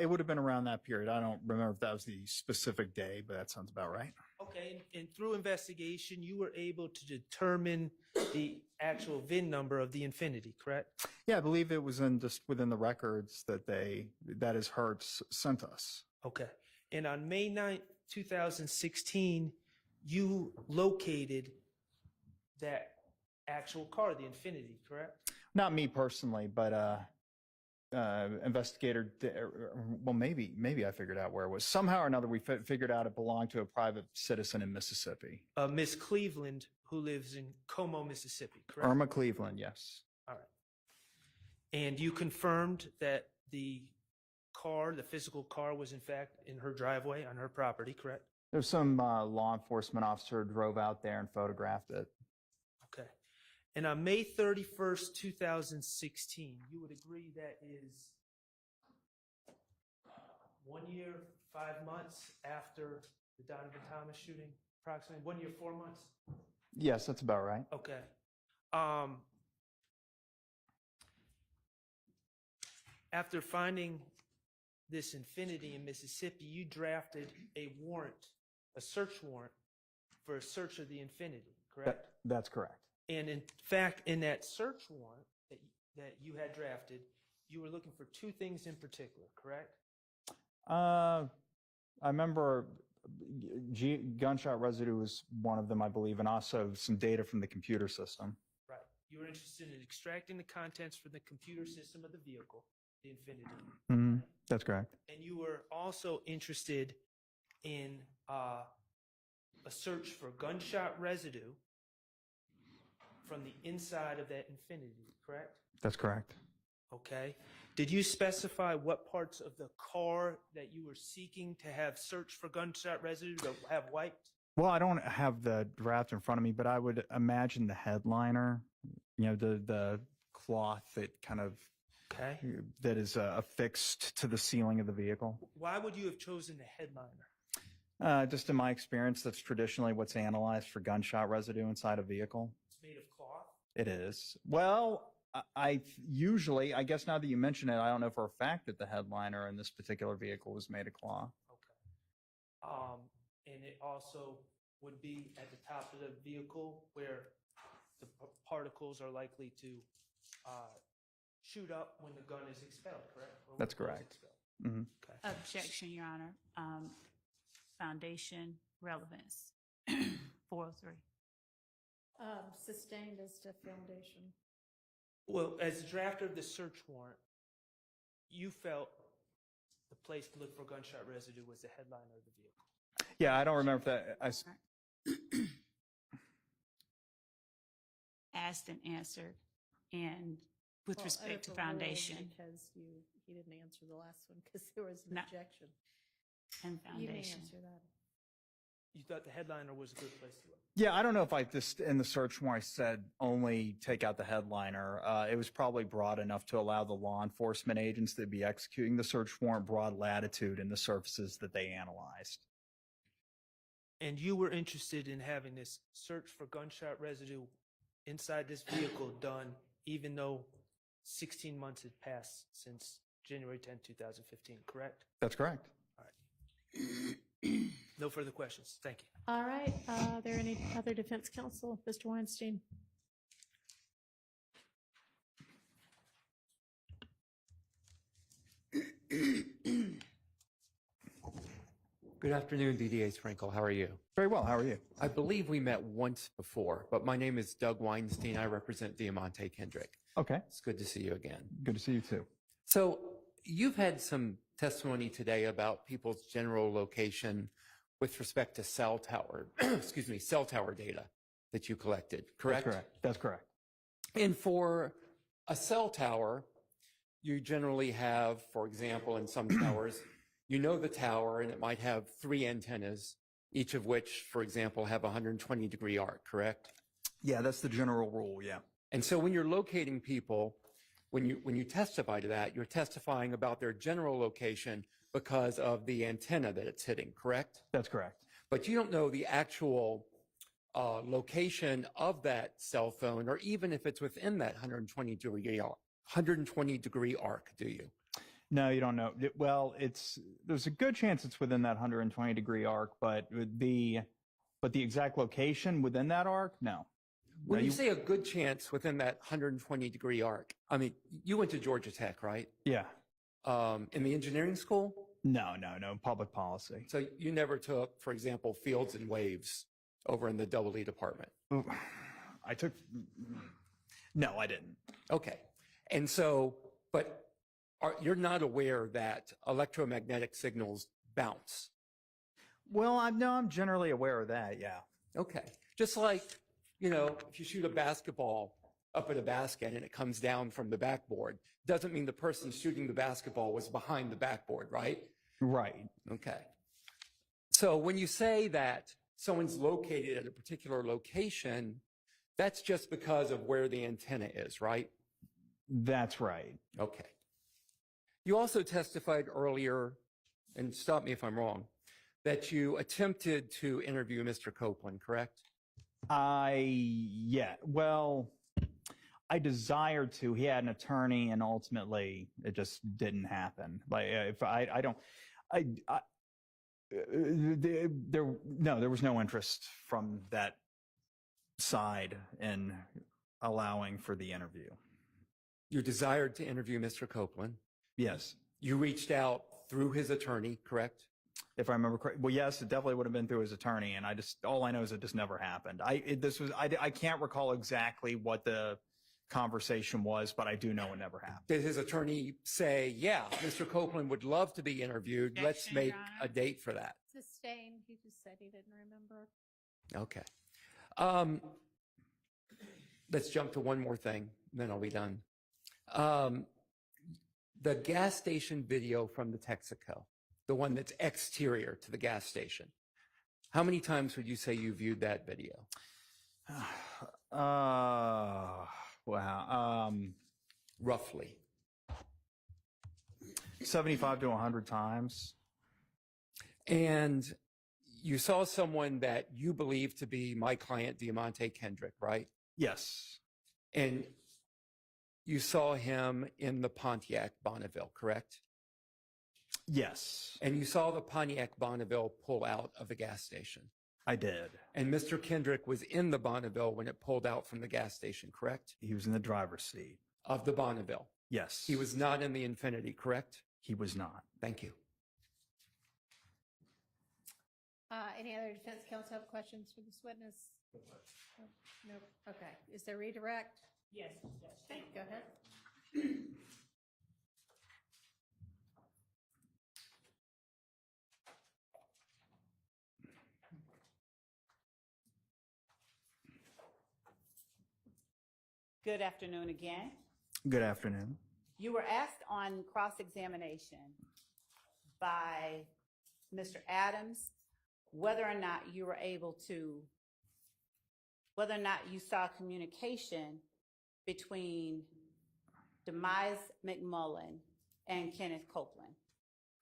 It would have been around that period. I don't remember if that was the specific day, but that sounds about right. Okay, and through investigation, you were able to determine the actual VIN number of the Infinity, correct? Yeah, I believe it was just within the records that is Hertz sent us. Okay. And on May 9th, 2016, you located that actual car, the Infinity, correct? Not me personally, but investigator. Well, maybe I figured out where it was. Somehow or another, we figured out it belonged to a private citizen in Mississippi. Miss Cleveland, who lives in Como, Mississippi, correct? Irma Cleveland, yes. All right. And you confirmed that the car, the physical car, was in fact in her driveway on her property, correct? There's some law enforcement officer drove out there and photographed it. Okay. And on May 31st, 2016, you would agree that is 1 year, 5 months after the Donovan Thomas shooting, approximately 1 year, 4 months? Yes, that's about right. Okay. After finding this Infinity in Mississippi, you drafted a warrant, a search warrant for a search of the Infinity, correct? That's correct. And in fact, in that search warrant that you had drafted, you were looking for two things in particular, correct? I remember gunshot residue was one of them, I believe, and also some data from the computer system. Right. You were interested in extracting the contents from the computer system of the vehicle, the Infinity. Mm-hmm. That's correct. And you were also interested in a search for gunshot residue from the inside of that Infinity, correct? That's correct. Okay. Did you specify what parts of the car that you were seeking to have searched for gunshot residue to have wiped? Well, I don't have the draft in front of me, but I would imagine the headliner, the cloth that kind of Okay. that is affixed to the ceiling of the vehicle. Why would you have chosen the headliner? Just in my experience, that's traditionally what's analyzed for gunshot residue inside a vehicle. It's made of cloth. It is. Well, I usually, I guess now that you mention it, I don't know for a fact that the headliner in this particular vehicle was made of cloth. Okay. And it also would be at the top of the vehicle where the particles are likely to shoot up when the gun is expelled, correct? Or when That's the gun is correct. expelled. Mm-hmm. Okay. Objection, Your Honor. Foundation, relevance. 403. Sustained as to foundation. Well, as the drafter of the search warrant, you felt the place to look for gunshot residue was the headliner of the vehicle. Yeah, I don't remember if that. Asked and answered. And with Well, respect to overruled foundation Because he didn't answer the last one because there was an No. objection. and You may foundation. answer that. you thought the headliner was a good place to look. Yeah, I don't know if I just in the search warrant I said only take out the headliner. It was probably broad enough to allow the law enforcement agents to be executing the search warrant broad latitude in the surfaces that they analyzed. And you were interested in having this search for gunshot residue inside this vehicle done, even though 16 months had passed since January 10, 2015, correct? That's correct. No further questions. Thank you. All right, are there any other defense counsel? Mr. Weinstein? Good afternoon, DDA Sprinkle. How are you? Very well. How are you? I believe we met once before, but my name is Doug Weinstein. I represent Diamante Kendrick. Okay. It's good to see you again. Good to see you too. So you've had some testimony today about people's general location with respect to cell tower, excuse me, cell tower data that you collected, correct? That's correct. That's correct. And for a cell tower, you generally have, for example, in some towers, you know the tower and it might have 3 antennas, each of which, for example, have a 120-degree arc, correct? Yeah, that's the general rule. Yeah. And so when you're locating people, when you testify to that, you're testifying about their general location because of the antenna that it's hitting, correct? That's correct. But you don't know the actual location of that cell phone, or even if it's within that 120-degree arc, do you? No, you don't know. Well, there's a good chance it's within that 120-degree arc, but the exact location within that arc, no. When No, you say a good chance within that 120-degree arc, I mean, you went to Georgia Tech, right? Yeah. In the engineering school? No, public policy. So you never took, for example, fields and waves over in the EE department? No, I didn't. Okay. And so, but you're not aware that electromagnetic signals bounce? Well, I'm generally aware of that, yeah. Okay. Just like, if you shoot a basketball up at a basket and it comes down from the backboard, doesn't mean the person shooting the basketball was behind the backboard, right? Right. Okay. So when you say that someone's located at a particular location, that's just because of where the antenna is, right? That's right. Okay. You also testified earlier, and stop me if I'm wrong, that you attempted to interview Mr. Copeland, correct? Well, I desired to. He had an attorney, and ultimately, it just didn't happen. Like, there was no interest from that side in allowing for the interview. You desired to interview Mr. Copeland. Yes. You reached out through his attorney, correct? If I remember correctly. Well, yes, it definitely would have been through his attorney, and all I know is it just never happened. I can't recall exactly what the conversation was, but I do know it never happened. Did his attorney say, yeah, Mr. Copeland would love to be interviewed. Let's make a date for that? Sustained. He just said he didn't remember. Okay. Let's jump to one more thing, then I'll be done. The gas station video from the Texaco, the one that's exterior to the gas station. How many times would you say you viewed that video? Wow. Roughly. 75 to 100 times. And you saw someone that you believe to be my client, Diamante Kendrick, right? Yes. And you saw him in the Pontiac Bonneville, correct? Yes, And you saw the Pontiac Bonneville pull out of the gas station. I did. And Mr. Kendrick was in the Bonneville when it pulled out from the gas station, correct? He was in the driver's seat. Of the Bonneville. Yes. He was not in the Infinity, correct? He was not. Thank you. Any other defense counsel have questions for this witness? No. Okay. Is there redirect? Yes. Okay, go ahead. Good afternoon again. Good afternoon. You were asked on cross-examination by Mr. Adams whether or not you were able to, whether or not you saw communication between Demise McMullen and Kenneth Copeland.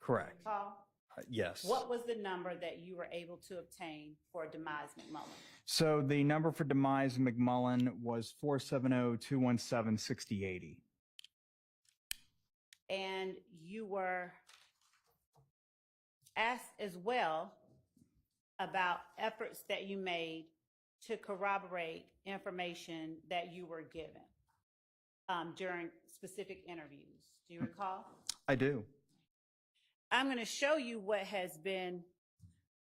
Correct. Paul, Yes. what was the number that you were able to obtain for Demise McMullen? So the number for Demise McMullen was 470-217-6080. And you were asked as well about efforts that you made to corroborate information that you were given during specific interviews. Do you recall? I do. I'm going to show you what has been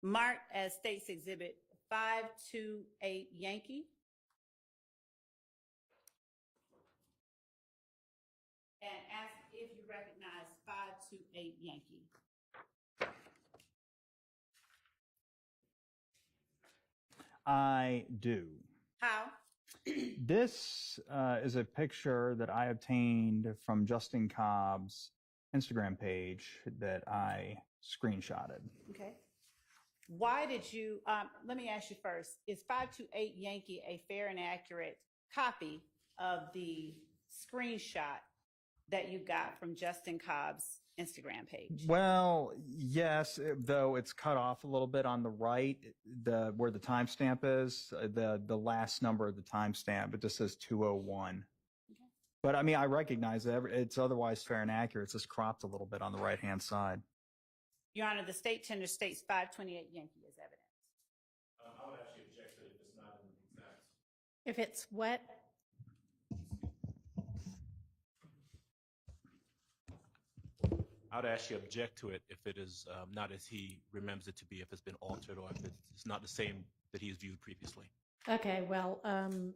marked as State's Exhibit 528 Yankee. And ask if you recognize 528 Yankee. I do. How? This is a picture that I obtained from Justin Cobb's Instagram page that I screenshotted. Okay. Why did you, let me ask you first, is 528 Yankee a fair and accurate copy of the screenshot that you got from Justin Cobb's Instagram page? Well, yes, though it's cut off a little bit on the right, where the timestamp is, the last number of the timestamp, it just says 201. Okay. But I mean, I recognize that it's otherwise fair and accurate. It's just cropped a little bit on the right-hand side. Your Honor, the state tender states 528 Yankee is evidence. I would actually object to it if it's not in the facts. If it's what? I would actually object to it if it is not as he remembers it to be, if it's been altered or if it's not the same that he's viewed previously. Okay, well,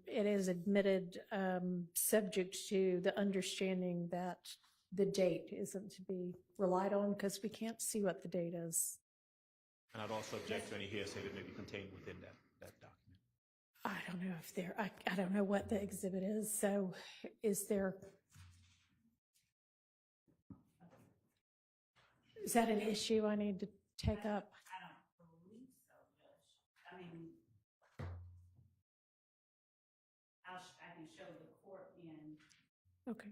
it is admitted, subject to the understanding that the date isn't to be relied on because we can't see what the date is. And I'd also object to any hearsay that may be contained within that document. I don't know if there, I don't know what the exhibit is. So is that an issue I need to take up? I don't believe so, Judge. I mean, I can show the court in. Okay.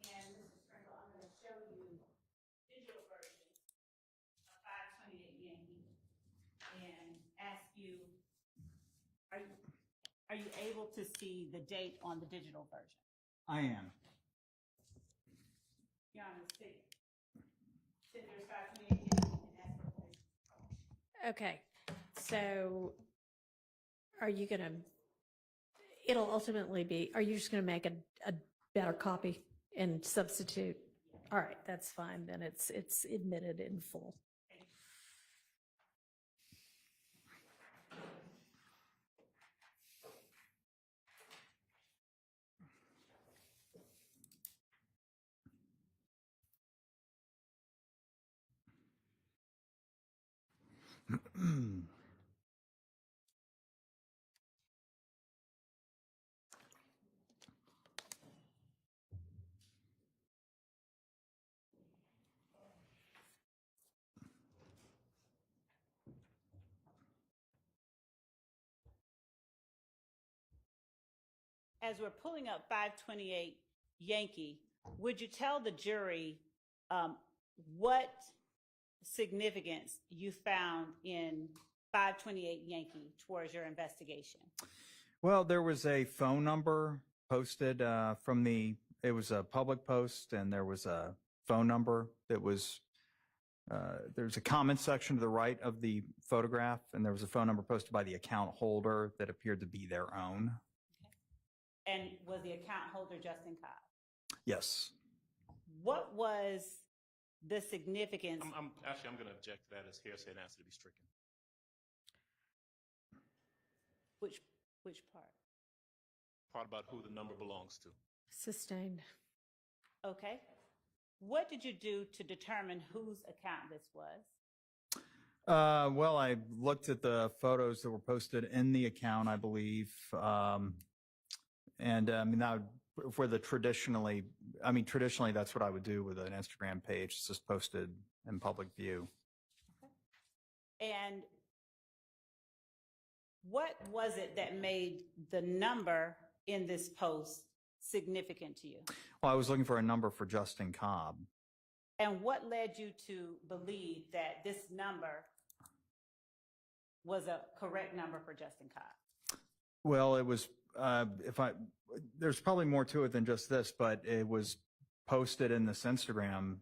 And Mr. Sprinkle, I'm going to show you digital version of 528 Yankee and ask you, are you able to see the date on the digital version? I am. Your Honor, the state tender 528 Yankee and ask for permission. Okay. So are you going to, it'll ultimately be, are you just going to make a better copy and substitute? All right, that's fine. Then it's admitted in full. as we're pulling up 528 Yankee, would you tell the jury what significance you found in 528 Yankee towards your investigation? Well, there was a phone number posted it was a public post, and there was a phone number that was, there's a comment section to the right of the photograph, and there was a phone number posted by the account holder that appeared to be their own. Okay. And was the account holder Justin Cobb? Yes. What was the significance? I'm going to object to that as hearsay and ask it to be stricken. Which part? Part about who the number belongs to. Sustained. Okay. What did you do to determine whose account this was? Well, I looked at the photos that were posted in the account, I believe. And I mean, that would, for the traditionally that's what I would do with an Instagram page. It's just posted in public view. Okay. And what was it that made the number in this post significant to you? Well, I was looking for a number for Justin Cobb. And what led you to believe that this number was a correct number for Justin Cobb? Well, it was, there's probably more to it than just this, but it was posted in this Instagram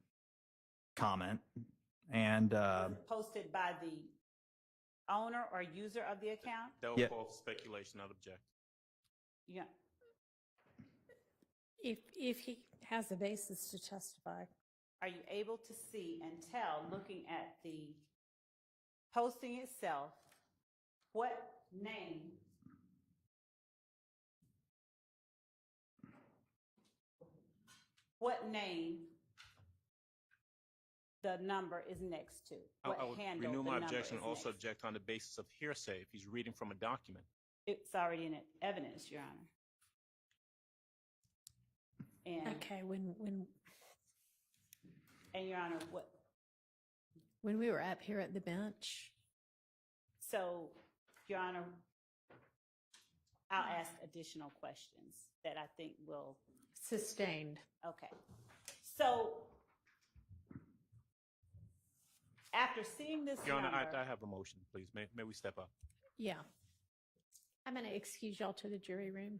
comment, and Was it posted by the owner or user of the account? That was false speculation. I'd object. Yeah. If he has a basis to testify. Are you able to see and tell, looking at the posting itself, what name the number is next to? What I would handle renew the my number objection, is also next to? object on the basis of hearsay if he's reading from a document. It's already in evidence, Your Honor. And, Okay, and Your Honor, when we were up here at the bench, so, Your Honor, I'll ask additional questions that I think will, sustained. okay. So, after seeing this Your Honor, number, I have a motion, please. May we step up? Yeah. I'm going to excuse y'all to the jury room.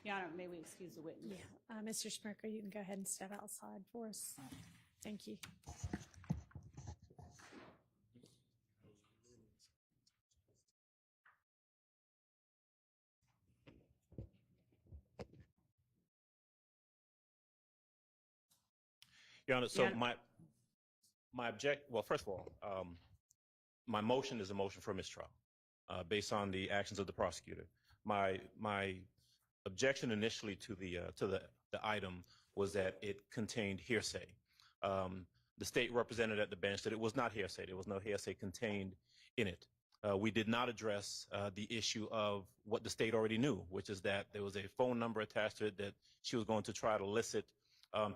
Your Honor, may we excuse the witness? Yeah. Mr. Smirker, you can go ahead and step outside for us. Thank you. Your Honor, so Your Honor. well, first of all, my motion is a motion for mistrial based on the actions of the prosecutor. My objection initially to the item was that it contained hearsay. The state represented at the bench that it was not hearsay. There was no hearsay contained in it. We did not address the issue of what the state already knew, which is that there was a phone number attached to it that she was going to try to elicit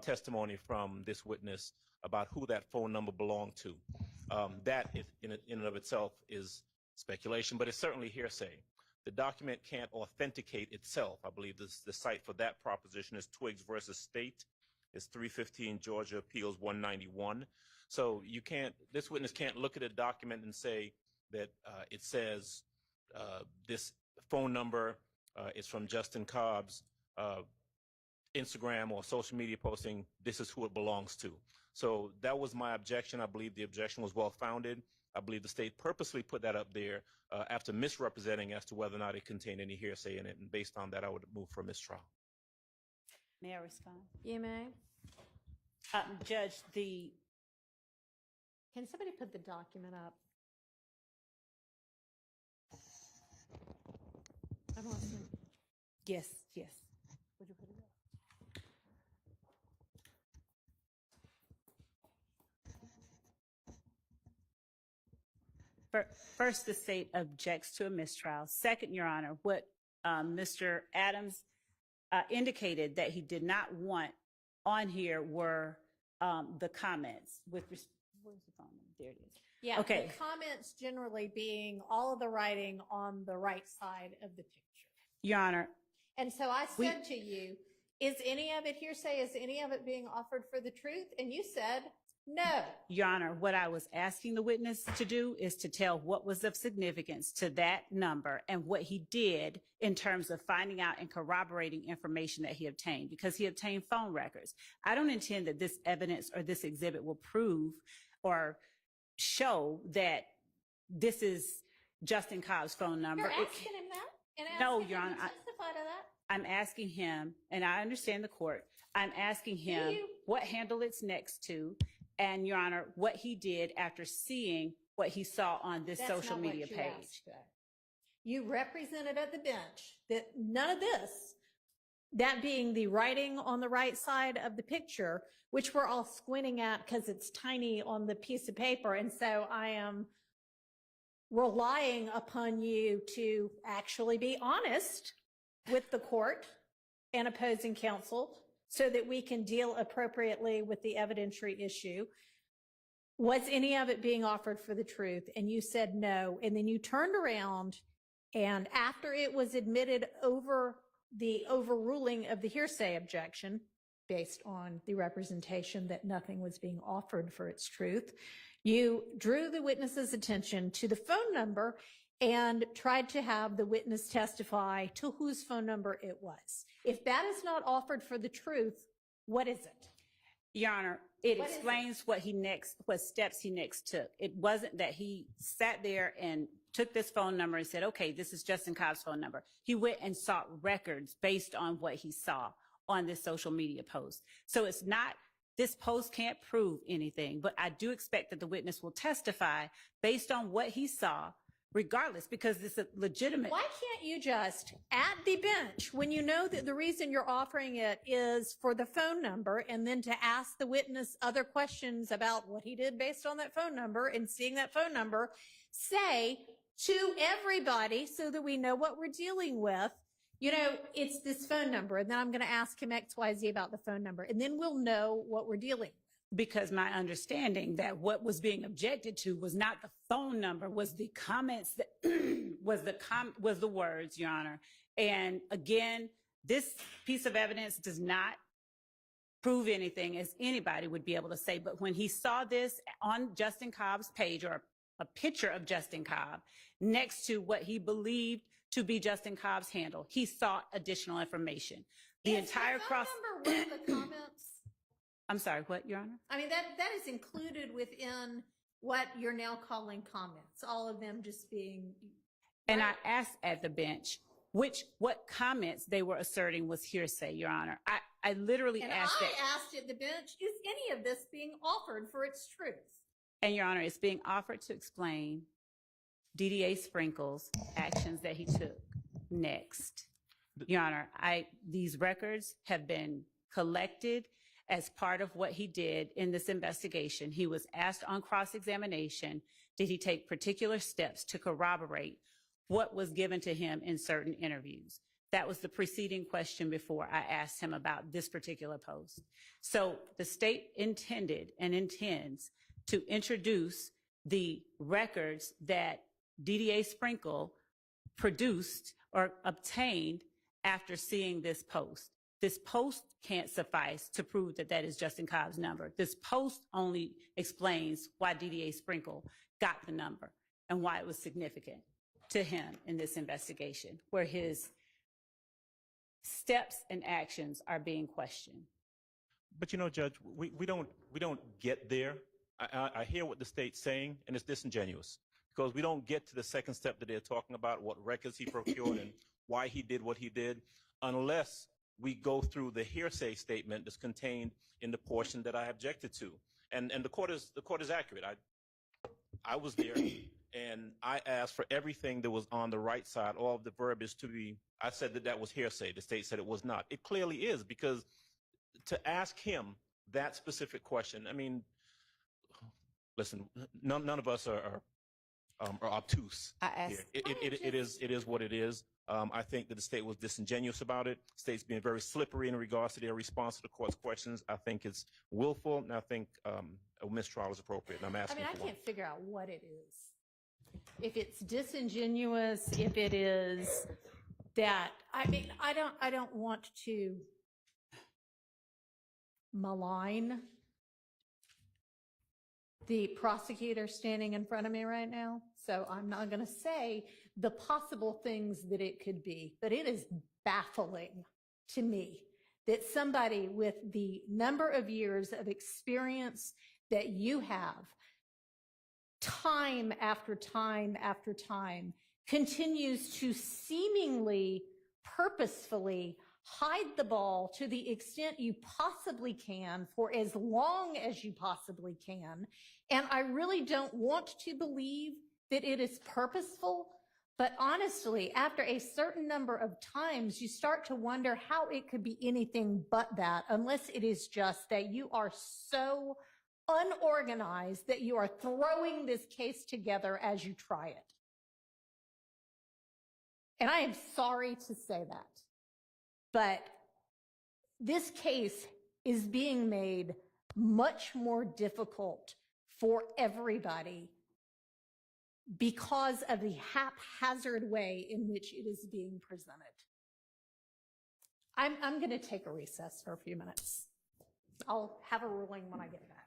testimony from this witness about who that phone number belonged to. That in and of itself is speculation, but it's certainly hearsay. The document can't authenticate itself. I believe the site for that proposition is Twiggs versus State. It's 315 Georgia Appeals 191. So this witness can't look at a document and say that it says this phone number is from Justin Cobb's Instagram or social media posting. This is who it belongs to. So that was my objection. I believe the objection was well founded. I believe the state purposely put that up there after misrepresenting as to whether or not it contained any hearsay in it. And based on that, I would move for mistrial. May I respond? You may. Judge, Can somebody put the document up? I don't see it. yes. Would you put it up? First, the state objects to a mistrial. Second, Your Honor, what Mr. Adams indicated that he did not want on here were the comments with, where's the phone number? There it is. Yeah, Okay. the comments generally being all of the writing on the right side of the picture. Your Honor, And so I said to you, is any of it hearsay? Is any of it being offered for the truth? And you said, no. Your Honor, what I was asking the witness to do is to tell what was of significance to that number and what he did in terms of finding out and corroborating information that he obtained, because he obtained phone records. I don't intend that this evidence or this exhibit will prove or show that this is Justin Cobb's phone number. You're asking him that? And No, asking Your him Honor, to testify to that? I'm asking him, and I understand the court, I'm asking him you? what handle it's next to, and Your Honor, what he did after seeing what he saw on this That's social not what media you page. asked, Judge. You represented at the bench that none of this, that being the writing on the right side of the picture, which we're all squinting at because it's tiny on the piece of paper. And so I am relying upon you to actually be honest with the court and opposing counsel so that we can deal appropriately with the evidentiary issue. Was any of it being offered for the truth? And you said no. And then you turned around, and after it was admitted over the overruling of the hearsay objection, based on the representation that nothing was being offered for its truth, you drew the witness's attention to the phone number and tried to have the witness testify to whose phone number it was. If that is not offered for the truth, what is it? Your Honor, it What is it? explains what steps he next took. It wasn't that he sat there and took this phone number and said, okay, this is Justin Cobb's phone number. He went and sought records based on what he saw on this social media post. So it's not, this post can't prove anything, but I do expect that the witness will testify based on what he saw, regardless, because it's a legitimate. Why can't you just, at the bench, when you know that the reason you're offering it is for the phone number, and then to ask the witness other questions about what he did based on that phone number and seeing that phone number, say to everybody so that we know what we're dealing with, you know, it's this phone number, and then I'm going to ask him XYZ about the phone number, and then we'll know what we're dealing with. Because my understanding that what was being objected to was not the phone number, was the comments that was the words, Your Honor. And again, this piece of evidence does not prove anything, as anybody would be able to say. But when he saw this on Justin Cobb's page, or a picture of Justin Cobb next to what he believed to be Justin Cobb's handle, he sought additional information. The entire cross. Phone number with the comments. I'm sorry, what, Your Honor? I mean, that is included within what you're now calling comments, all of them just being. And I asked at the bench what comments they were asserting was hearsay, Your Honor. I literally And asked I that. asked at the bench, is any of this being offered for its truth? And Your Honor, it's being offered to explain DDA Sprinkle's actions that he took next. Your Honor, these records have been collected as part of what he did in this investigation. He was asked on cross-examination, did he take particular steps to corroborate what was given to him in certain interviews? That was the preceding question before I asked him about this particular post. So the state intended and intends to introduce the records that DDA Sprinkle produced or obtained after seeing this post. This post can't suffice to prove that that is Justin Cobb's number. This post only explains why DDA Sprinkle got the number and why it was significant to him in this investigation, where his steps and actions are being questioned. But you know, Judge, we don't get there I hear what the state's saying, and it's disingenuous because we don't get to the second step that they're talking about, what records he procured and why he did what he did, unless we go through the hearsay statement that's contained in the portion that I objected to. And the court is accurate. I was there, and I asked for everything that was on the right side, all of the verbiage to be. I said that was hearsay. The state said it was not. It clearly is, because to ask him that specific question, I mean, listen, none of us are obtuse. I asked. It is what it is. I think that the state was disingenuous about it. The state's being very slippery in regards to their response to the court's questions. I think it's willful, and I think a mistrial is appropriate. And I'm I asking mean, I for one. can't figure out what it is. If it's disingenuous, if it is that, I mean, I don't want to malign the prosecutor standing in front of me right now, so I'm not going to say the possible things that it could be, but it is baffling to me that somebody with the number of years of experience that you have, time after time after time, continues to seemingly purposefully hide the ball to the extent you possibly can for as long as you possibly can. And I really don't want to believe that it is purposeful, but honestly, after a certain number of times, you start to wonder how it could be anything but that, unless it is just that you are so unorganized that you are throwing this case together as you try it. And I am sorry to say that, but this case is being made much more difficult for everybody because of the haphazard way in which it is being presented. I'm going to take a recess for a few minutes. I'll have a ruling when I get back.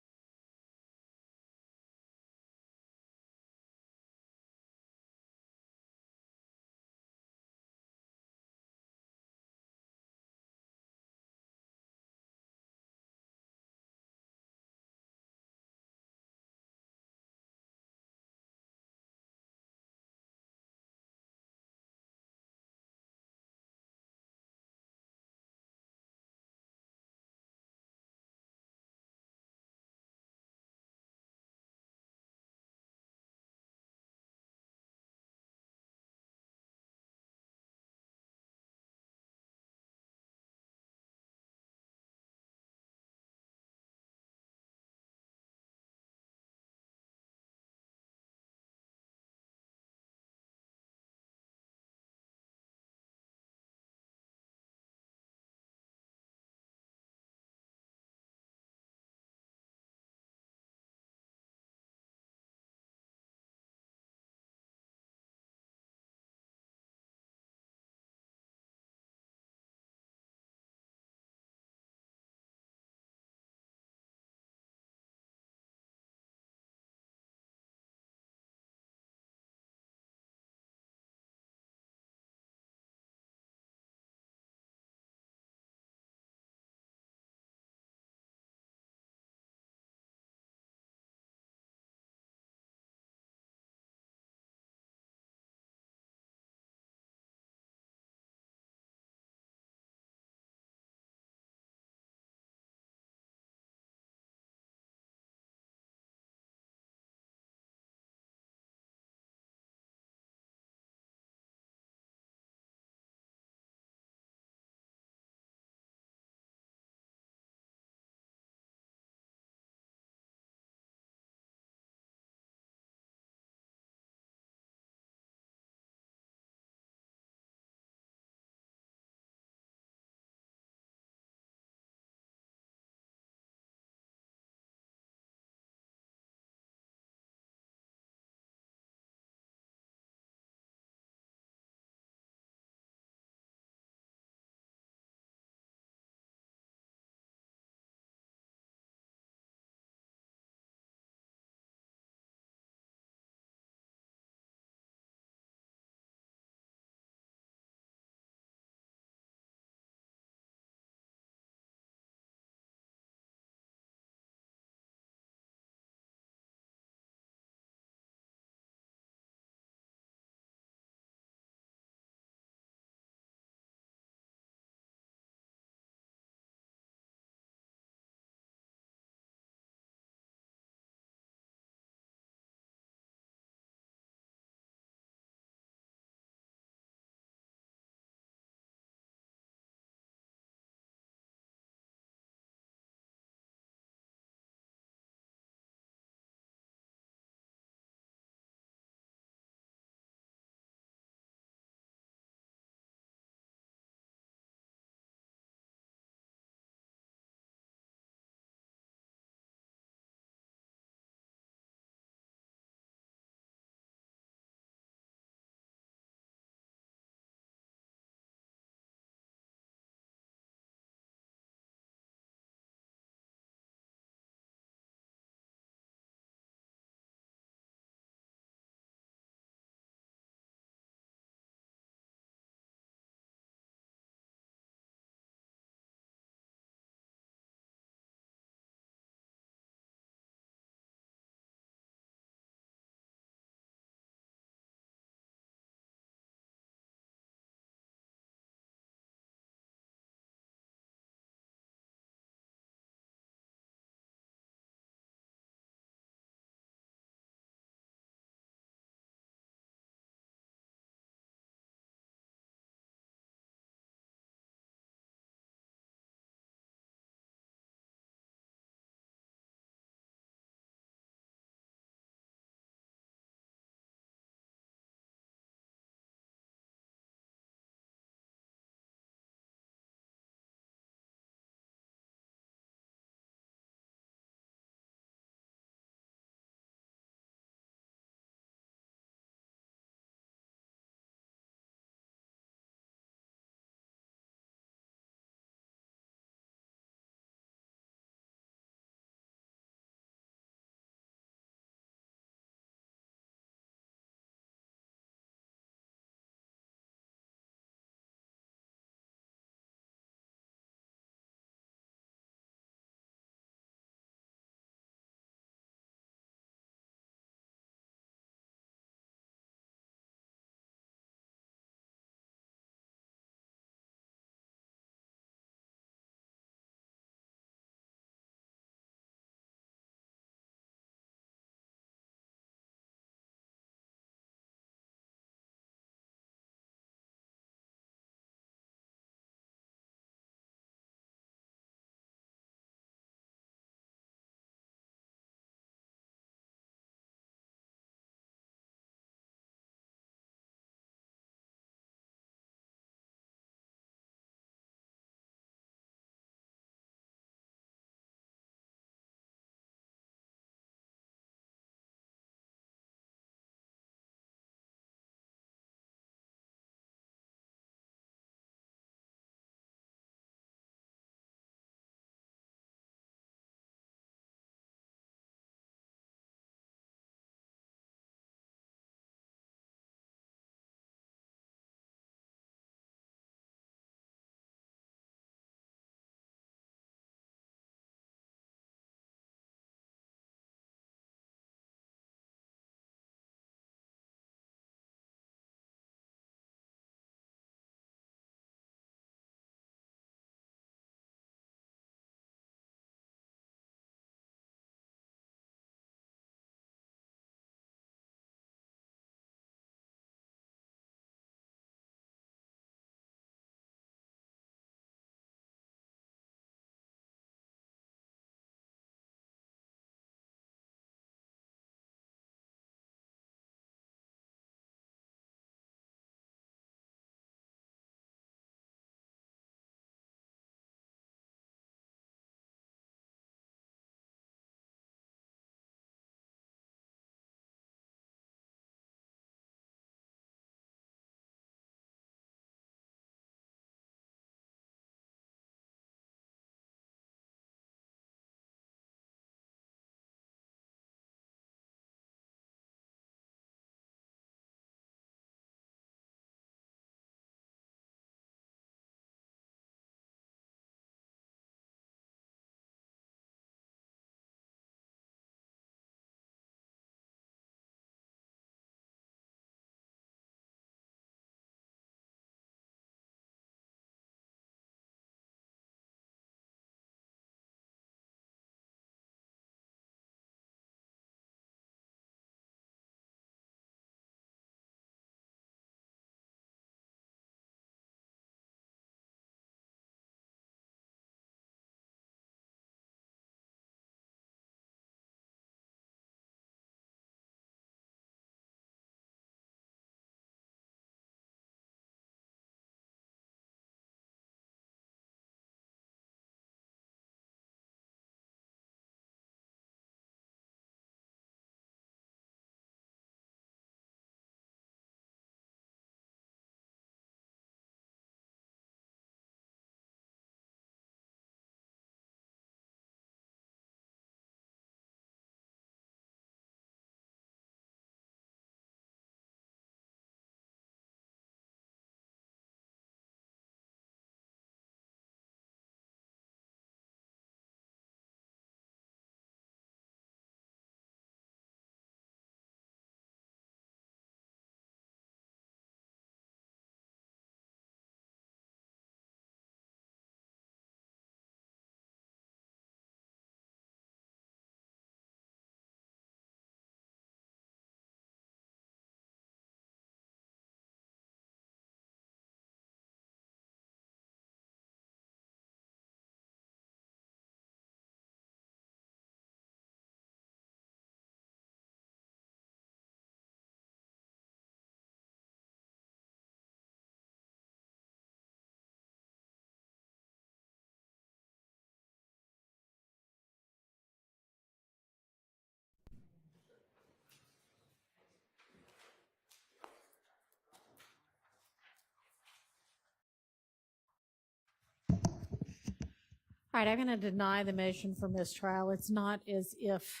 All right, I'm going to deny the motion for mistrial. It's not as if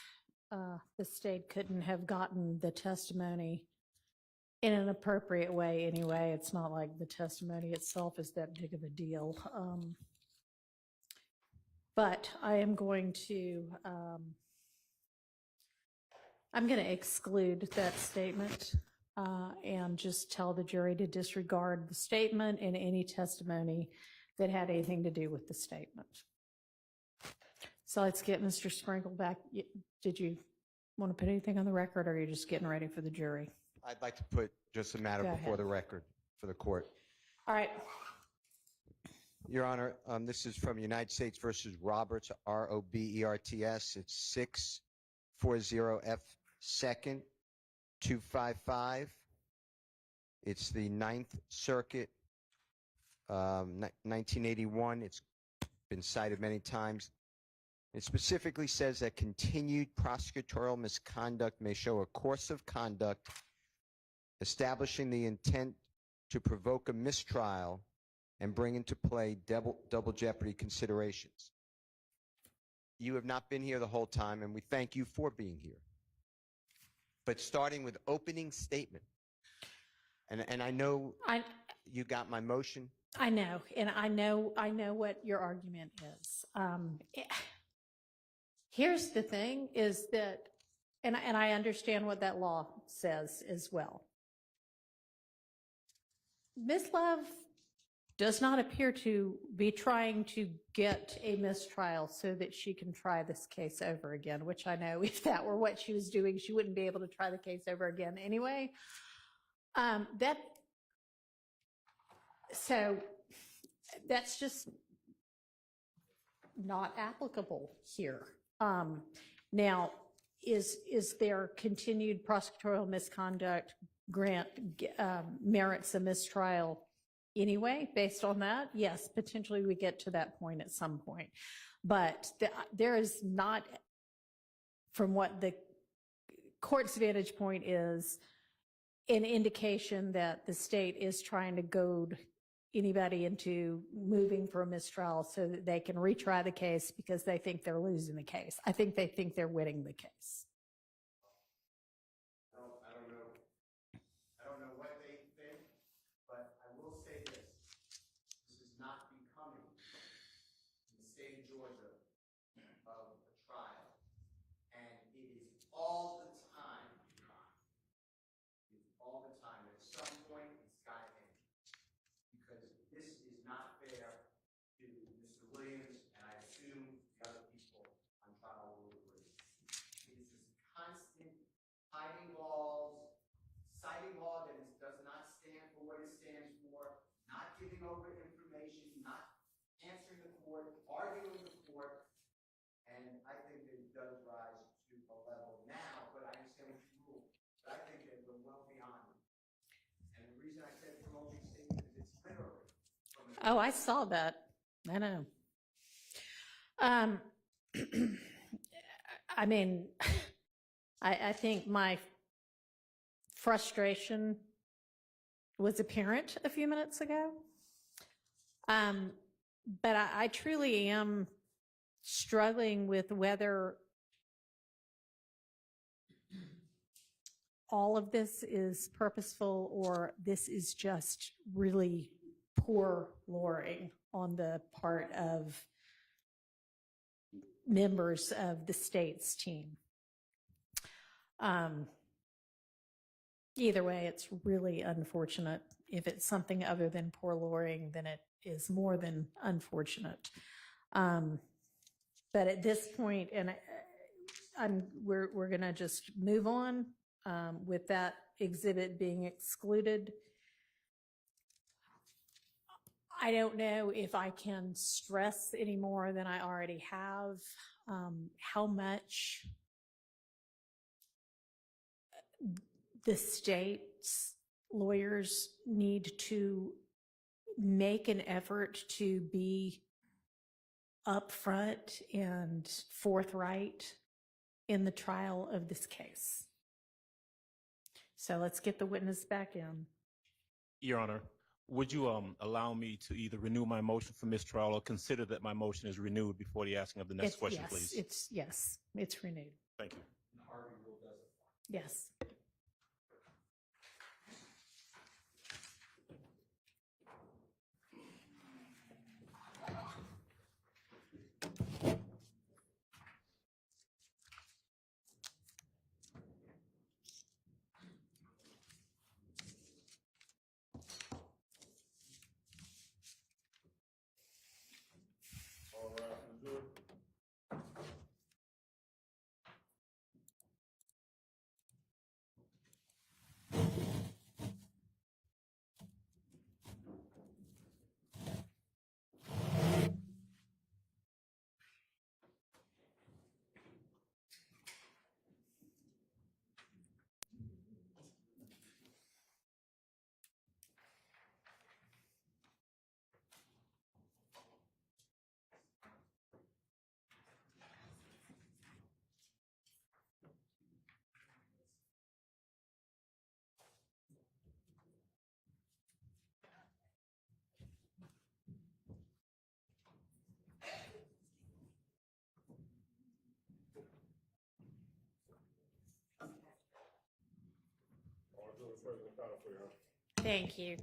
the state couldn't have gotten the testimony in an appropriate way anyway. It's not like the testimony itself is that big of a deal. But I am going to, I'm going to exclude that statement and just tell the jury to disregard the statement and any testimony that had anything to do with the statement. So let's get Mr. Sprinkle back. Did you want to put anything on the record, or are you just getting ready for the jury? I'd like to put just a matter Go before ahead. the record for the court. All right. Your Honor, this is from United States versus Roberts, Roberts. It's 640F second 255. It's the Ninth Circuit, 1981. It's been cited many times. It specifically says that continued prosecutorial misconduct may show a course of conduct establishing the intent to provoke a mistrial and bring into play double jeopardy considerations. You have not been here the whole time, and we thank you for being here. But starting with opening statement, and I know you got my motion. I know, and I know what your argument is. Here's the thing: is that, and I understand what that law says as well. Ms. Love does not appear to be trying to get a mistrial so that she can try this case over again, which I know if that were what she was doing, she wouldn't be able to try the case over again anyway. So that's just not applicable here. Now, is there continued prosecutorial misconduct merits a mistrial anyway, based on that? Yes, potentially we get to that point at some point. But there is not, from what the court's vantage point is, an indication that the state is trying to goad anybody into moving for a mistrial so that they can retry the case because they think they're losing the case. I think they think they're winning the case. I don't know what they think, but I will say this. This is not becoming in the state of Georgia of a trial. And it is all the time, Your Honor. It's all the time. At some point, it's got to end. Because this is not fair to Mr. Williams, and I assume the other people on trial will agree. It is this constant hiding walls, citing law that does not stand for what it stands for, not giving over information, not answering the court, arguing with the court, and I think that it does rise to a level now, but I understand what you rule, but I think that we're well beyond it. And the reason I said promoting statement is it's literally from the Oh, I saw that. I know. I mean, I think my frustration was apparent a few minutes ago. But I truly am struggling with whether all of this is purposeful or this is just really poor lawyering on the part of members of the state's team. Either way, it's really unfortunate. If it's something other than poor lawyering, then it is more than unfortunate. But at this point, and we're going to just move on with that exhibit being excluded. I don't know if I can stress any more than I already have how much the state's lawyers need to make an effort to be upfront and forthright in the trial of this case. So let's get the witness back in. Your Honor, would you allow me to either renew my motion for mistrial or consider that my motion is renewed before the asking of the next question, please? Yes, it's renewed. Thank you. Yes. Thank you.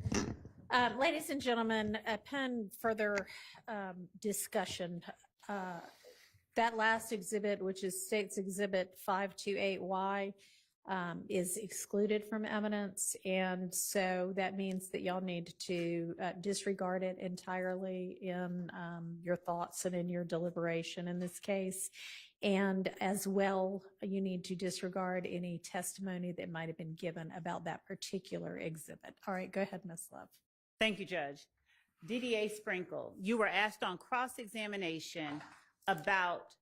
Ladies and gentlemen, upon further discussion, that last exhibit, which is State's Exhibit 528Y, is excluded from evidence. And so that means that y'all need to disregard it entirely in your thoughts and in your deliberation in this case. And as well, you need to disregard any testimony that might have been given about that particular exhibit. All right, go ahead, Ms. Love. Thank you, Judge. DDA Sprinkle, you were asked on cross-examination about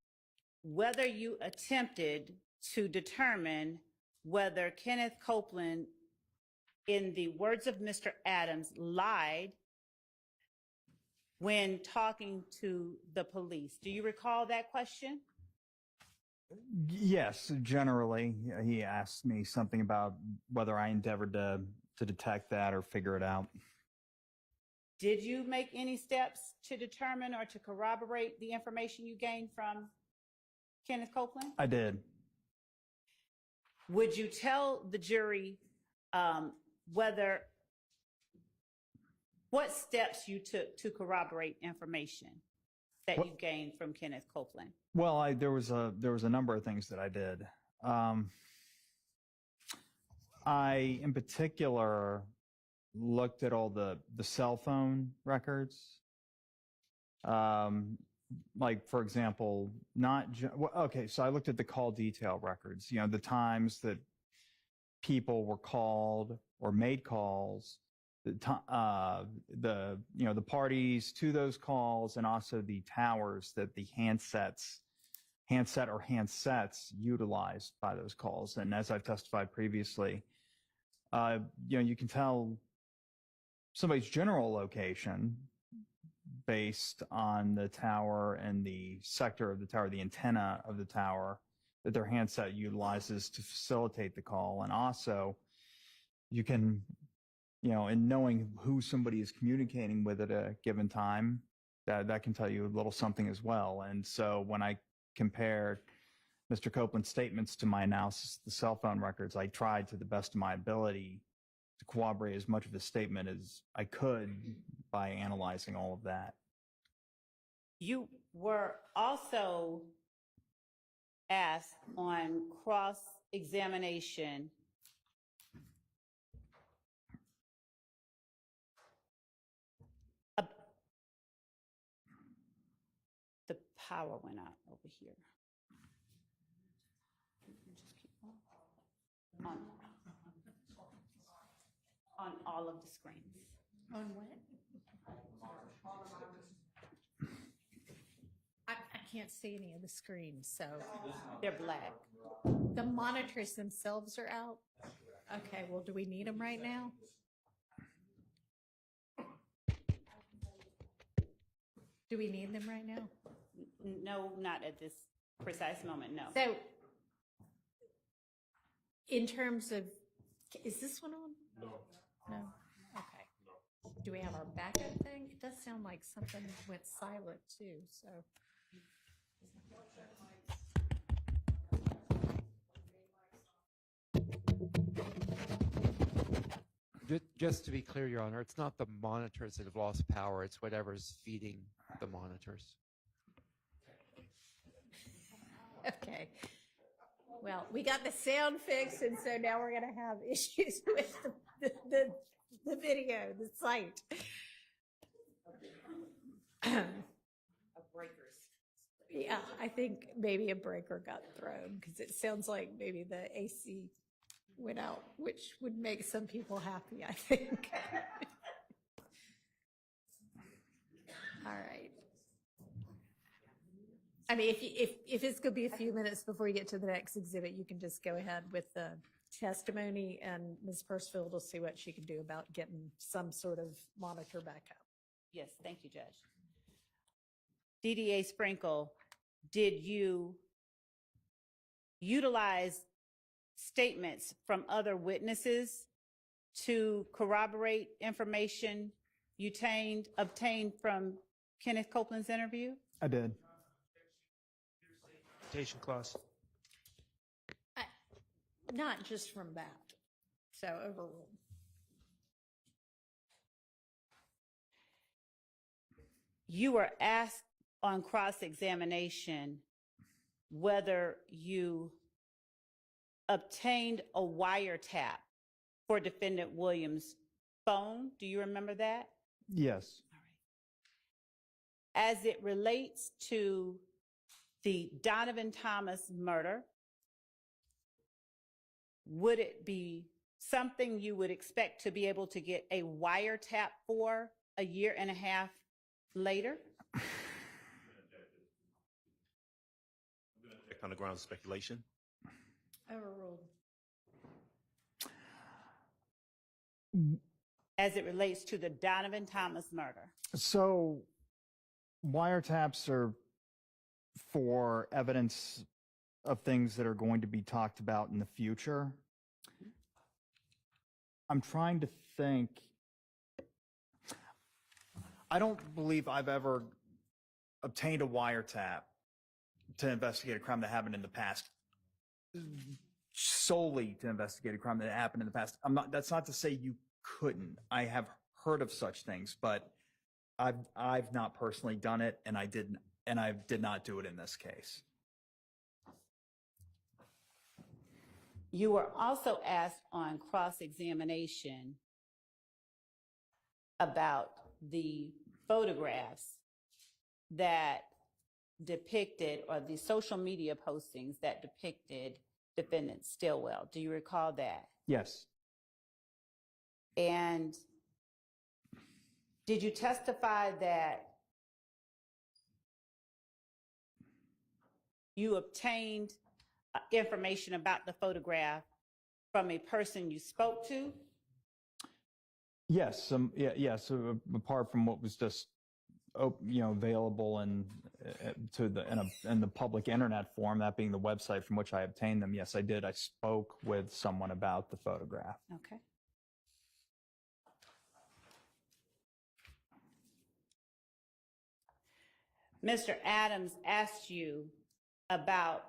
whether you attempted to determine whether Kenneth Copeland, in the words of Mr. Adams, lied when talking to the police. Do you recall that question? Yes, generally, he asked me something about whether I endeavored to detect that or figure it out. Did you make any steps to determine or to corroborate the information you gained from Kenneth Copeland? I did. Would you tell the jury what steps you took to corroborate information that you gained from Kenneth Copeland? Well, there was a number of things that I did. I, in particular, looked at all the cell phone records. Like, for example, so I looked at the call detail records, the times that people were called or made calls, the parties to those calls, and also the towers that the handset or handsets utilized by those calls. And as I've testified previously, you can tell somebody's general location based on the tower and the sector of the tower, the antenna of the tower that their handset utilizes to facilitate the call. And also, you can, in knowing who somebody is communicating with at a given time, that can tell you a little something as well. And so when I compared Mr. Copeland's statements to my analysis of the cell phone records, I tried to the best of my ability to corroborate as much of his statement as I could by analyzing all of that. You were also asked on cross-examination the power went out over here. Just keep on all of the screens. On what? I can't see any of the screens, so. They're black. The monitors themselves are out? Okay, well, do we need them right now? Do we need them right now? No, not at this precise moment, no. So, in terms of, is this one on? No. No? Okay. Do we have our backup thing? It does sound like something went silent too, so. Just to be clear, Your Honor, it's not the monitors that have lost power, it's whatever's feeding the monitors. Okay. Well, we got the sound fixed, and so now we're going to have issues with the video, the site. Yeah, I think maybe a breaker got thrown because it sounds like maybe the AC went out, which would make some people happy, I think. All right. I mean, if it's going to be a few minutes before you get to the next exhibit, you can just go ahead with the testimony, and Ms. Pursfield will see what she can do about getting some sort of monitor backup. Yes, thank you, Judge. DDA Sprinkle, did you utilize statements from other witnesses to corroborate information you obtained from Kenneth Copeland's interview? I did. Citation clause. Not just from that, so overruled. You were asked on cross-examination whether you obtained a wiretap for Defendant Williams' phone. Do you remember that? Yes. As it relates to the Donovan Thomas murder, would it be something you would expect to be able to get a wiretap for a year and a half later? On the grounds of speculation. Overruled. As it relates to the Donovan Thomas murder. So wiretaps are for evidence of things that are going to be talked about in the future. I'm trying to think. I don't believe I've ever obtained a wiretap to investigate a crime that happened in the past, solely to investigate a crime that happened in the past. That's not to say you couldn't. I have heard of such things, but I've not personally done it, and I did not do it in this case. You were also asked on cross-examination about the photographs that depicted, or the social media postings that depicted Defendant Stillwell. Do you recall that? Yes. And did you testify that you obtained information about the photograph from a person you spoke to? Yes. Yes. Apart from what was just, available in the public internet form, that being the website from which I obtained them. Yes, I did. I spoke with someone about the photograph. Okay. Mr. Adams asked you about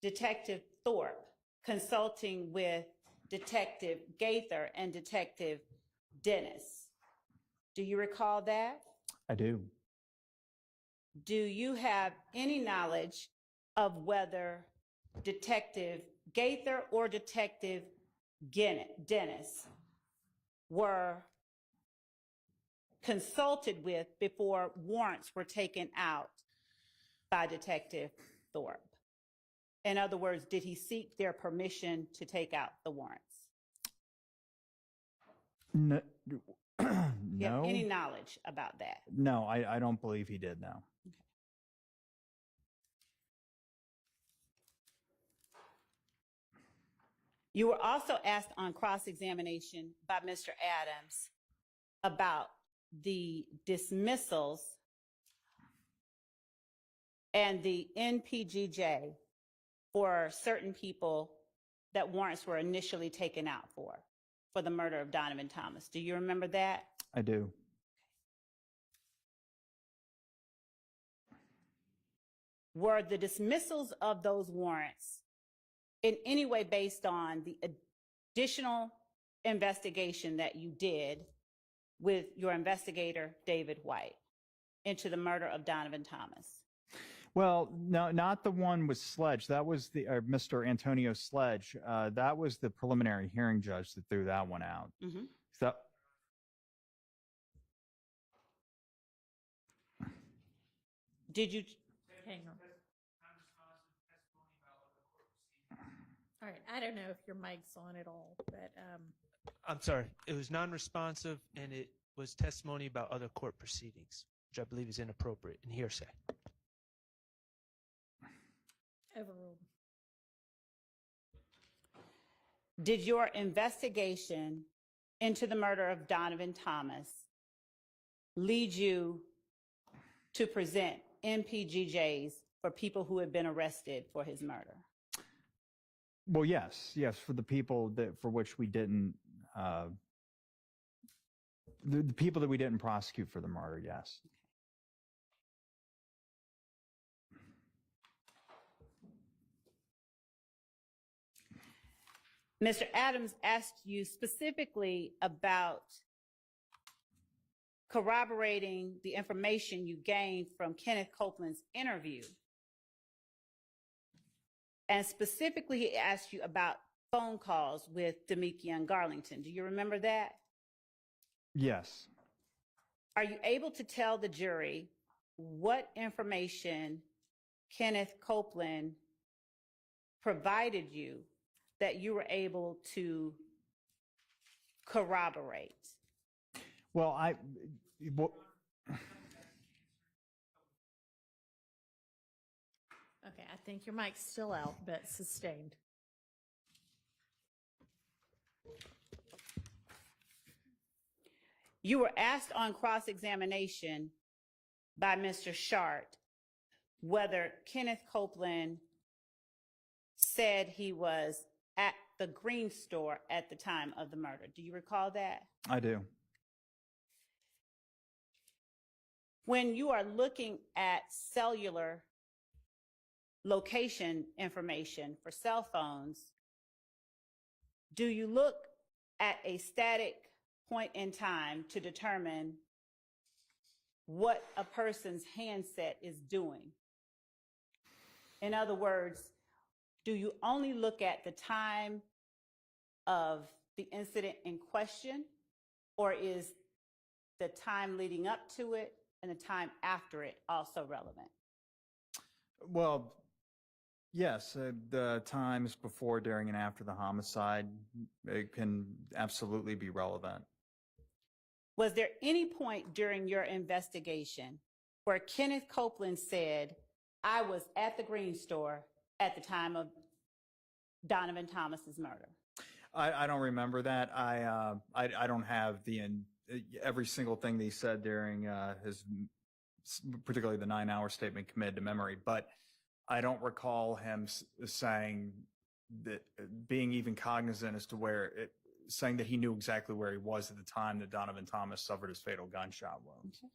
Detective Thorpe consulting with Detective Gaither and Detective Dennis. Do you recall that? I do. Do you have any knowledge of whether Detective Gaither or Detective Dennis were consulted with before warrants were taken out by Detective Thorpe? In other words, did he seek their permission to take out the warrants? No. Do you have any knowledge about that? No, I don't believe he did, no. Okay. You were also asked on cross-examination by Mr. Adams about the dismissals and the NPGJ for certain people that warrants were initially taken out for the murder of Donovan Thomas. Do you remember that? I do. Were the dismissals of those warrants in any way based on the additional investigation that you did with your investigator, David White, into the murder of Donovan Thomas? Well, no, not the one with Sledge. That was the Mr. Antonio Sledge. That was the preliminary hearing judge that threw that one out. Mm-hmm. So, Did you? Hang on. All right, I don't know if your mic's on at all, but I'm sorry. It was non-responsive, and it was testimony about other court proceedings, which I believe is inappropriate and hearsay. overruled. Did your investigation into the murder of Donovan Thomas lead you to present MPGJs for people who had been arrested for his murder? well, yes, for the people that for which we didn't, the people that we didn't prosecute for the murder, yes. Mr. Adams asked you specifically about corroborating the information you gained from Kenneth Copeland's interview. And specifically, he asked you about phone calls with Demikian Garlington. Do you remember that? Yes. Are you able to tell the jury what information Kenneth Copeland provided you that you were able to corroborate? Well, Okay, I think your mic's still out, but sustained. You were asked on cross-examination by Mr. Shart whether Kenneth Copeland said he was at the Green Store at the time of the murder. Do you recall that? I do. When you are looking at cellular location information for cell phones, do you look at a static point in time to determine what a person's handset is doing? In other words, do you only look at the time of the incident in question, or is the time leading up to it and the time after it also relevant? Well, yes, the times before, during, and after the homicide, it can absolutely be relevant. Was there any point during your investigation where Kenneth Copeland said, I was at the Green Store at the time of Donovan Thomas's murder? I don't remember that. I don't have every single thing that he said during his, particularly the 9-hour statement, committed to memory, but I don't recall him saying that, being even cognizant as to saying that he knew exactly where he was at the time that Donovan Thomas suffered his fatal gunshot wound. Okay.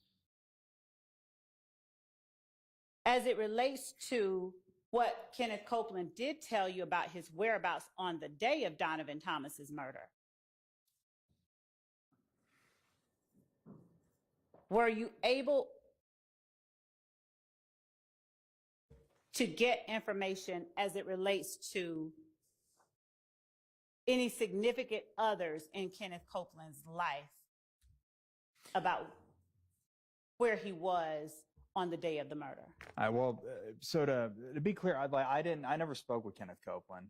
As it relates to what Kenneth Copeland did tell you about his whereabouts on the day of Donovan Thomas's murder, were you able to get information as it relates to any significant others in Kenneth Copeland's life about where he was on the day of the murder? Well, so to be clear, I never spoke with Kenneth Copeland,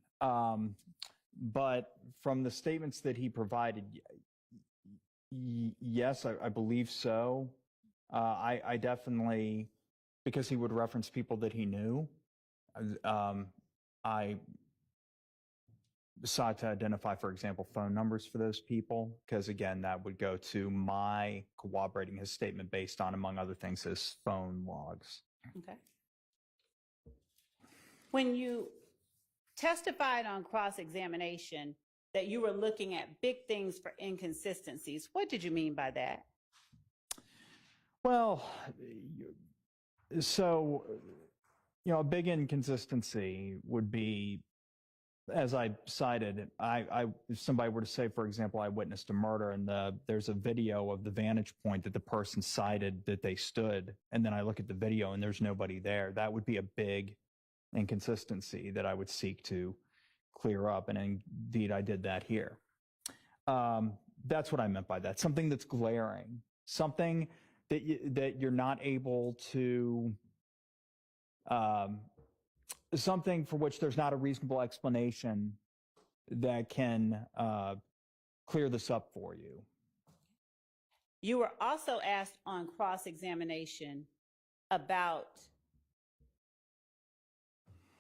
but from the statements that he provided, yes, I believe so. I definitely, because he would reference people that he knew, I sought to identify, for example, phone numbers for those people, because again, that would go to my corroborating his statement based on, among other things, his phone logs. Okay. When you testified on cross-examination that you were looking at big things for inconsistencies, what did you mean by that? Well, so, a big inconsistency would be, as I cited, if somebody were to say, for example, I witnessed a murder and there's a video of the vantage point that the person cited that they stood, and then I look at the video and there's nobody there, that would be a big inconsistency that I would seek to clear up. And indeed, I did that here. That's what I meant by that. Something that's glaring, something that you're not able to, something for which there's not a reasonable explanation that can clear this up for you. You were also asked on cross-examination about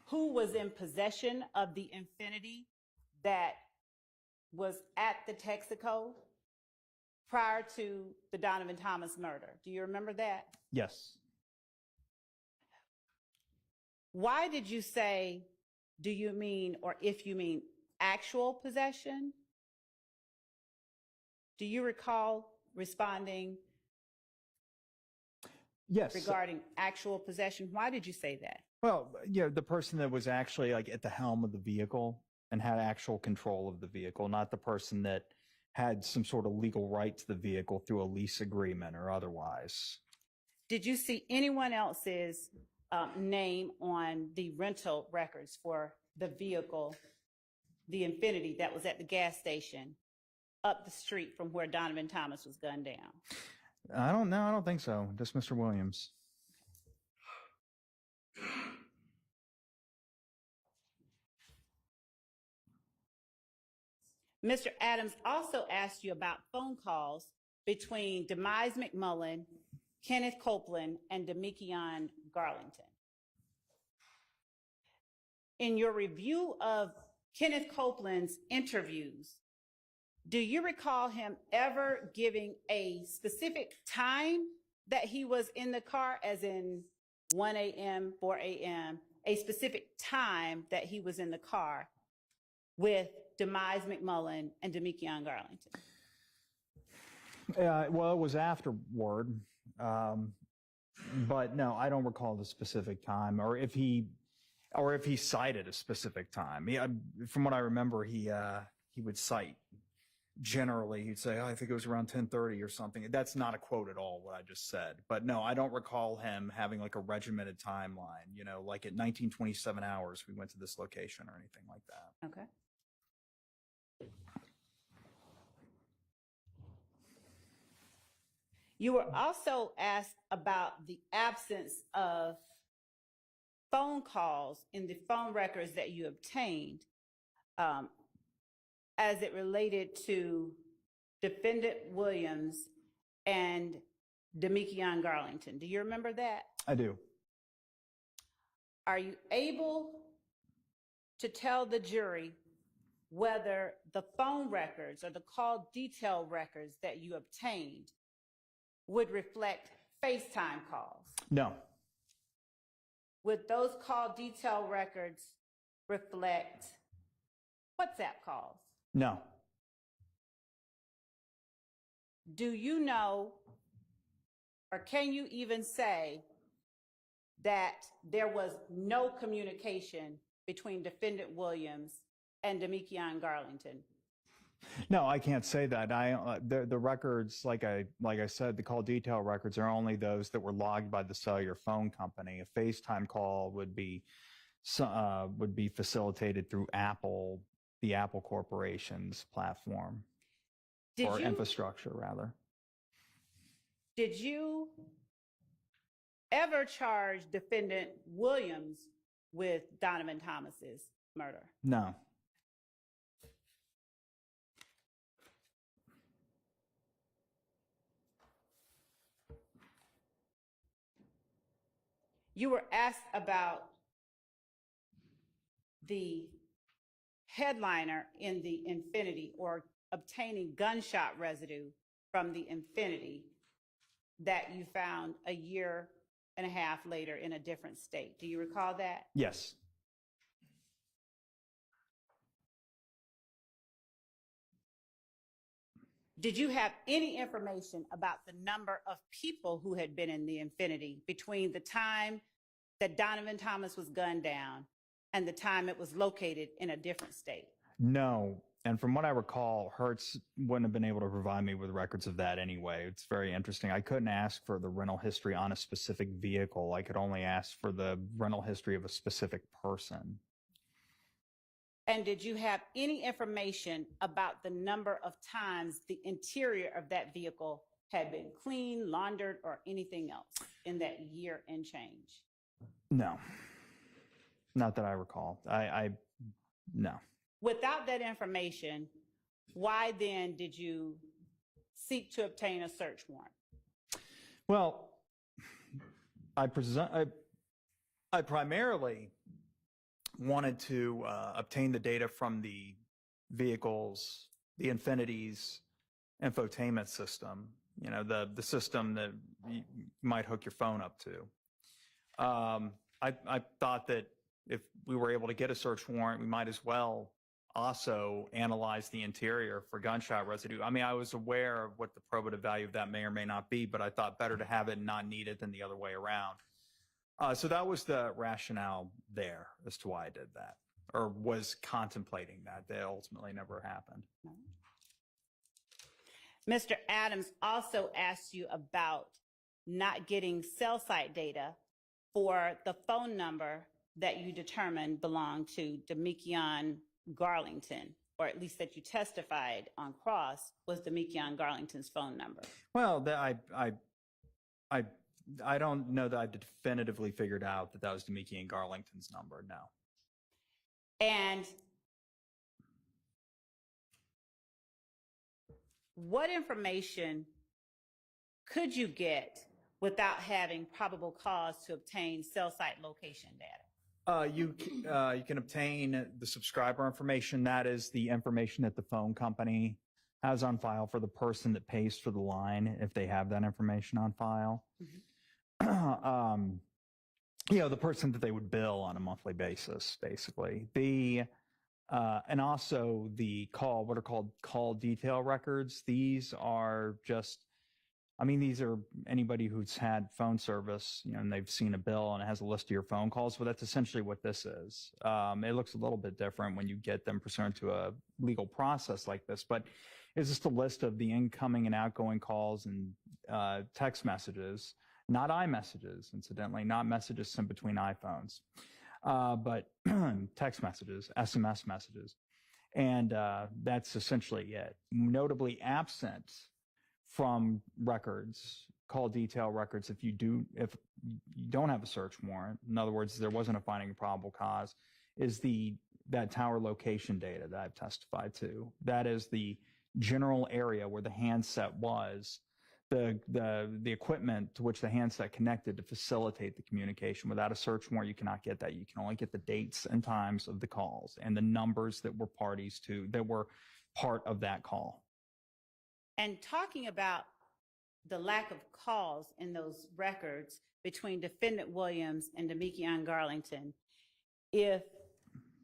who was in possession of the Infiniti that was at the Texaco prior to the Donovan Thomas murder. Do you remember that? Yes. Why did you say, do you mean, or if you mean, actual possession? Do you recall responding Yes. regarding actual possession? Why did you say that? Well, the person that was actually like at the helm of the vehicle and had actual control of the vehicle, not the person that had some sort of legal right to the vehicle through a lease agreement or otherwise. Did you see anyone else's name on the rental records for the vehicle, the Infiniti that was at the gas station up the street from where Donovan Thomas was gunned down? I don't know. I don't think so. Just Mr. Williams. Mr. Adams also asked you about phone calls between Demise McMullen, Kenneth Copeland, and Demekion Garlington. In your review of Kenneth Copeland's interviews, do you recall him ever giving a specific time that he was in the car, as in 1 a.m., 4 a.m., a specific time that he was in the car with Demise McMullen and Demekion Garlington? Well, it was afterward. But no, I don't recall the specific time, or if he cited a specific time. From what I remember, he would cite. Generally, he'd say, I think it was around 10:30 or something. That's not a quote at all, what I just said. But no, I don't recall him having like a regimented timeline, like at 1927 hours, we went to this location or anything like that. Okay. You were also asked about the absence of phone calls in the phone records that you obtained as it related to Defendant Williams and Demekion Garlington. Do you remember that? I do. Are you able to tell the jury whether the phone records or the call detail records that you obtained would reflect FaceTime calls? No. Would those call detail records reflect WhatsApp calls? No. Do you know, or can you even say that there was no communication between Defendant Williams and Demekion Garlington? No, I can't say that. The records, like I said, the call detail records are only those that were logged by the cellular phone company. A FaceTime call would be facilitated through Apple, the Apple Corporation's platform or infrastructure, rather. Did you ever charge Defendant Williams with Donovan Thomas's murder? No. You were asked about the headliner in the Infiniti, or obtaining gunshot residue from the Infiniti that you found a year and a half later in a different state. Do you recall that? Yes. did you have any information about the number of people who had been in the Infinity between the time that Donovan Thomas was gunned down and the time it was located in a different state? No. And from what I recall, Hertz wouldn't have been able to provide me with records of that anyway. It's very interesting. I couldn't ask for the rental history on a specific vehicle. I could only ask for the rental history of a specific person. And did you have any information about the number of times the interior of that vehicle had been cleaned, laundered, or anything else in that year and change? No. Not that I recall. No. Without that information, why then did you seek to obtain a search warrant? Well, I primarily wanted to obtain the data from the vehicles, the Infinity's infotainment system, you know, the system that you might hook your phone up to. I thought that if we were able to get a search warrant, we might as well also analyze the interior for gunshot residue. I mean, I was aware of what the probative value of that may or may not be, but I thought better to have it and not need it than the other way around. So that was the rationale there as to why I did that, or was contemplating that. That ultimately never happened. Mr. Adams also asked you about not getting cell site data for the phone number that you determined belonged to Demekion Garlington, or at least that you testified on cross was Demekion Garlington's phone number. Well, I don't know that I definitively figured out that that was Demekion Garlington's number. No. And what information could you get without having probable cause to obtain cell site location data? You can obtain the subscriber information. That is the information that the phone company has on file for the person that pays for the line, if they have that information on file. Mm-hmm. You know, the person that they would bill on a monthly basis, basically. And also the what are called call detail records. These are just, I mean, these are anybody who's had phone service, you know, and they've seen a bill and it has a list of your phone calls. Well, that's essentially what this is. It looks a little bit different when you get them pursuant to a legal process like this, but it's just a list of the incoming and outgoing calls and text messages, not iMessages, incidentally, not messages sent between iPhones, but text messages, SMS messages. And that's essentially it. Notably absent from records, call detail records, if you don't have a search warrant, in other words, there wasn't a finding of probable cause, is that tower location data that I've testified to. That is the general area where the handset was, the equipment to which the handset connected to facilitate the communication. Without a search warrant, you cannot get that. You can only get the dates and times of the calls and the numbers that were that were part of that call. And talking about the lack of calls in those records between Defendant Williams and Demekion Garlington, if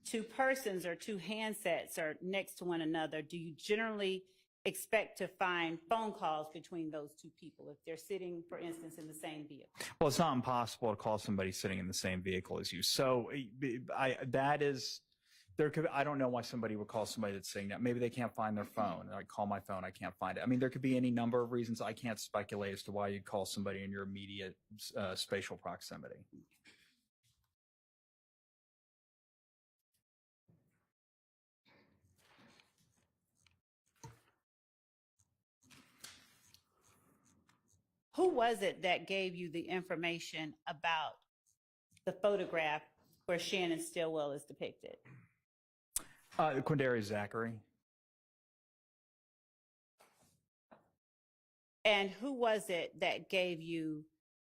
two persons or two handsets are next to one another, do you generally expect to find phone calls between those two people if they're sitting, for instance, in the same vehicle? Well, it's not impossible to call somebody sitting in the same vehicle as you. So I don't know why somebody would call somebody that's saying that. Maybe they can't find their phone. I call my phone, I can't find it. I mean, there could be any number of reasons. I can't speculate as to why you'd call somebody in your immediate spatial proximity. Who was it that gave you the information about the photograph where Shannon Stillwell is depicted? Quindarius Zachary. And who was it that gave you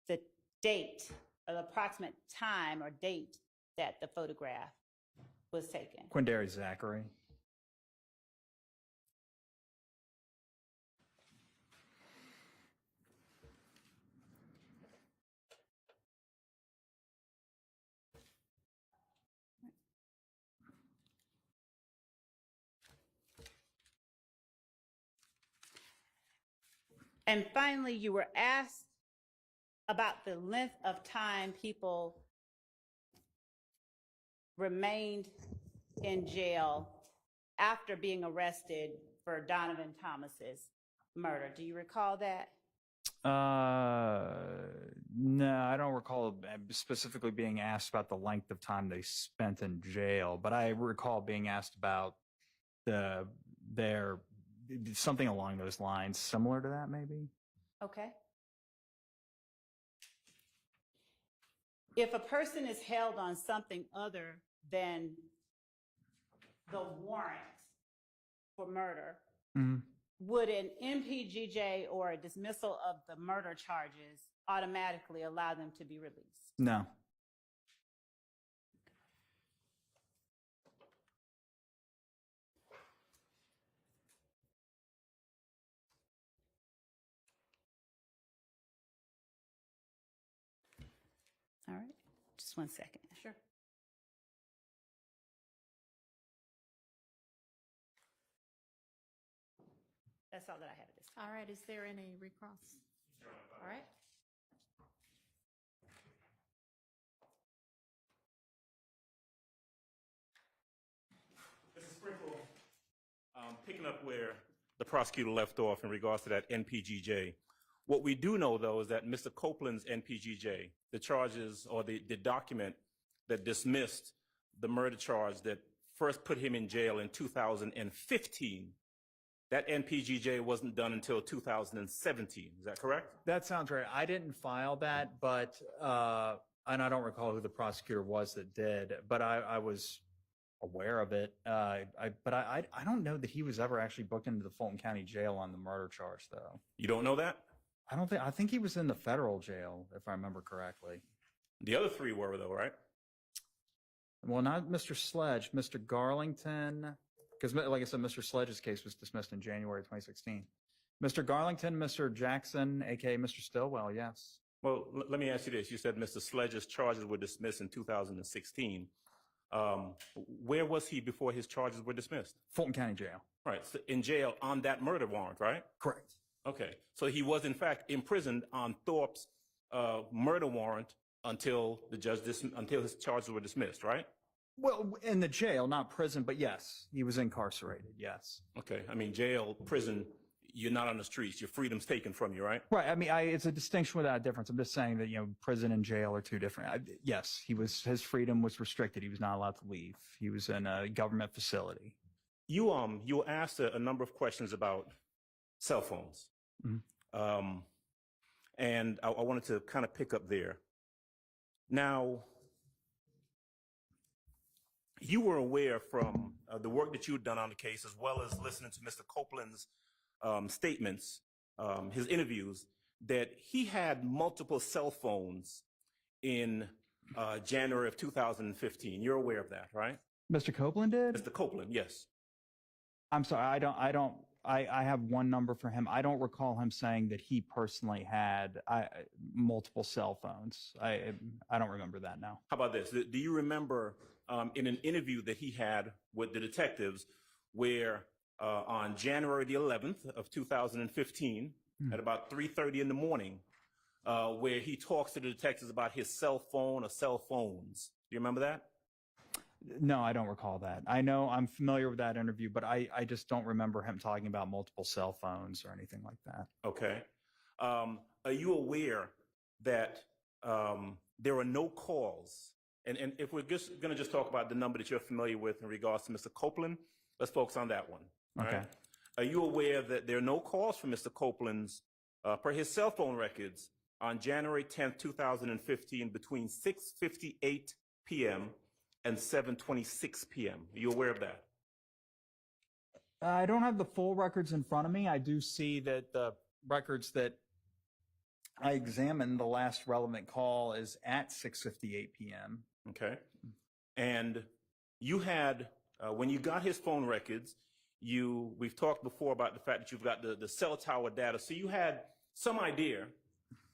the date, or the approximate time or date that the photograph was taken? Quindarius Zachary. And finally, you were asked about the length of time people remained in jail after being arrested for Donovan Thomas's murder. Do you recall that? No, I don't recall specifically being asked about the length of time they spent in jail, but I recall being asked about their something along those lines, similar to that, maybe. Okay. If a person is held on something other than the warrant for murder, would an MPGJ or a dismissal of the murder charges automatically allow them to be released? No. All right, just 1 second. Sure. That's all that I have at this time. All right, is there any recross? All right. Mrs. Sprinkle, picking up where the prosecutor left off in regards to that NPGJ, what we do know, though, is that Mr. Copeland's NPGJ, the charges or the document that dismissed the murder charge that first put him in jail in 2015, that NPGJ wasn't done until 2017. Is that correct? That sounds right. I didn't file that, but and I don't recall who the prosecutor was that did, but I was aware of it. But I don't know that he was ever actually booked into the Fulton County Jail on the murder charge, though. You don't know that? I think he was in the federal jail, if I remember correctly. The other three were, though, right? Well, not Mr. Sledge, Mr. Garlington, because like I said, Mr. Sledge's case was dismissed in January 2016. Mr. Garlington, Mr. Jackson, aka Mr. Stillwell, yes. Well, let me ask you this. You said Mr. Sledge's charges were dismissed in 2016. Where was he before his charges were dismissed? Fulton County Jail. Right, so in jail on that murder warrant, right? Correct. Okay, so he was in fact imprisoned on Thorpe's murder warrant until until his charges were dismissed, right? Well, in the jail, not prison, but yes, he was incarcerated, yes. Okay, I mean, jail, prison, you're not on the streets. Your freedom's taken from you, right? Right, I mean, it's a distinction without a difference. I'm just saying that, prison and jail are two different. Yes, his freedom was restricted. He was not allowed to leave. He was in a government facility. You were asked a number of questions about cell phones. Mm-hmm. And I wanted to kind of pick up there. Now, you were aware from the work that you had done on the case, as well as listening to Mr. Copeland's statements, his interviews, that he had multiple cell phones in January of 2015. You're aware of that, right? Mr. Copeland did? Mr. Copeland, yes. I'm sorry, I have one number for him. I don't recall him saying that he personally had multiple cell phones. I don't remember that now. How about this? Do you remember in an interview that he had with the detectives where on January the 11th of 2015 at about 3:30 in the morning, where he talks to the detectives about his cell phone or cell phones? Do you remember that? No, I don't recall that. I know I'm familiar with that interview, but I just don't remember him talking about multiple cell phones or anything like that. Okay. Are you aware that there are no calls? And if we're just going to just talk about the number that you're familiar with in regards to Mr. Copeland, let's focus on that one. All Okay. right? Are you aware that there are no calls from Mr. Copeland's per his cell phone records on January 10th, 2015 between 6:58 p.m. and 7:26 p.m.? Are you aware of that? I don't have the full records in front of me. I do see that the records that I examined, the last relevant call is at 6:58 p.m. Okay. And you had, when you got his phone records, we've talked before about the fact that you've got the cell tower data. So you had some idea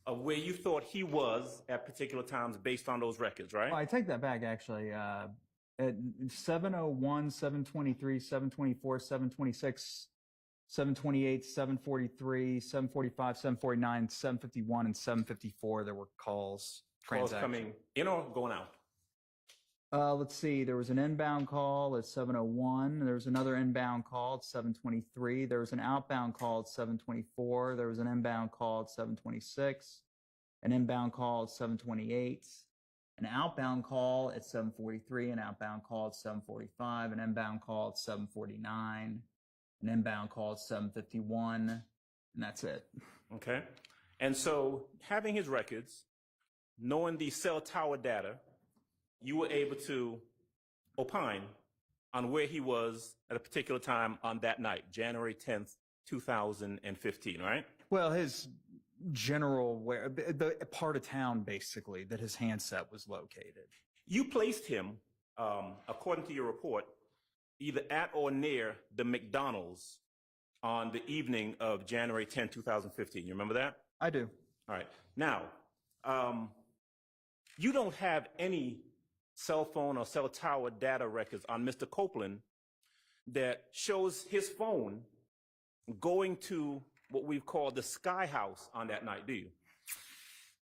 of where you thought he was at particular times based on those records, right? Well, I take that back, actually. At 7:01, 7:23, 7:24, 7:26, 728, 743, 745, 749, 751, and 754, there were calls, Calls transactions. coming in or going out? Let's see. There was an inbound call at 7:01. There was another inbound call at 7:23. There was an outbound call at 7:24. There was an inbound call at 7:26. An inbound call at 7:28. An outbound call at 7:43. An outbound call at 7:45. An inbound call at 7:49. An inbound call at 7:51. And that's it. Okay. And so having his records, knowing the cell tower data, you were able to opine on where he was at a particular time on that night, January 10th, 2015, right? Well, his general where the part of town basically that his handset was located. You placed him, according to your report, either at or near the McDonald's on the evening of January 10, 2015. You remember that? I do. All right. Now, you don't have any cell phone or cell tower data records on Mr. Copeland that shows his phone going to what we've called the Sky House on that night, do you?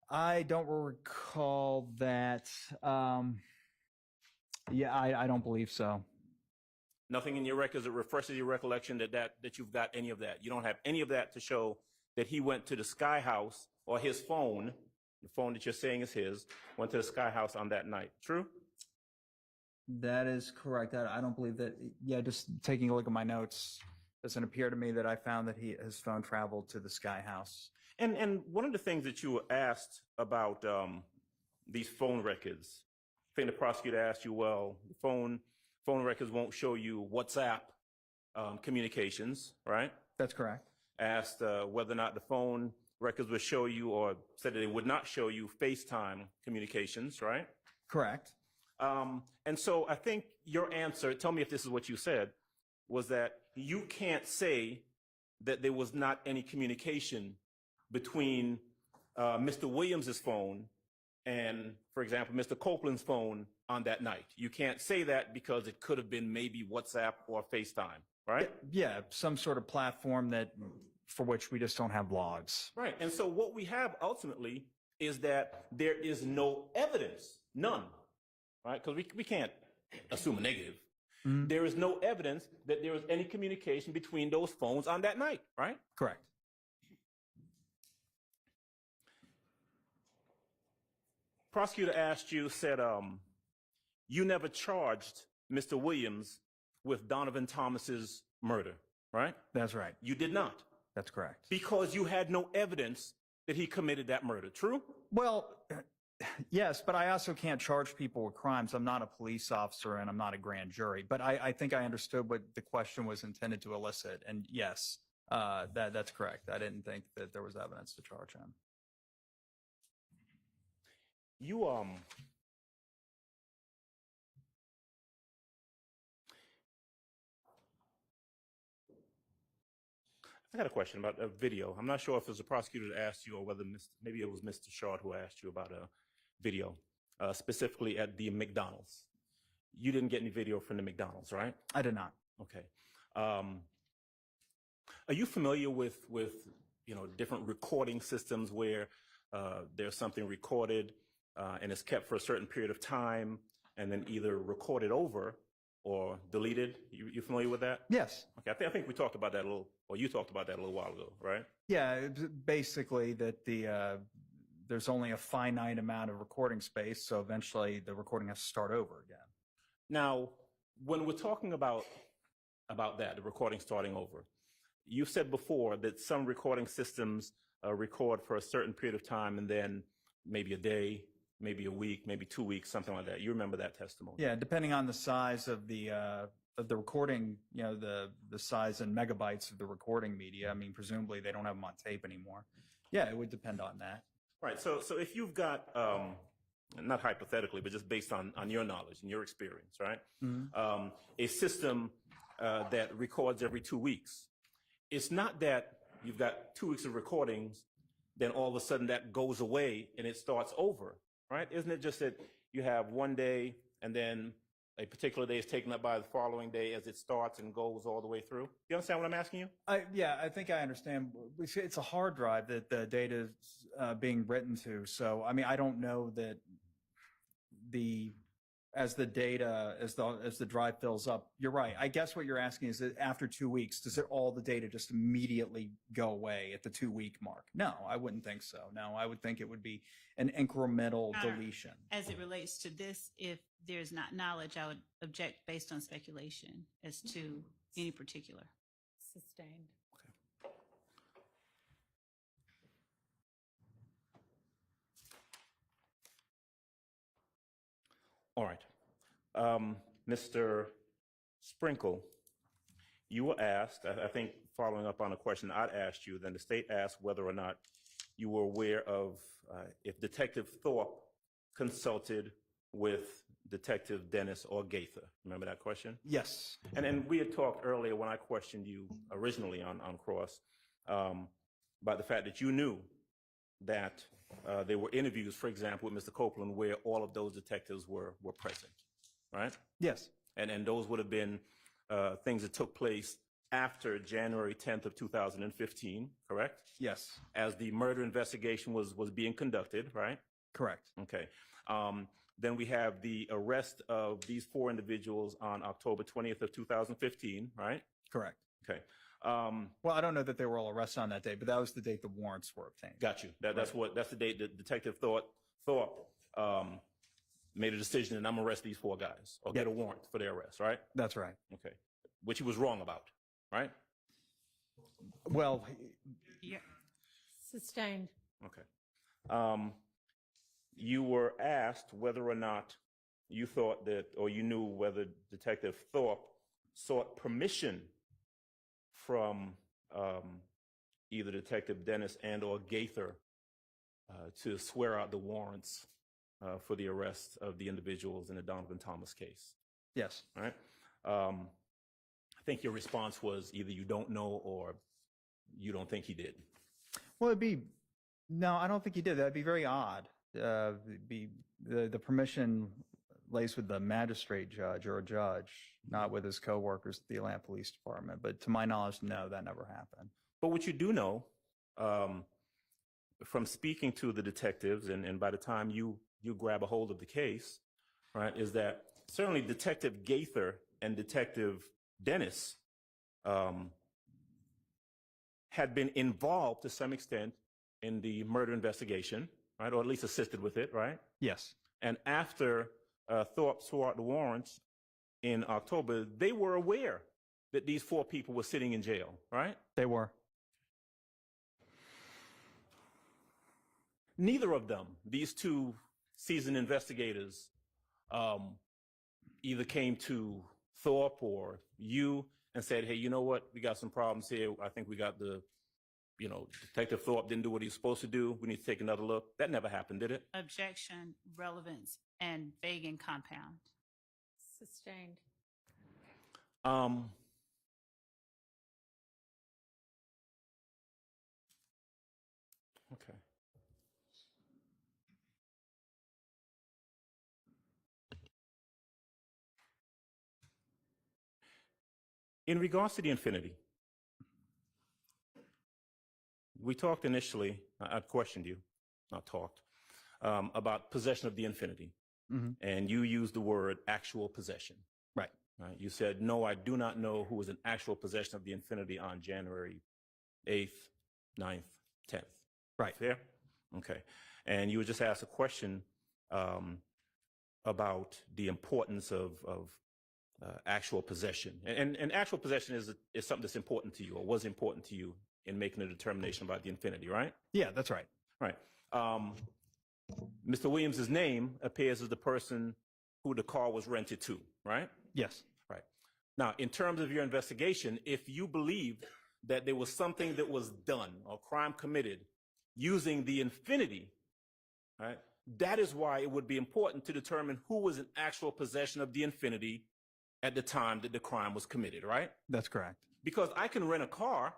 I don't recall that. Yeah, I don't believe so. Nothing in your records that refreshes your recollection that you've got any of that. You don't have any of that to show that he went to the Sky House or his phone, the phone that you're saying is his, went to the Sky House on that night. True? That is correct. I don't believe that. Yeah, just taking a look at my notes, doesn't appear to me that I found that his phone traveled to the Sky House. And one of the things that you were asked about these phone records, I think the prosecutor asked you, well, the phone records won't show you WhatsApp communications, right? That's correct. Asked whether or not the phone records would show you, or said that they would not show you FaceTime communications, right? Correct. And so I think your answer, tell me if this is what you said, was that you can't say that there was not any communication between Mr. Williams's phone and, for example, Mr. Copeland's phone on that night. You can't say that because it could have been maybe WhatsApp or FaceTime, right? Yeah, some sort of platform for which we just don't have logs. Right. And so what we have ultimately is that there is no evidence, none, right? Because we can't assume a negative. Mhm. There is no evidence that there was any communication between those phones on that night, right? Correct. Prosecutor asked you, said, you never charged Mr. Williams with Donovan Thomas's murder, right? That's right. You did not, That's correct. because you had no evidence that he committed that murder. True? Well, yes, but I also can't charge people with crimes. I'm not a police officer and I'm not a grand jury. But I think I understood what the question was intended to elicit. And yes, that's correct. I didn't think that there was evidence to charge him. You, I got a question about a video. I'm not sure if it was a prosecutor that asked you or whether maybe it was Mr. Shard who asked you about a video, specifically at the McDonald's. You didn't get any video from the McDonald's, right? I did not. Okay. Are you familiar with different recording systems where there's something recorded and it's kept for a certain period of time and then either recorded over or deleted? You familiar with that? Yes. Okay, I think we talked about that you talked about that a little while ago, right? Yeah, basically that there's only a finite amount of recording space, so eventually the recording has to start over again. Now, when we're talking about that, the recording starting over, you said before that some recording systems record for a certain period of time and then maybe a day, maybe a week, maybe 2 weeks, something like that. You remember that testimony? Yeah, depending on the size of the recording, the size in megabytes of the recording media. I mean, presumably they don't have them on tape anymore. Yeah, it would depend on that. Right. So if you've got, not hypothetically, but just based on your knowledge and your experience, right? Mm-hmm. A system that records every 2 weeks. It's not that you've got 2 weeks of recordings, then all of a sudden that goes away and it starts over, right? Isn't it just that you have one day and then a particular day is taken up by the following day as it starts and goes all the way through? You understand what I'm asking you? Yeah, I think I understand. It's a hard drive that the data is being written to. So, I mean, I don't know that as the drive fills up, you're right. I guess what you're asking is that after 2 weeks, does all the data just immediately go away at the 2-week mark? No, I wouldn't think so. No, I would think it would be an incremental deletion. As it relates to this, if there's not knowledge, I would object based on speculation as to any particular. Sustained. All right. Mr. Sprinkle, you were asked, I think following up on a question I'd asked you, then the state asked whether or not you were aware of if Detective Thorpe consulted with Detective Dennis or Gaither. Remember that question? Yes. And we had talked earlier when I questioned you originally on Cross about the fact that you knew that there were interviews, for example, with Mr. Copeland, where all of those detectives were present, right? Yes. And those would have been things that took place after January 10th of 2015, correct? Yes. As the murder investigation was being conducted, right? Correct. Okay. Then we have the arrest of these 4 individuals on October 20th of 2015, right? Correct. Okay. Well, I don't know that they were all arrested on that day, but that was the date the warrants were obtained. Got you. That's the date that Detective Thorpe made a decision, and I'm gonna arrest these 4 guys or get a warrant for their arrest, right? That's right. Okay. Which he was wrong about, right? Well, Yeah. Sustained. Okay. You were asked whether or not you thought that, or you knew whether Detective Thorpe sought permission from either Detective Dennis and or Gaither to swear out the warrants for the arrest of the individuals in the Donovan Thomas case. yes. All right. I think your response was either you don't know or you don't think he did. Well, no, I don't think he did. That'd be very odd. The permission lays with the magistrate judge or a judge, not with his coworkers at the Atlanta Police Department. But to my knowledge, no, that never happened. But what you do know, from speaking to the detectives, and by the time you grab a hold of the case, right, is that certainly Detective Gaither and Detective Dennis had been involved to some extent in the murder investigation, right, or at least assisted with it, right? Yes. And after Thorpe swore out the warrants in October, they were aware that these 4 people were sitting in jail, right? They were. Neither of them, these 2 seasoned investigators, either came to Thorpe or you and said, hey, you know what? We got some problems here. I think we got Detective Thorpe didn't do what he was supposed to do. We need to take another look. That never happened, did it? Objection, relevance, and vague and compound. Sustained. Okay. In regards to the Infinity, we talked initially, I questioned you, not talked, about possession of the Infinity. Mm-hmm. And you used the word actual possession. Right. Right. You said, no, I do not know who was in actual possession of the Infinity on January 8th, 9th, 10th. Right. Fair? Okay. And you were just asked a question about the importance of actual possession. And actual possession is something that's important to you or was important to you in making a determination about the Infinity, right? Yeah, that's right. Right. Mr. Williams' name appears as the person who the car was rented to, right? Yes. Right. Now, in terms of your investigation, if you believed that there was something that was done or crime committed using the Infinity, right, that is why it would be important to determine who was in actual possession of the Infinity at the time that the crime was committed, right? That's correct. Because I can rent a car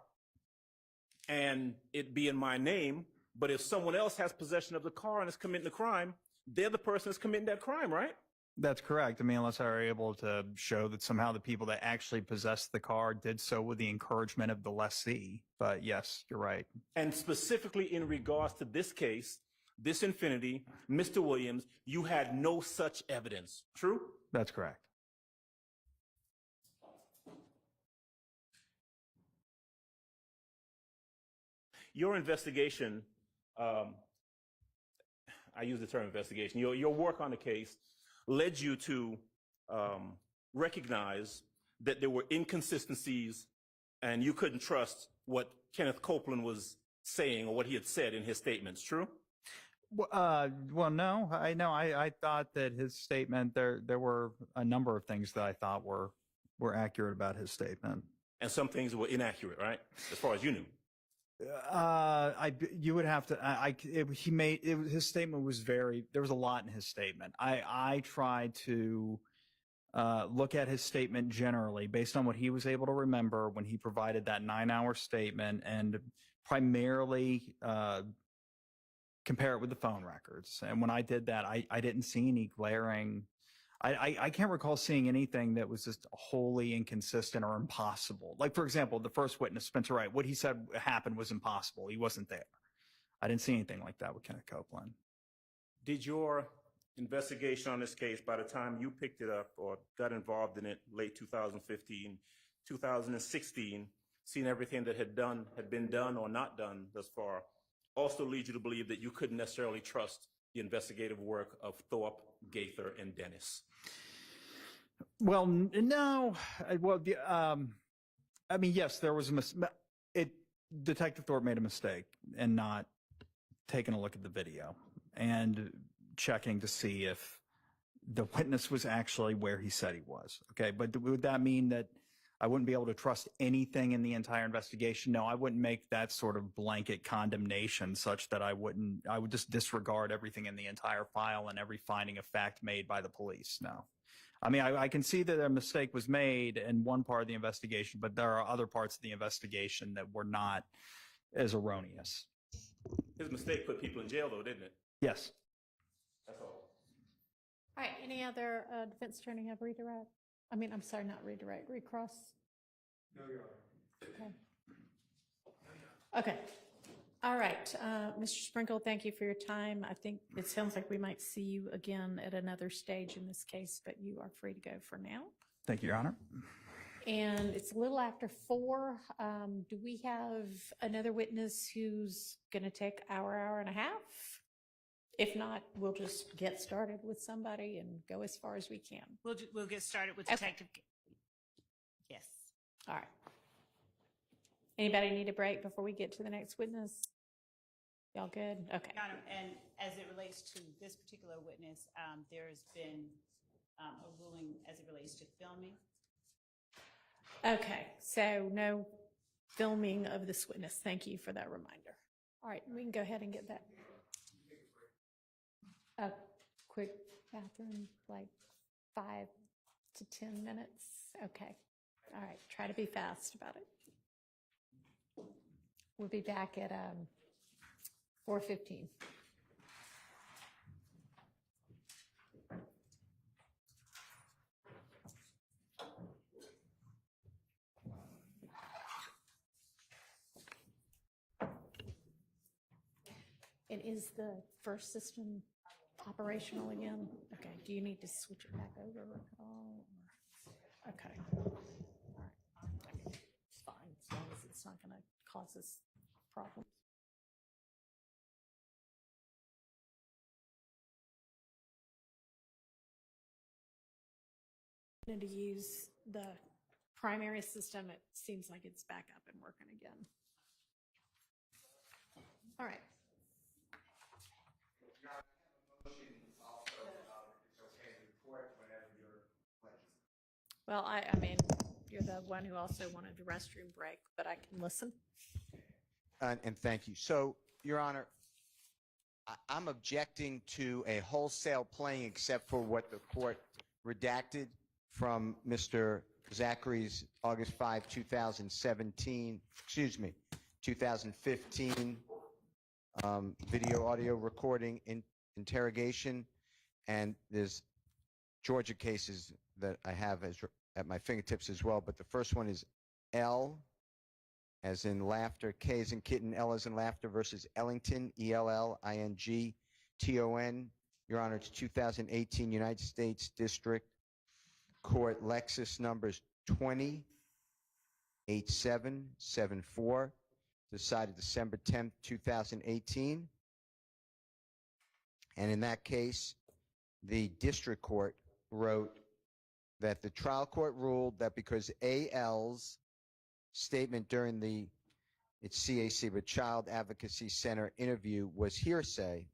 and it be in my name, but if someone else has possession of the car and is committing the crime, they're the person that's committing that crime, right? That's correct. I mean, unless I were able to show that somehow the people that actually possessed the car did so with the encouragement of the lessee. But yes, you're right. And specifically in regards to this case, this Infinity, Mr. Williams, you had no such evidence. True? That's correct. Your investigation, I use the term investigation, your work on the case led you to recognize that there were inconsistencies and you couldn't trust what Kenneth Copeland was saying or what he had said in his statements. True? Well, no, I know. I thought that his statement, there were a number of things that I thought were accurate about his statement. And some things were inaccurate, right? As far as you knew. You would have to, his statement was there was a lot in his statement. I tried to look at his statement generally based on what he was able to remember when he provided that 9-hour statement, and primarily compare it with the phone records. And when I did that, I didn't see any glaring, I can't recall seeing anything that was just wholly inconsistent or impossible. Like, for example, the first witness, Spencer Wright, what he said happened was impossible. He wasn't there. I didn't see anything like that with Kenneth Copeland. Did your investigation on this case, by the time you picked it up or got involved in it late 2015, 2016, seeing everything that had been done or not done thus far, also lead you to believe that you couldn't necessarily trust the investigative work of Thorpe, Gaither, and Dennis? Well, no. I mean, yes, there was a mistake. Detective Thorpe made a mistake in not taking a look at the video and checking to see if the witness was actually where he said he was. Okay, but would that mean that I wouldn't be able to trust anything in the entire investigation? No, I wouldn't make that sort of blanket condemnation such that I would just disregard everything in the entire file and every finding of fact made by the police. No. I mean, I can see that a mistake was made in one part of the investigation, but there are other parts of the investigation that were not as erroneous. His mistake put people in jail, though, didn't it? Yes. That's all. All right, any other defense attorney have redirect? I mean, I'm sorry, not redirect, recross? No, Your Honor. Okay. All right, Mr. Sprinkle, thank you for your time. I think it sounds like we might see you again at another stage in this case, but you are free to go for now. Thank you, Your Honor. And it's a little after 4. Do we have another witness who's going to take hour and a half? If not, we'll just get started with somebody and go as far as we can. We'll get started with Okay. Detective. Yes. All right. Anybody need a break before we get to the next witness? Y'all good? Okay. Your Honor, and as it relates to this particular witness, there's been a ruling as it relates to filming. Okay, so no filming of this witness. Thank you for that reminder. All right, we can go ahead and get that. A quick bathroom, like 5 to 10 minutes. Okay. All right, try to be fast about it. We'll be back at 4:15. And is the first system operational again? Okay, do you need to switch it back over at all? Okay. All right. It's fine, as long as it's not going to cause us problems. To use the primary system, it seems like it's back up and working again. All right. Well, I mean, you're the one who also wanted a restroom break, but I can listen. And thank you. So, Your Honor, I'm objecting to a wholesale playing except for what the court redacted from Mr. Zachary's August 5, 2017, 2015 video audio recording interrogation. And there's Georgia cases that I have at my fingertips as well, but the first one is L as in laughter, K as in kitten, L as in laughter versus Ellington, Ellington. Your Honor, it's 2018 United States District Court, Lexus numbers 208774, decided December 10th, 2018. And in that case, the district court wrote that the trial court ruled that because AL's statement during it's CAC, but Child Advocacy Center interview were hearsay,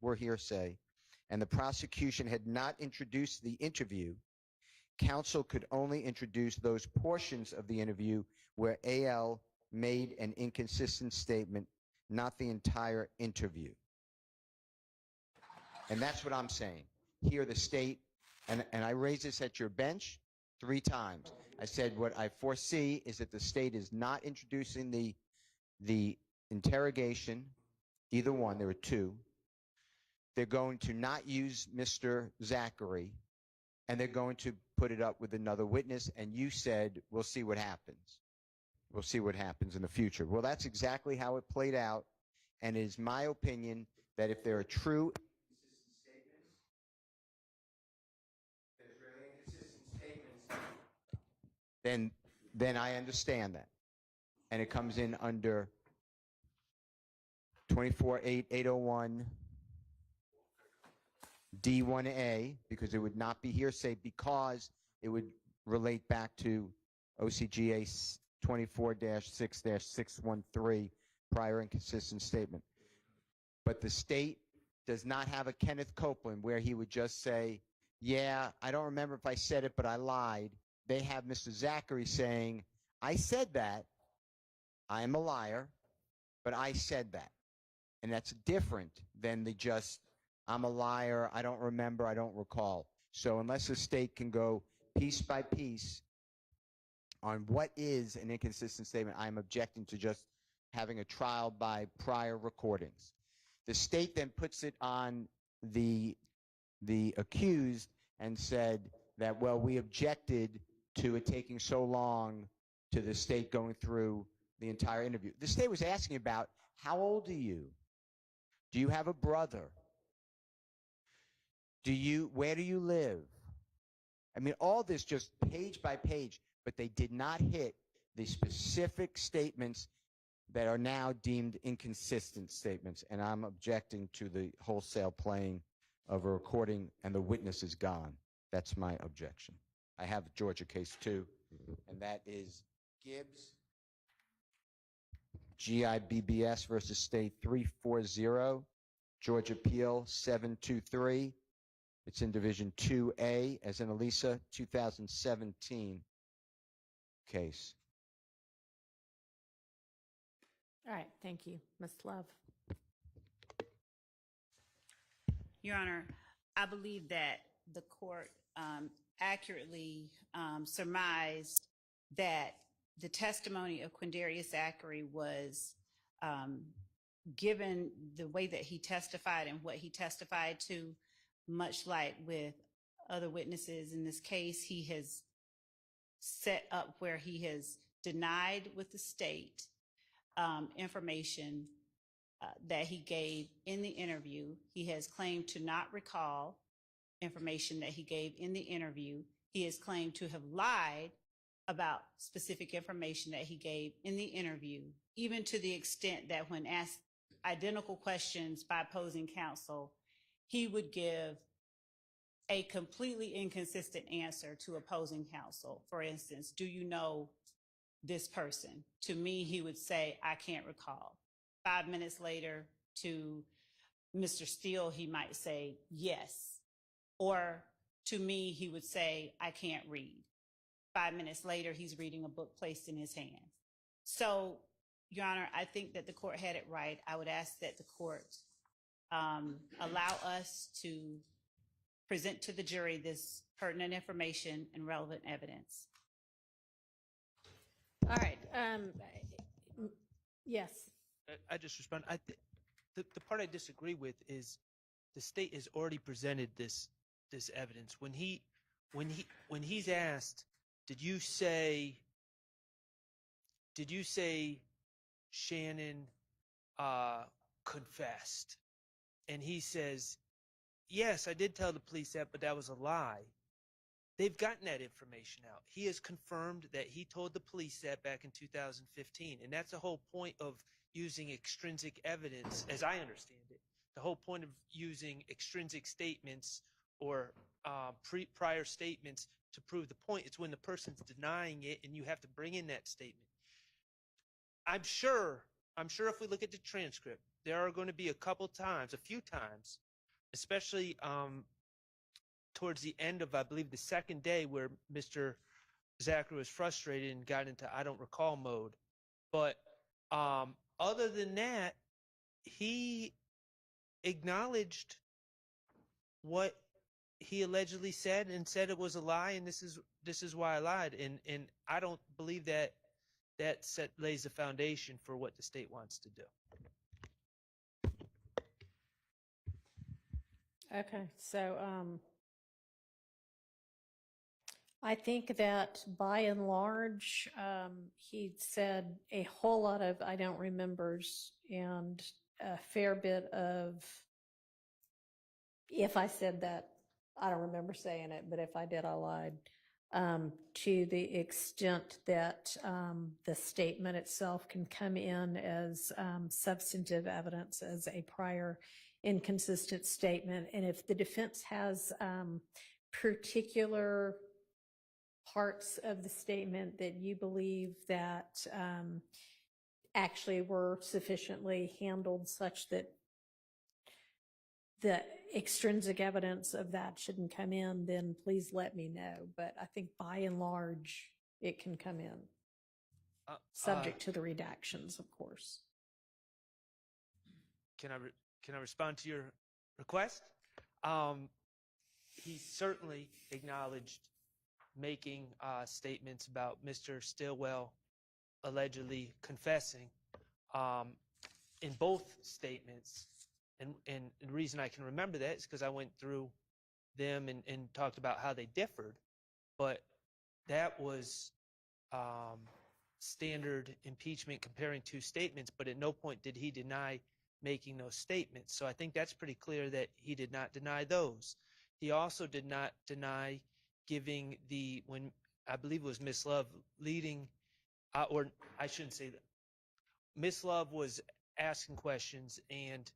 and the prosecution had not introduced the interview, counsel could only introduce those portions of the interview where AL made an inconsistent statement, not the entire interview. And that's what I'm saying. Here, the state, and I raised this at your bench 3 times. I said what I foresee is that the state is not introducing the interrogation, either one, there were 2. They're going to not use Mr. Zachary, and they're going to put it up with another witness, and you said, we'll see what happens. We'll see what happens in the future. Well, that's exactly how it played out, and it is my opinion that if there are true then I understand that. And it comes in under 24.8.801 D1A, because it would not be hearsay, because it would relate back to OCGA 24-6-613, prior inconsistent statement. But the state does not have a Kenneth Copeland where he would just say, yeah, I don't remember if I said it, but I lied. They have Mr. Zachary saying, I said that. I am a liar, but I said that. And that's different than the just, I'm a liar, I don't remember, I don't recall. So unless the state can go piece by piece on what is an inconsistent statement, I'm objecting to just having a trial by prior recordings. The state then puts it on the accused and said that, well, we objected to it taking so long, to the state going through the entire interview. The state was asking about, how old are you? Do you have a brother? Where do you live? I mean, all this just page by page, but they did not hit the specific statements that are now deemed inconsistent statements, and I'm objecting to the wholesale playing of a recording and the witness is gone. That's my objection. I have a Georgia case too, and that is Gibbs, GIBBS versus State 340, Georgia Appeal 723. It's in Division 2A, as in Elisa, 2017 case. All right, thank you. Ms. Love. Your Honor, I believe that the court accurately surmised that the testimony of Quindarius Zachary was given the way that he testified and what he testified to, much like with other witnesses in this case, he has set up where he has denied with the state information that he gave in the interview. He has claimed to not recall information that he gave in the interview. He has claimed to have lied about specific information that he gave in the interview, even to the extent that when asked identical questions by opposing counsel, he would give a completely inconsistent answer to opposing counsel. For instance, do you know this person? To me, he would say, I can't recall. 5 minutes later, to Mr. Steele, he might say, yes. Or to me, he would say, I can't read. 5 minutes later, he's reading a book placed in his hand. So, Your Honor, I think that the court had it right. I would ask that the court allow us to present to the jury this pertinent information and relevant evidence. All right. Yes. I just respond. The part I disagree with is the state has already presented this evidence. When he when he's asked, did you say Shannon confessed? And he says, yes, I did tell the police that, but that was a lie. They've gotten that information out. He has confirmed that he told the police that back in 2015. And that's the whole point of using extrinsic evidence, as I understand it. The whole point of using extrinsic statements or prior statements to prove the point. It's when the person's denying it and you have to bring in that statement. I'm sure if we look at the transcript, there are going to be a few times, especially towards the end of, I believe, the second day where Mr. Zachary was frustrated and got into I don't recall mode. But other than that, he acknowledged what he allegedly said and said it was a lie, and this is why I lied. And I don't believe that lays the foundation for what the state wants to do. Okay, so I think that by and large, he said a whole lot of I don't remembers and a fair bit of, if I said that, I don't remember saying it, but if I did, I lied. To the extent that the statement itself can come in as substantive evidence as a prior inconsistent statement. And if the defense has particular parts of the statement that you believe that actually were sufficiently handled such that the extrinsic evidence of that shouldn't come in, then please let me know. But I think by and large, it can come in, subject to the redactions, of course. Can I respond to your request? He certainly acknowledged making statements about Mr. Stillwell allegedly confessing. In both statements, and the reason I can remember that is because I went through them and talked about how they differed, but that was standard impeachment comparing two statements, but at no point did he deny making those statements. So I think that's pretty clear that he did not deny those. He also did not deny giving when I believe it was Miss Love leading, or I shouldn't say that. Miss Love was asking questions and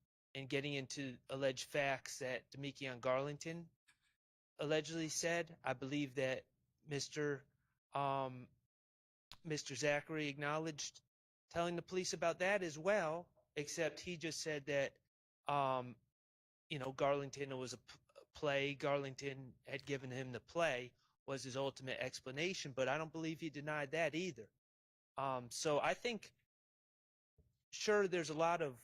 getting into alleged facts that Demekion Garlington allegedly said. I believe that Mr. Zachary acknowledged telling the police about that as well, except he just said that, Garlington was a play. Garlington had given him the play was his ultimate explanation, but I don't believe he denied that either. So I think, sure, there's a lot of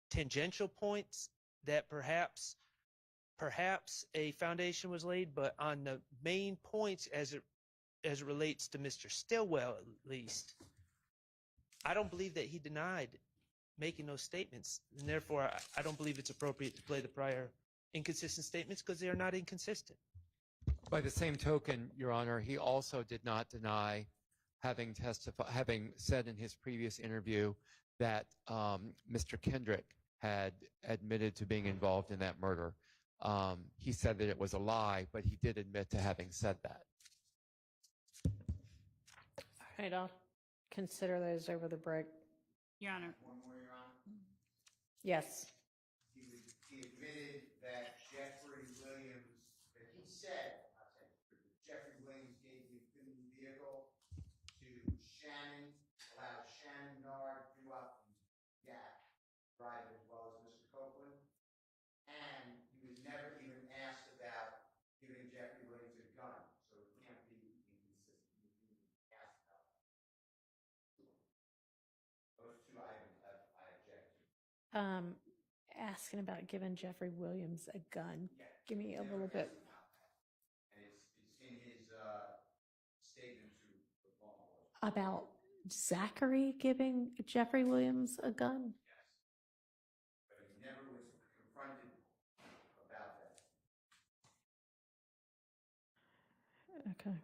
tangential points that perhaps a foundation was laid, but on the main points as it relates to Mr. Stillwell, at least, I don't believe that he denied making those statements, and therefore I don't believe it's appropriate to play the prior inconsistent statements because they are not inconsistent. By the same token, Your Honor, he also did not deny having said in his previous interview that Mr. Kendrick had admitted to being involved in that murder. He said that it was a lie, but he did admit to having said that. All right, I'll consider those over the break. Your Honor. One more, Your Honor. Yes. He admitted that Jeffrey Williams, that he said, Jeffrey Williams gave the Infiniti vehicle to Shannon, allowed Shannon Nard, grew up in Gap, drive as well as Mr. Copeland, and he was never even asked about giving Jeffrey Williams a gun, so it can't be inconsistent. He was even asked about that. Those two items I object to. Asking about giving Jeffrey Williams a gun. Yeah. Give me a Never little bit. asked about that. And it's in his statement to the law enforcement. About Zachary giving Jeffrey Williams a gun? Yes. But he never was confronted about that. Okay.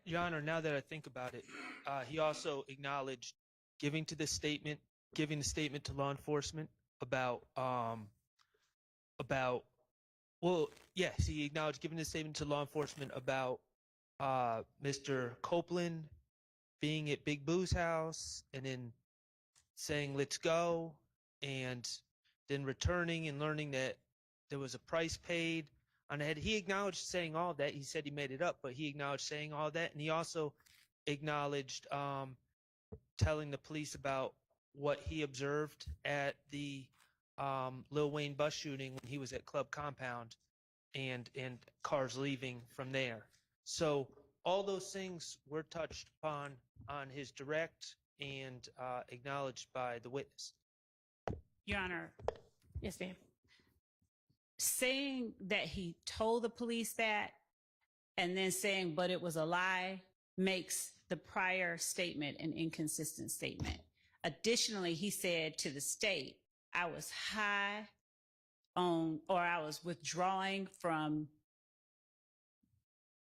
Your Honor, now that I think about it, he also acknowledged giving the statement to law enforcement about, well, yes, he acknowledged giving the statement to law enforcement about Mr. Copeland being at Big Boo's house and then saying, let's go, and then returning and learning that there was a price paid on the head. He acknowledged saying all that. He said he made it up, but he acknowledged saying all that. And he also acknowledged telling the police about what he observed at the Lil Wayne bus shooting when he was at Club Compound and cars leaving from there. So all those things were touched upon on his direct and acknowledged by the witness. Your Honor, Yes, ma'am. saying that he told the police that and then saying, but it was a lie, makes the prior statement an inconsistent statement. Additionally, he said to the state, I was high on, or I was withdrawing from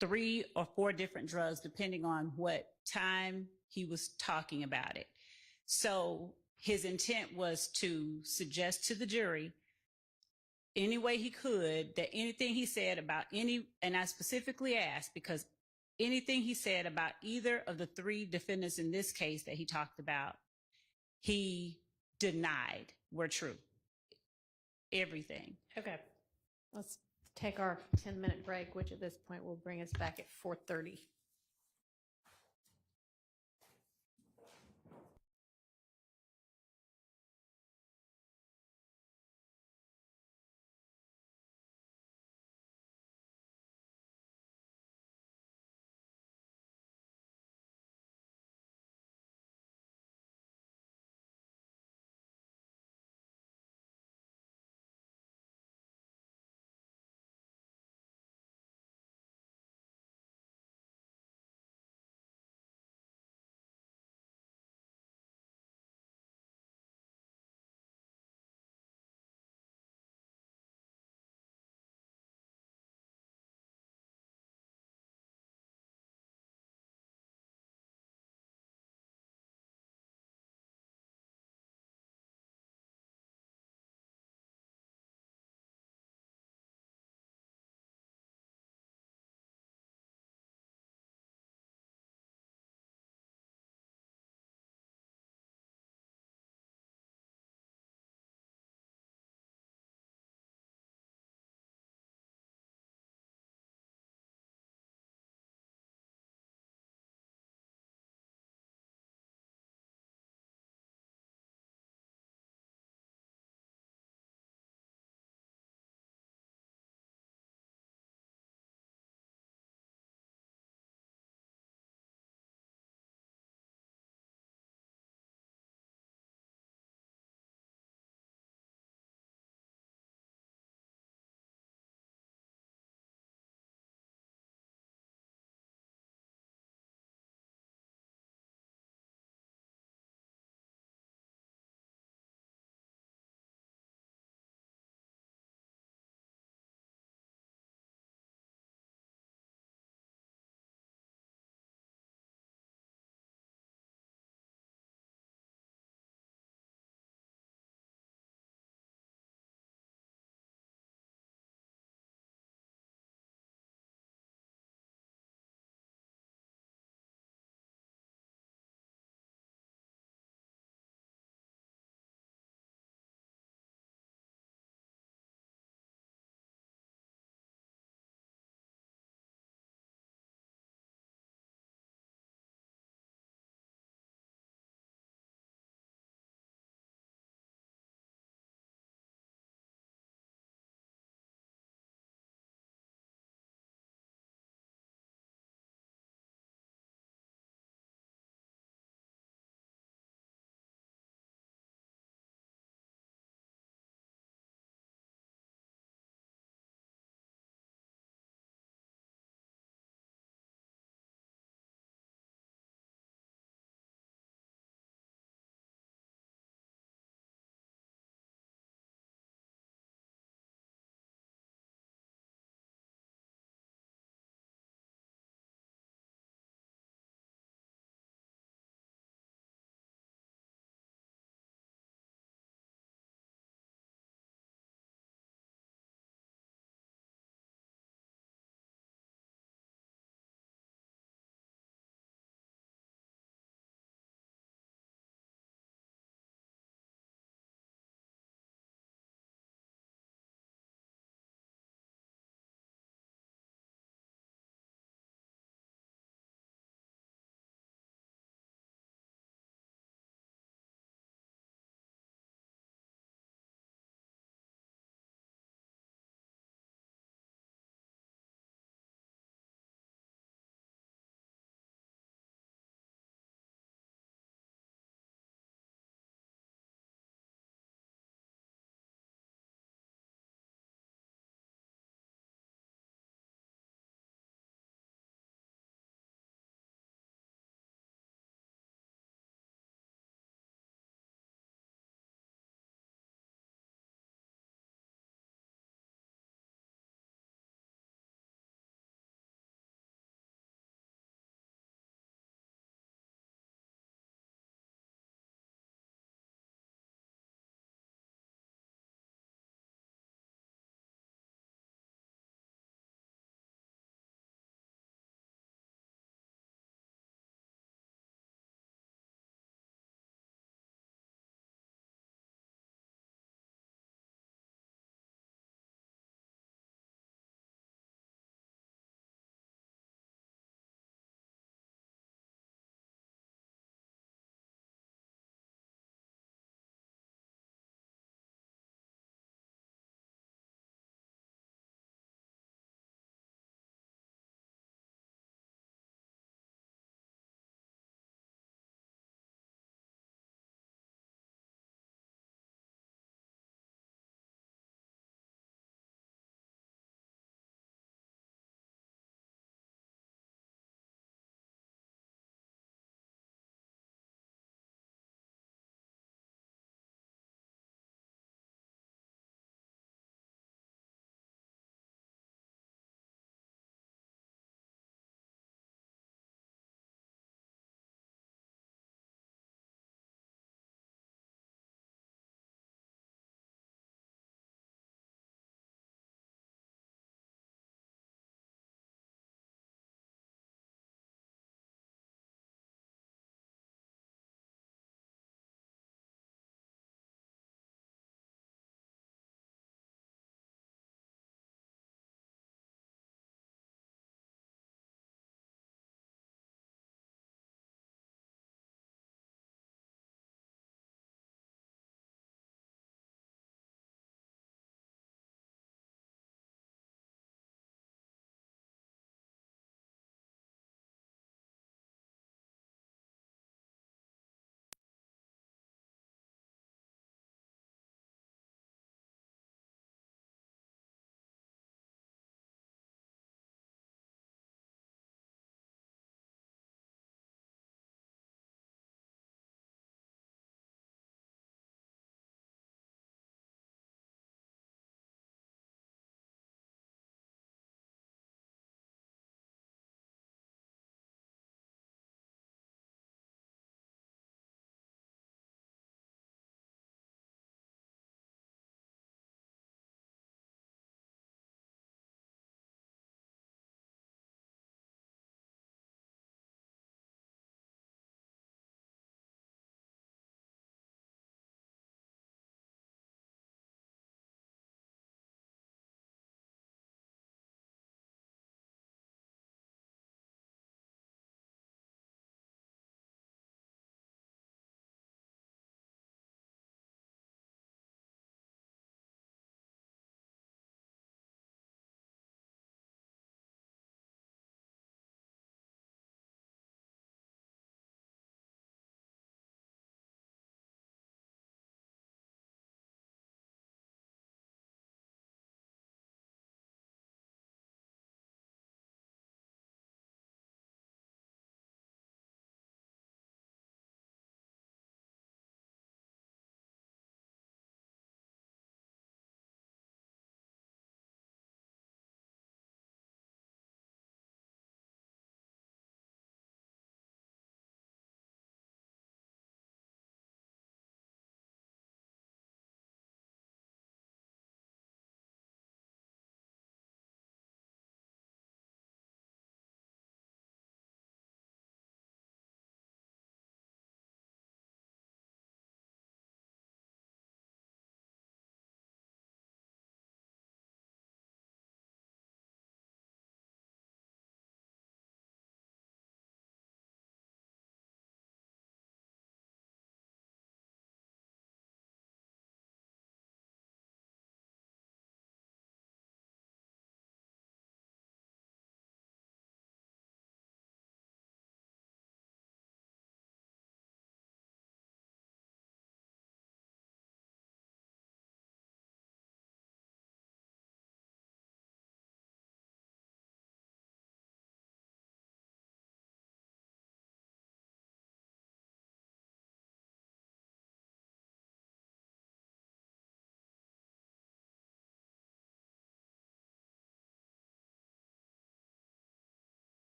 3 or 4 different drugs, depending on what time he was talking about it. So his intent was to suggest to the jury any way he could that anything he said about and I specifically asked because anything he said about either of the 3 defendants in this case that he talked about, he denied were true. Everything. Okay. Let's take our 10-minute break, which at this point will bring us back at 4:30.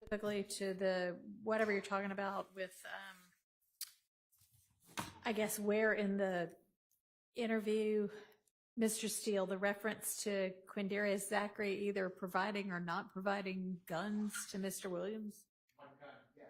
Specifically to the, whatever you're talking about with, I guess where in the interview, Mr. Steele, the reference to Quindarius Zachary either providing or not providing guns to Mr. Williams? One gun, yes.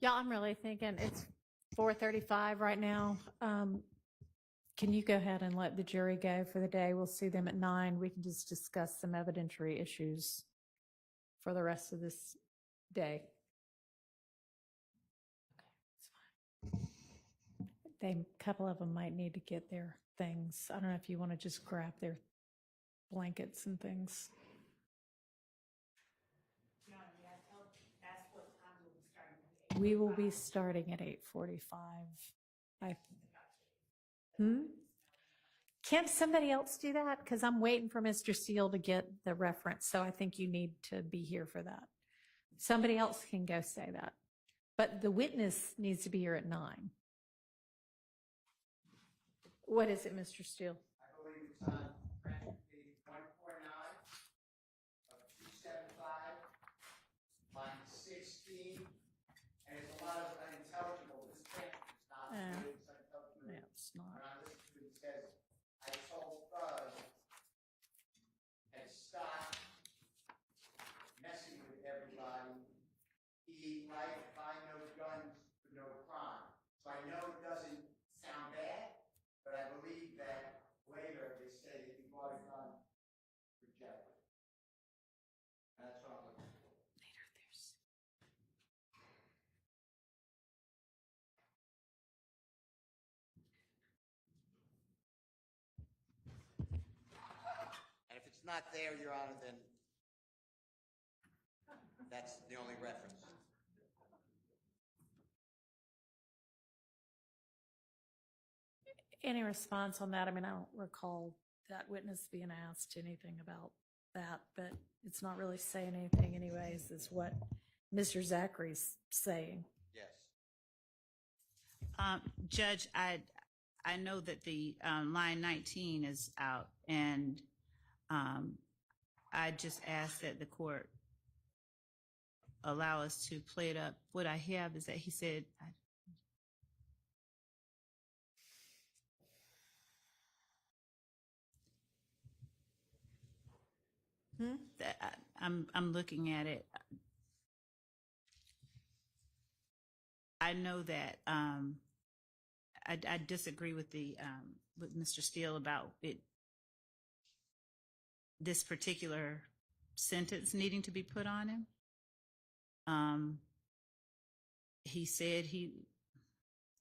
Yeah, I'm really thinking it's 4:35 right now. Can you go ahead and let the jury go for the day? We'll see them at 9. We can just discuss some evidentiary issues for the rest of this day. Okay, it's fine. A couple of them might need to get their things. I don't know if you want to just grab their blankets and things. We will be starting at 8:45. Can't somebody else do that? Because I'm waiting for Mr. Steele to get the reference, so I think you need to be here for that. Somebody else can go say that. But the witness needs to be here at 9. What is it, Mr. Steele? I believe it's on page 149 of 275, line 16, and it's a lot of unintelligible. This transcript is not good. It's unintelligible. Yeah, it's not. When I listen to it, it says, I told Buzz and stop messing with everybody. He might find no guns for no crime. So I know it doesn't sound bad, but I believe that later they say that he bought a gun for Jeff. That's what I'm looking for. Later, there's. And if it's not there, Your Honor, then that's the only reference. Any response on that? I mean, I don't recall that witness being asked anything about that, but it's not really saying anything anyways, is what Mr. Zachary's saying. Yes. Judge, I know that the line 19 is out, and I just ask that the court allow us to play it up. What I have is that he said, that I'm looking at it. I know that I disagree with with Mr. Steele about it. This particular sentence needing to be put on him. He said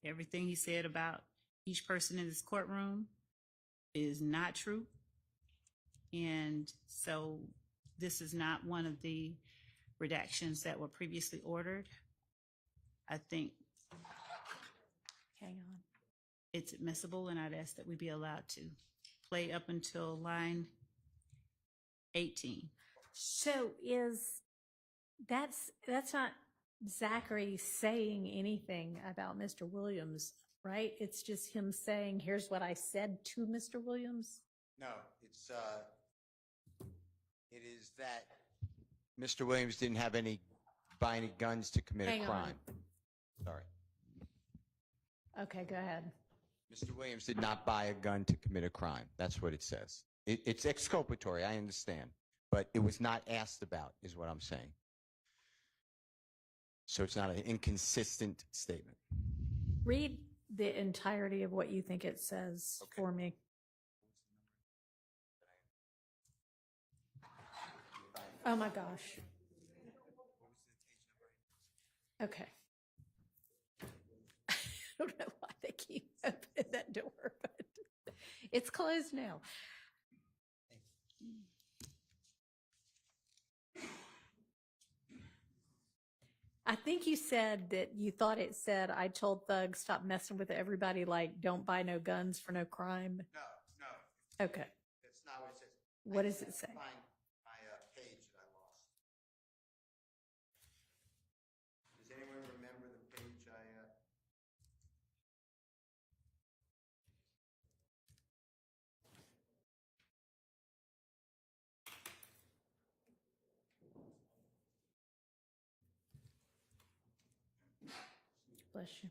everything he said about each person in this courtroom is not true. And so this is not one of the redactions that were previously ordered. I think Hang on. it's admissible, and I'd ask that we be allowed to play up until line 18. So that's not Zachary saying anything about Mr. Williams, right? It's just him saying, here's what I said to Mr. Williams. No, it is that Mr. Williams didn't have buy any guns to commit Hang a on. crime. Sorry. Okay, go ahead. Mr. Williams did not buy a gun to commit a crime. That's what it says. It's exculpatory, I understand, but it was not asked about, is what I'm saying. So it's not an inconsistent statement. Read the entirety of what you think it says for me. Oh my gosh. Okay. I don't know why they keep opening that door, but it's closed now. I think you said that you thought it said, I told thugs, stop messing with everybody, like, don't buy no guns for no crime. No. Okay. That's not what it says. What does it say? Find my page that I lost. Does anyone remember the page I... Bless you.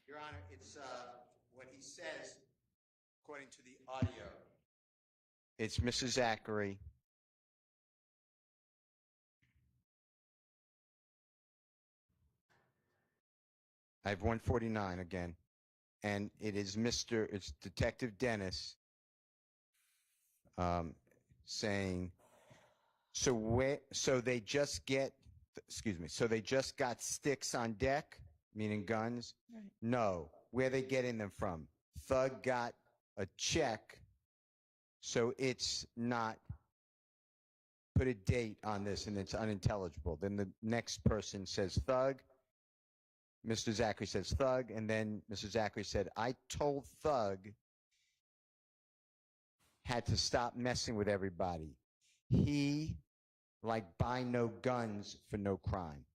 Your Honor, it's what he says, according to the audio. It's Mrs. Zachary. I have 149 again. And it's Detective Dennis saying, so they just got sticks on deck, meaning guns? Right. No. Where are they getting them from? Thug got a check, so it's not, put a date on this and it's unintelligible. Then the next person says thug. Mr. Zachary says thug, and then Mr. Zachary said, I told thug had to stop messing with everybody. He, buy no guns for no crime.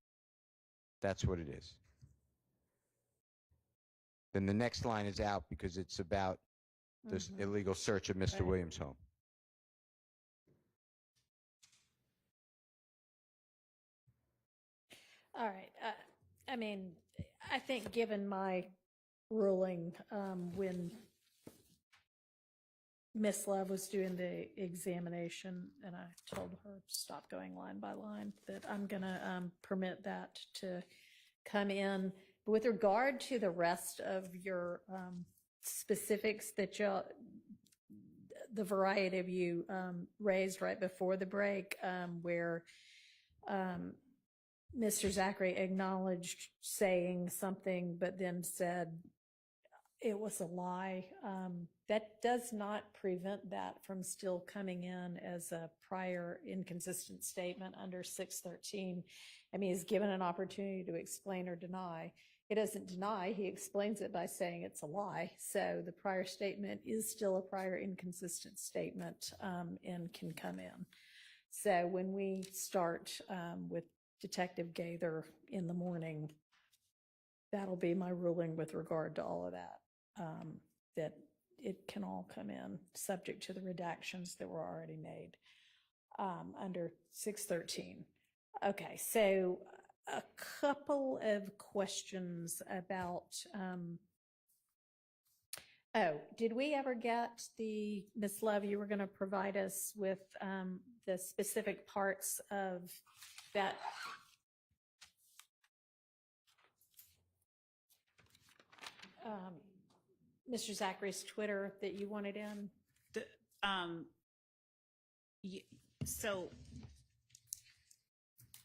That's what it is. Then the next line is out because it's about this illegal search of Mr. Right. Williams' home. All right. I mean, I think given my ruling, when Miss Love was doing the examination, and I told her, stop going line by line, that I'm going to permit that to come in. But with regard to the rest of your specifics that the variety of you raised right before the break, where Mr. Zachary acknowledged saying something, but then said, it was a lie. That does not prevent that from still coming in as a prior inconsistent statement under 613. I mean, he's given an opportunity to explain or deny. He doesn't deny, he explains it by saying it's a lie. So the prior statement is still a prior inconsistent statement and can come in. So when we start with Detective Gaither in the morning, that'll be my ruling with regard to all of that, that it can all come in subject to the redactions that were already made under 613. Okay, so a couple of questions about, did we ever get Ms. Love, you were going to provide us with the specific parts of that? Mr. Zachary's Twitter that you wanted in? So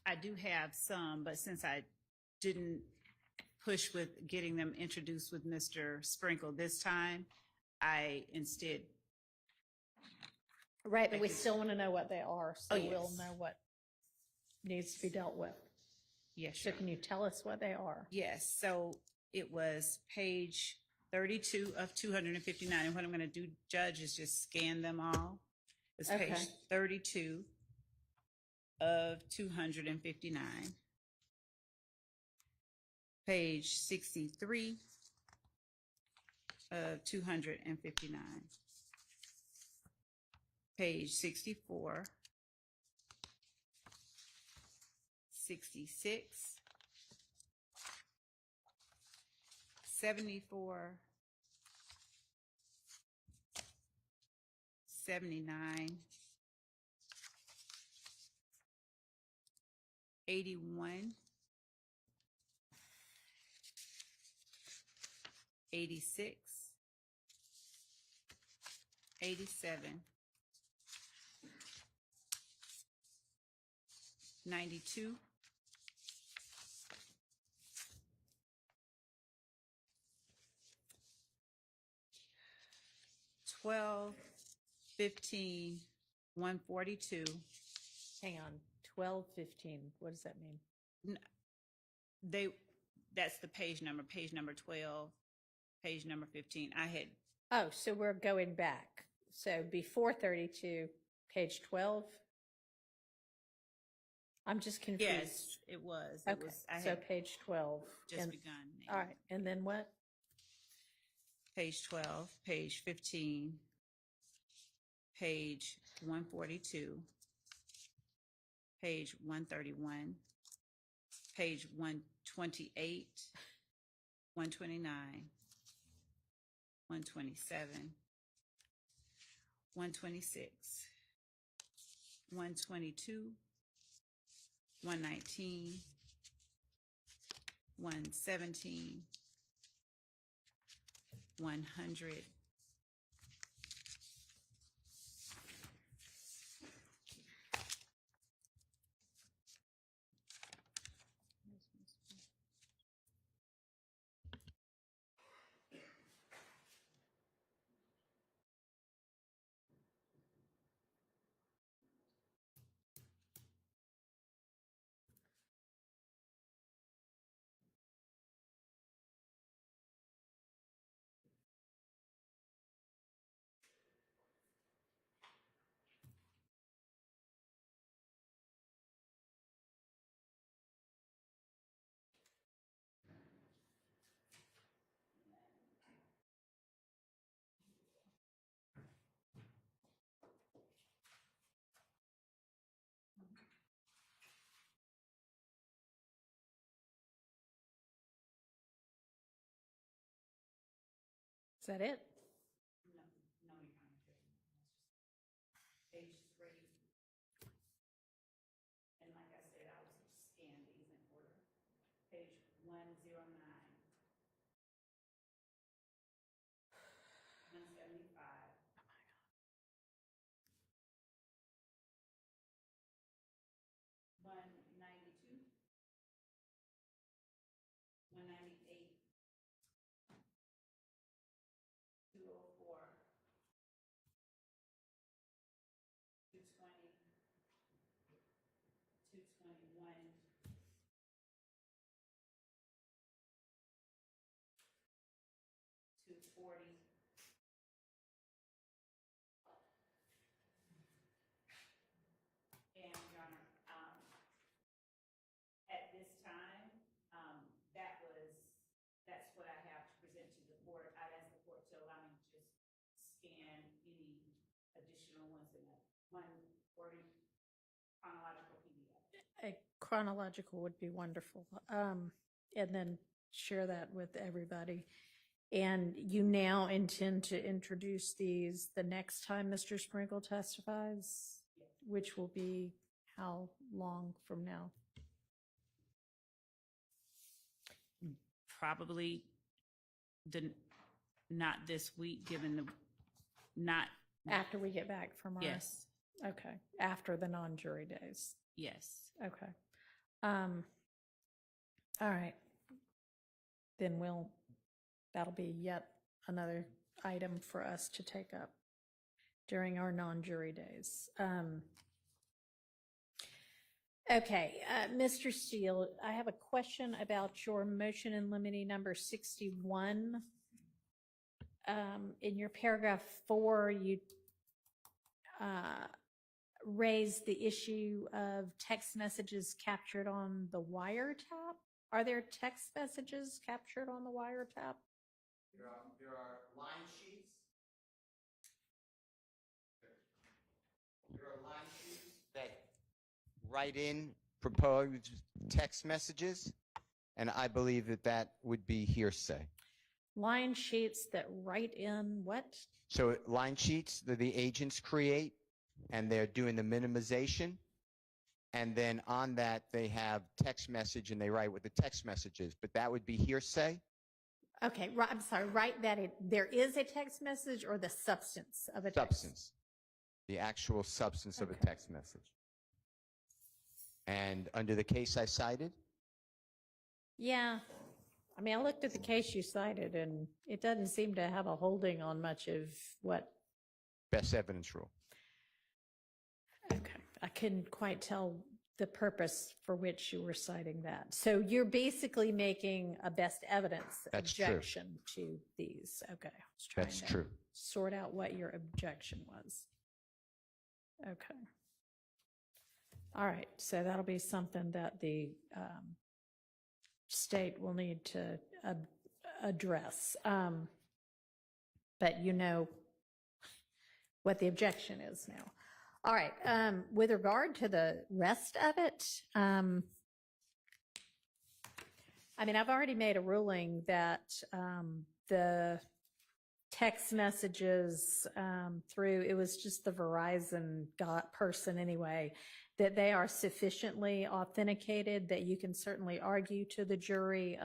I do have some, but since I didn't push with getting them introduced with Mr. Sprinkle this time, I instead. Right, but we still want to know what they are, so Oh, yes. we'll know what needs to be dealt with. Yes, So sure. can you tell us what they are? Yes, so it was page 32 of 259, and what I'm going to do, Judge, is just scan them all. It's Okay. page 32 of 259, page 63 of 259, page 64, 66, 74, 79, 81, 86, 87, 92, 12, 15, 142. Hang on, 12, 15, what does that mean? That's the page number 12, page number 15. I had, Oh, so we're going back. So before 32, page 12? I'm just confused. yes, it was. It Okay, was, I so had page 12. just And- begun. All right, and then what? Page 12, page 15, page 142, page 131, page 128, 129, 127, 126, 122, 119, 117, 100, Is that it? page 3. And like I said, I was scanned these in order. Page 109, 175, 192, 198, 21. To 40. And Your Honor, at this time, that's what I have to present to the court. I'd ask the court to allow me to just scan any additional ones in that 140 chronological PDF. A chronological would be wonderful. And then share that with everybody. And you now intend to introduce these the next time Mr. Sprinkle testifies, which will be how long from now? Probably not this week, given the, not, After we get back from our. yes, Okay, after the non-jury days. yes. Okay. All right. Then that'll be yet another item for us to take up during our non-jury days. Okay, Mr. Steele, I have a question about your motion in limine number 61. In your paragraph 4, you raised the issue of text messages captured on the wiretap. Are there text messages captured on the wiretap? There are line sheets. There are line sheets that write in proposed text messages, and I believe that would be hearsay. Line sheets that write in what? So line sheets that the agents create, and they're doing the minimization, and then on that they have text message and they write what the text message is, but that would be hearsay. Okay, right, I'm sorry, write that there is a text message or the substance of a text? Substance. The actual substance of a Okay. text message. And under the case I cited, Yeah. I mean, I looked at the case you cited and it doesn't seem to have a holding on much of what. best evidence rule. Okay. I couldn't quite tell the purpose for which you were citing that. So you're basically making a best evidence That's true. objection to these. Okay. I was trying That's to true. Sort out what your objection was. Okay. All right. So that'll be something that the state will need to address. But you know what the objection is now. All right. With regard to the rest of it, I mean, I've already made a ruling that the text messages it was just the Verizon person anyway, that they are sufficiently authenticated that you can certainly argue to the jury.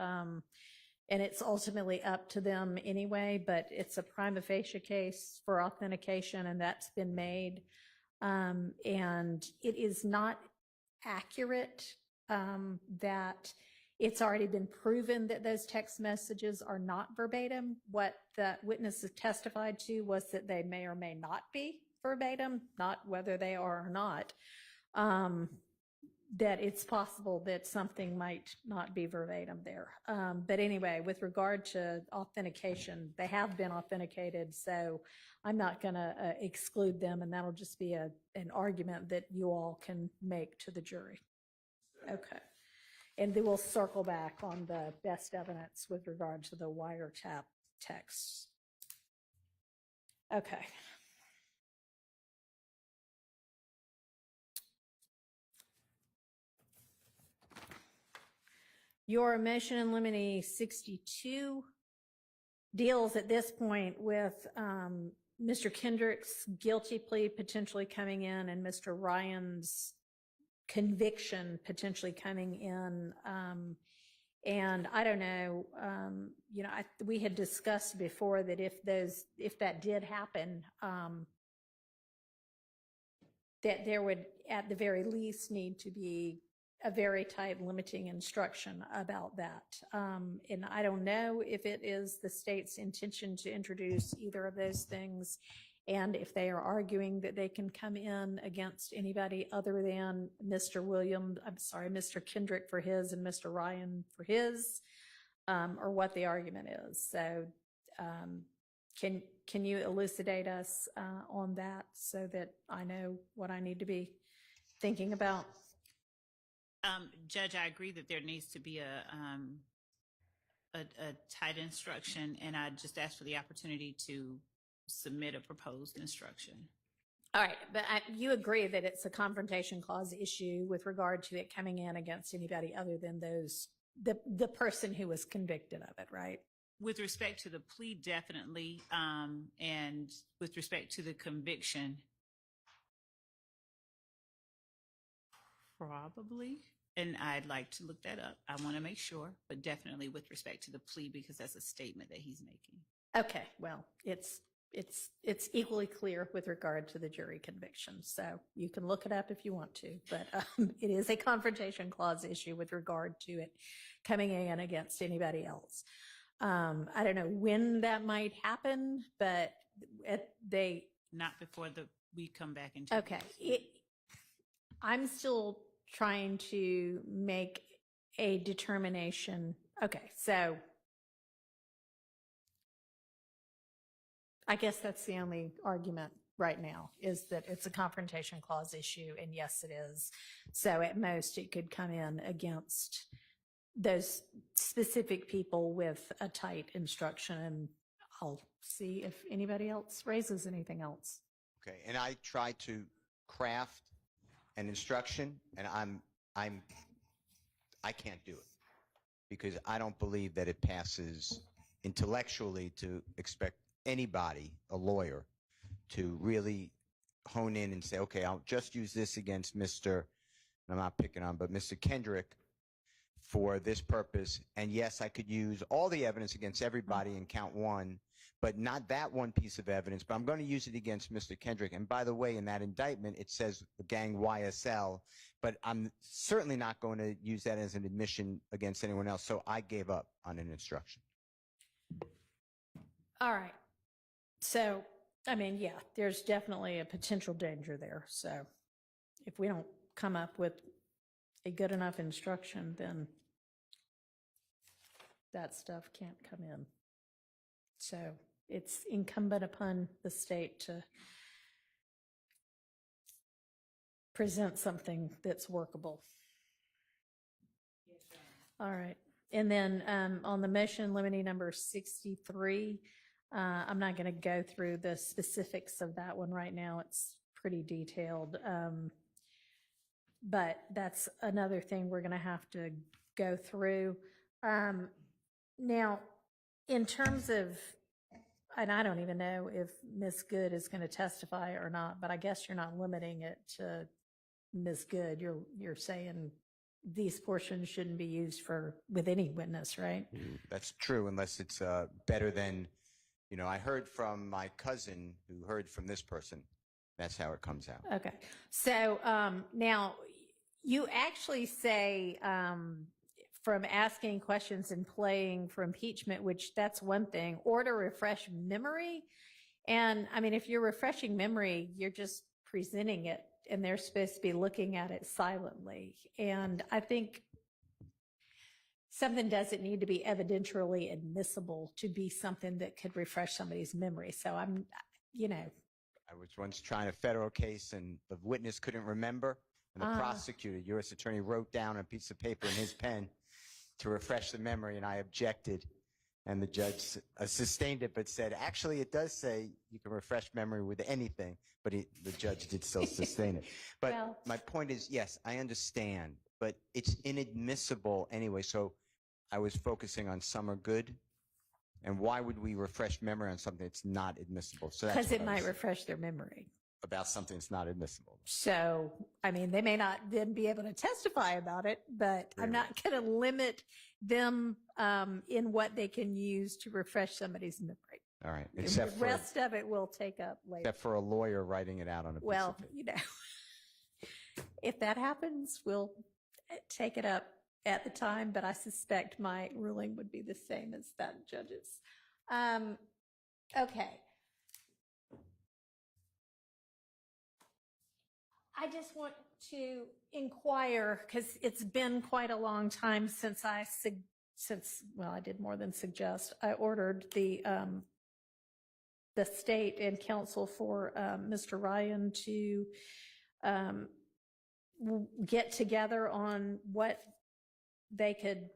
And it's ultimately up to them anyway, but it's a prima facie case for authentication, and that's been made. And it is not accurate that it's already been proven that those text messages are not verbatim. What the witnesses testified to was that they may or may not be verbatim, not whether they are or not. That it's possible that something might not be verbatim there. But anyway, with regard to authentication, they have been authenticated, so I'm not going to exclude them, and that'll just be an argument that you all can make to the jury. Okay. And then we'll circle back on the best evidence with regard to the wiretap texts. Okay. Your motion in limine 62 deals at this point with Mr. Kendrick's guilty plea potentially coming in and Mr. Ryan's conviction potentially coming in. And I don't know, we had discussed before that if that did happen, that there would at the very least need to be a very tight limiting instruction about that. And I don't know if it is the state's intention to introduce either of those things And if they are arguing that they can come in against anybody other than Mr. Kendrick for his and Mr. Ryan for his, or what the argument is. So can you elucidate us on that so that I know what I need to be thinking about? Judge, I agree that there needs to be a tight instruction, and I just asked for the opportunity to submit a proposed instruction. All right, but you agree that it's a confrontation clause issue with regard to it coming in against anybody other than the person who was convicted of it, right? With respect to the plea, definitely, and with respect to the conviction, probably. And I'd like to look that up. I want to make sure, but definitely with respect to the plea, because that's a statement that he's making. Okay, well, it's equally clear with regard to the jury conviction. So you can look it up if you want to, but it is a confrontation clause issue with regard to it coming in against anybody else. I don't know when that might happen, but Not before we come back into. Okay. I'm still trying to make a determination. Okay, so I guess that's the only argument right now, is that it's a confrontation clause issue, and yes, it is. So at most, it could come in against those specific people with a tight instruction, and I'll see if anybody else raises anything else. Okay, and I tried to craft an instruction, and I can't do it because I don't believe that it passes intellectually to expect anybody, a lawyer, to really hone in and say, okay, I'll just use this against Mr. I'm not picking on, but Mr. Kendrick for this purpose. And yes, I could use all the evidence against everybody in count one, but not that one piece of evidence, but I'm going to use it against Mr. Kendrick. And by the way, in that indictment, it says the gang YSL, but I'm certainly not going to use that as an admission against anyone else. So I gave up on an instruction. All right. So, I mean, yeah, there's definitely a potential danger there. So if we don't come up with a good enough instruction, then that stuff can't come in. So it's incumbent upon the state to present something that's workable. All right. And then on the motion limiting number 63, I'm not going to go through the specifics of that one right now. It's pretty detailed. But that's another thing we're going to have to go through. Now, in terms of, and I don't even know if Ms. Good is going to testify or not, but I guess you're not limiting it to Ms. Good. You're saying these portions shouldn't be used with any witness, right? That's true, unless it's better than, I heard from my cousin who heard from this person. That's how it comes out. Okay. So now you actually say from asking questions and playing for impeachment, which that's one thing, or to refresh memory. And I mean, if you're refreshing memory, you're just presenting it and they're supposed to be looking at it silently. And I think something doesn't need to be evidentially admissible to be something that could refresh somebody's memory. So I was once trying a federal case and the witness couldn't remember. And the prosecutor, U.S. attorney, wrote down on a piece of paper in his pen to refresh the memory, and I objected. And the judge sustained it, but said, actually, it does say you can refresh memory with anything, but the judge did still sustain it. But my point is, yes, I understand, but it's inadmissible anyway. So I was focusing on some are good. And why would we refresh memory on something that's not admissible? So because it might refresh their memory. About something that's not admissible. So, I mean, they may not then be able to testify about it, but I'm not going to limit them in what they can use to refresh somebody's memory. All right. The rest of it we'll take up later. Except for a lawyer writing it out on a piece of paper. If that happens, we'll take it up at the time, but I suspect my ruling would be the same as that judge's. Okay. I just want to inquire, because it's been quite a long time since well, I did more than suggest. I ordered the state and council for Mr. Ryan to get together on what they could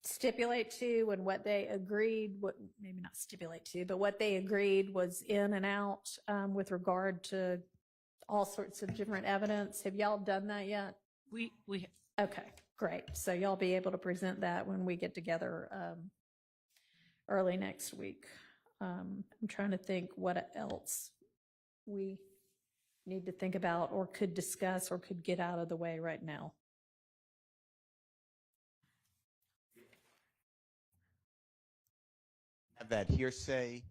stipulate to and what they agreed, what maybe not stipulate to, but what they agreed was in and out with regard to all sorts of different evidence. Have y'all done that yet? We Okay, great. So y'all be able to present that when we get together early next week. I'm trying to think what else we need to think about or could discuss or could get out of the way right now. Have that hearsay,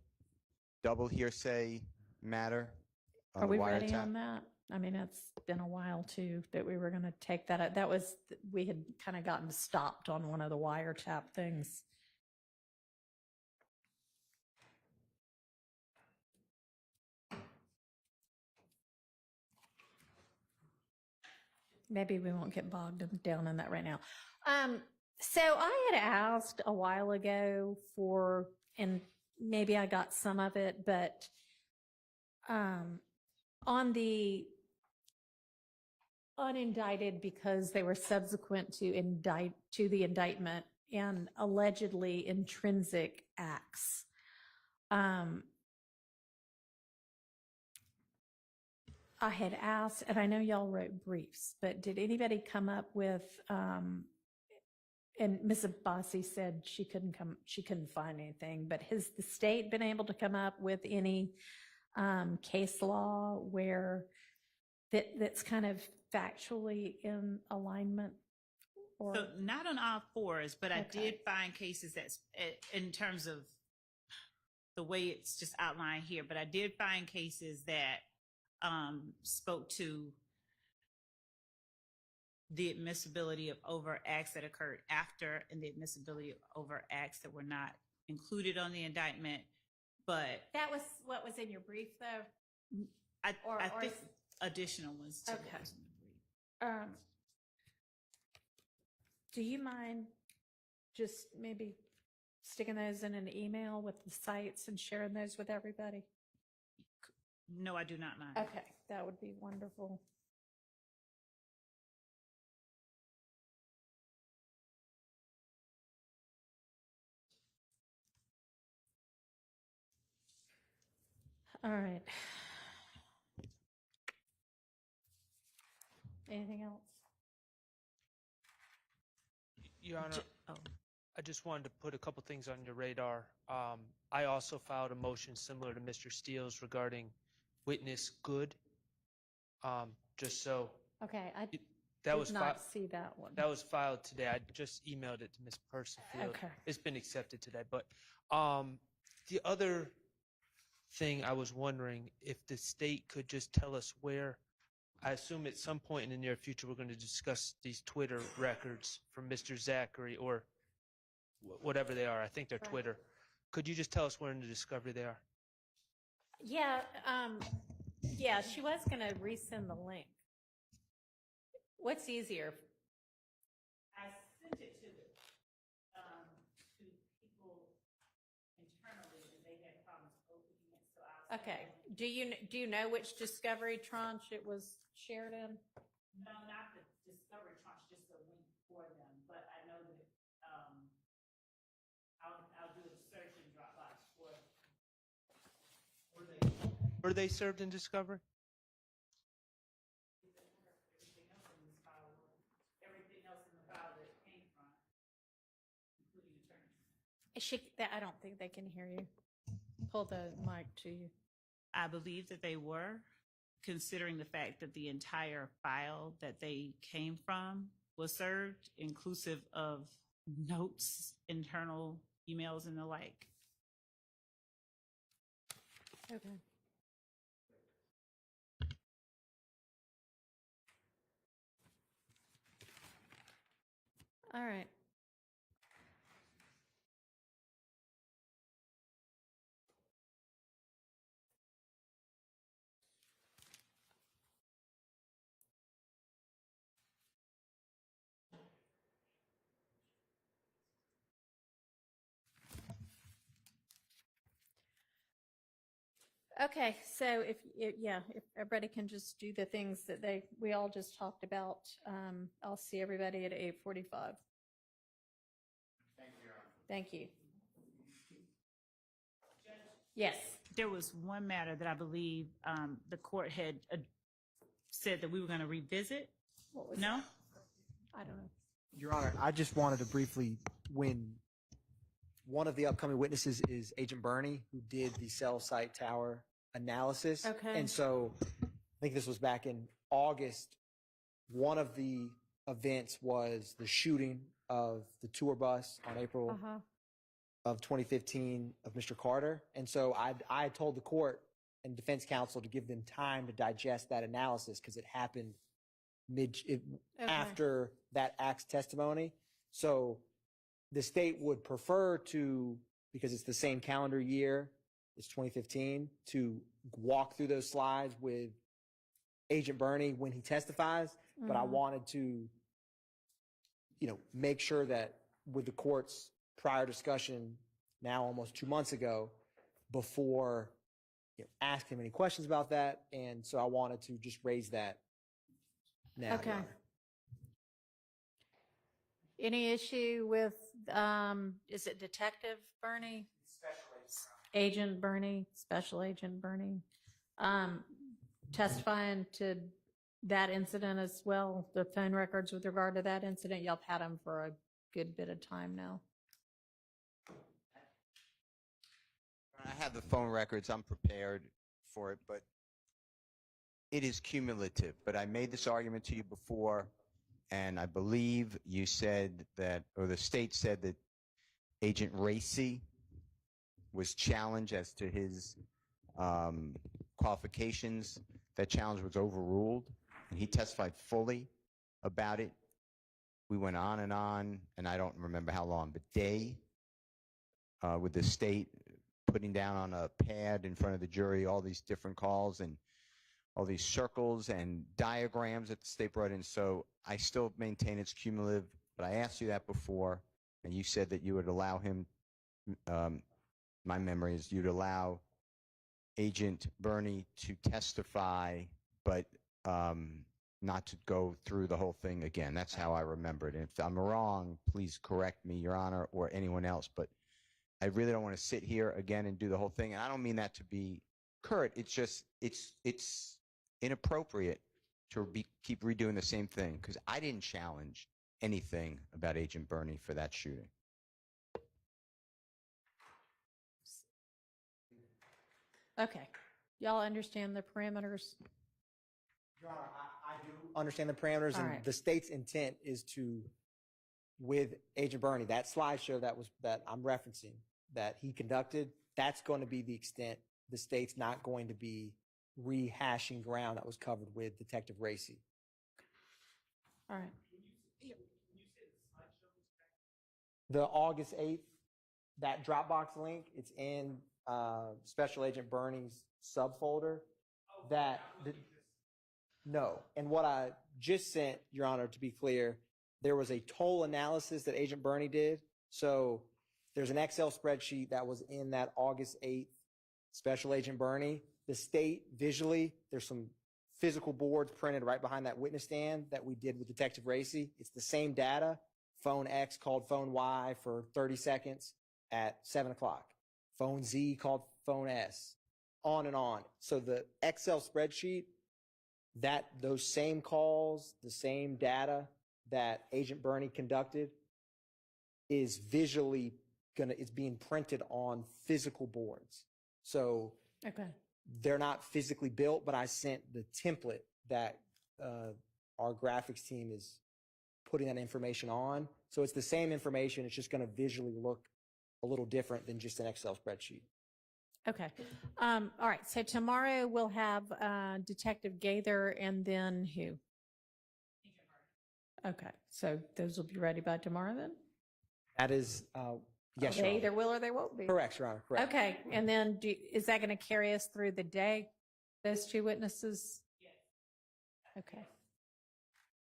double hearsay matter. Are we ready wiretap? on that? I mean, it's been a while too that we were going to take that out. That was, we had kind of gotten stopped on one of the wiretap things. Maybe we won't get bogged down in that right now. So I had asked a while ago for, and maybe I got some of it, but on the unindicted, because they were subsequent to the indictment and allegedly intrinsic acts. I had asked, and I know y'all wrote briefs, but did anybody come up with, and Ms. Abbasi said she couldn't find anything, but has the state been able to come up with any case law where that's kind of factually in alignment? Or So not on all fours, but I Okay. did find cases that's in terms of the way it's just outlined here, but I did find cases that spoke to the admissibility of overt acts that occurred after and the admissibility of overt acts that were not included on the indictment. But that was what was in your brief, though? I Or think additional ones to Okay. what was in the brief. Do you mind just maybe sticking those in an email with the sites and sharing those with everybody? No, I do not mind. Okay, that would be wonderful. All right. Anything else? Your Honor, Oh, I just wanted to put a couple things on your radar. I also filed a motion similar to Mr. Steele's regarding witness good. Just so Okay, I that did was not see that one. that was filed today. I just emailed it to Ms. Percifield. Okay. It's been accepted today. But the other thing I was wondering if the state could just tell us where. I assume at some point in the near future we're going to discuss these Twitter records from Mr. Zachary or whatever they are. I think they're Right. Twitter. Could you just tell us where in the discovery they are? Yeah, she was going to resend the link. What's easier? I sent it to people internally, and they had problems opening it. So I Okay. Do you know which discovery tranche it was shared in? No, not the discovery tranche, just a link for them. But I know that I'll do a search in Dropbox for. Were they served in discovery? Everything else in the file that it came from, including attorneys. I don't think they can hear you. Pull the mic to you. I believe that they were, considering the fact that the entire file that they came from was served, inclusive of notes, internal emails, and the like. Okay. All right. Okay, so if everybody can just do the things that we all just talked about, I'll see everybody at 8:45. Thank you. Yes. There was one matter that I believe the court had said that we were going to revisit. What was No? that? I don't know. Your Honor, I just wanted to briefly, when one of the upcoming witnesses is Agent Burney, who did the cell site tower analysis. Okay. And so I think this was back in August. One of the events was the shooting of the tour bus on April of 2015 of Mr. Carter. And so I told the court and defense counsel to give them time to digest that analysis because it happened after that Axe testimony. So the state would prefer to, because it's the same calendar year, it's 2015, to walk through those slides with Agent Burney when he testifies. But I wanted to, make sure that with the court's prior discussion now almost 2 months ago, before asking him any questions about that. And so I wanted to just raise that now. Okay. Your Honor. Any issue with, is it Detective Burney? Agent Burney, Special Agent Burney, testifying to that incident as well, the phone records with regard to that incident? Y'all have had him for a good bit of time now. I have the phone records. I'm prepared for it, but it is cumulative. But I made this argument to you before, and I believe you said that, or the state said that Agent Racy was challenged as to his qualifications. That challenge was overruled, and he testified fully about it. We went on, and I don't remember how long, but day with the state putting down on a pad in front of the jury all these different calls and all these circles and diagrams that the state brought in. So I still maintain it's cumulative, but I asked you that before, and you said that you would allow him, my memory is you'd allow Agent Burney to testify, but not to go through the whole thing again. That's how I remember it. And if I'm wrong, please correct me, Your Honor, or anyone else. But I really don't want to sit here again and do the whole thing. And I don't mean that to be curt. It's just, it's inappropriate to keep redoing the same thing, because I didn't challenge anything about Agent Burney for that shooting. Okay. Y'all understand the parameters? Your Honor, I do understand the parameters, All and right. the state's intent is to, with Agent Burney, that slideshow that I'm referencing, that he conducted, that's going to be the extent. The state's not going to be rehashing ground that was covered with Detective Racy. All right. The August 8th, that Dropbox link, it's in Special Agent Burney's subfolder. No. And what I just sent, Your Honor, to be clear, there was a toll analysis that Agent Burney did. So there's an Excel spreadsheet that was in that August 8th Special Agent Burney. The state visually, there's some physical boards printed right behind that witness stand that we did with Detective Racy. It's the same data. Phone X called phone Y for 30 seconds at 7 o'clock. Phone Z called phone S, on and on. So the Excel spreadsheet, those same calls, the same data that Agent Burney conducted is visually it's being printed on physical boards. So Okay. they're not physically built, but I sent the template that our graphics team is putting that information on. So it's the same information. It's just going to visually look a little different than just an Excel spreadsheet. Okay. All right. So tomorrow we'll have Detective Gaither and then who? Okay. So those will be ready by tomorrow then? That is, yes, They Your Honor. either will or they won't be. Correct, Your Honor. Correct. Okay. And then is that going to carry us through the day, those two witnesses? Yes. Okay.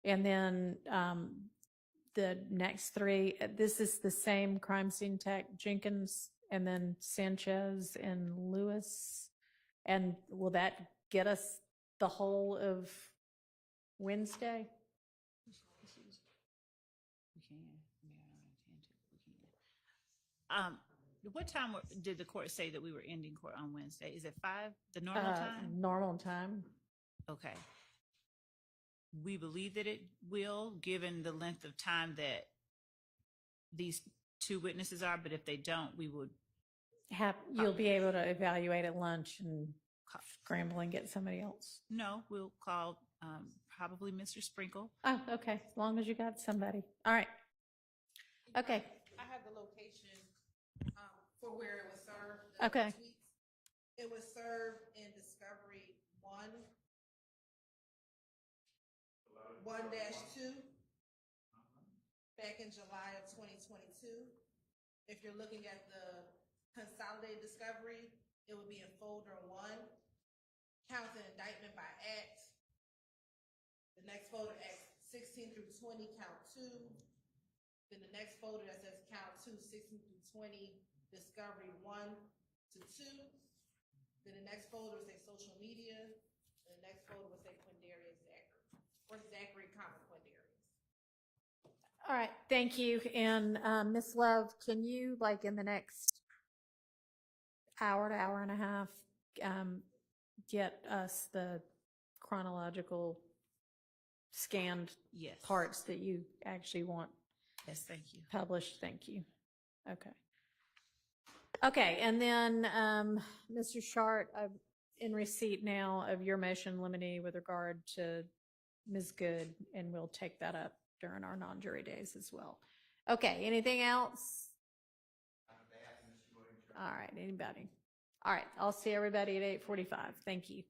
And then the next three, this is the same crime scene tech, Jenkins, and then Sanchez and Lewis. And will that get us the whole of Wednesday? We can. I mean, I don't intend to. We can. What time did the court say that we were ending court on Wednesday? Is it 5, the normal time? Normal time. Okay. We believe that it will, given the length of time that these 2 witnesses are, but if they don't, we would. You'll be able to evaluate at lunch and scramble and get somebody else. No, we'll call probably Mr. Sprinkle. Oh, okay. As long as you got somebody. All right. Okay. I have the location for where it was served. Okay. It was served in Discovery 1-2 back in July of 2022. If you're looking at the consolidated discovery, it would be in folder 1, counts and indictment by act. The next folder, acts 16 through 20, count 2. Then the next folder that says count 2, 16 through 20, discovery 1 to 2. Then the next folder will say social media. And the next folder will say Quindarius Zachary. Or Zachary, Quindarius. All right. Thank you. And Ms. Love, can you, like in the next hour to hour and a half, get us the chronological scanned Yes. parts that you actually want Yes, thank you. published? Thank you. Okay. Okay, and then, Mr. Shart, I'm in receipt now of your motion limine with regard to Ms. Good, and we'll take that up during our non-jury days as well. Okay, anything else? All right, anybody? All right, I'll see everybody at 8:45. Thank you.